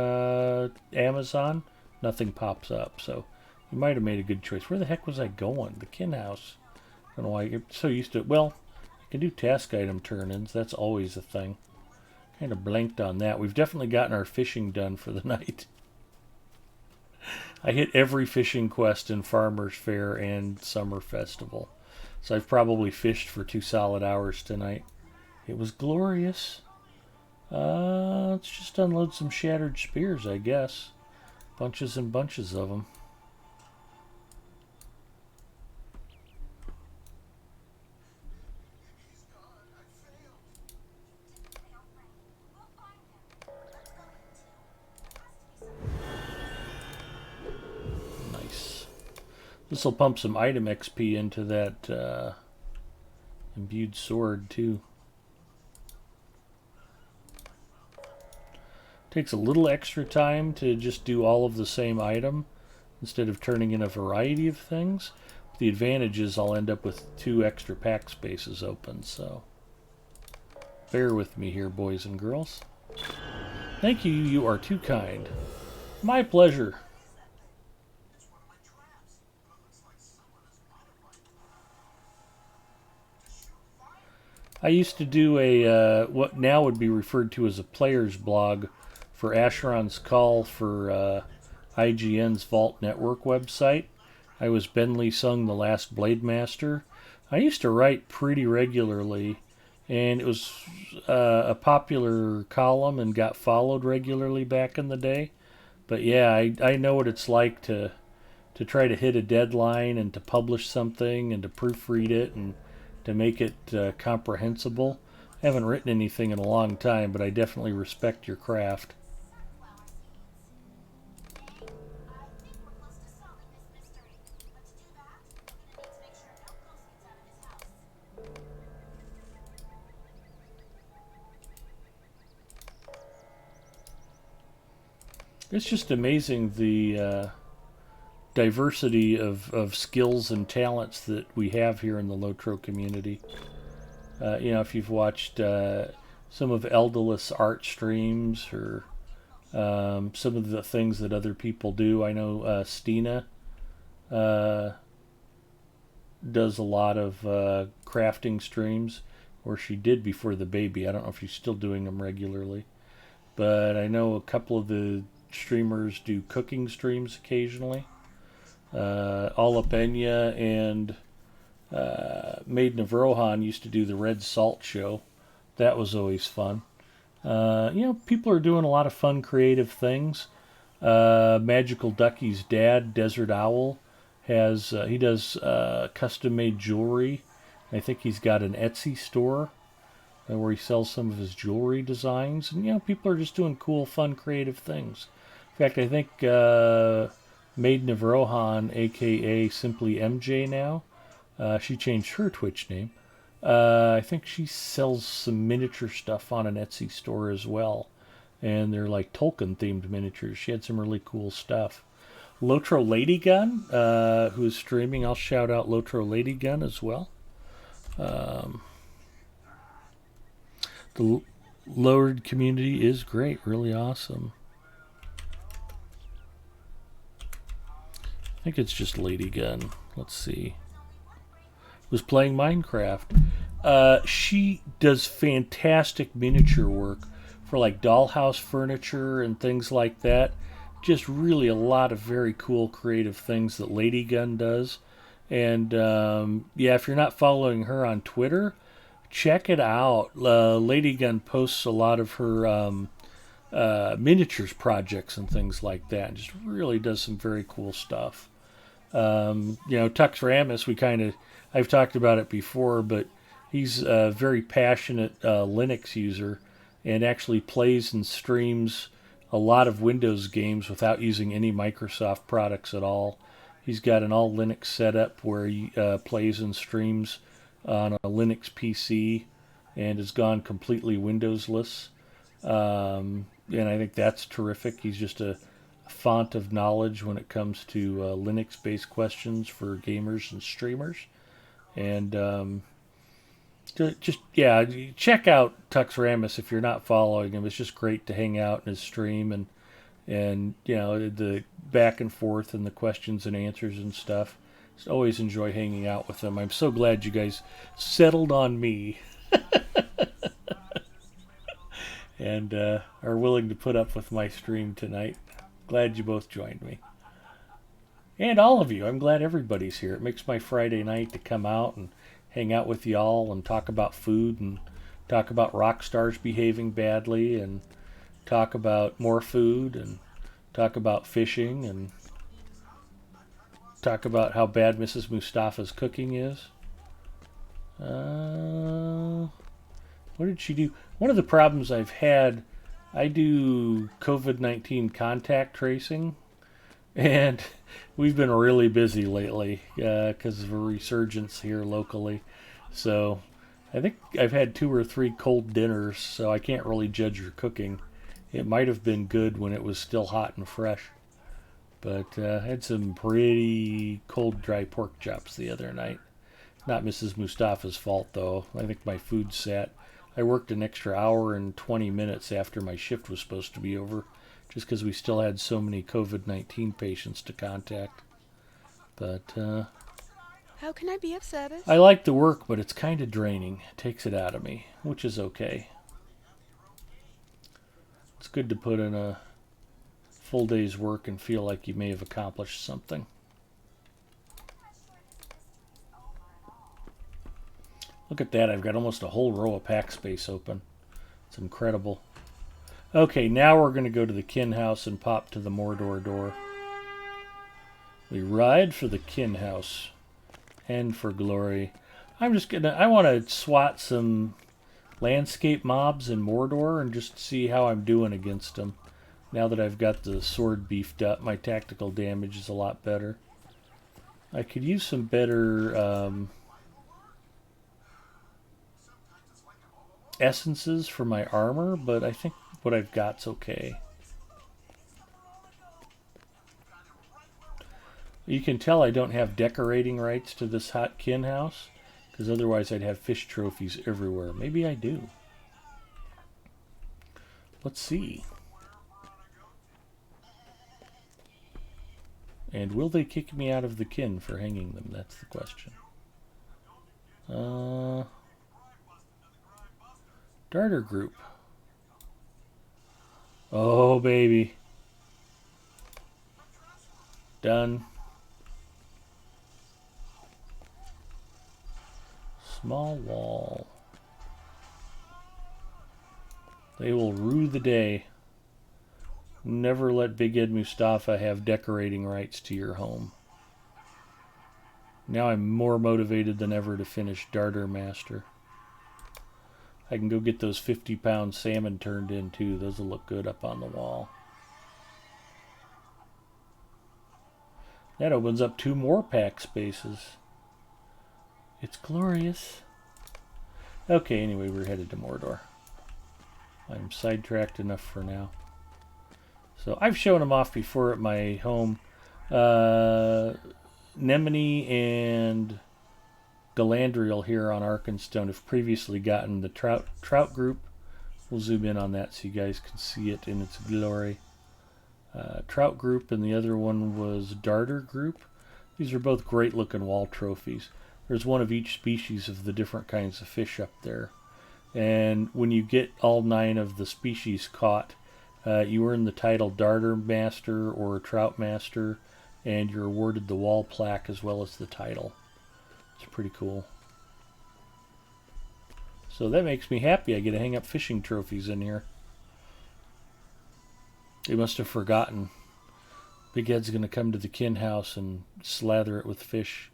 [SPEAKER 2] Amazon, nothing pops up. So you might have made a good choice. Where the heck was I going? The Kin House. I don't know why I get so used to it. Well, I can do task item turn-ins. That's always a thing. Kind of blanked on that. We've definitely gotten our fishing done for the night. I hit every fishing quest in Farmer's Fair and Summer Festival. So I've probably fished for 2 solid hours tonight. It was glorious. Let's just unload some shattered spears, I guess. Bunches and bunches of them. Nice. This will pump some item XP into that imbued sword, too. Takes a little extra time to just do all of the same item instead of turning in a variety of things. The advantage is I'll end up with 2 extra pack spaces open, so bear with me here, boys and girls. Thank you, you are too kind. My pleasure. I used to do a what now would be referred to as a player's blog for Asheron's Call for IGN's Vault Network website. I was Benley Sung, the Last Blade Master. I used to write pretty regularly, and it was a popular column and got followed regularly back in the day. But yeah, I know what it's like to try to hit a deadline and to publish something and to proofread it and to make it comprehensible. I haven't written anything in a long time, but I definitely respect your craft. It's just amazing the diversity of skills and talents that we have here in the Lotro community. You know, if you've watched some of Eldalus art streams or some of the things that other people do. I know Stina does a lot of crafting streams, or she did before the baby. I don't know if she's still doing them regularly. But I know a couple of the streamers do cooking streams occasionally. Alapenya and Maiden of Rohan used to do the Red Salt show. That was always fun. You know, people are doing a lot of fun, creative things. Magical Ducky's dad, Desert Owl, has he does custom-made jewelry. I think he's got an Etsy store where he sells some of his jewelry designs. And, you know, people are just doing cool, fun, creative things. In fact, I think Maiden of Rohan, a.k.a. Simply MJ now, she changed her Twitch name. I think she sells some miniature stuff on an Etsy store as well. And they're like Tolkien-themed miniatures. She had some really cool stuff. Lotro Ladygun, who is streaming, I'll shout out Lotro Ladygun as well. The lowered community is great, really awesome. I think it's just Ladygun. Let's see. Was playing Minecraft. She does fantastic miniature work for like dollhouse furniture and things like that. Just really a lot of very cool creative things that Ladygun does. And yeah, if you're not following her on Twitter, check it out. Ladygun posts a lot of her miniatures projects and things like that. And just really does some very cool stuff. You know, Tux Ramus, I've talked about it before, but he's a very passionate Linux user and actually plays and streams a lot of Windows games without using any Microsoft products at all. He's got an all Linux setup where he plays and streams on a Linux PC and has gone completely Windowsless. And I think that's terrific. He's just a font of knowledge when it comes to Linux-based questions for gamers and streamers. And just, yeah, check out Tux Ramus if you're not following him. It's just great to hang out in his stream and you know, the back and forth and the questions and answers and stuff. Just always enjoy hanging out with him. I'm so glad you guys settled on me and are willing to put up with my stream tonight. Glad you both joined me. And all of you. I'm glad everybody's here. It makes my Friday night to come out and hang out with y'all and talk about food and talk about rock stars behaving badly and talk about more food and talk about fishing and talk about how bad Mrs. Mustafa's cooking is. What did she do? One of the problems I've had, I do COVID-19 contact tracing, and we've been really busy lately because of a resurgence here locally. So I think I've had 2 or 3 cold dinners, so I can't really judge your cooking. It might have been good when it was still hot and fresh. But I had some pretty cold, dry pork chops the other night. Not Mrs. Mustafa's fault, though. I think my food sat. I worked an extra hour and 20 minutes after my shift was supposed to be over, just because we still had so many COVID-19 patients to contact. But
[SPEAKER 7] How can I be of service?
[SPEAKER 2] I like the work, but it's kind of draining. It takes it out of me, which is okay. It's good to put in a full day's work and feel like you may have accomplished something. Look at that, I've got almost a whole row of pack space open. It's incredible. Okay, now we're going to go to the kin house and pop to the Mordor door. We ride for the kin house and for glory. I want to swat some landscape mobs in Mordor and just see how I'm doing against them. Now that I've got the sword beefed up, my tactical damage is a lot better. I could use some better essences for my armor, but I think what I've got's okay. You can tell I don't have decorating rights to this hot kin house, because otherwise I'd have fish trophies everywhere. Maybe I do. Let's see. And will they kick me out of the kin for hanging them? That's the question. Darter group. Oh, baby. Done. Small wall. They will rue the day. Never let Big Ed Mustafa have decorating rights to your home. Now I'm more motivated than ever to finish Darter Master. I can go get those 50-pound salmon turned in too. Those will look good up on the wall. That opens up 2 more pack spaces. It's glorious. Okay, anyway, we're headed to Mordor. I'm sidetracked enough for now. So I've shown them off before at my home. Nemini and Galandriel here on Arkenstone have previously gotten the trout group. We'll zoom in on that so you guys can see it in its glory. Trout group, and the other one was Darter group. These are both great looking wall trophies. There's one of each species of the different kinds of fish up there. And when you get all 9 of the species caught, you earn the title Darter Master or Trout Master, and you're awarded the wall plaque as well as the title. It's pretty cool. So that makes me happy. I get to hang up fishing trophies in here. They must have forgotten. Big Ed's going to come to the kin house and slather it with fish.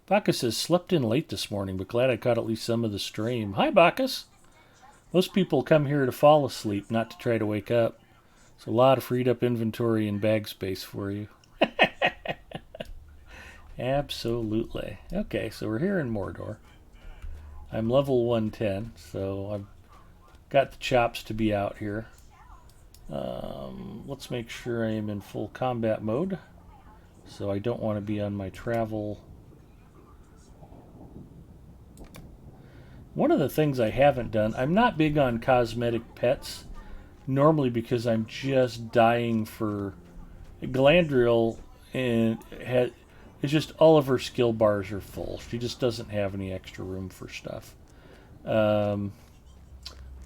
[SPEAKER 2] Bacchus says, slept in late this morning, but glad I caught at least some of the stream. Hi, Bacchus. Most people come here to fall asleep, not to try to wake up. It's a lot of freed up inventory and bag space for you. Absolutely. Okay, so we're here in Mordor. I'm level 110, so I've got the chops to be out here. Let's make sure I am in full combat mode. So I don't want to be on my travel. One of the things I haven't done, I'm not big on cosmetic pets, normally because I'm just dying for Galandriel, and it's just all of her skill bars are full. She just doesn't have any extra room for stuff. Do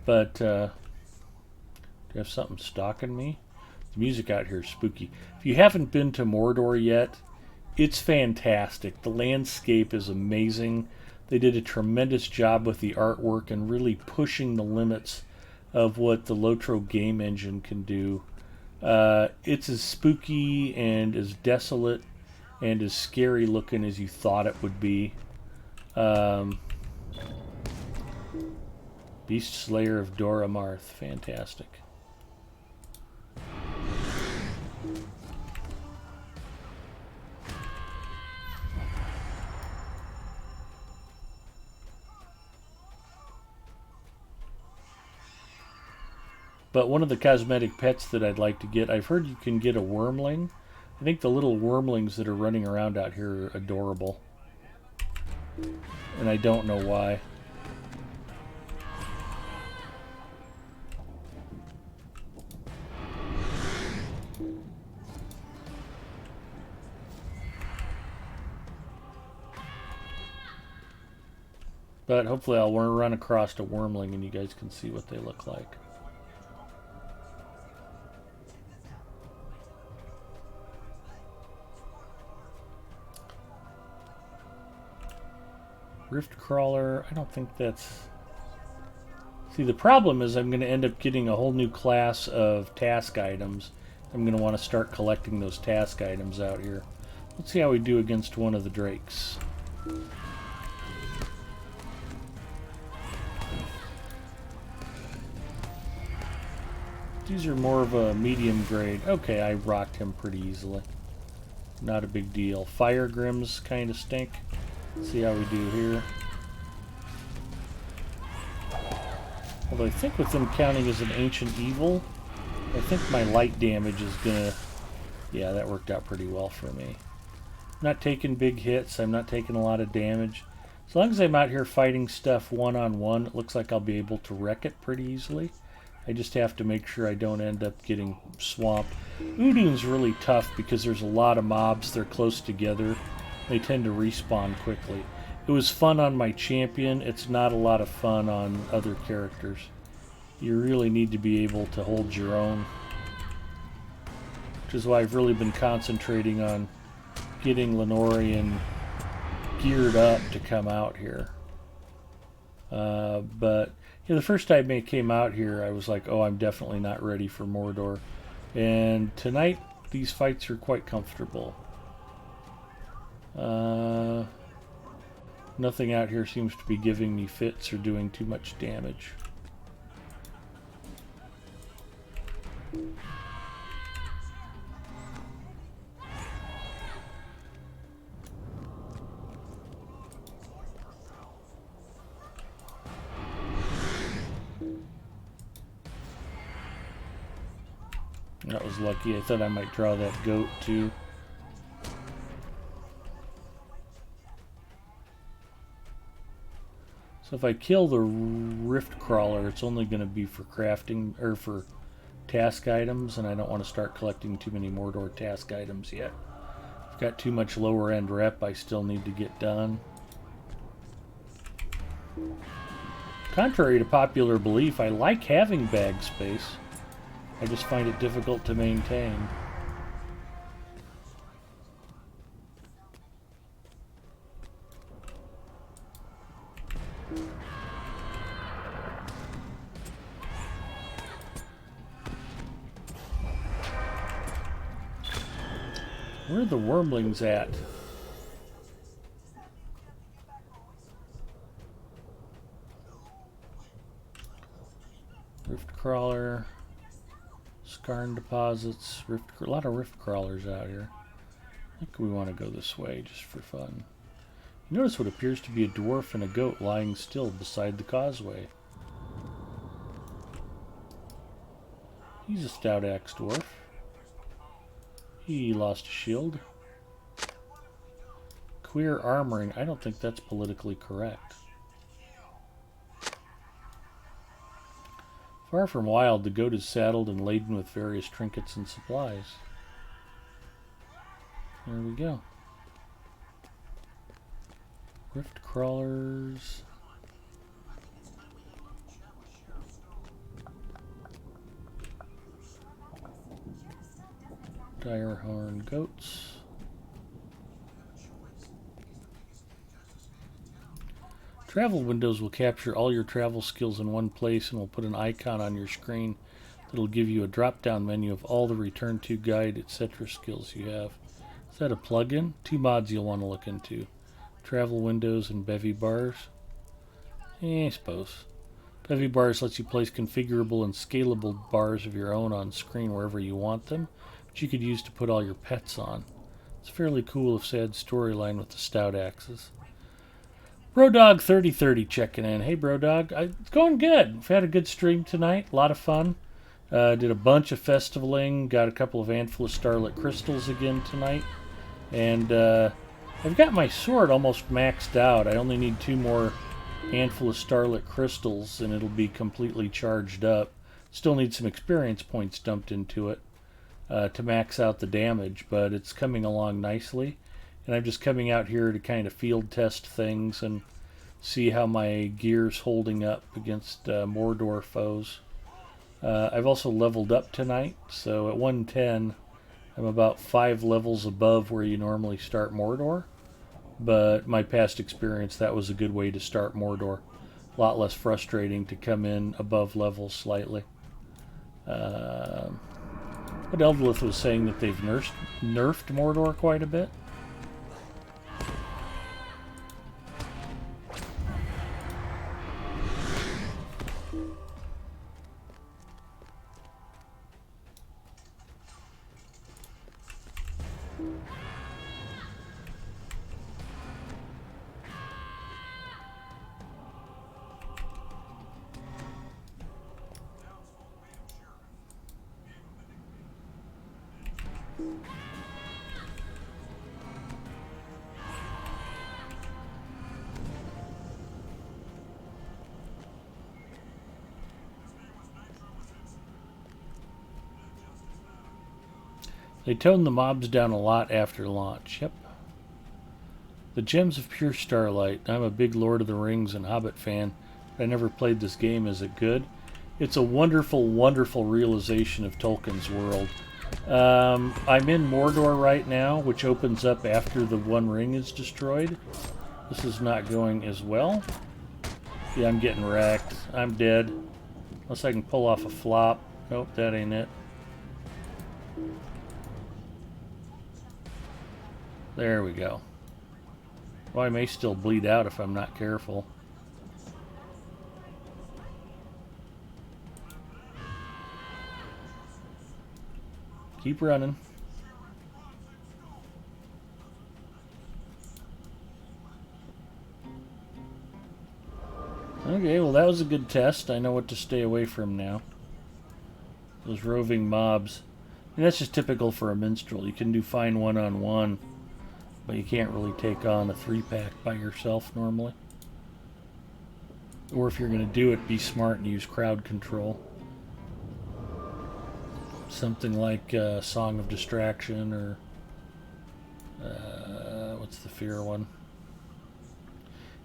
[SPEAKER 2] you have something stalking me? The music out here is spooky. If you haven't been to Mordor yet, it's fantastic. The landscape is amazing. They did a tremendous job with the artwork and really pushing the limits of what the Lotro game engine can do. It's as spooky and as desolate and as scary looking as you thought it would be. Beast Slayer of Dora Marth, fantastic. But one of the cosmetic pets that I'd like to get, I've heard you can get a wormling. I think the little wormlings that are running around out here are adorable. And I don't know why. But hopefully I'll run across a wormling and you guys can see what they look like. Rift Crawler, I don't think that's... See, the problem is I'm going to end up getting a whole new class of task items. I'm going to want to start collecting those task items out here. Let's see how we do against one of the drakes. These are more of a medium grade. Okay, I rocked him pretty easily. Not a big deal. Fire Grims kind of stink. Let's see how we do here. Although I think with them counting as an ancient evil, I think my light damage is gonna... Yeah, that worked out pretty well for me. I'm not taking big hits. I'm not taking a lot of damage. As long as I'm out here fighting stuff one-on-one, it looks like I'll be able to wreck it pretty easily. I just have to make sure I don't end up getting swamped. Udun's really tough because there's a lot of mobs. They're close together. They tend to respawn quickly. It was fun on my champion. It's not a lot of fun on other characters. You really need to be able to hold your own. Which is why I've really been concentrating on getting Lenorian geared up to come out here. But yeah, the first time I came out here, I was like, oh, I'm definitely not ready for Mordor. And tonight, these fights are quite comfortable. Nothing out here seems to be giving me fits or doing too much damage. That was lucky. I thought I might draw that goat too. So if I kill the Rift Crawler, it's only going to be for crafting, or for task items, and I don't want to start collecting too many Mordor task items yet. I've got too much lower end rep I still need to get done. Contrary to popular belief, I like having bag space. I just find it difficult to maintain. Where are the wormlings at? Rift Crawler, Skarn deposits, a lot of Rift Crawlers out here. I think we want to go this way just for fun. You notice what appears to be a dwarf and a goat lying still beside the causeway. He's a stout axe dwarf. He lost a shield. Queer armoring. I don't think that's politically correct. Far from wild, the goat is saddled and laden with various trinkets and supplies. There we go. Rift crawlers. Direhorn goats. Travel windows will capture all your travel skills in one place and will put an icon on your screen that'll give you a drop-down menu of all the return to, guide, etc. skills you have. Is that a plugin? 2 mods you'll want to look into. Travel windows and bevy bars. I suppose. Bevy bars lets you place configurable and scalable bars of your own on screen wherever you want them, which you could use to put all your pets on. It's a fairly cool if sad storyline with the stout axes. Brodog3030 checking in. Hey Brodog, it's going good. We've had a good stream tonight, a lot of fun. Did a bunch of festivaling, got a couple of handful of Starlit Crystals again tonight. And I've got my sword almost maxed out. I only need 2 more handful of Starlit Crystals and it'll be completely charged up. Still need some experience points dumped into it to max out the damage, but it's coming along nicely. And I'm just coming out here to kind of field test things and see how my gear's holding up against Mordor foes. I've also leveled up tonight, so at 110 I'm about 5 levels above where you normally start Mordor. But my past experience, that was a good way to start Mordor. A lot less frustrating to come in above levels slightly. But Eldlith was saying that they've nerfed Mordor quite a bit. They toned the mobs down a lot after launch. Yep. The Gems of Pure Starlight. I'm a big Lord of the Rings and Hobbit fan, but I never played this game. Is it good? It's a wonderful, wonderful realization of Tolkien's world. I'm in Mordor right now, which opens up after the One Ring is destroyed. This is not going as well. Yeah, I'm getting wrecked. I'm dead. Unless I can pull off a flop. Nope, that ain't it. There we go. Well, I may still bleed out if I'm not careful. Keep running. Okay, well that was a good test. I know what to stay away from now. Those roving mobs. And that's just typical for a minstrel. You can do fine one-on-one, but you can't really take on a 3-pack by yourself normally. Or if you're going to do it, be smart and use crowd control. Something like Song of Distraction or what's the fear one?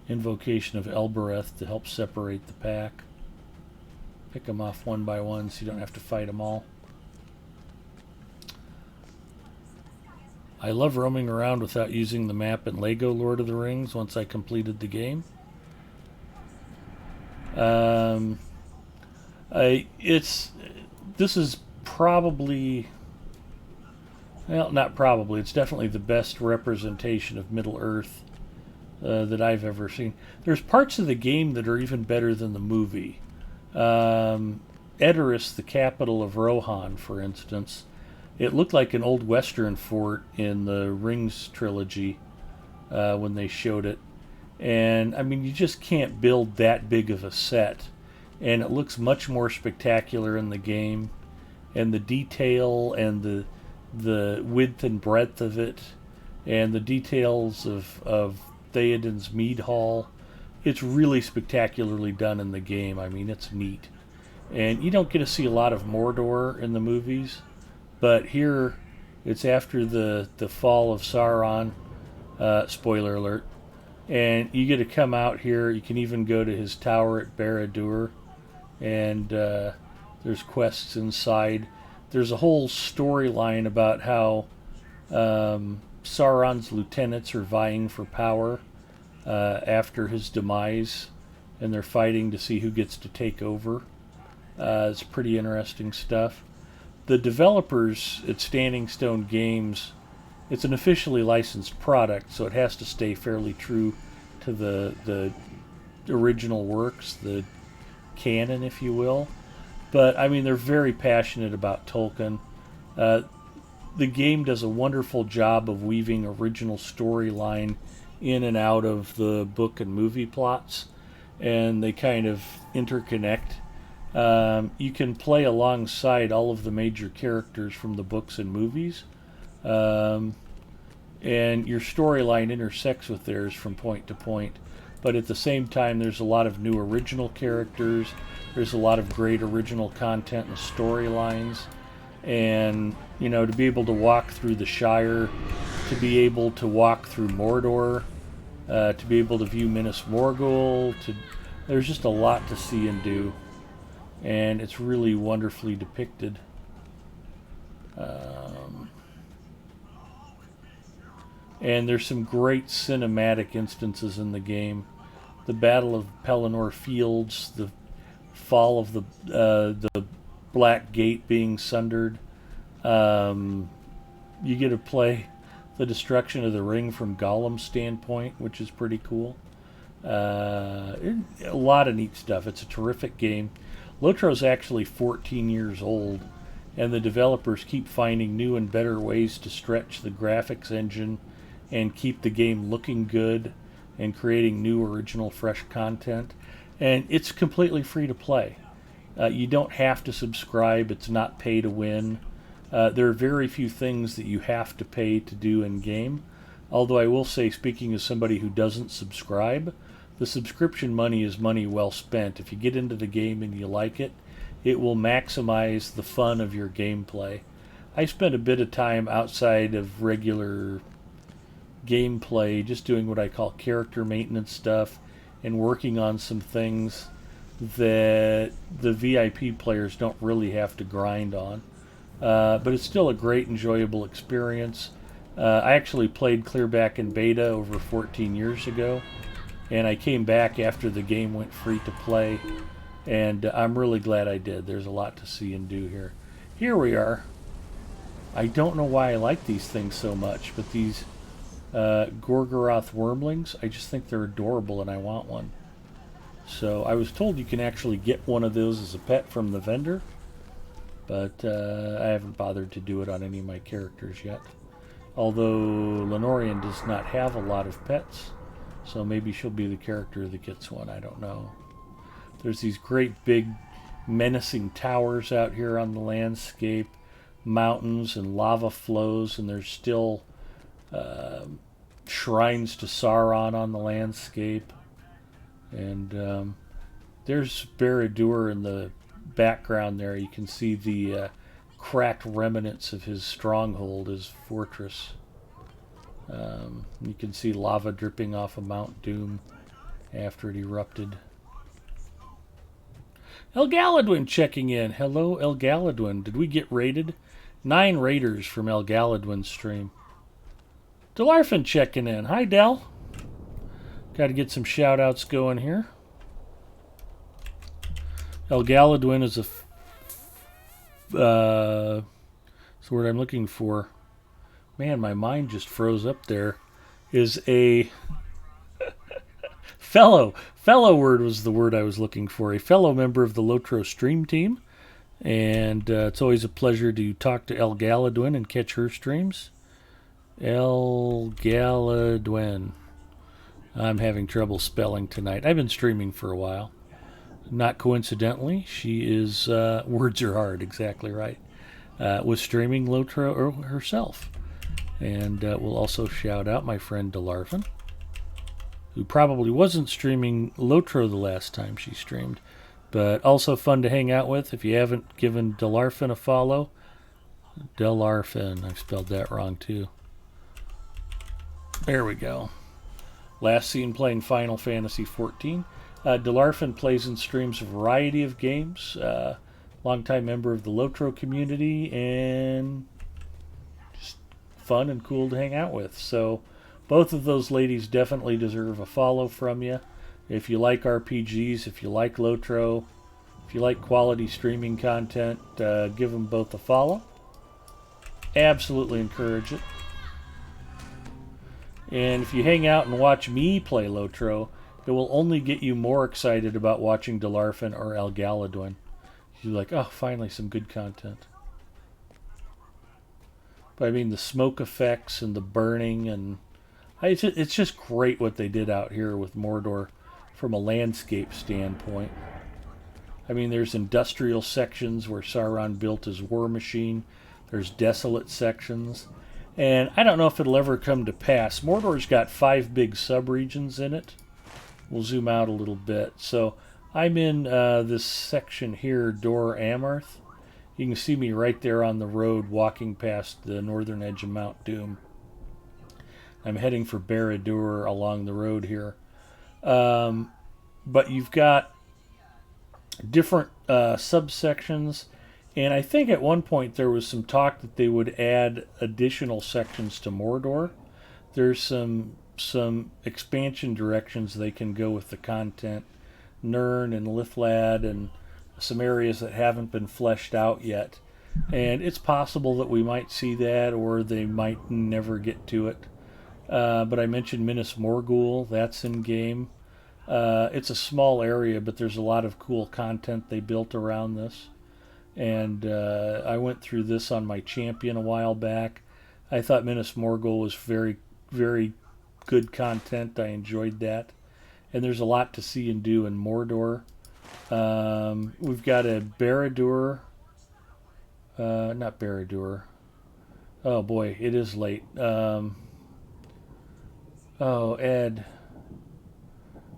[SPEAKER 2] Invocation of Elbereth to help separate the pack. Pick them off one by one so you don't have to fight them all. I love roaming around without using the map in Lego Lord of the Rings once I completed the game. This is probably, well, not probably, it's definitely the best representation of Middle-earth that I've ever seen. There's parts of the game that are even better than the movie. Edoras, the capital of Rohan, for instance, it looked like an old western fort in the Rings trilogy when they showed it. And, I mean, you just can't build that big of a set. And it looks much more spectacular in the game. And the detail and the width and breadth of it. And the details of Theoden's mead hall. It's really spectacularly done in the game. I mean, it's neat. And you don't get to see a lot of Mordor in the movies. But here, it's after the fall of Sauron. Spoiler alert. And you get to come out here. You can even go to his tower at Barad-dûr. And there's quests inside. There's a whole storyline about how Sauron's lieutenants are vying for power. after his demise, and they're fighting to see who gets to take over. It's pretty interesting stuff. The developers at Standing Stone Games, it's an officially licensed product, so it has to stay fairly true to the original works, the canon, if you will. But, I mean, they're very passionate about Tolkien. The game does a wonderful job of weaving original storyline in and out of the book and movie plots, and they kind of interconnect. You can play alongside all of the major characters from the books and movies, and your storyline intersects with theirs from point to point. But at the same time, there's a lot of new original characters. There's a lot of great original content and storylines. And, you know, to be able to walk through the Shire, to be able to walk through Mordor, to be able to view Minas Morgul, there's just a lot to see and do. And it's really wonderfully depicted. And there's some great cinematic instances in the game. The Battle of Pelennor Fields, the fall of the Black Gate being sundered. You get to play the destruction of the ring from Gollum's standpoint, which is pretty cool. A lot of neat stuff. It's a terrific game. Lotro's actually 14 years old, and the developers keep finding new and better ways to stretch the graphics engine and keep the game looking good and creating new, original, fresh content. And it's completely free to play. You don't have to subscribe. It's not pay to win. There are very few things that you have to pay to do in-game. Although I will say, speaking as somebody who doesn't subscribe, the subscription money is money well spent. If you get into the game and you like it, it will maximize the fun of your gameplay. I spent a bit of time outside of regular gameplay just doing what I call character maintenance stuff and working on some things that the VIP players don't really have to grind on. But it's still a great, enjoyable experience. I actually played clear back in beta over 14 years ago, and I came back after the game went free to play, and I'm really glad I did. There's a lot to see and do here. Here we are. I don't know why I like these things so much, but these Gorgoroth wormlings, I just think they're adorable and I want one. So I was told you can actually get one of those as a pet from the vendor, but I haven't bothered to do it on any of my characters yet. Although Lenorian does not have a lot of pets, so maybe she'll be the character that gets one, I don't know. There's these great big menacing towers out here on the landscape, mountains and lava flows, and there's still shrines to Sauron on the landscape. And there's Barad-dûr in the background there. You can see the cracked remnants of his stronghold, his fortress. You can see lava dripping off of Mount Doom after it erupted. El Galadwin checking in. Hello, El Galadwin. Did we get raided? 9 raiders from El Galadwin's stream. Delarfin checking in. Hi, Del. Got to get some shout-outs going here. El Galadwin is that's the word I'm looking for. Man, my mind just froze up there. Is a fellow word was the word I was looking for. A fellow member of the Lotro stream team. And it's always a pleasure to talk to El Galadwin and catch her streams. El Galadwin. I'm having trouble spelling tonight. I've been streaming for a while. Not coincidentally, she is, words are hard, exactly right, was streaming Lotro herself. And we'll also shout out my friend Delarfin, who probably wasn't streaming Lotro the last time she streamed, but also fun to hang out with. If you haven't given Delarfin a follow, Delarfin, I've spelled that wrong too. There we go. Last seen playing Final Fantasy XIV. Delarfin plays and streams a variety of games. Longtime member of the Lotro community and just fun and cool to hang out with. So both of those ladies definitely deserve a follow from you. If you like RPGs, if you like Lotro, if you like quality streaming content, give them both a follow. Absolutely encourage it. And if you hang out and watch me play Lotro, it will only get you more excited about watching Delarfin or Algaladwin. You're like, oh, finally some good content. But I mean, the smoke effects and the burning, and it's just great what they did out here with Mordor from a landscape standpoint. I mean, there's industrial sections where Sauron built his war machine. There's desolate sections. And I don't know if it'll ever come to pass. Mordor's got 5 big subregions in it. We'll zoom out a little bit. So I'm in this section here, Dor Amorth. You can see me right there on the road walking past the northern edge of Mount Doom. I'm heading for Barad-dûr along the road here. But you've got different subsections. And I think at one point there was some talk that they would add additional sections to Mordor. There's some expansion directions they can go with the content. Nirn and Lithlad and some areas that haven't been fleshed out yet. And it's possible that we might see that, or they might never get to it. But I mentioned Minas Morgul. That's in game. It's a small area, but there's a lot of cool content they built around this. And I went through this on my champion a while back. I thought Minas Morgul was very, very good content. I enjoyed that. And there's a lot to see and do in Mordor. We've got a Barad-dûr. Not Barad-dûr. Oh boy, it is late. Oh, Ed.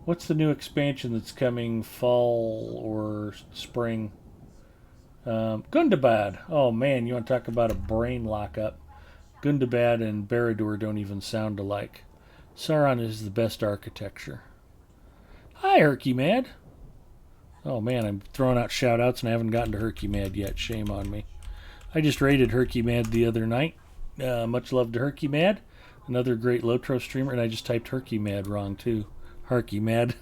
[SPEAKER 2] What's the new expansion that's coming fall or spring? Gundabad. Oh man, you want to talk about a brain lockup? Gundabad and Barad-dûr don't even sound alike. Sauron is the best architecture. Hi, Herky Mad. Oh man, I'm throwing out shout outs and I haven't gotten to Herky Mad yet. Shame on me. I just raided Herky Mad the other night. Much love to Herky Mad. Another great Lotro streamer, and I just typed Herky Mad wrong too. Herky Mad.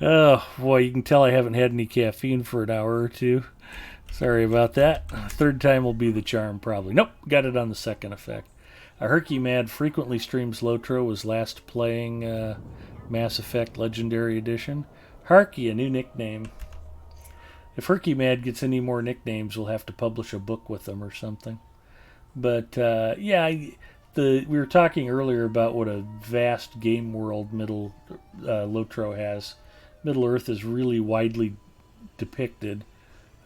[SPEAKER 2] Oh, boy, you can tell I haven't had any caffeine for an hour or two. Sorry about that. Third time will be the charm, probably. Nope, got it on the second effect. Herky Mad frequently streams Lotro, was last playing Mass Effect Legendary Edition. Harky, a new nickname. If Herky Mad gets any more nicknames, we'll have to publish a book with them or something. But, yeah, we were talking earlier about what a vast game world Lotro has. Middle-earth is really widely depicted.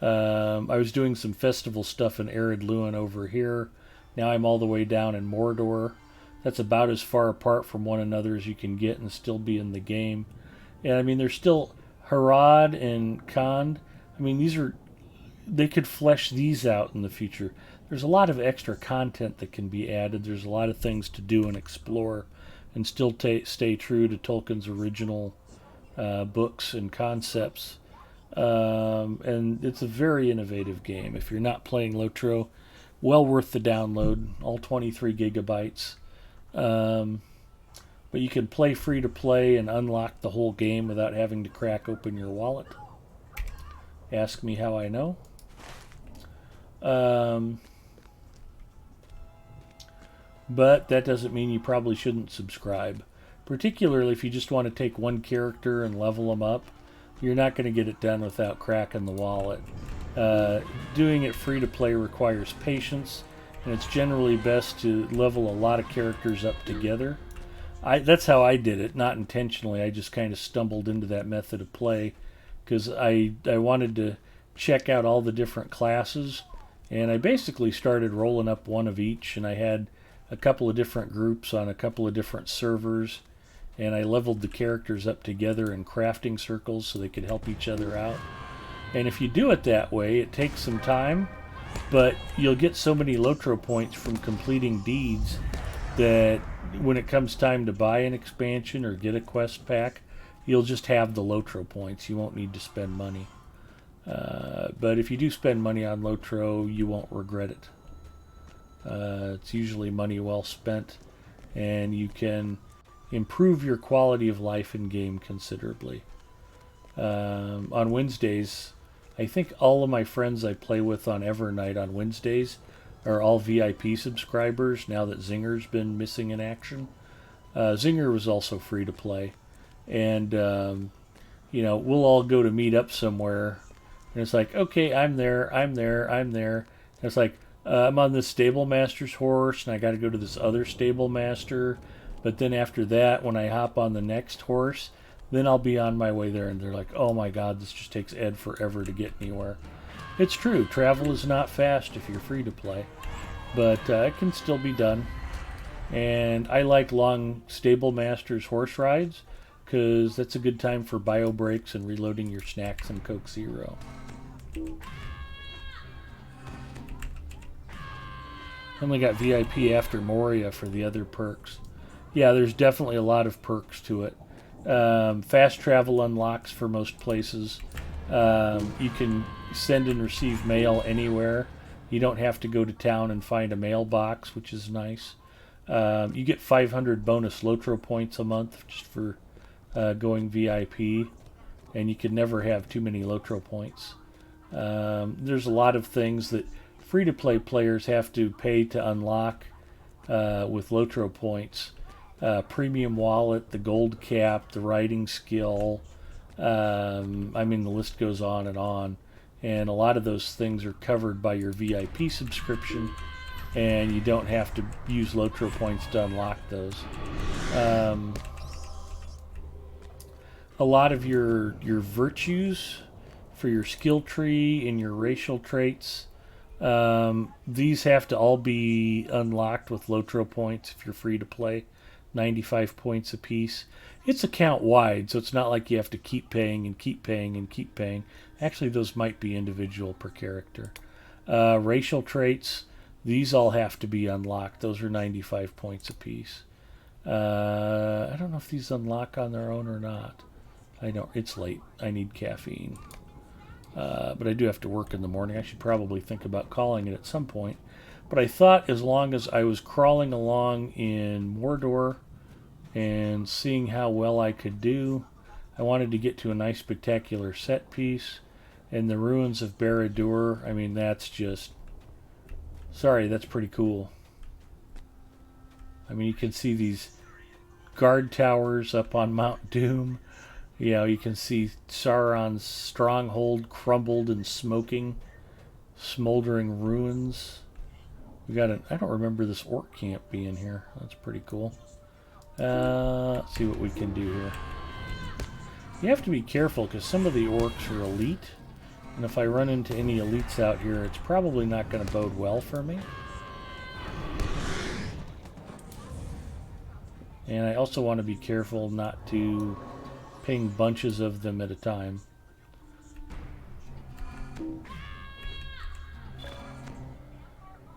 [SPEAKER 2] I was doing some festival stuff in Arid Luin over here. Now I'm all the way down in Mordor. That's about as far apart from one another as you can get and still be in the game. And I mean, there's still Harad and Khand. I mean, they could flesh these out in the future. There's a lot of extra content that can be added. There's a lot of things to do and explore and still stay true to Tolkien's original books and concepts. And it's a very innovative game. If you're not playing Lotro, well worth the download, all 23 gigabytes. But you can play free to play and unlock the whole game without having to crack open your wallet. Ask me how I know. But that doesn't mean you probably shouldn't subscribe. Particularly if you just want to take one character and level them up. You're not going to get it done without cracking the wallet. Doing it free to play requires patience, and it's generally best to level a lot of characters up together. That's how I did it, not intentionally. I just kind of stumbled into that method of play because I wanted to check out all the different classes, and I basically started rolling up one of each, and I had a couple of different groups on a couple of different servers, and I leveled the characters up together in crafting circles so they could help each other out. And if you do it that way, it takes some time, but you'll get so many Lotro points from completing deeds that when it comes time to buy an expansion or get a quest pack, you'll just have the Lotro points. You won't need to spend money. But if you do spend money on Lotro, you won't regret it. It's usually money well spent, and you can improve your quality of life in game considerably. On Wednesdays, I think all of my friends I play with on Evernight on Wednesdays are all VIP subscribers now that Zinger's been missing in action. Zinger was also free to play. And, we'll all go to meet up somewhere. And it's like, okay, I'm there. And it's like, I'm on this stable master's horse, and I got to go to this other stable master. But then after that, when I hop on the next horse, then I'll be on my way there. And they're like, oh my God, this just takes Ed forever to get anywhere. It's true. Travel is not fast if you're free to play. But it can still be done. And I like long stable master's horse rides, because that's a good time for bio breaks and reloading your snacks and Coke Zero. Only got VIP after Moria for the other perks. Yeah, there's definitely a lot of perks to it. Fast travel unlocks for most places. You can send and receive mail anywhere. You don't have to go to town and find a mailbox, which is nice. You get 500 bonus Lotro points a month just for going VIP, and you can never have too many Lotro points. There's a lot of things that free-to-play players have to pay to unlock with Lotro points. Premium wallet, the gold cap, the writing skill. The list goes on. And a lot of those things are covered by your VIP subscription, and you don't have to use Lotro points to unlock those. A lot of your virtues for your skill tree and your racial traits, these have to all be unlocked with Lotro points if you're free to play. 95 points apiece. It's account wide, so it's not like you have to keep paying and keep paying and keep paying. Actually, those might be individual per character. Racial traits, these all have to be unlocked. Those are 95 points apiece. I don't know if these unlock on their own or not. It's late. I need caffeine. But I do have to work in the morning. I should probably think about calling it at some point. But I thought as long as I was crawling along in Mordor and seeing how well I could do, I wanted to get to a nice spectacular set piece. And the ruins of Barad-dûr, that's pretty cool. You can see these guard towers up on Mount Doom. You can see Sauron's stronghold crumbled and smoking, smoldering ruins. I don't remember this orc camp being here. That's pretty cool. Let's see what we can do here. You have to be careful because some of the orcs are elite. And if I run into any elites out here, it's probably not going to bode well for me. And I also want to be careful not to ping bunches of them at a time.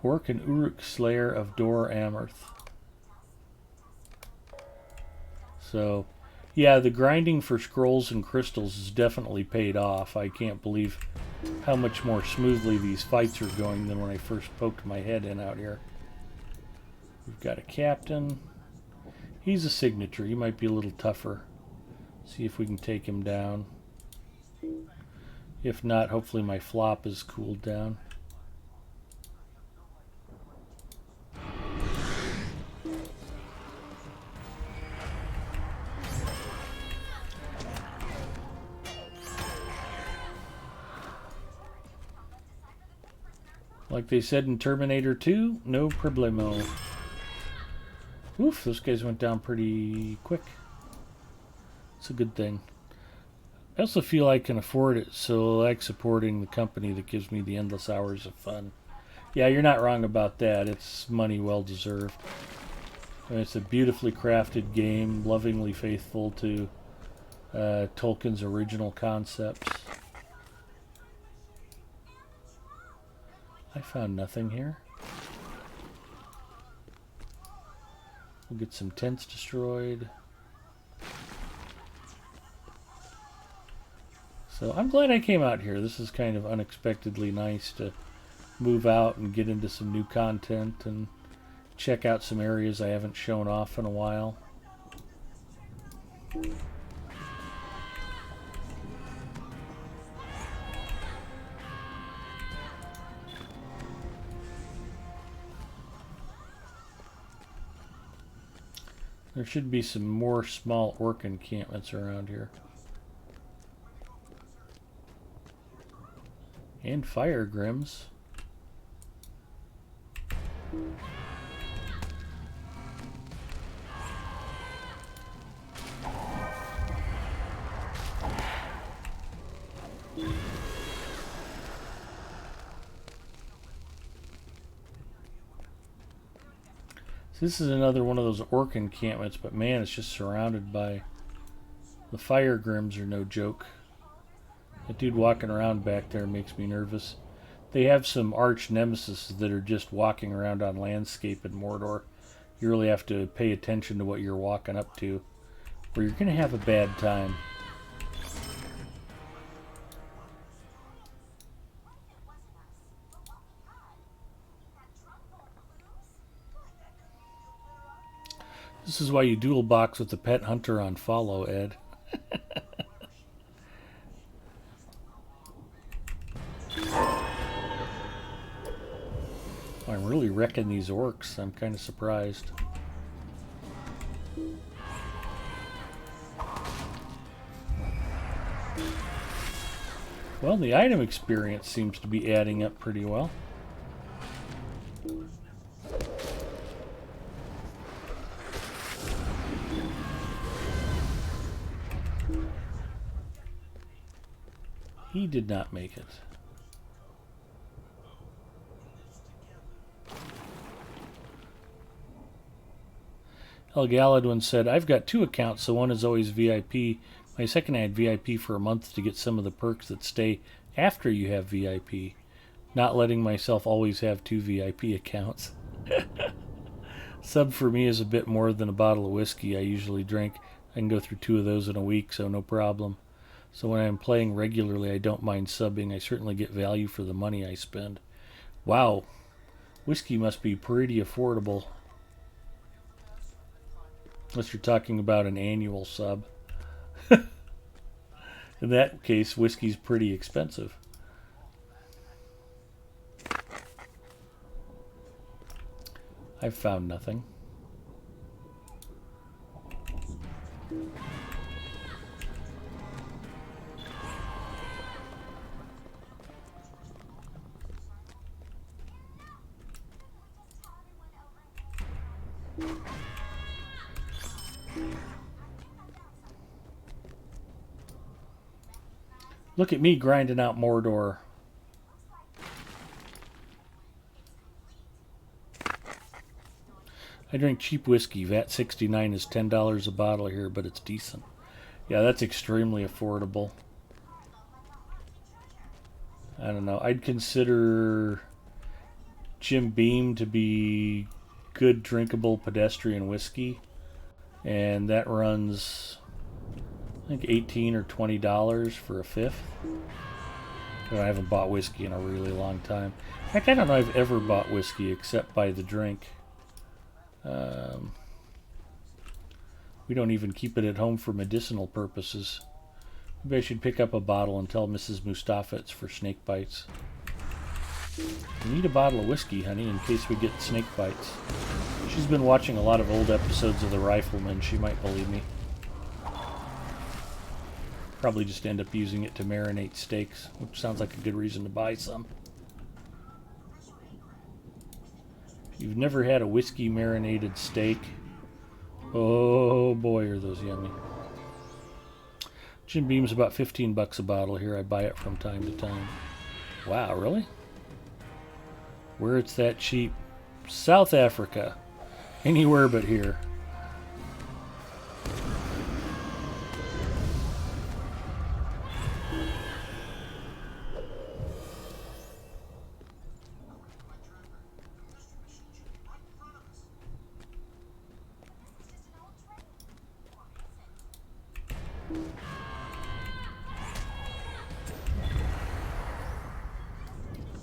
[SPEAKER 2] Orc and Uruk Slayer of Dor Amorth. So, yeah, the grinding for scrolls and crystals has definitely paid off. I can't believe how much more smoothly these fights are going than when I first poked my head in out here. We've got a captain. He's a signature. He might be a little tougher. See if we can take him down. If not, hopefully my flop is cooled down. Like they said in Terminator 2, no problemo. Oof, those guys went down pretty quick. It's a good thing. I also feel I can afford it, so I like supporting the company that gives me the endless hours of fun. Yeah, you're not wrong about that. It's money well deserved. It's a beautifully crafted game, lovingly faithful to Tolkien's original concepts. I found nothing here. We'll get some tents destroyed. So I'm glad I came out here. This is kind of unexpectedly nice to move out and get into some new content and check out some areas I haven't shown off in a while. There should be some more small orc encampments around here. And fire grims. This is another one of those orc encampments, but man, it's just surrounded by... The fire grims are no joke. That dude walking around back there makes me nervous. They have some arch nemesis that are just walking around on landscape in Mordor. You really have to pay attention to what you're walking up to, or you're going to have a bad time. This is why you dual box with the pet hunter on follow, Ed. I'm really wrecking these orcs. I'm kind of surprised. Well, the item experience seems to be adding up pretty well. He did not make it. El Galadwin said, I've got 2 accounts, so one is always VIP. My second I had VIP for a month to get some of the perks that stay after you have VIP. Not letting myself always have 2 VIP accounts. Sub for me is a bit more than a bottle of whiskey I usually drink. I can go through 2 of those in a week, so no problem. So when I'm playing regularly, I don't mind subbing. I certainly get value for the money I spend. Wow, whiskey must be pretty affordable. Unless you're talking about an annual sub. In that case, whiskey's pretty expensive. I've found nothing. Look at me grinding out Mordor. I drink cheap whiskey. VAT 69 is $10 a bottle here, but it's decent. Yeah, that's extremely affordable. I don't know. I'd consider Jim Beam to be good drinkable pedestrian whiskey. And that runs, I think, $18 or $20 for a fifth. I haven't bought whiskey in a really long time. In fact, I don't know if I've ever bought whiskey except by the drink. We don't even keep it at home for medicinal purposes. Maybe I should pick up a bottle and tell Mrs. Mustafa it's for snake bites. We need a bottle of whiskey, honey, in case we get snake bites. She's been watching a lot of old episodes of The Rifleman. She might believe me. Probably just end up using it to marinate steaks, which sounds like a good reason to buy some. If you've never had a whiskey marinated steak, oh boy, are those yummy. Jim Beam's about 15 bucks a bottle here. I buy it from time to time. Wow, really? Where it's that cheap? South Africa. Anywhere but here.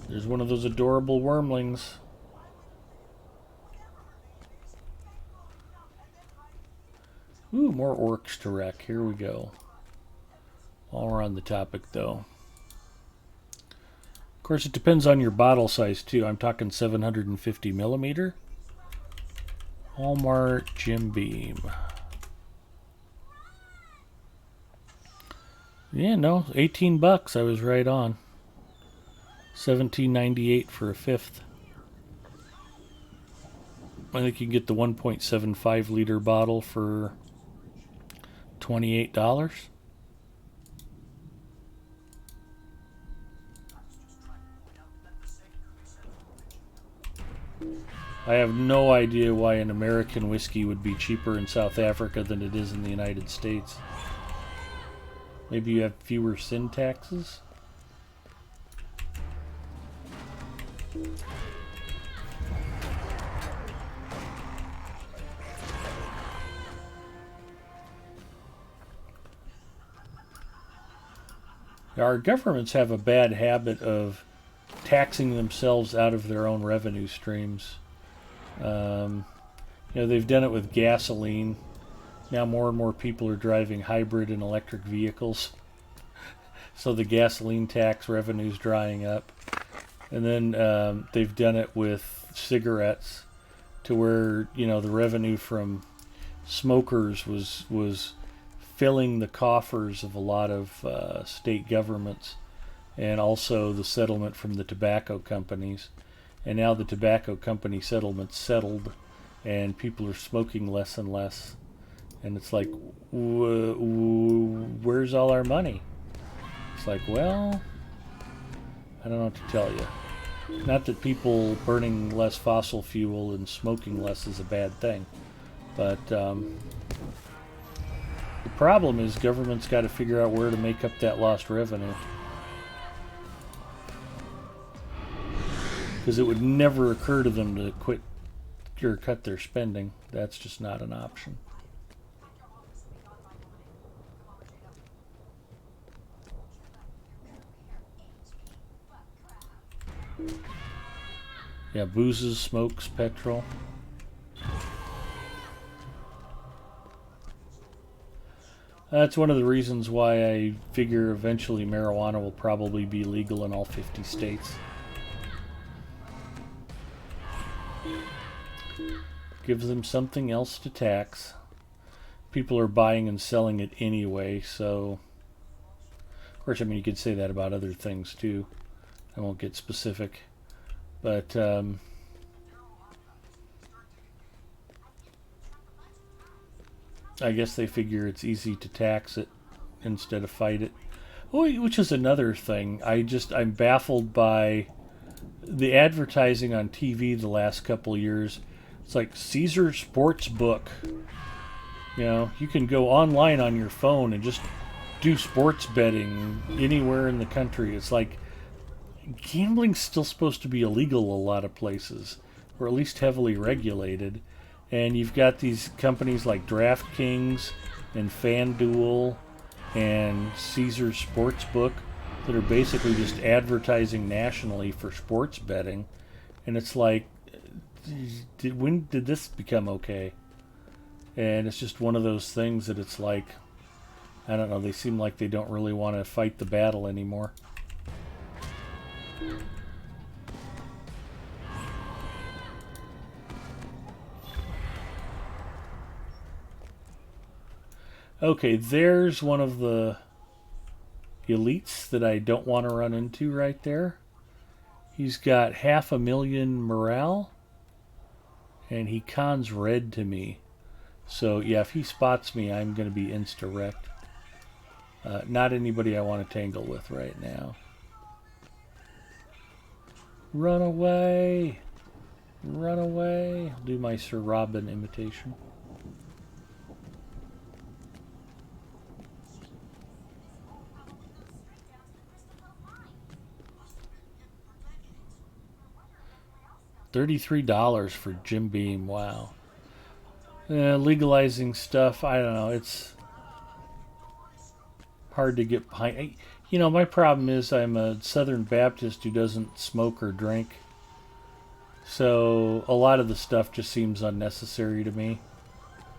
[SPEAKER 2] There's one of those adorable wormlings. Ooh, more orcs to wreck. Here we go. While we're on the topic, though. Of course, it depends on your bottle size, too. I'm talking 750 millimeter. Walmart Jim Beam. Yeah, no, 18 bucks. I was right on. $17.98 for a fifth. I think you can get the 1.75 liter bottle for $28. I have no idea why an American whiskey would be cheaper in South Africa than it is in the United States. Maybe you have fewer sin taxes? Our governments have a bad habit of taxing themselves out of their own revenue streams. They've done it with gasoline. Now more and more people are driving hybrid and electric vehicles. So the gasoline tax revenue's drying up. And then they've done it with cigarettes to where, the revenue from smokers was filling the coffers of a lot of state governments, and also the settlement from the tobacco companies. And now the tobacco company settlement's settled, and people are smoking less and less. And it's like, where's all our money? It's like, well, I don't know what to tell you. Not that people burning less fossil fuel and smoking less is a bad thing, but the problem is government's got to figure out where to make up that lost revenue. Because it would never occur to them to quit or cut their spending. That's just not an option. Yeah, boozes, smokes, petrol. That's one of the reasons why I figure eventually marijuana will probably be legal in all 50 states. Gives them something else to tax. People are buying and selling it anyway, so... Of course, you could say that about other things too. I won't get specific. But, I guess they figure it's easy to tax it instead of fight it. Oh, which is another thing. I'm baffled by the advertising on TV the last couple of years. It's like Caesar Sportsbook. You can go online on your phone and just do sports betting anywhere in the country. It's like gambling's still supposed to be illegal a lot of places, or at least heavily regulated. And you've got these companies like DraftKings and FanDuel and Caesar Sportsbook that are basically just advertising nationally for sports betting. And it's like, when did this become okay? And it's just one of those things that it's like, I don't know, they seem like they don't really want to fight the battle anymore. Okay, there's one of the elites that I don't want to run into right there. He's got 500,000 morale, and he cons red to me. So, yeah, if he spots me, I'm going to be insta-wrecked. Not anybody I want to tangle with right now. Run away! Run away! I'll do my Sir Robin imitation. $33 for Jim Beam. Wow. Legalizing stuff, I don't know. It's hard to get behind. My problem is I'm a Southern Baptist who doesn't smoke or drink. So a lot of the stuff just seems unnecessary to me.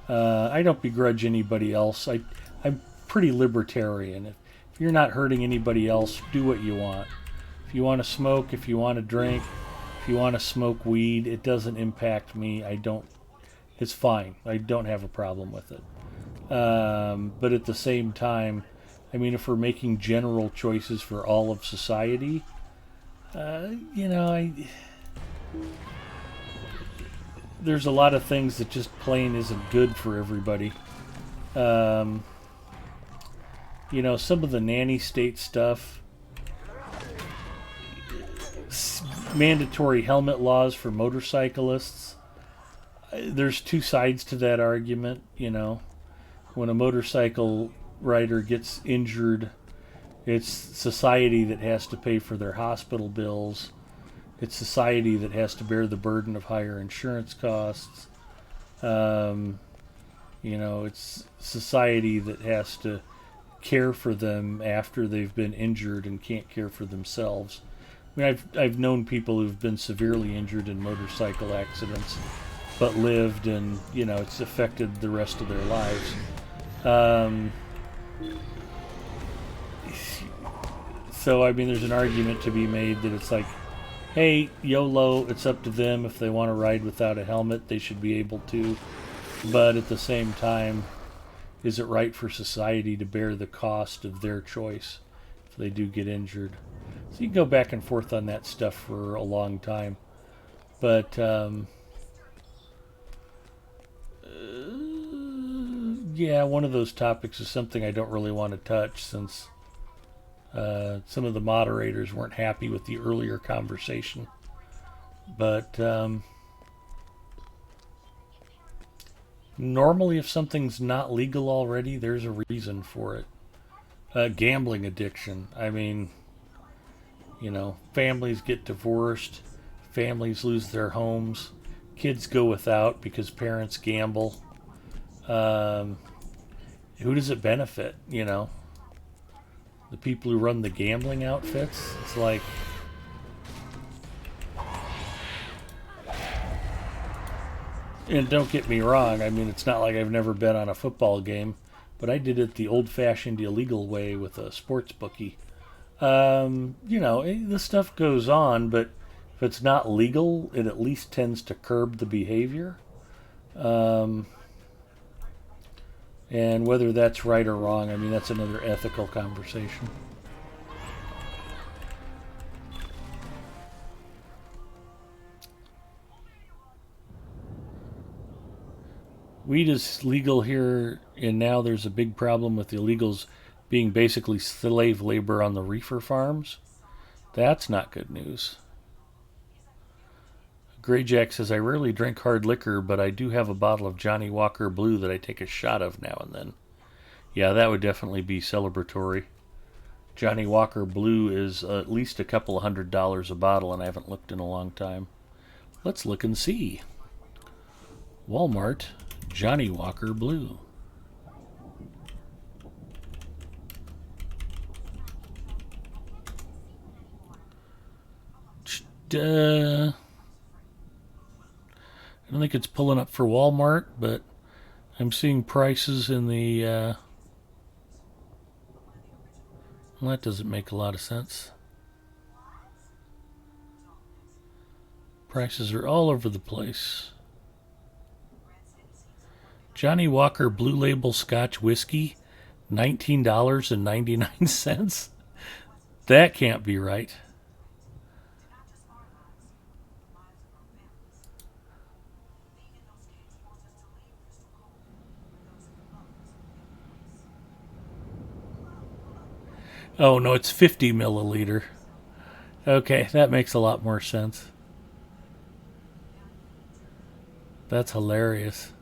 [SPEAKER 2] I don't begrudge anybody else. I'm pretty libertarian. If you're not hurting anybody else, do what you want. If you want to smoke, if you want to drink, if you want to smoke weed, it doesn't impact me. It's fine. I don't have a problem with it. But at the same time, I mean, if we're making general choices for all of society, there's a lot of things that just plain isn't good for everybody. Some of the nanny state stuff, mandatory helmet laws for motorcyclists. There's two sides to that argument. When a motorcycle rider gets injured, it's society that has to pay for their hospital bills. It's society that has to bear the burden of higher insurance costs. It's society that has to care for them after they've been injured and can't care for themselves. I mean, I've known people who've been severely injured in motorcycle accidents, but lived, and it's affected the rest of their lives. So I mean, there's an argument to be made that it's like, hey, YOLO, it's up to them. If they want to ride without a helmet, they should be able to. But at the same time, is it right for society to bear the cost of their choice if they do get injured? So you can go back and forth on that stuff for a long time. But, yeah, one of those topics is something I don't really want to touch, since some of the moderators weren't happy with the earlier conversation. But normally if something's not legal already, there's a reason for it. Gambling addiction. I mean, families get divorced, families lose their homes, kids go without because parents gamble. Who does it benefit, The people who run the gambling outfits? It's like, and don't get me wrong, I mean, it's not like I've never been on a football game, but I did it the old-fashioned illegal way with a sports bookie. This stuff goes on, but if it's not legal, it at least tends to curb the behavior. And whether that's right or wrong, I mean, that's another ethical conversation. Weed is legal here, and now there's a big problem with the illegals being basically slave labor on the reefer farms. That's not good news. Greyjack says, I rarely drink hard liquor, but I do have a bottle of Johnny Walker Blue that I take a shot of now and then. Yeah, that would definitely be celebratory. Johnny Walker Blue is at least a couple of $100 a bottle, and I haven't looked in a long time. Let's look and see. Walmart, Johnny Walker Blue. I don't think it's pulling up for Walmart, but I'm seeing prices in the... well, that doesn't make a lot of sense. Prices are all over the place. Johnny Walker Blue Label Scotch Whiskey, $19.99. That can't be right. Oh, no, it's 50 milliliter. Okay, that makes a lot more sense. That's hilarious.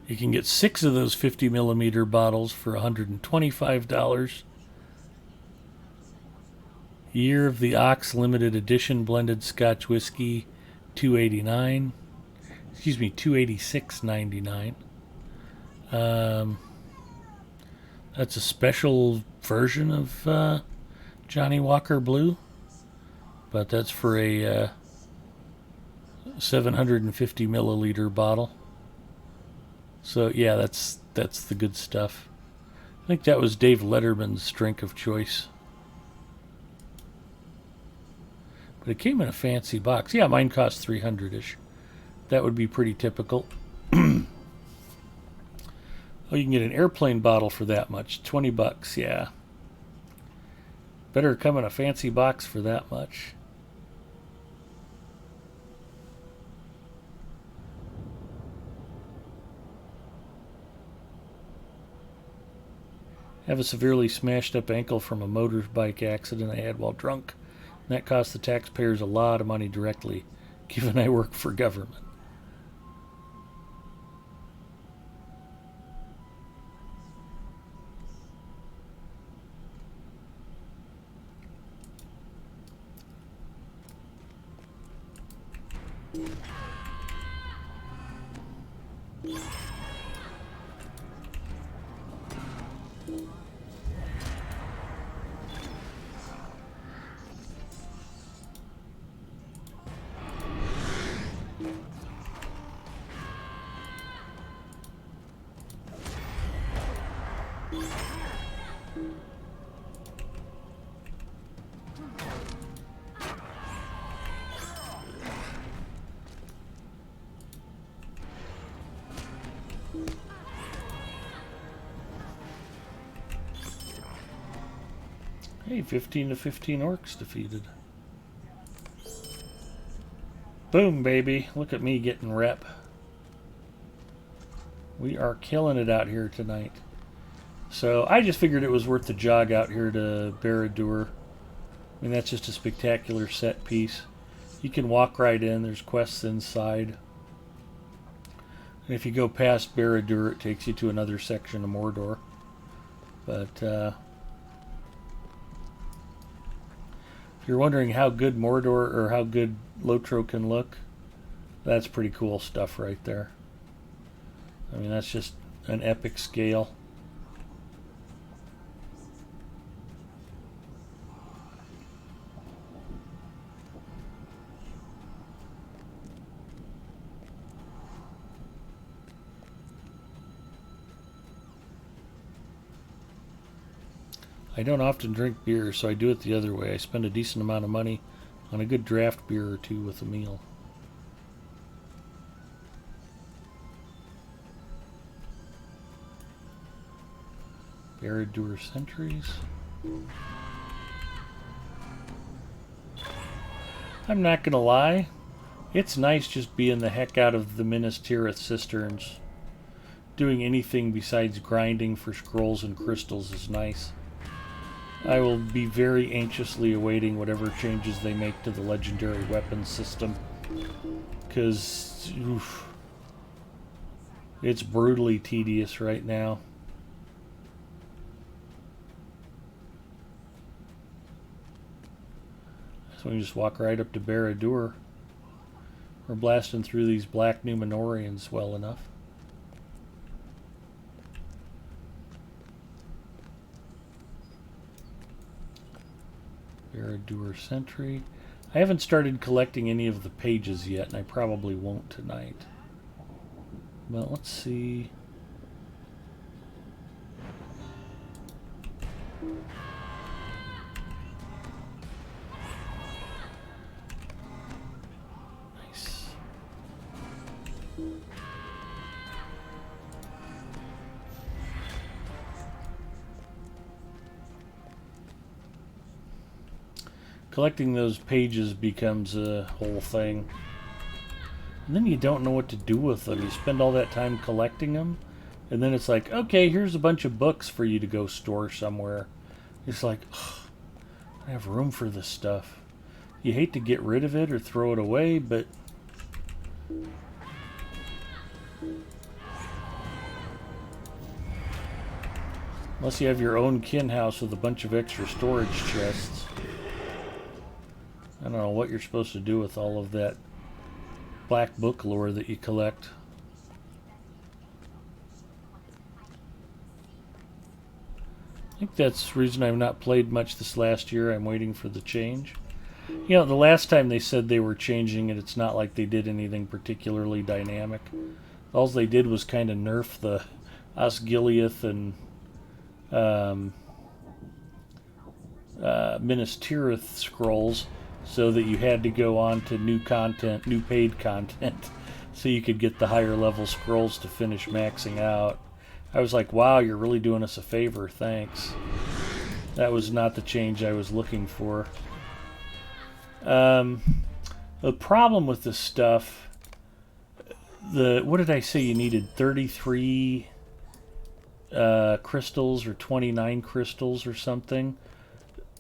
[SPEAKER 2] You can get 6 of those 50 millimeter bottles for $125. Year of the Ox Limited Edition Blended Scotch Whiskey, $2.89. Excuse me, $286.99. That's a special version of Johnny Walker Blue, but that's for a 750 milliliter bottle. So yeah, that's the good stuff. I think that was Dave Letterman's drink of choice. But it came in a fancy box. Yeah, mine cost $300-ish. That would be pretty typical. Oh, you can get an airplane bottle for that much. $20, yeah. Better come in a fancy box for that much. I have a severely smashed up ankle from a motorbike accident I had while drunk. And that cost the taxpayers a lot of money directly, given I work for government. Hey, 15 to 15 orcs defeated. Boom, baby. Look at me getting rep. We are killing it out here tonight. So I just figured it was worth the jog out here to Barad-dûr. I mean, that's just a spectacular set piece. You can walk right in. There's quests inside. And if you go past Barad-dûr, it takes you to another section of Mordor. But, if you're wondering how good Mordor or how good Lotro can look, that's pretty cool stuff right there. I mean, that's just an epic scale. I don't often drink beer, so I do it the other way. I spend a decent amount of money on a good draft beer or two with a meal. Barad-dûr sentries. I'm not gonna lie, it's nice just being the heck out of the Minas Tirith cisterns. Doing anything besides grinding for scrolls and crystals is nice. I will be very anxiously awaiting whatever changes they make to the legendary weapons system. Because, it's brutally tedious right now. So we can just walk right up to Barad-dûr. We're blasting through these black Numenorians well enough. Barad-dûr sentry. I haven't started collecting any of the pages yet, and I probably won't tonight. But let's see. Nice. Collecting those pages becomes a whole thing. And then you don't know what to do with them. You spend all that time collecting them, and then it's like, okay, here's a bunch of books for you to go store somewhere. It's like, ugh, I have room for this stuff. You hate to get rid of it or throw it away, but unless you have your own kin house with a bunch of extra storage chests. I don't know what you're supposed to do with all of that black book lore that you collect. I think that's the reason I've not played much this last year. I'm waiting for the change. You know, the last time they said they were changing it, it's not like they did anything particularly dynamic. All they did was kind of nerf the Osgiliath and Minas Tirith scrolls so that you had to go on to new content, new paid content, so you could get the higher level scrolls to finish maxing out. I was like, wow, you're really doing us a favor, thanks. That was not the change I was looking for. The problem with this stuff, what did I say you needed? 33 crystals or 29 crystals or something.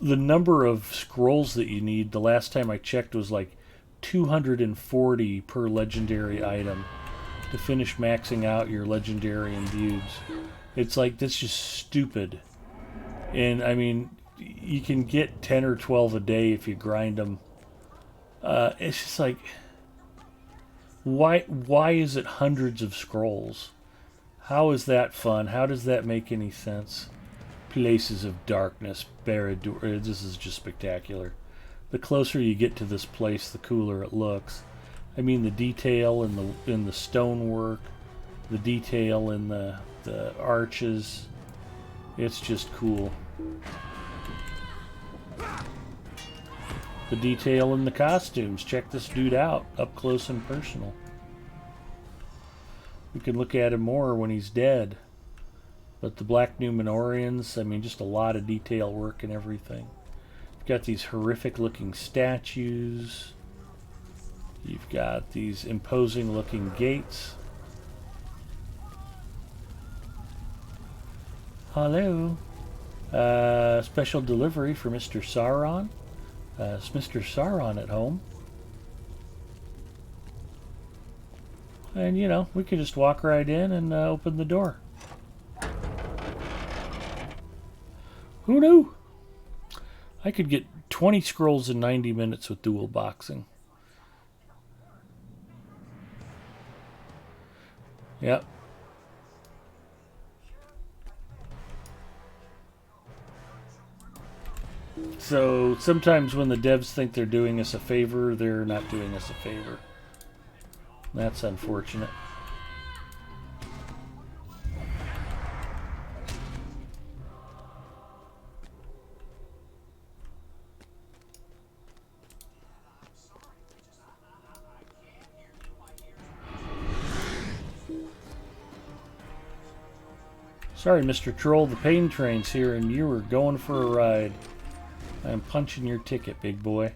[SPEAKER 2] The number of scrolls that you need, the last time I checked, was like 240 per legendary item to finish maxing out your legendary imbues. It's like, that's just stupid. And I mean, you can get 10 or 12 a day if you grind them. It's just like, why is it hundreds of scrolls? How is that fun? How does that make any sense? Places of Darkness, Barad-dûr. This is just spectacular. The closer you get to this place, the cooler it looks. I mean, the detail in the stonework, the detail in the arches. It's just cool. The detail in the costumes. Check this dude out up close and personal. We can look at him more when he's dead. But the Black Numenorians, I mean, just a lot of detail work and everything. You've got these horrific looking statues. You've got these imposing looking gates. Hello. Special delivery for Mr. Sauron. Is Mr. Sauron at home? And, you know, we can just walk right in and open the door. Who knew? I could get 20 scrolls in 90 minutes with dual boxing. Yep. So sometimes when the devs think they're doing us a favor, they're not doing us a favor. That's unfortunate. Sorry, Mr. Troll, the pain train's here and you were going for a ride. I'm punching your ticket, big boy.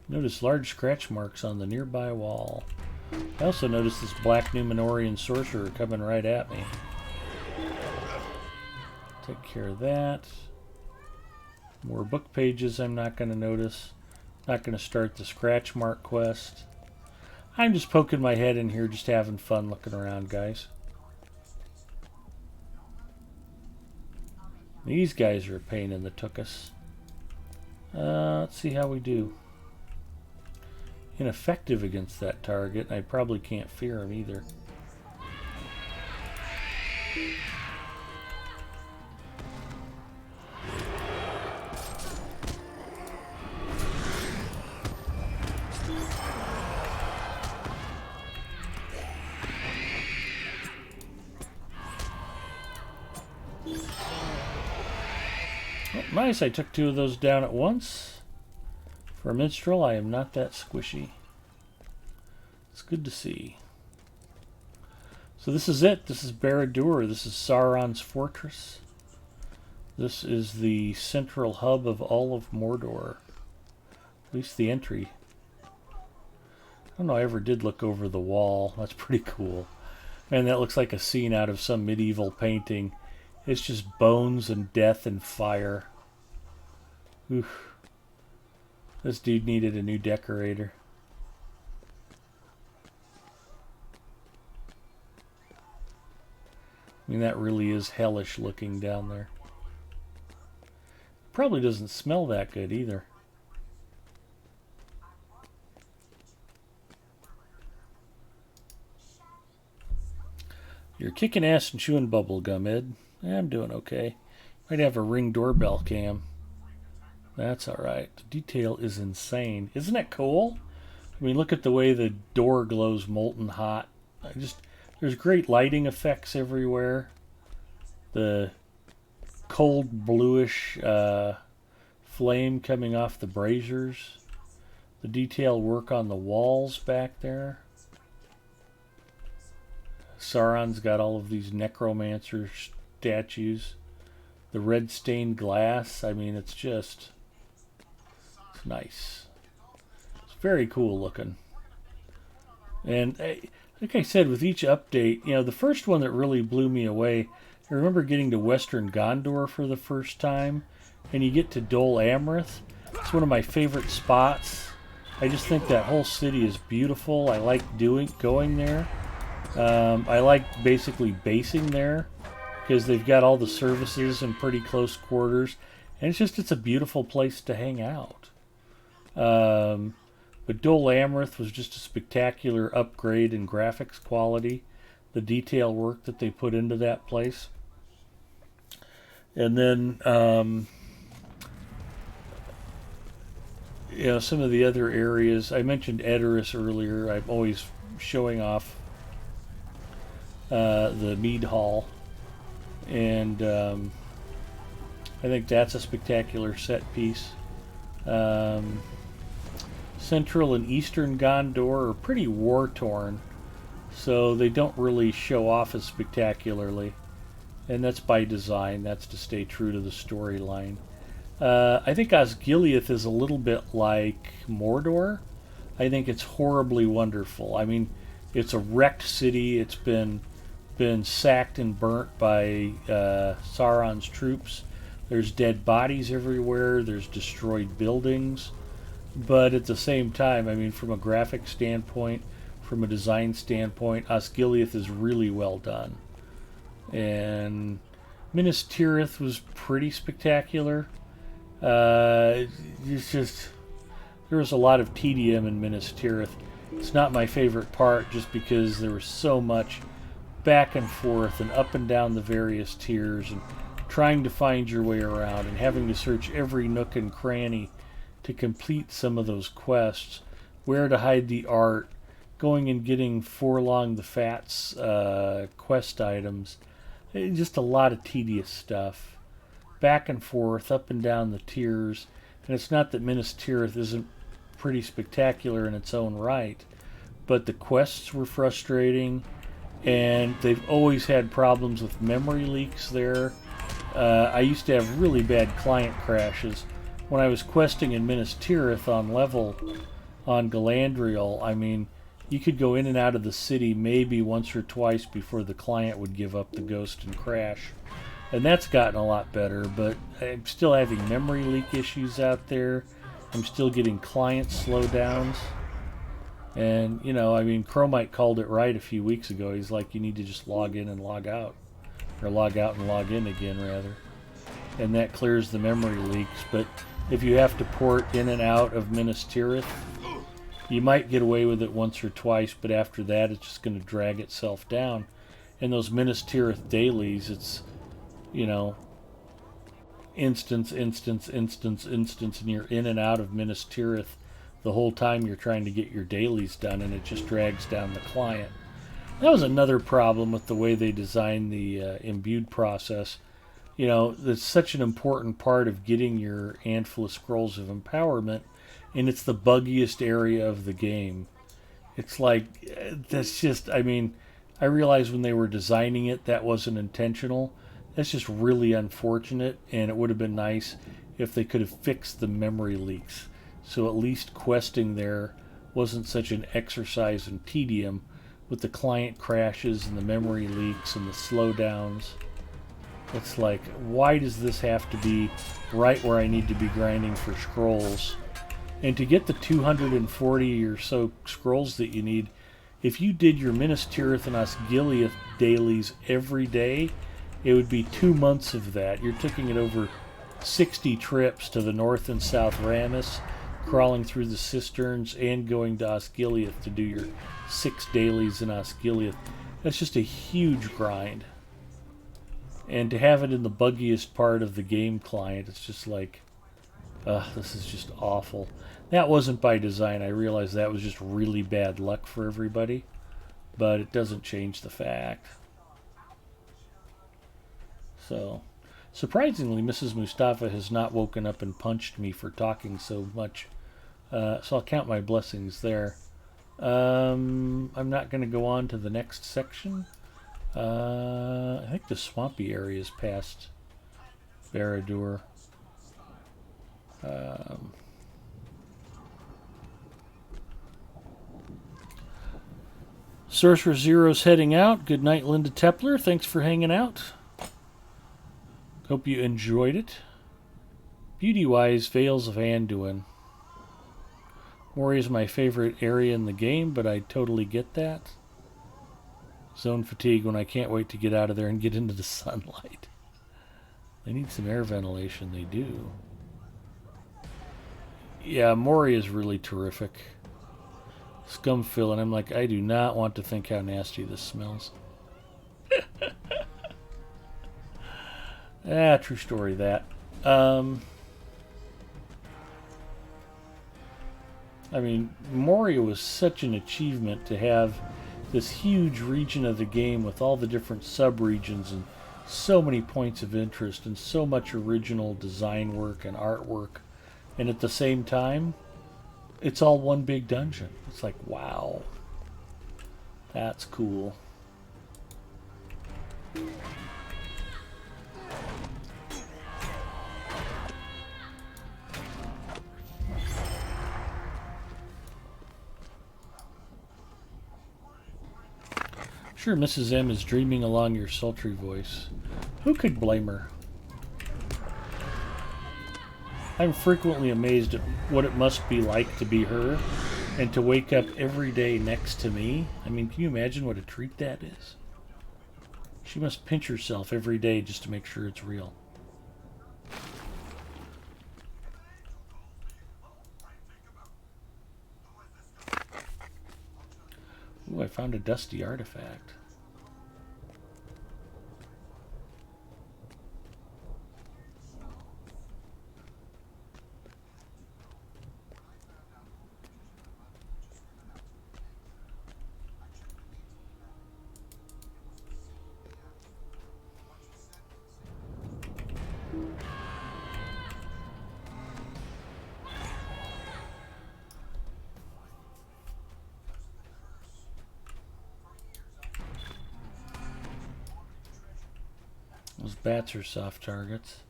[SPEAKER 2] Notice large scratch marks on the nearby wall. I also noticed this black Numenorian sorcerer coming right at me. Take care of that. More book pages I'm not going to notice. Not going to start the scratch mark quest. I'm just poking my head in here, just having fun looking around, guys. These guys are a pain in the tuchus. Let's see how we do. Ineffective against that target. I probably can't fear him either. Oh, nice, I took 2 of those down at once. For a minstrel, I am not that squishy. It's good to see. So this is it. This is Barad-dûr. This is Sauron's fortress. This is the central hub of all of Mordor. At least the entry. I don't know, I ever did look over the wall. That's pretty cool. Man, that looks like a scene out of some medieval painting. It's just bones and death and fire. Oof. This dude needed a new decorator. I mean, that really is hellish looking down there. Probably doesn't smell that good either. You're kicking ass and chewing bubble gum, Ed. I'm doing okay. Might have a Ring doorbell cam. That's alright. The detail is insane. Isn't that cool? I mean, look at the way the door glows molten hot. There's great lighting effects everywhere. The cold bluish flame coming off the braziers. The detail work on the walls back there. Sauron's got all of these necromancer statues. The red stained glass. I mean, it's nice. It's very cool looking. And like I said, with each update, you know, the first one that really blew me away, I remember getting to Western Gondor for the first time, and you get to Dol Amroth. It's one of my favorite spots. I just think that whole city is beautiful. I like going there. I like basically basing there because they've got all the services in pretty close quarters, and it's a beautiful place to hang out. But Dol Amroth was just a spectacular upgrade in graphics quality, the detail work that they put into that place. And then, you know, some of the other areas. I mentioned Edoras earlier. I'm always showing off the Mead Hall. And I think that's a spectacular set piece. Central and Eastern Gondor are pretty war-torn, so they don't really show off as spectacularly. And that's by design. That's to stay true to the storyline. I think Osgiliath is a little bit like Mordor. I think it's horribly wonderful. I mean, it's a wrecked city. It's been sacked and burnt by Sauron's troops. There's dead bodies everywhere. There's destroyed buildings. But at the same time, I mean, from a graphic standpoint, from a design standpoint, Osgiliath is really well done. And Minas Tirith was pretty spectacular. It's just, there was a lot of tedium in Minas Tirith. It's not my favorite part just because there was so much back and forth and up and down the various tiers and trying to find your way around and having to search every nook and cranny to complete some of those quests, where to hide the art, going and getting Forlong the Fat's quest items. Just a lot of tedious stuff. Back and forth, up and down the tiers. And it's not that Minas Tirith isn't pretty spectacular in its own right, but the quests were frustrating, and they've always had problems with memory leaks there. I used to have really bad client crashes. When I was questing in Minas Tirith on Galadriel, I mean, you could go in and out of the city maybe once or twice before the client would give up the ghost and crash. And that's gotten a lot better, but I'm still having memory leak issues out there. I'm still getting client slowdowns. And, you know, I mean, Chromite called it right a few weeks ago. He's like, you need to just log in and log out. Or log out and log in again, rather. And that clears the memory leaks. But if you have to port in and out of Minas Tirith, you might get away with it once or twice, but after that it's just going to drag itself down. And those Minas Tirith dailies, it's, you know, instance, and you're in and out of Minas Tirith the whole time you're trying to get your dailies done, and it just drags down the client. That was another problem with the way they designed the imbued process. You know, that's such an important part of getting your Handful of Scrolls of Empowerment, and it's the buggiest area of the game. It's like, that's just, I mean, I realized when they were designing it that wasn't intentional. That's just really unfortunate, and it would have been nice if they could have fixed the memory leaks. So at least questing there wasn't such an exercise in tedium with the client crashes and the memory leaks and the slowdowns. It's like, why does this have to be right where I need to be grinding for scrolls? And to get the 240 or so scrolls that you need, if you did your Minas Tirith and Osgiliath dailies every day, it would be 2 months of that. You're taking it over 60 trips to the North and South Ramis, crawling through the cisterns, and going to Osgiliath to do your 6 dailies in Osgiliath. That's just a huge grind. And to have it in the buggiest part of the game client, it's just like, this is just awful. That wasn't by design. I realize that was just really bad luck for everybody. But it doesn't change the fact. So, surprisingly, Mrs. Mustafa has not woken up and punched me for talking so much. So I'll count my blessings there. I'm not going to go on to the next section. I think the swampy area is past Barad-dûr. Sorcerer Zero's heading out. Good night, Linda Tepler. Thanks for hanging out. Hope you enjoyed it. Beauty-wise, Vales of Anduin. Moria is my favorite area in the game, but I totally get that. Zone fatigue when I can't wait to get out of there and get into the sunlight. They need some air ventilation. They do. Yeah, Moria is really terrific. Scumfill, and I'm like, I do not want to think how nasty this smells. True story that. I mean, Moria was such an achievement to have this huge region of the game with all the different sub-regions and so many points of interest and so much original design work and artwork. And at the same time, it's all one big dungeon. It's like, wow. That's cool. Sure, Mrs. M is dreaming along your sultry voice. Who could blame her? I'm frequently amazed at what it must be like to be her and to wake up every day next to me. I mean, can you imagine what a treat that is? She must pinch herself every day just to make sure it's real. Ooh, I found a dusty artifact. Those bats are soft targets.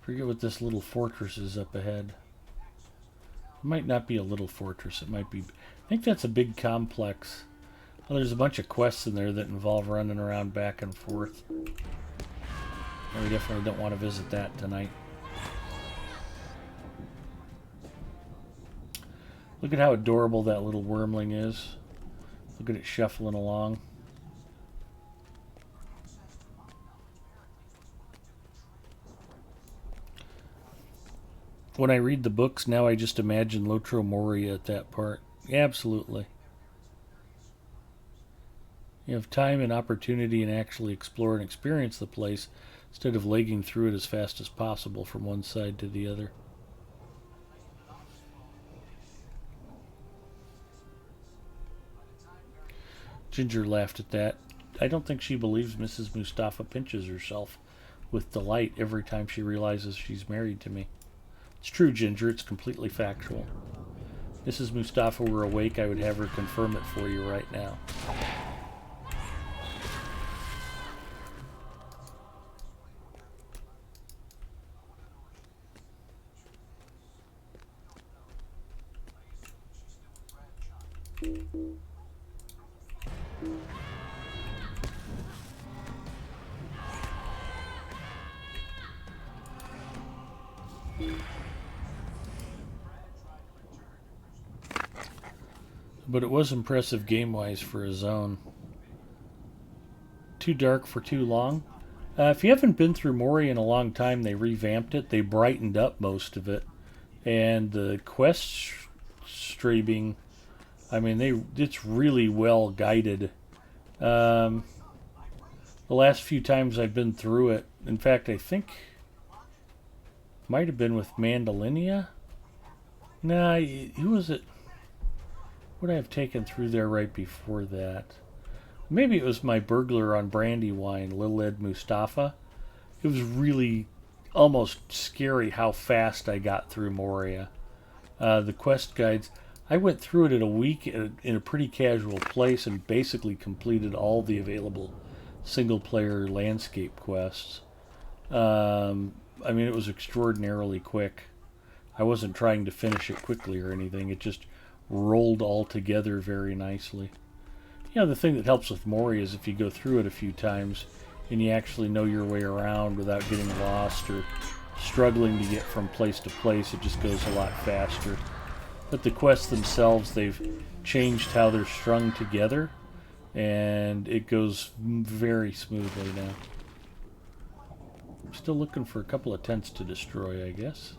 [SPEAKER 2] Forget what this little fortress is up ahead. It might not be a little fortress. It might be... I think that's a big complex. Well, there's a bunch of quests in there that involve running around back and forth. And we definitely don't want to visit that tonight. Look at how adorable that little wormling is. Look at it shuffling along. When I read the books, now I just imagine Lotro Moria at that part. Absolutely. You have time and opportunity and actually explore and experience the place instead of legging through it as fast as possible from one side to the other. Ginger laughed at that. I don't think she believes Mrs. Mustafa pinches herself with delight every time she realizes she's married to me. It's true, Ginger. It's completely factual. If Mrs. Mustafa were awake, I would have her confirm it for you right now. But it was impressive game-wise for a zone. Too dark for too long. If you haven't been through Mori in a long time, they revamped it. They brightened up most of it. And the quest streaming, I mean, it's really well guided. The last few times I've been through it, in fact, I think might have been with Mandalinia. Nah, who was it? Would I have taken through there right before that? Maybe it was my burglar on Brandywine, Little Ed Mustafa. It was really almost scary how fast I got through Moria. The quest guides, I went through it in a week in a pretty casual place and basically completed all the available single-player landscape quests. I mean, it was extraordinarily quick. I wasn't trying to finish it quickly or anything. It just rolled all together very nicely. You know, the thing that helps with Mori is if you go through it a few times and you actually know your way around without getting lost or struggling to get from place to place, it just goes a lot faster. But the quests themselves, they've changed how they're strung together, and it goes very smoothly now. I'm still looking for a couple of tents to destroy, I guess.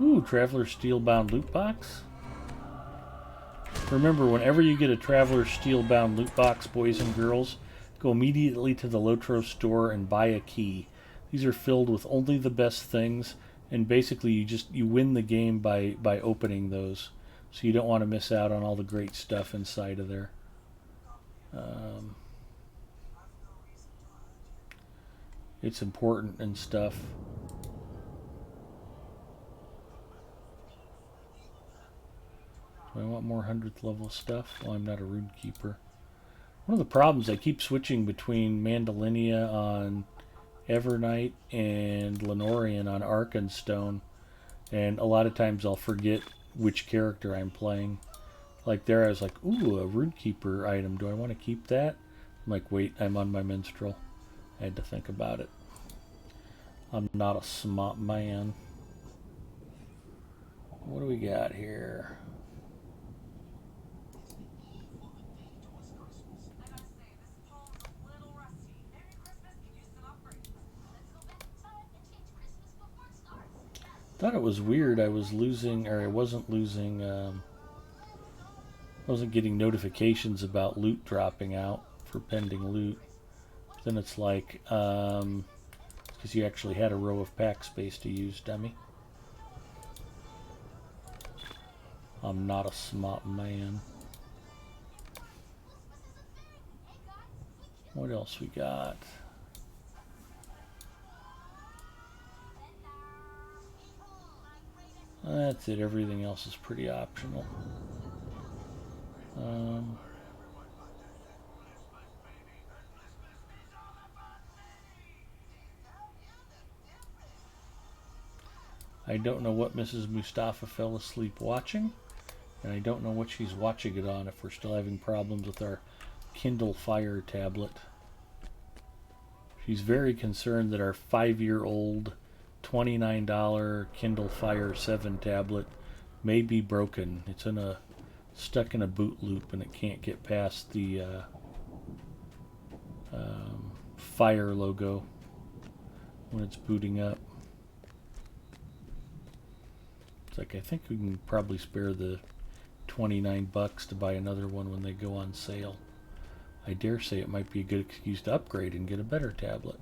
[SPEAKER 2] Ooh, Traveler Steelbound loot box. Remember, whenever you get a Traveler Steelbound loot box, boys and girls, go immediately to the Lotro store and buy a key. These are filled with only the best things, and basically you win the game by opening those. So you don't want to miss out on all the great stuff inside of there. It's important and stuff. Do I want more 100th level stuff? Well, I'm not a rune keeper. One of the problems, I keep switching between Mandalinia on Evernight and Lenorian on Arkenstone, and a lot of times I'll forget which character I'm playing. Like there I was like, ooh, a rune keeper item. Do I want to keep that? I'm like, wait, I'm on my minstrel. I had to think about it. I'm not a smart man. What do we got here? Thought it was weird. I was losing, or I wasn't losing. I wasn't getting notifications about loot dropping out for pending loot. Then it's like, because you actually had a row of pack space to use, dummy. I'm not a smart man. What else we got? That's it. Everything else is pretty optional. I don't know what Mrs. Mustafa fell asleep watching, and I don't know what she's watching it on if we're still having problems with our Kindle Fire tablet. She's very concerned that our 5-year-old $29 Kindle Fire 7 tablet may be broken. It's stuck in a boot loop and it can't get past the Fire logo when it's booting up. It's like, I think we can probably spare the $29 to buy another one when they go on sale. I dare say it might be a good excuse to upgrade and get a better tablet.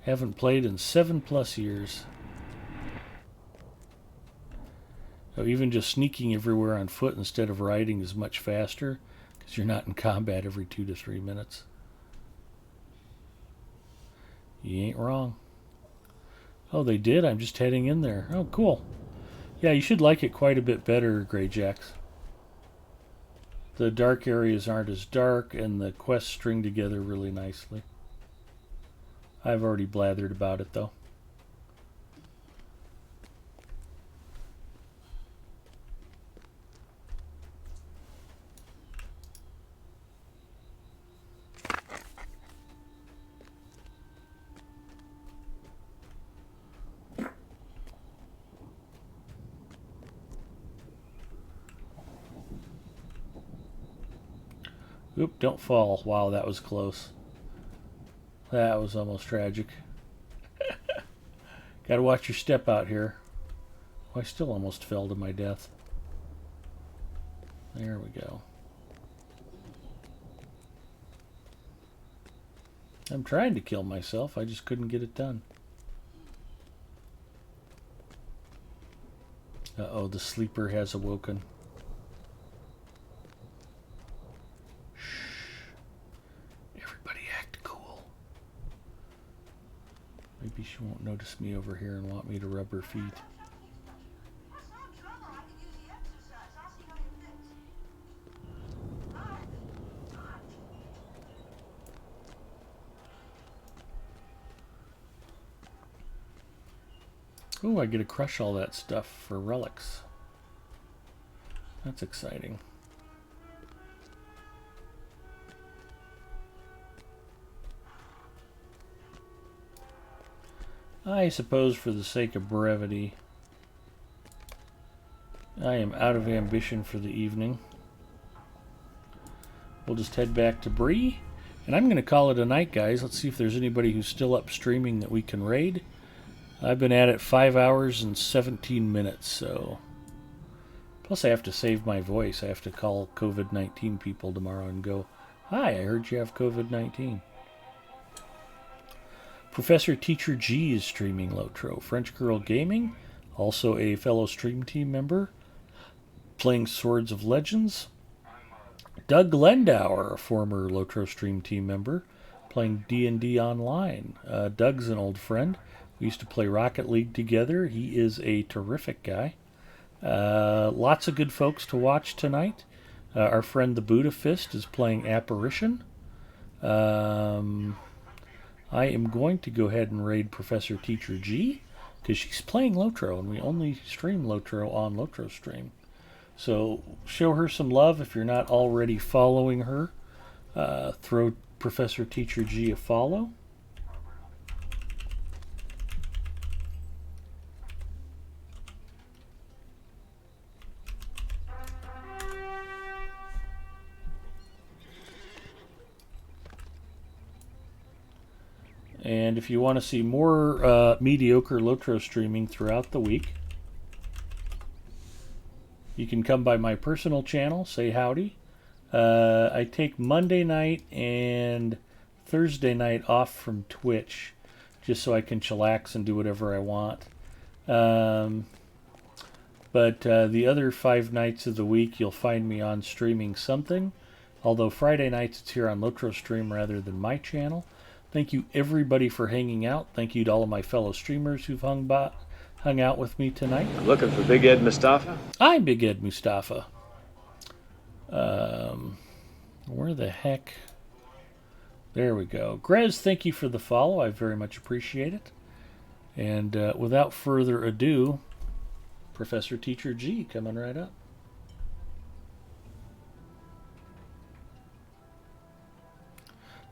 [SPEAKER 2] Haven't played in 7+ years. So even just sneaking everywhere on foot instead of riding is much faster because you're not in combat every 2 to 3 minutes. You ain't wrong. Oh, they did? I'm just heading in there. Oh, cool. Yeah, you should like it quite a bit better, Greyjacks. the dark areas aren't as dark, and the quests string together really nicely. I've already blathered about it, though. Oop, don't fall. Wow, that was close. That was almost tragic. Gotta watch your step out here. Oh, I still almost fell to my death. There we go. I'm trying to kill myself. I just couldn't get it done. Uh-oh, the sleeper has awoken. Maybe she won't notice me over here and want me to rub her feet. Ooh, I get to crush all that stuff for relics. That's exciting. I suppose for the sake of brevity, I am out of ambition for the evening. We'll just head back to Bree, and I'm going to call it a night, guys. Let's see if there's anybody who's still up streaming that we can raid. I've been at it 5 hours and 17 minutes, so... Plus I have to save my voice. I have to call COVID-19 people tomorrow and go, "Hi, I heard you have COVID-19. Professor Teacher G is streaming Lotro. French Girl Gaming, also a fellow stream team member, playing Swords of Legends. Doug Lendauer, a former Lotro stream team member, playing D&D Online. Doug's an old friend. We used to play Rocket League together. He is a terrific guy. Lots of good folks to watch tonight. Our friend the Buddha Fist is playing Apparition. I am going to go ahead and raid Professor Teacher G, because she's playing Lotro, and we only stream Lotro on Lotro Stream. So show her some love if you're not already following her. Throw Professor Teacher G a follow. And if you want to see more mediocre Lotro streaming throughout the week, you can come by my personal channel, say howdy. I take Monday night and Thursday night off from Twitch, just so I can chillax and do whatever I want. But the other 5 nights of the week, you'll find me on streaming something. Although Friday nights, it's here on Lotro Stream rather than my channel. Thank you, everybody, for hanging out. Thank you to all of my fellow streamers who've hung out with me tonight.
[SPEAKER 9] Looking for Big Ed Mustafa?
[SPEAKER 2] I'm Big Ed Mustafa. Where the heck? There we go. Grez, thank you for the follow. I very much appreciate it. And without further ado, Professor Teacher G coming right up.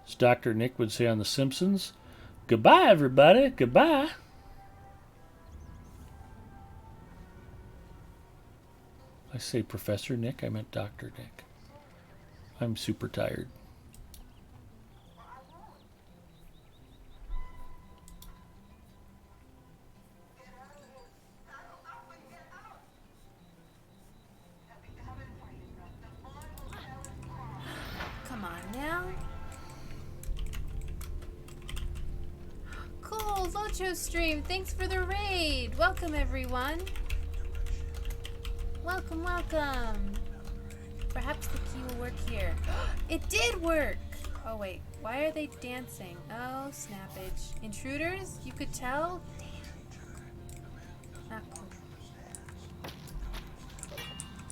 [SPEAKER 2] As Dr. Nick would say on The Simpsons, goodbye, everybody. Goodbye. I say Professor Nick, I meant Dr. Nick. I'm super tired.
[SPEAKER 10] Come on now. Cool, Lotro Stream, thanks for the raid. Welcome, everyone. Welcome, welcome. Perhaps the key will work here. It did work! Oh wait, why are they dancing? Oh, snappage. Intruders? You could tell? Damn. Not cool.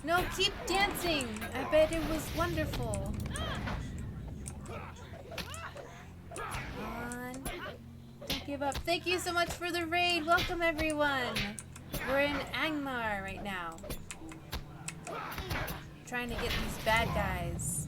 [SPEAKER 10] No, keep dancing. I bet it was wonderful. Come on. Don't give up. Thank you so much for the raid. Welcome, everyone. We're in Angmar right now. Trying to get these bad guys.